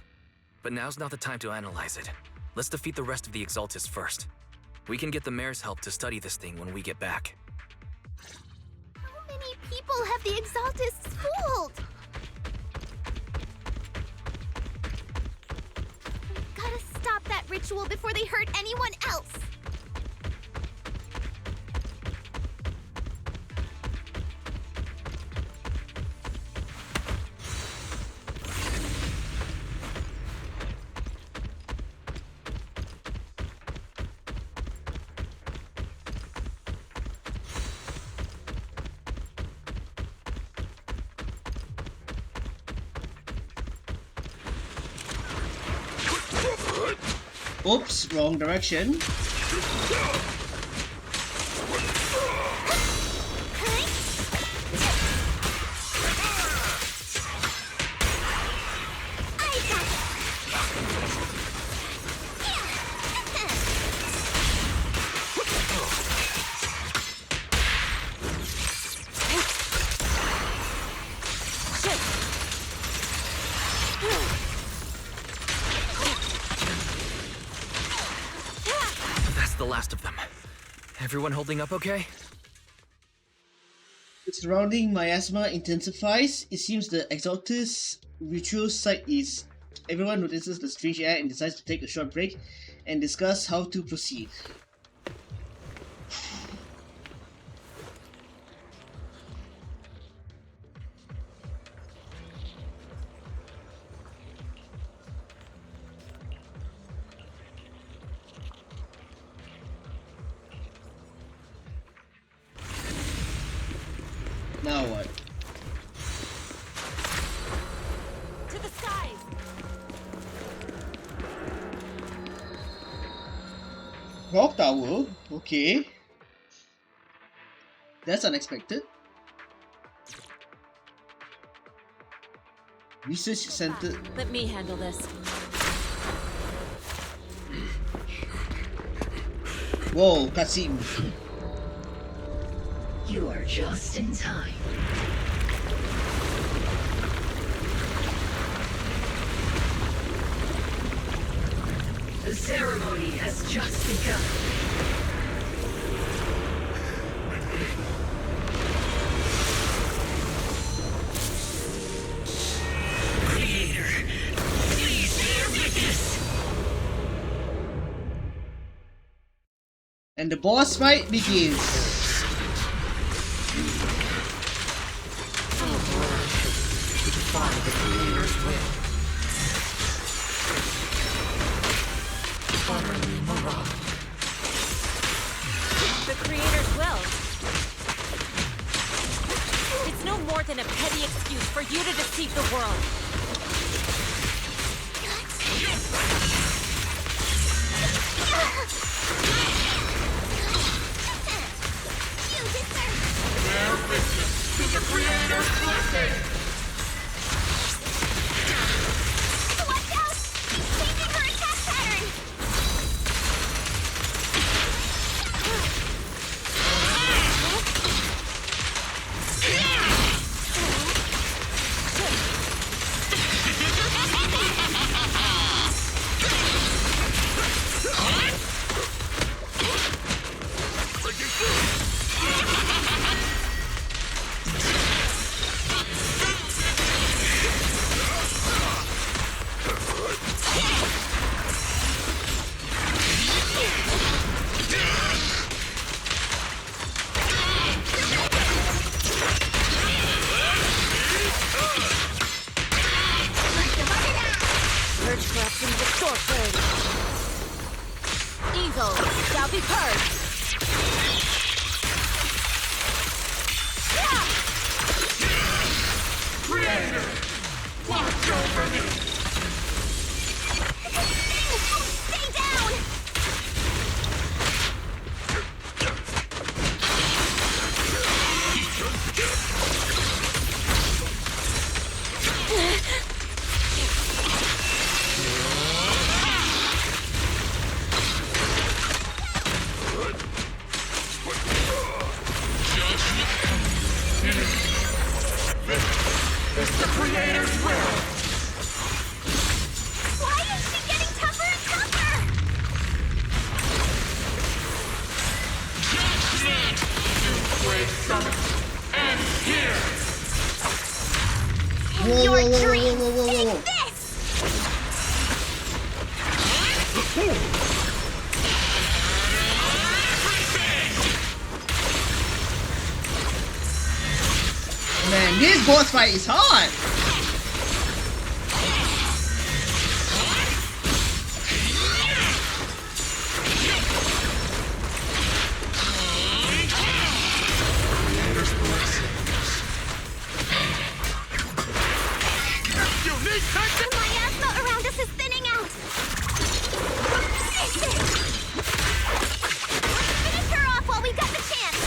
[SPEAKER 3] But now's not the time to analyze it. Let's defeat the rest of the Exaltists first. We can get the mayor's help to study this thing when we get back.
[SPEAKER 2] How many people have the Exaltists fooled? Gotta stop that ritual before they hurt anyone else.
[SPEAKER 1] Oops, wrong direction.
[SPEAKER 3] The last of them. Everyone holding up okay?
[SPEAKER 1] The surrounding miasma intensifies. It seems the Exaltus ritual site is... Everyone notices the strange air and decides to take a short break and discuss how to proceed. Clock tower? Okay. That's unexpected. Research center.
[SPEAKER 19] Let me handle this.
[SPEAKER 1] Whoa, cutscene.
[SPEAKER 23] You are just in time. The ceremony has just begun. Creator, please bear witness.
[SPEAKER 1] And the boss fight begins.
[SPEAKER 19] The Creator's will. It's no more than a petty excuse for you to deceive the world.
[SPEAKER 10] Bear witness to the Creator's blessing!
[SPEAKER 2] Watch out! Changing her attack pattern!
[SPEAKER 19] Purge corruption, restore clarity. Evil shall be purged.
[SPEAKER 10] Creator, watch over me!
[SPEAKER 2] Stay down!
[SPEAKER 10] It's the Creator's will!
[SPEAKER 2] Why is she getting tougher and tougher?
[SPEAKER 10] Judgment! Great summit ends here!
[SPEAKER 1] Whoa,
[SPEAKER 2] Your
[SPEAKER 1] whoa, whoa,
[SPEAKER 2] dreams!
[SPEAKER 1] whoa, whoa, whoa, whoa.
[SPEAKER 2] Take this!
[SPEAKER 1] Man, this boss fight is hard.
[SPEAKER 2] The miasma around us is thinning out! Finish her off while we got the chance!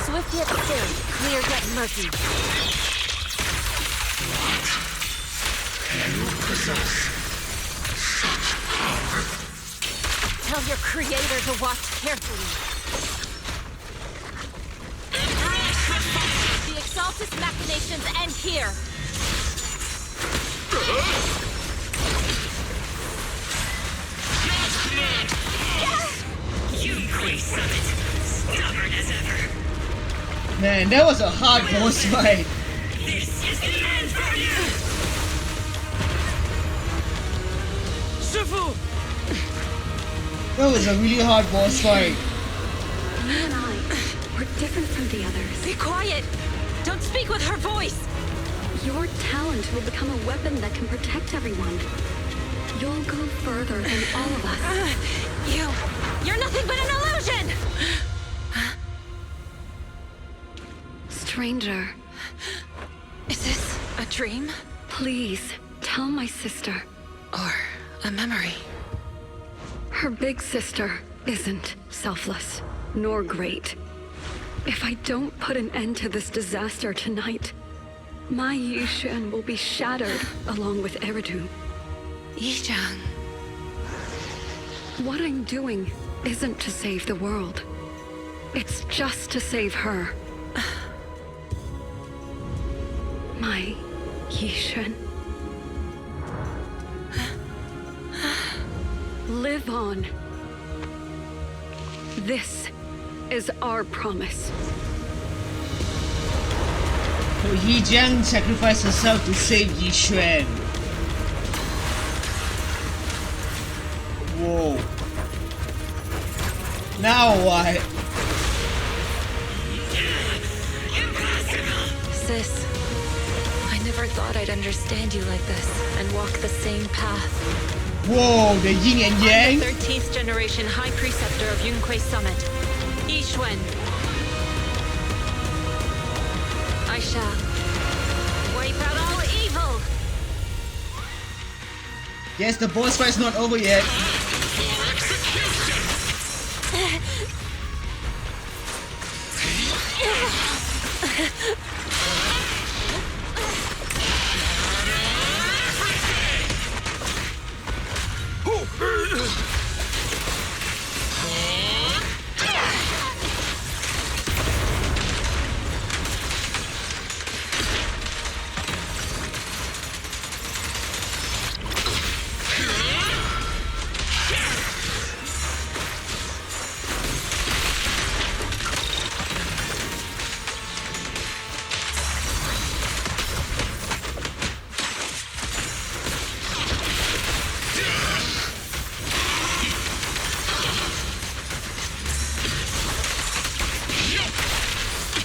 [SPEAKER 19] Swift yet still, clear yet murky.
[SPEAKER 10] You possess such power.
[SPEAKER 19] Tell your Creator to watch carefully. The Exaltus machinations end here.
[SPEAKER 23] You summit, stubborn as ever.
[SPEAKER 1] Man, that was a hard boss fight.
[SPEAKER 23] This is the end for you!
[SPEAKER 9] Shifu!
[SPEAKER 1] That was a really hard boss fight.
[SPEAKER 4] You and I, we're different from the others.
[SPEAKER 19] Be quiet! Don't speak with her voice!
[SPEAKER 4] Your talent will become a weapon that can protect everyone. You'll go further than all of us.
[SPEAKER 19] You
[SPEAKER 4] You're nothing but an illusion!
[SPEAKER 13] Stranger.
[SPEAKER 4] Is this a dream?
[SPEAKER 13] Please, tell my sister.
[SPEAKER 4] Or a memory?
[SPEAKER 13] Her big sister isn't selfless, nor great. If I don't put an end to this disaster tonight, my Yishan will be shattered along with Eridu.
[SPEAKER 4] Yizhang.
[SPEAKER 13] What I'm doing isn't to save the world. It's just to save her. My Yishan. Live on. This is our promise.
[SPEAKER 1] So Yizhang sacrificed herself to save Yishuan. Whoa. Now what?
[SPEAKER 4] Sis, I never thought I'd understand you like this and walk the same path.
[SPEAKER 1] Whoa, the yin and yang?
[SPEAKER 4] I'm the 13th generation High Preceptor of Yunquei Summit, Yixuan. I shall wipe out all evil!
[SPEAKER 1] Yes, the boss fight's not over yet.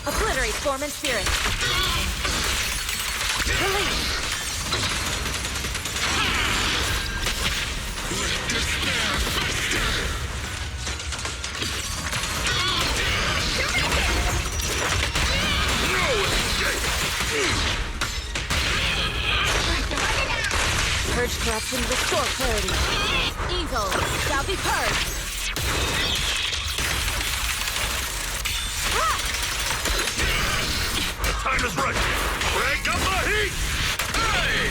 [SPEAKER 4] Obliterate form and spirit. Release. Purge corruption, restore clarity. Evil shall be purged.
[SPEAKER 8] Time is right. Break up the heat! Hey!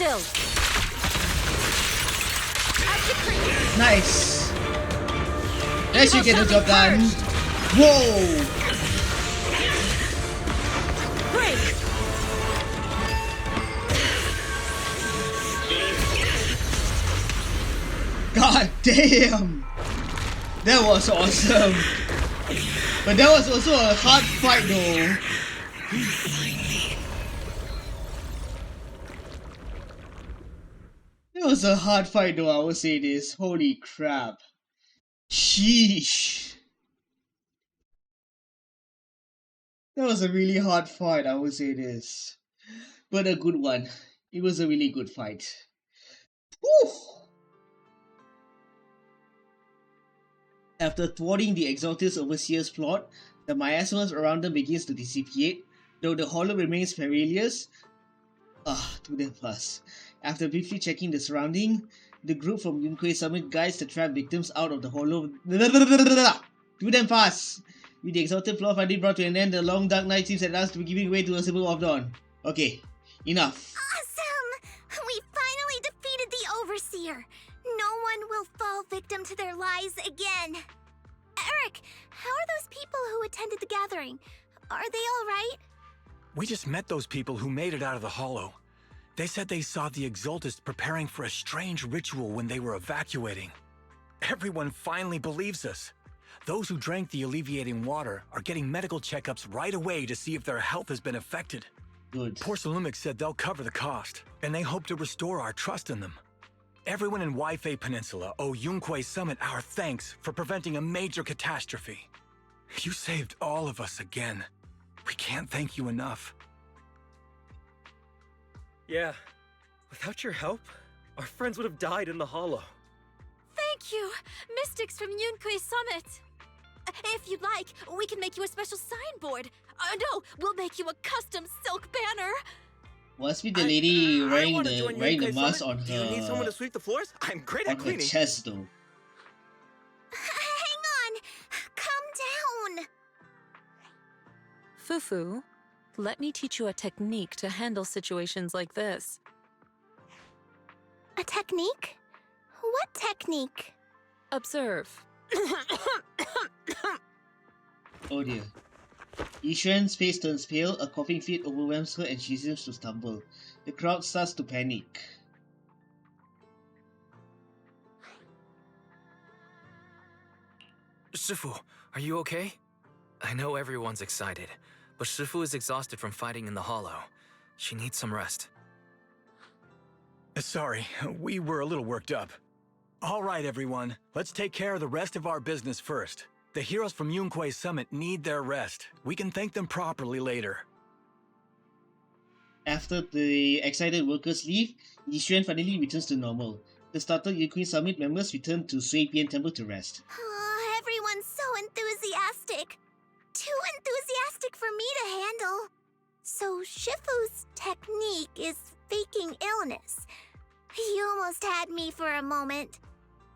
[SPEAKER 4] Still.
[SPEAKER 1] Nice. Yes, you get the job done. Whoa.
[SPEAKER 4] Break.
[SPEAKER 1] God damn. That was awesome. But that was also a hard fight though. It was a hard fight though, I would say this. Holy crap. Sheesh. That was a really hard fight, I would say this. But a good one. It was a really good fight. Whew. After thwarting the Exalted Overseer's plot, the miasmas around them begins to dissipate, though the hollow remains perilous. To them fast. After briefly checking the surrounding, the group from Yunquei Summit guides the trapped victims out of the hollow. To them fast! With the exalted plot finally brought to an end, the long dark night seems at last to be giving way to a symbol of dawn. Okay, enough.
[SPEAKER 20] Awesome! We finally defeated the Overseer! No one will fall victim to their lies again. Eric, how are those people who attended the gathering? Are they all right?
[SPEAKER 17] We just met those people who made it out of the hollow. They said they saw the Exaltists preparing for a strange ritual when they were evacuating. Everyone finally believes us. Those who drank the alleviating water are getting medical checkups right away to see if their health has been affected.
[SPEAKER 1] Good.
[SPEAKER 17] Porcelumix said they'll cover the cost, and they hope to restore our trust in them. Everyone in Lyfe Peninsula owe Yunque Summit our thanks for preventing a major catastrophe. You saved all of us again. We can't thank you enough.
[SPEAKER 14] Yeah, without your help, our friends would have died in the hollow.
[SPEAKER 19] Thank you, Mystics from Yunque Summit. If you'd like, we can make you a special signboard. No, we'll make you a custom silk banner.
[SPEAKER 1] Must be the lady wearing the mask on her.
[SPEAKER 14] Do you need someone to sweep the floors? I'm great at cleaning.
[SPEAKER 1] On her chest though.
[SPEAKER 20] Hang on! Calm down!
[SPEAKER 4] Fufu, let me teach you a technique to handle situations like this.
[SPEAKER 20] A technique? What technique?
[SPEAKER 4] Observe.
[SPEAKER 1] Oh dear. Yishuan's face turns pale, a coughing fit overwhelms her and she seems to stumble. The crowd starts to panic.
[SPEAKER 3] Shifu, are you okay? I know everyone's excited, but Shifu is exhausted from fighting in the hollow. She needs some rest.
[SPEAKER 17] Sorry, we were a little worked up. All right, everyone. Let's take care of the rest of our business first. The heroes from Yunque Summit need their rest. We can thank them properly later.
[SPEAKER 1] After the excited workers leave, Yishuan finally returns to normal. The startled Yunque Summit members return to Sui Pian Temple to rest.
[SPEAKER 20] Oh, everyone's so enthusiastic. Too enthusiastic for me to handle. So Shifu's technique is faking illness. You almost had me for a moment.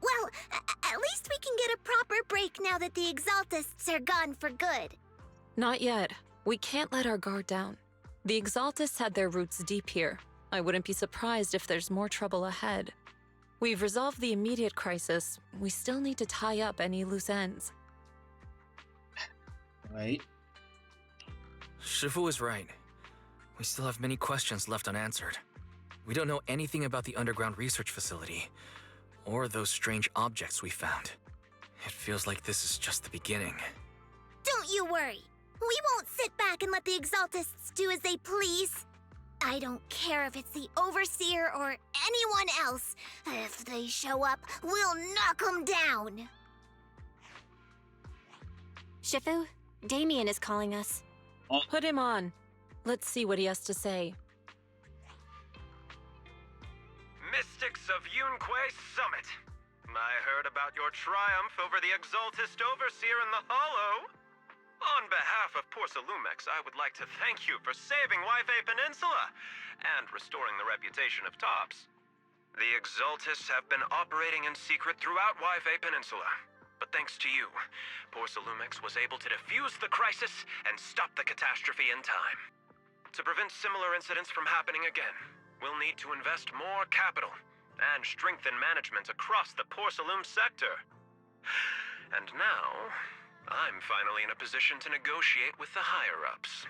[SPEAKER 20] Well, at least we can get a proper break now that the Exaltists are gone for good.
[SPEAKER 4] Not yet. We can't let our guard down. The Exaltists had their roots deep here. I wouldn't be surprised if there's more trouble ahead. We've resolved the immediate crisis. We still need to tie up any loose ends.
[SPEAKER 1] Right.
[SPEAKER 3] Shifu is right. We still have many questions left unanswered. We don't know anything about the underground research facility, or those strange objects we found. It feels like this is just the beginning.
[SPEAKER 20] Don't you worry. We won't sit back and let the Exaltists do as they please. I don't care if it's the Overseer or anyone else. If they show up, we'll knock them down.
[SPEAKER 19] Shifu, Damien is calling us.
[SPEAKER 4] Put him on. Let's see what he has to say.
[SPEAKER 5] Mystics of Yunque Summit. I heard about your triumph over the Exaltist Overseer in the Hollow. On behalf of Porcelumix, I would like to thank you for saving Lyfe Peninsula and restoring the reputation of Tops. The Exaltists have been operating in secret throughout Lyfe Peninsula, but thanks to you, Porcelumix was able to defuse the crisis and stop the catastrophe in time. To prevent similar incidents from happening again, we'll need to invest more capital and strengthen management across the Porcelum sector. And now, I'm finally in a position to negotiate with the higher-ups.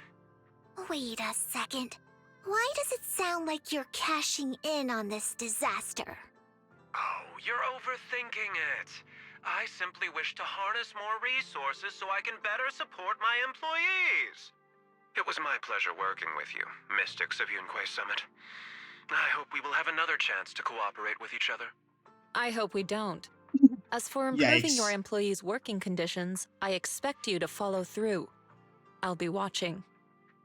[SPEAKER 20] Wait a second. Why does it sound like you're cashing in on this disaster?
[SPEAKER 5] Oh, you're overthinking it. I simply wish to harness more resources so I can better support my employees. It was my pleasure working with you, Mystics of Yunque Summit. I hope we will have another chance to cooperate with each other.
[SPEAKER 4] I hope we don't. As for improving
[SPEAKER 1] Yikes.
[SPEAKER 4] your employees' working conditions, I expect you to follow through. I'll be watching.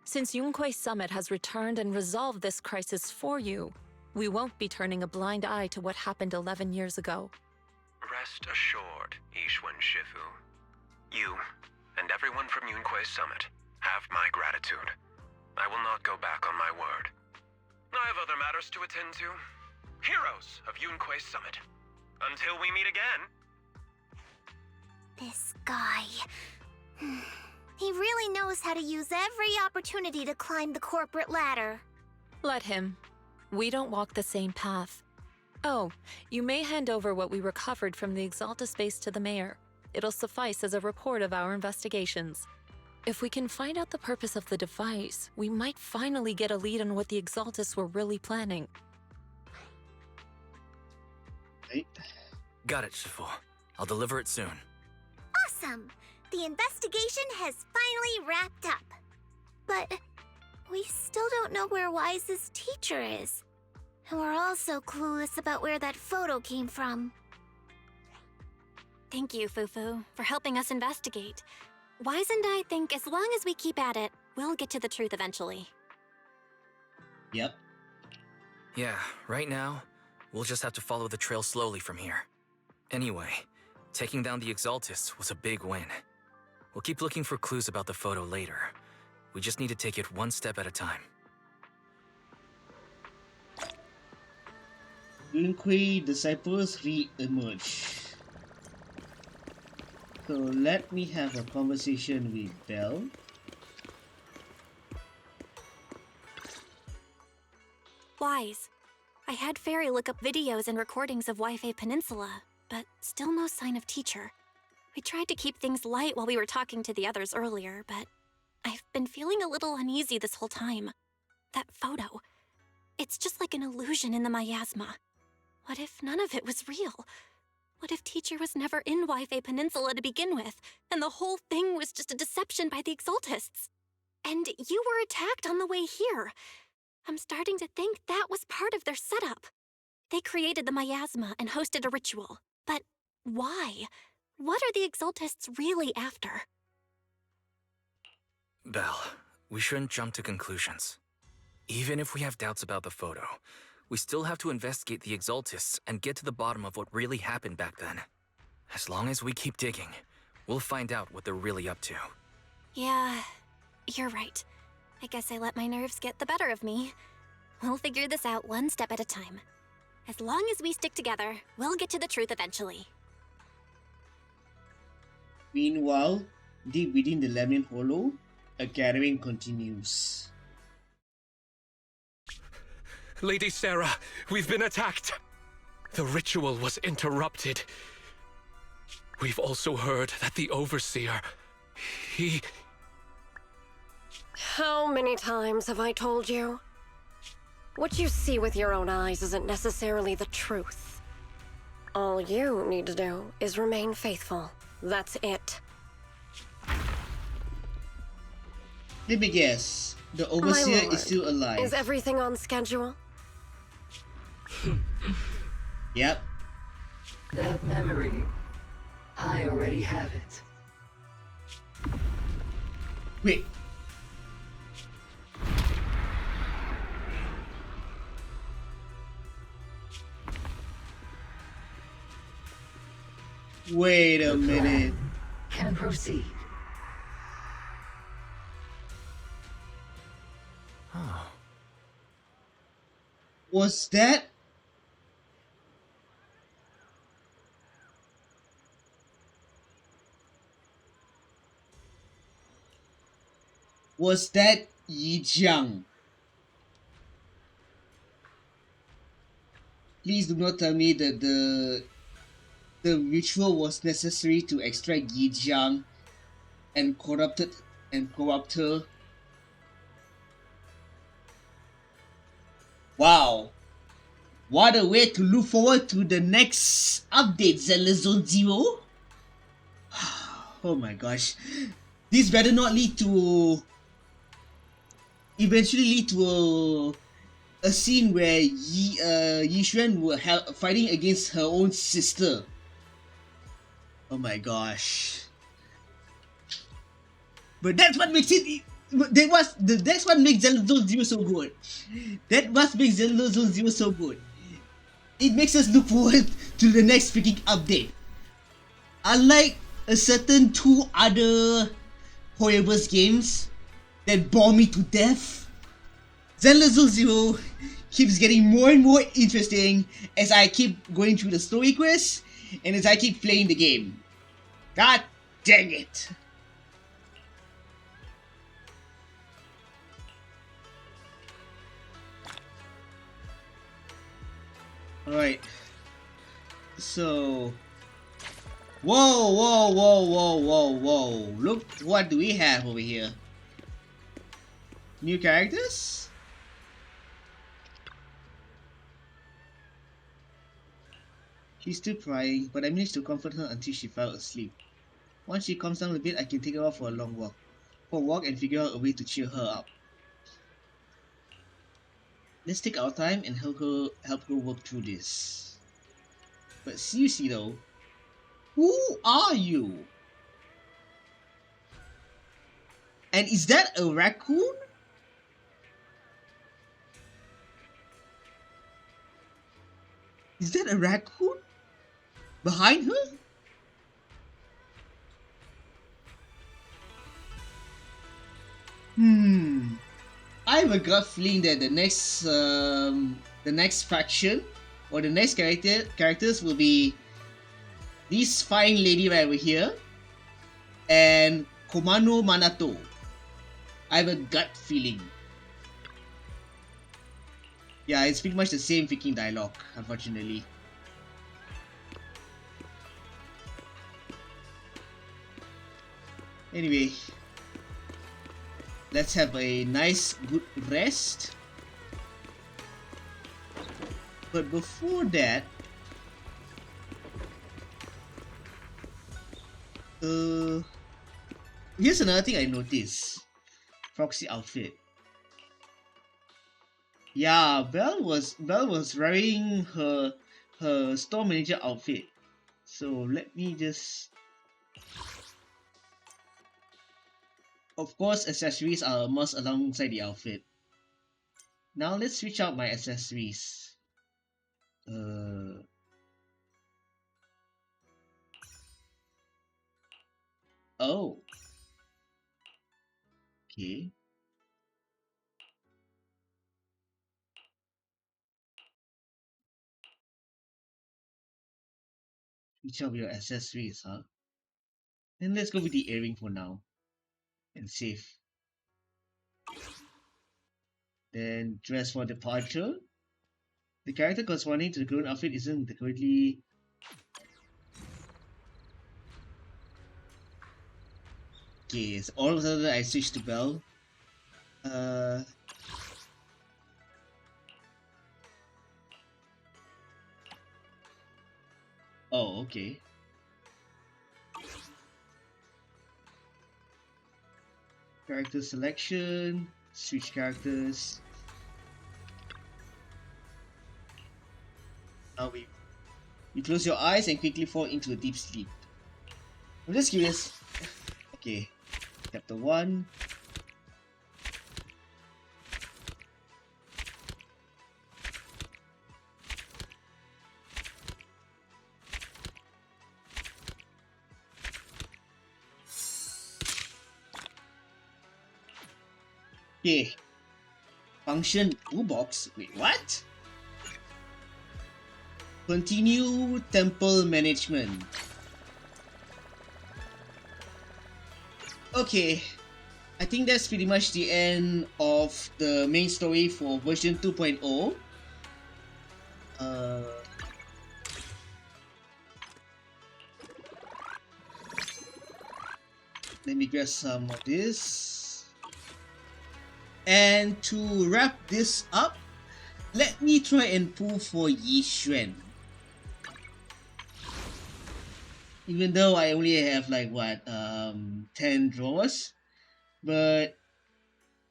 [SPEAKER 4] Since Yunque Summit has returned and resolved this crisis for you, we won't be turning a blind eye to what happened 11 years ago.
[SPEAKER 5] Rest assured, Yishuan Shifu. You and everyone from Yunque Summit have my gratitude. I will not go back on my word. I have other matters to attend to. Heroes of Yunque Summit. Until we meet again.
[SPEAKER 20] This guy. He really knows how to use every opportunity to climb the corporate ladder.
[SPEAKER 4] Let him. We don't walk the same path. Oh, you may hand over what we recovered from the Exalta space to the mayor. It'll suffice as a report of our investigations. If we can find out the purpose of the device, we might finally get a lead on what the Exaltists were really planning.
[SPEAKER 1] Right.
[SPEAKER 3] Got it, Shifu. I'll deliver it soon.
[SPEAKER 20] Awesome! The investigation has finally wrapped up. But we still don't know where Wise's teacher is. And we're also clueless about where that photo came from.
[SPEAKER 2] Thank you, Fufu, for helping us investigate. Wise and I think as long as we keep at it, we'll get to the truth eventually.
[SPEAKER 1] Yep.
[SPEAKER 3] Yeah, right now, we'll just have to follow the trail slowly from here. Anyway, taking down the Exaltists was a big win. We'll keep looking for clues about the photo later. We just need to take it one step at a time.
[SPEAKER 1] Yunquei disciples re-emerge. So let me have a conversation with Belle.
[SPEAKER 2] Wise, I had Fairy look up videos and recordings of Lyfe Peninsula, but still no sign of teacher. We tried to keep things light while we were talking to the others earlier, but I've been feeling a little uneasy this whole time. That photo, it's just like an illusion in the miasma. What if none of it was real? What if teacher was never in Lyfe Peninsula to begin with, and the whole thing was just a deception by the Exaltists? And you were attacked on the way here. I'm starting to think that was part of their setup. They created the miasma and hosted a ritual. But why? What are the Exaltists really after?
[SPEAKER 3] Belle, we shouldn't jump to conclusions. Even if we have doubts about the photo, we still have to investigate the Exaltists and get to the bottom of what really happened back then. As long as we keep digging, we'll find out what they're really up to.
[SPEAKER 2] Yeah, you're right. I guess I let my nerves get the better of me. We'll figure this out one step at a time. As long as we stick together, we'll get to the truth eventually.
[SPEAKER 1] Meanwhile, deep within the Lemon Hollow, a gathering continues.
[SPEAKER 15] Lady Sarah, we've been attacked. The ritual was interrupted. We've also heard that the Overseer, he...
[SPEAKER 16] How many times have I told you? What you see with your own eyes isn't necessarily the truth. All you need to do is remain faithful. That's it.
[SPEAKER 1] Let me guess. The Overseer is still alive.
[SPEAKER 16] Is everything on schedule?
[SPEAKER 1] Yep.
[SPEAKER 23] That memory, I already have it.
[SPEAKER 1] Wait. Wait a minute.
[SPEAKER 23] Can proceed.
[SPEAKER 3] Oh.
[SPEAKER 1] Was that... Was that Yi Jiang? Please do not tell me that the ritual was necessary to extract Yi Jiang and corrupt her. Wow. What a way to look forward to the next update, Zenless Zone Zero. Oh my gosh. This better not lead to... eventually lead to a scene where Yi Xuan were fighting against her own sister. Oh my gosh. But that's what makes it... That's what makes Zenless Zone Zero so good. That what makes Zenless Zone Zero so good. It makes us look forward to the next freaking update. Unlike a certain two other HoYoverse games that bore me to death, Zenless Zone Zero keeps getting more and more interesting as I keep going through the story quests and as I keep playing the game. God dang it! Alright, so Whoa, whoa, whoa, whoa, whoa, whoa. Look, what do we have over here? New characters? She's still crying, but I managed to comfort her until she fell asleep. Once she calms down a bit, I can take her out for a long walk. For a walk and figure out a way to cheer her up. Let's take our time and help her work through this. But seriously though, who are you? And is that a raccoon? Is that a raccoon? Behind her? I have a gut feeling that the next faction or the next characters will be this fine lady right over here and Komano Manato. I have a gut feeling. Yeah, it's pretty much the same freaking dialogue, unfortunately. Anyway, let's have a nice good rest. But before that, here's another thing I noticed. Proxy outfit. Yeah, Belle was wearing her store manager outfit. So let me just. Of course, accessories are a must alongside the outfit. Now let's switch out my accessories. Oh. Okay. Switch out your accessories, huh? Then let's go with the earring for now. And save. Then dress for departure. The character corresponding to the current outfit isn't the correctly. Okay, so all of a sudden I switched to Belle. Oh, okay. Character selection, switch characters. Now you close your eyes and quickly fall into a deep sleep. I'm just curious. Okay, chapter 1. Okay. Function toolbox. Wait, what? Continue temple management. Okay. I think that's pretty much the end of the main story for version 2.0. Let me grab some of this. And to wrap this up, let me try and pull for Yi Xuan. Even though I only have like what 10 draws, but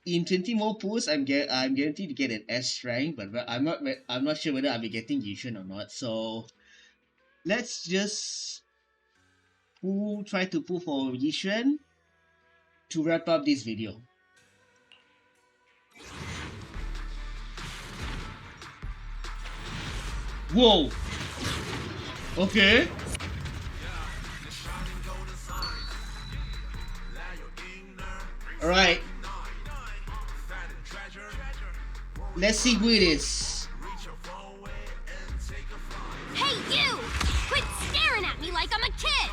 [SPEAKER 1] in 20 more pulls, I'm guaranteed to get an S rank. But I'm not sure whether I'll be getting Yi Xuan or not. So let's just try to pull for Yi Xuan to wrap up this video. Whoa! Okay. Alright. Let's see who it is.
[SPEAKER 2] Hey, you! Quit staring at me like I'm a kid!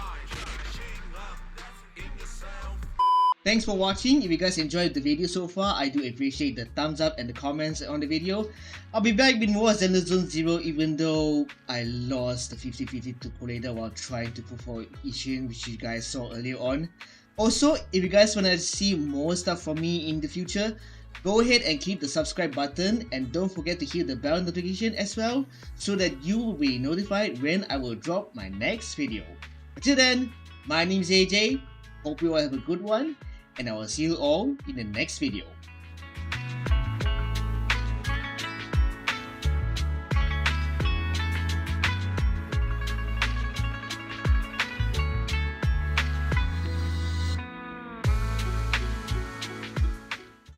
[SPEAKER 1] Thanks for watching. If you guys enjoyed the video so far, I do appreciate the thumbs up and the comments on the video. I'll be back with more Zenless Zone Zero, even though I lost the 50-50 to Collider while trying to go for Ishin, which you guys saw earlier on. Also, if you guys want to see more stuff from me in the future, go ahead and click the subscribe button, and don't forget to hit the bell notification as well, so that you will be notified when I will drop my next video. Until then, my name is AJ, hope you all have a good one, and I will see you all in the next video.